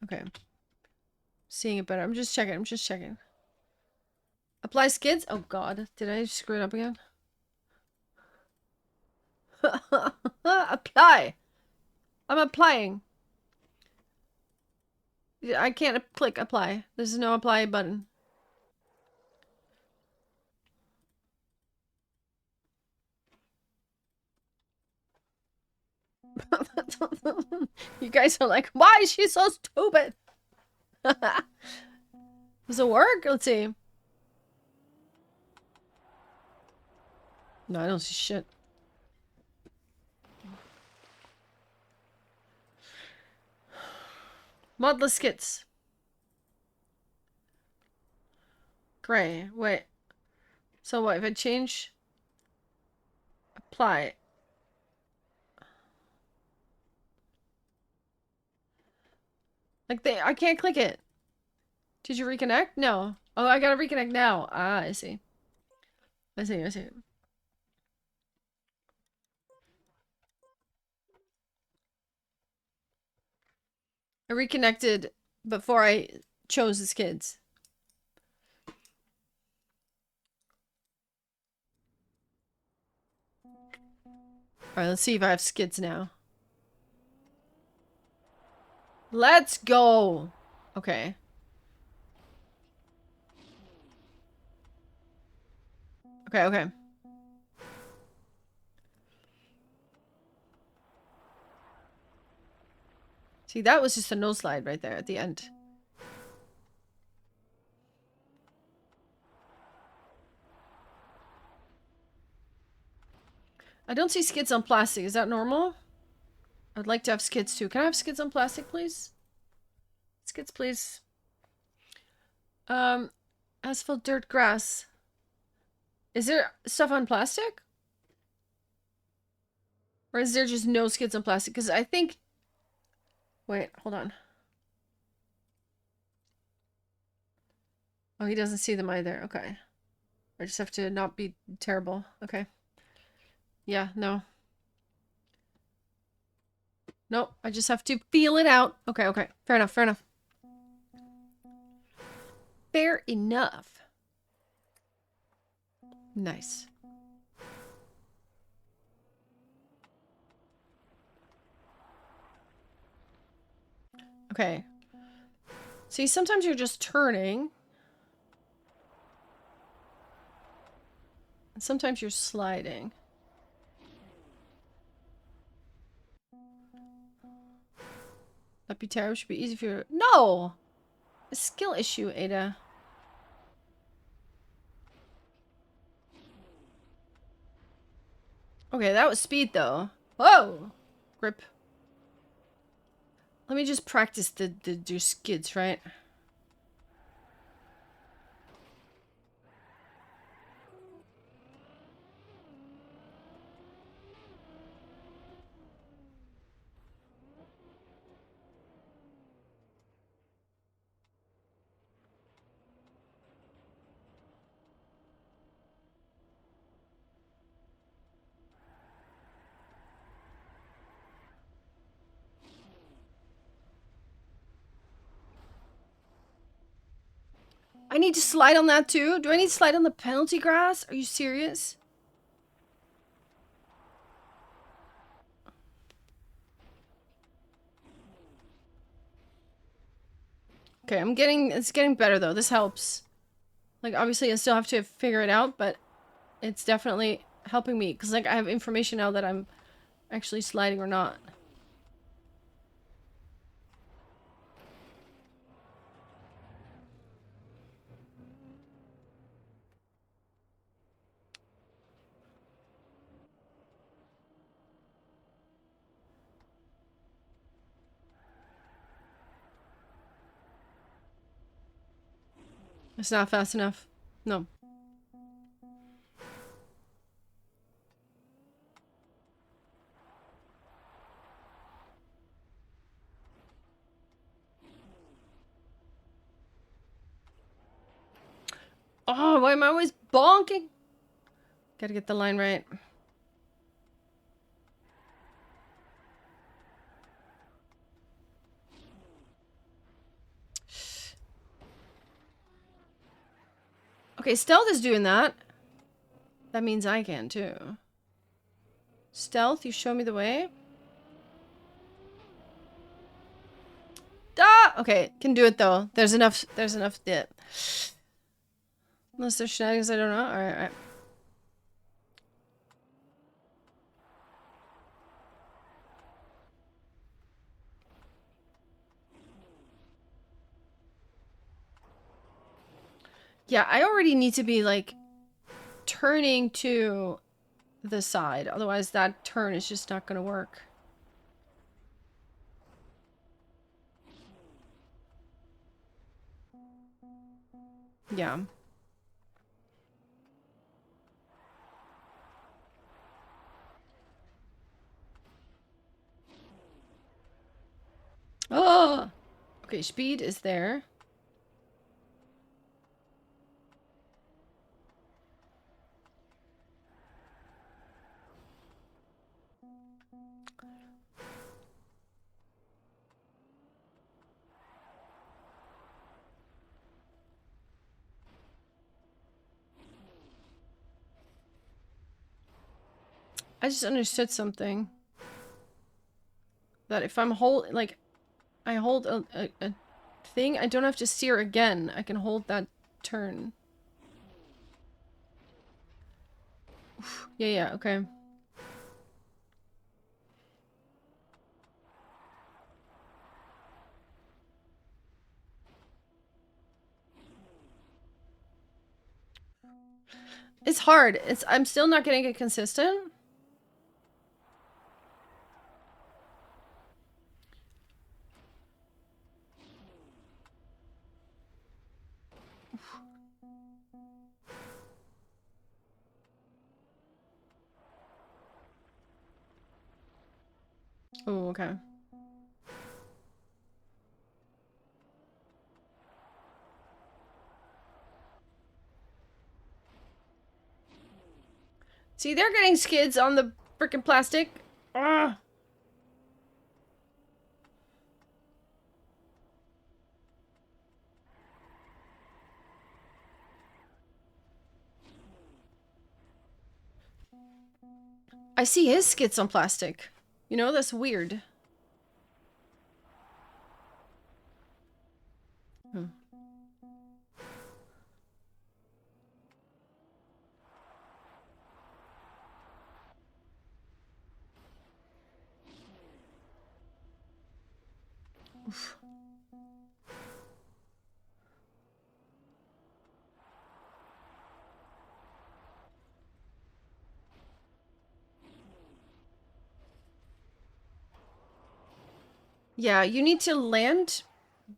Okay. Seeing it better. I'm just checking. I'm just checking. Apply skids? Oh god. Did I screw it up again? Apply! I'm applying. I can't click apply. There's no apply button. You guys are like, why is she so stupid? Does it work? Let's see. No, I don't see shit. Modless skits. Gray. Wait. So what if I change? Apply. Like I can't click it. Did you reconnect? No. Oh, I gotta reconnect now. Ah, I see. I see, I see. I reconnected before I chose the skids. Alright, let's see if I have skids now. Let's go! Okay. Okay, okay. See, that was just a no slide right there at the end. I don't see skids on plastic. Is that normal? I'd like to have skids too. Can I have skids on plastic, please? Skids, please. Asphalt, dirt, grass. Is there stuff on plastic? Or is there just no skids on plastic? Because I think... Wait, hold on. Oh, he doesn't see them either. Okay. I just have to not be terrible. Okay. Yeah, no. Nope, I just have to feel it out. Okay, okay. Fair enough, fair enough. Fair enough. Nice. Okay. See, sometimes you're just turning. And sometimes you're sliding. That'd be terrible. Should be easy for you. No! A skill issue, Ada. Okay, that was speed, though. Whoa! Grip. Let me just practice the skids, right? I need to slide on that too? Do I need to slide on the penalty grass? Are you serious? Okay, it's getting better though. This helps. Like, obviously I still have to figure it out, but it's definitely helping me. Because, like, I have information now that I'm actually sliding or not. It's not fast enough. No. Oh, why am I always bonking? Gotta get the line right. Okay, stealth is doing that. That means I can too. Stealth, you show me the way. Ah! Okay, can do it though. There's enough that. Unless there's shenanigans, I don't know. Alright, alright. Yeah, I already need to be, like, turning to the side. Otherwise, that turn is just not gonna work. Yeah. Oh! Okay, speed is there. I just understood something. That if I'm like, I hold a thing, I don't have to steer again. I can hold that turn. Yeah, yeah, okay. It's hard. I'm still not getting it consistent. Oh, okay. See, they're getting skids on the freaking plastic. Ugh. I see his skids on plastic. You know, that's weird. Hmm. Oof. Yeah, you need to land,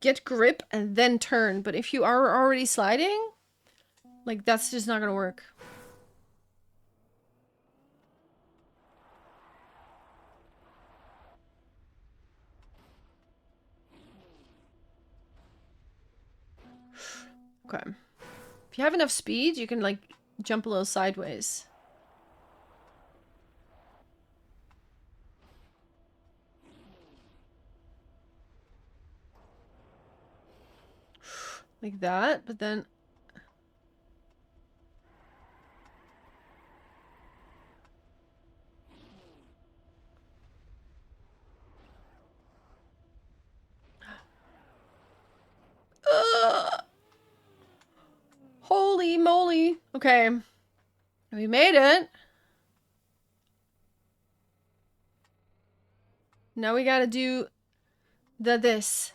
get grip, and then turn. But if you are already sliding, like, that's just not gonna work. Okay. If you have enough speed, you can, like, jump a little sideways. Like that, but then... Ugh. Holy moly. Okay. We made it. Now we gotta do this.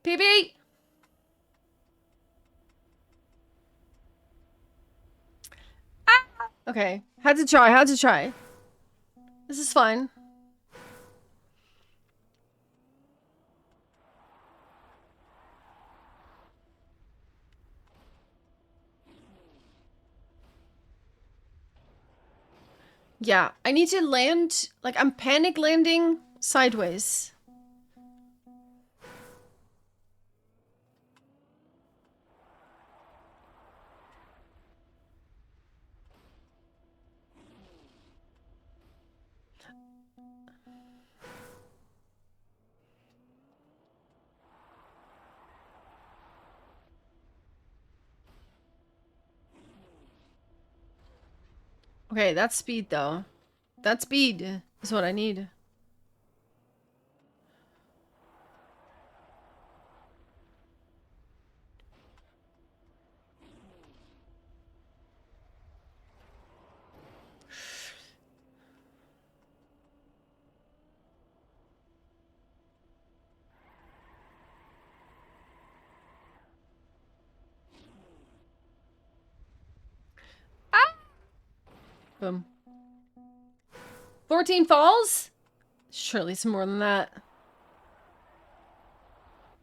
PB! Ah! Okay. Had to try, had to try. This is fine. Yeah, I need to land, like, I'm panic landing sideways. Okay, that's speed, though. That speed is what I need. Ah! Boom. 14 falls? Surely it's more than that.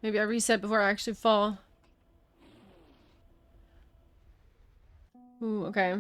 Maybe I reset before I actually fall. Ooh, okay.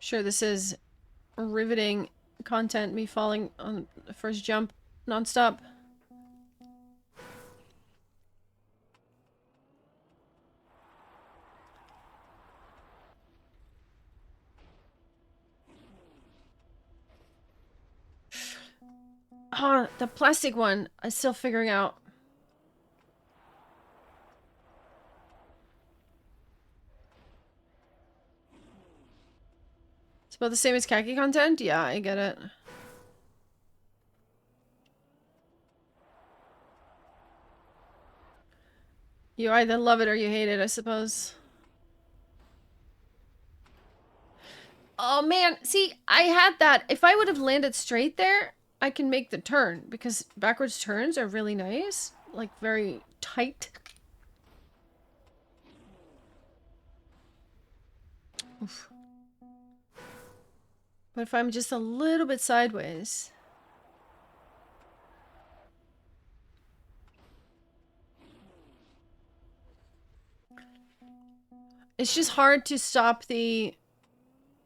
Sure, this is riveting content, me falling on the first jump nonstop. Oh, the plastic one, I'm still figuring out. It's about the same as khaki content? Yeah, I get it. You either love it or you hate it, I suppose. Oh man, see, I had that. If I would have landed straight there, I can make the turn because backwards turns are really nice. Like very tight. Oof. But if I'm just a little bit sideways. It's just hard to stop the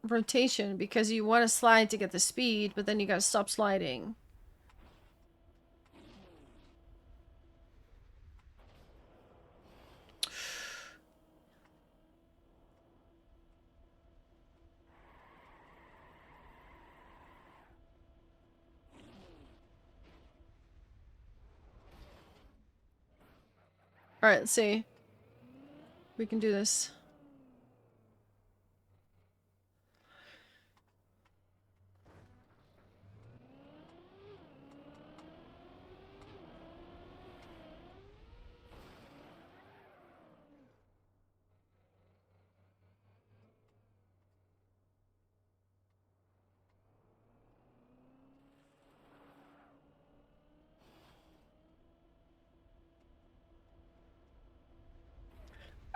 rotation because you want to slide to get the speed, but then you gotta stop sliding. Alright, let's see. We can do this.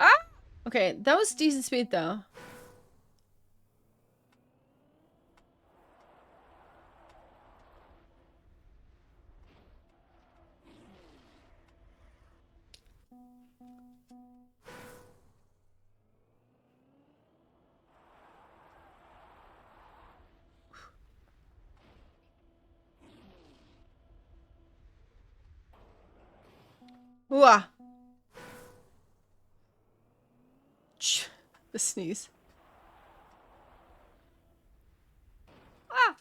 Ah! Okay, that was decent speed though. Ooh-ah. The sneeze. Ah!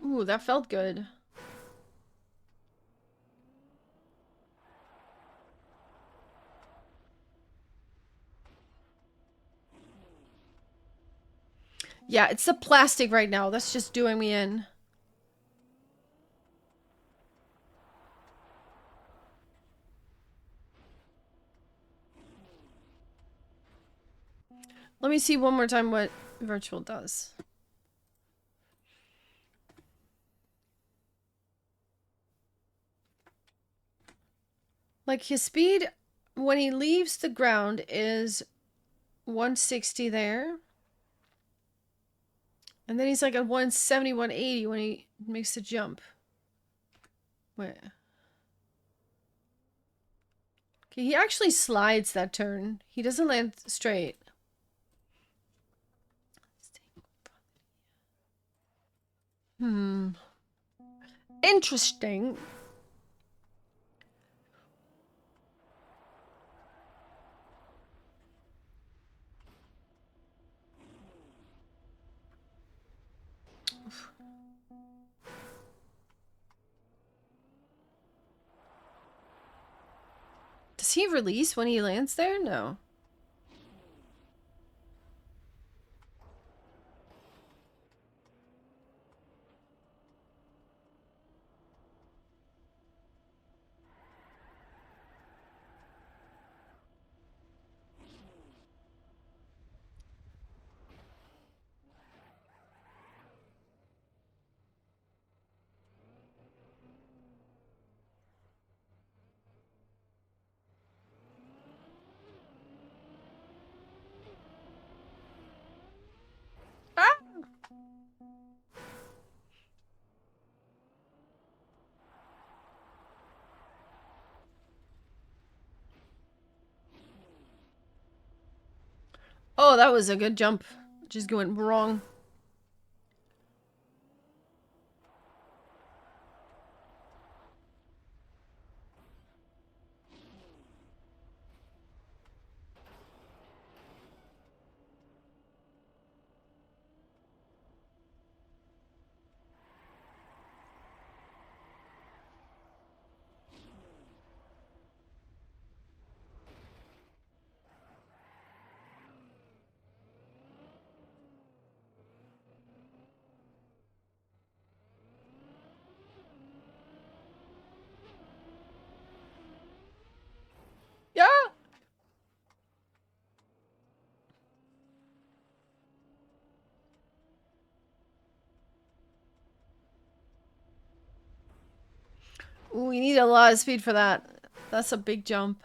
Ooh, that felt good. Yeah, it's the plastic right now. That's just doing me in. Let me see one more time what virtual does. Like his speed when he leaves the ground is 160 there. And then he's like at 170, 180 when he makes the jump. Wait. Okay, he actually slides that turn. He doesn't land straight. Interesting. Does he release when he lands there? No. Oh, that was a good jump. Just going wrong. Yeah. Ooh, we need a lot of speed for that. That's a big jump.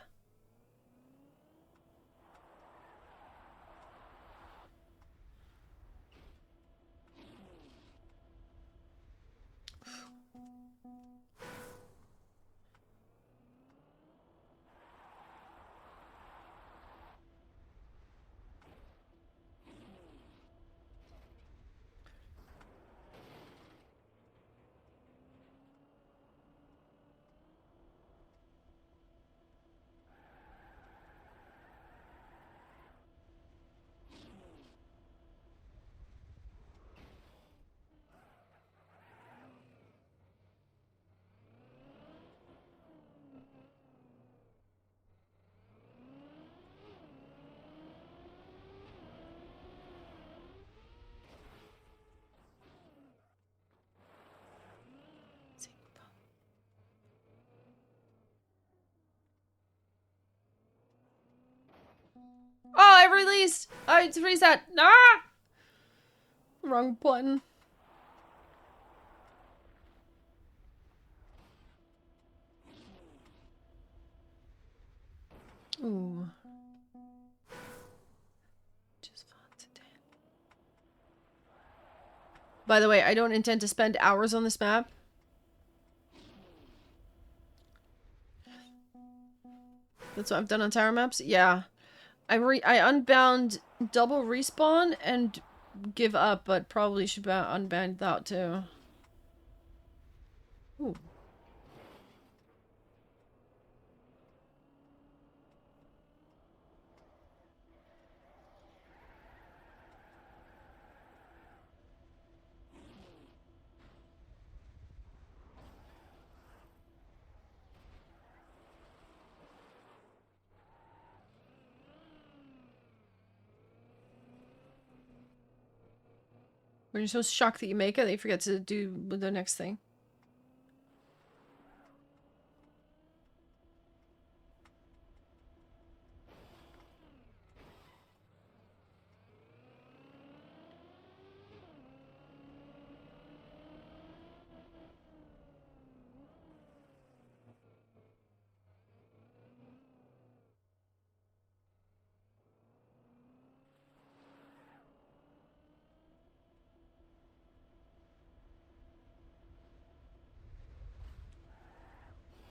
Oh, I released! I reset! Ah! Wrong button. Ooh. Just fun today. By the way, I don't intend to spend hours on this map. That's what I've done on tower maps? Yeah. I unbound double respawn and give up, but probably should unbound that too. Ooh. When you're so shocked that you make it, that you forget to do the next thing.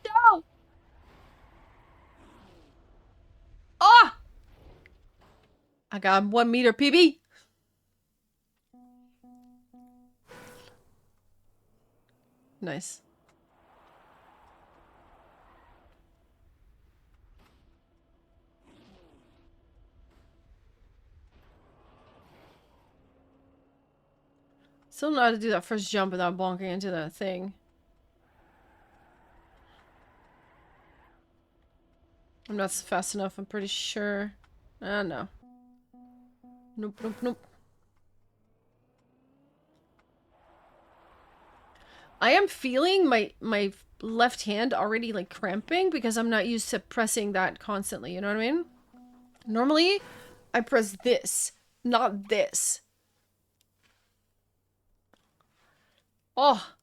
No! Ah! I got 1 meter PB. Nice. Still know how to do that first jump without bonking into that thing. I'm not fast enough, I'm pretty sure. No. Nope, nope, nope. I am feeling my left hand already like cramping because I'm not used to pressing that constantly, you know what I mean? Normally, I press this, not this. Oh.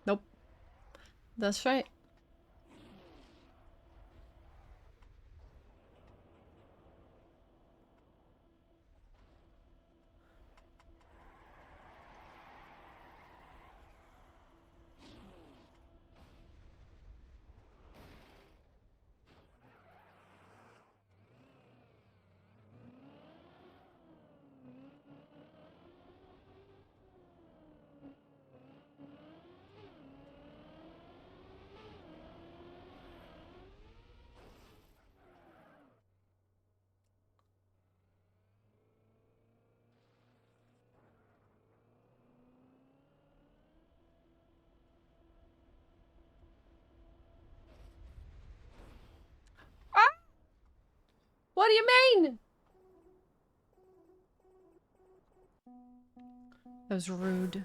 Nope. That's right. What do you mean? That was rude.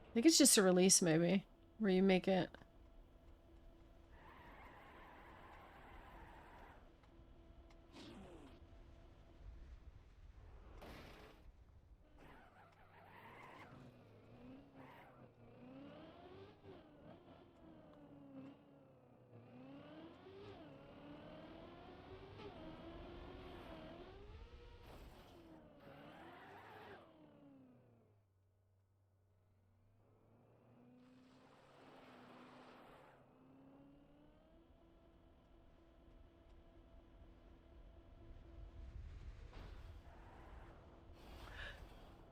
I think it's just a release, maybe, where you make it.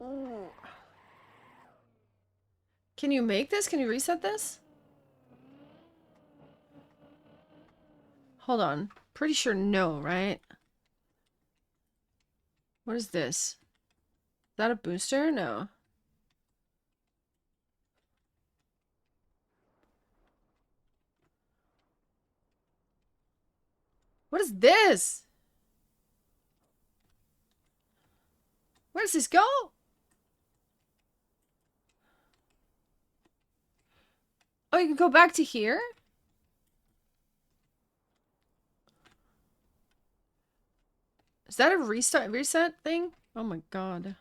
Ooh. Can you make this? Can you reset this? Hold on. Pretty sure no, right? What is this? Is that a booster? No. What is this? Where does this go? Oh, you can go back to here? Is that a reset thing? Oh my god.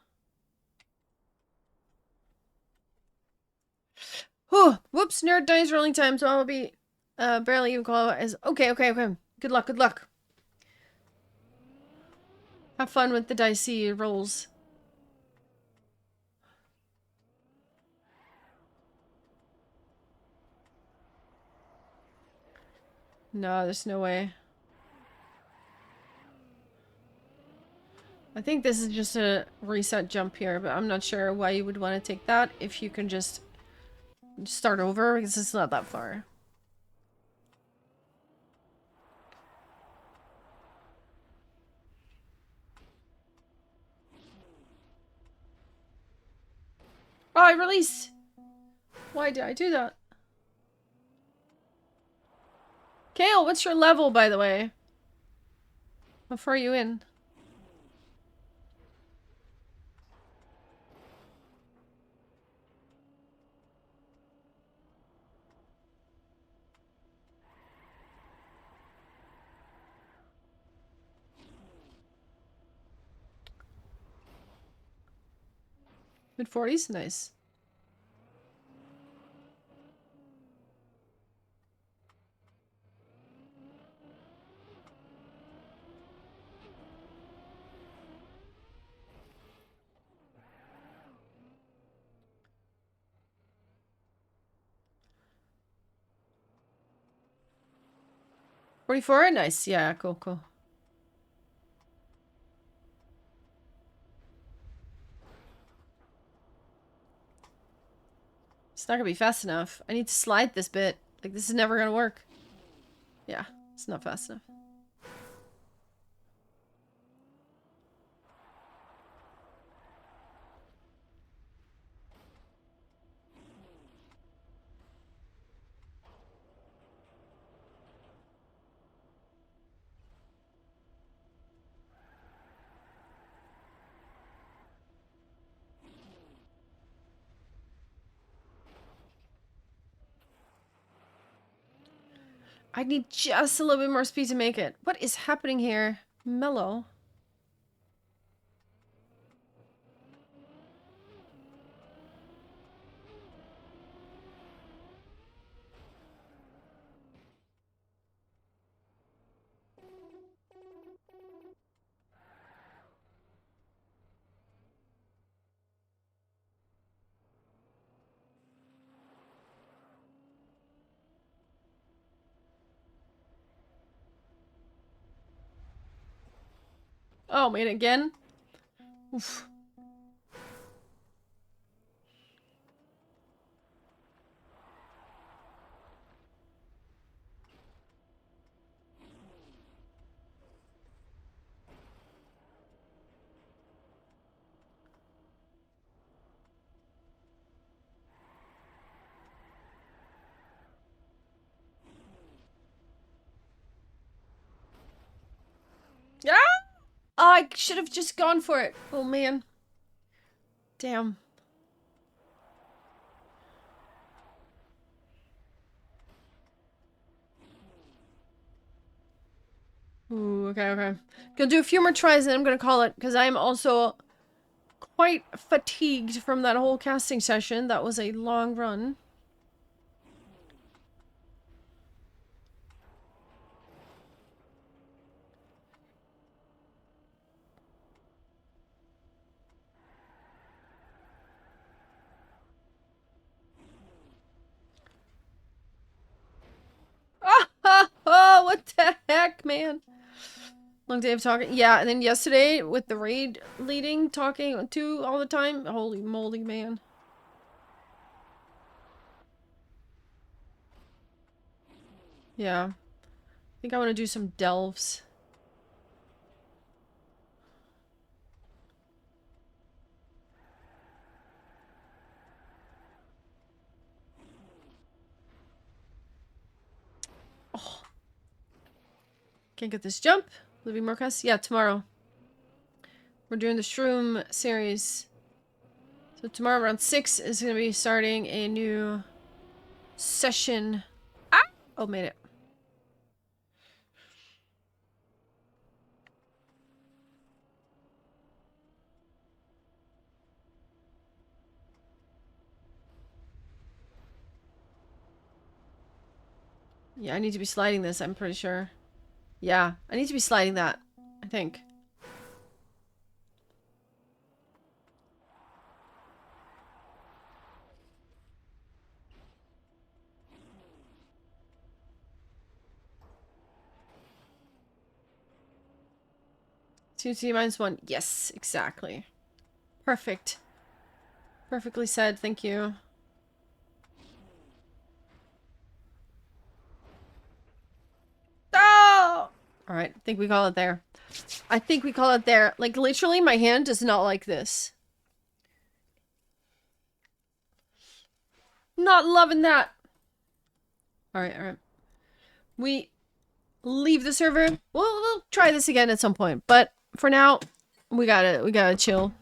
Oh, whoops, nerd dice rolling time, so I'll be barely even qualified as okay. Good luck. Have fun with the dicey rolls. No, there's no way. I think this is just a reset jump here, but I'm not sure why you would want to take that if you can just start over, because it's not that far. Oh, I released! Why did I do that? Kale, what's your level, by the way? How far are you in? Mid-40s? Nice. $44? Nice. Yeah, cool. It's not gonna be fast enough. I need to slide this bit. Like, this is never gonna work. Yeah, it's not fast enough. I need just a little bit more speed to make it. What is happening here? Mellow. Oh, man, again? Oof. I should have just gone for it. Oh, man. Damn. Ooh, okay, okay. Gonna do a few more tries and I'm gonna call it, because I am also quite fatigued from that whole casting session. That was a long run. Oh, what the heck, man? Long day of talking. Yeah, and then yesterday with the raid leading, talking to all the time. Holy moly, man. Yeah. I think I want to do some delves. Oh. Can't get this jump. Living Morecast? Yeah, tomorrow. We're doing the Shroom series. So tomorrow around 6 is going to be starting a new session. Ah! Oh, made it. Yeah, I need to be sliding this, I'm pretty sure. Yeah, I need to be sliding that, I think. -2 -1. Yes, exactly. Perfect. Perfectly said, thank you. Oh! Alright, I think we call it there. I think we call it there. Like, literally, my hand does not like this. Not loving that. Alright, alright. We leave the server. We'll try this again at some point. But for now, we gotta chill.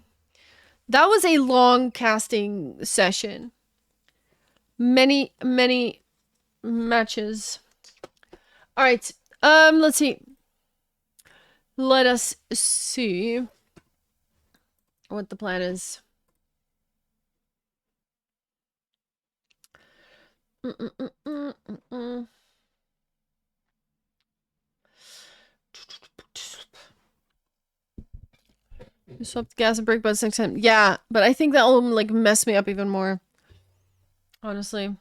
That was a long casting session. Many matches. Alright, let's see. Let us see what the plan is. Swap the gas and brake buds next time. Yeah, but I think that will like mess me up even more. Honestly.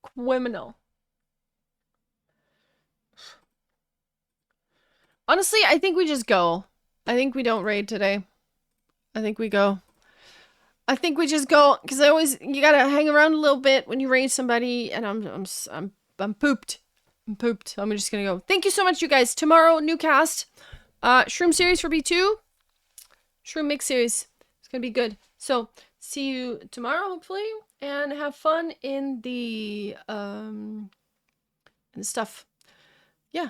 Criminal. Honestly, I think we just go. I think we don't raid today. I think we go. I think we just go, because I always, you gotta hang around a little bit when you raid somebody, and I'm pooped. I'm pooped. I'm just gonna go. Thank you so much, you guys. Tomorrow, new cast. Shroom series for B2. Shroom mix series. It's gonna be good. So, see you tomorrow, hopefully, and have fun in the stuff. Yeah.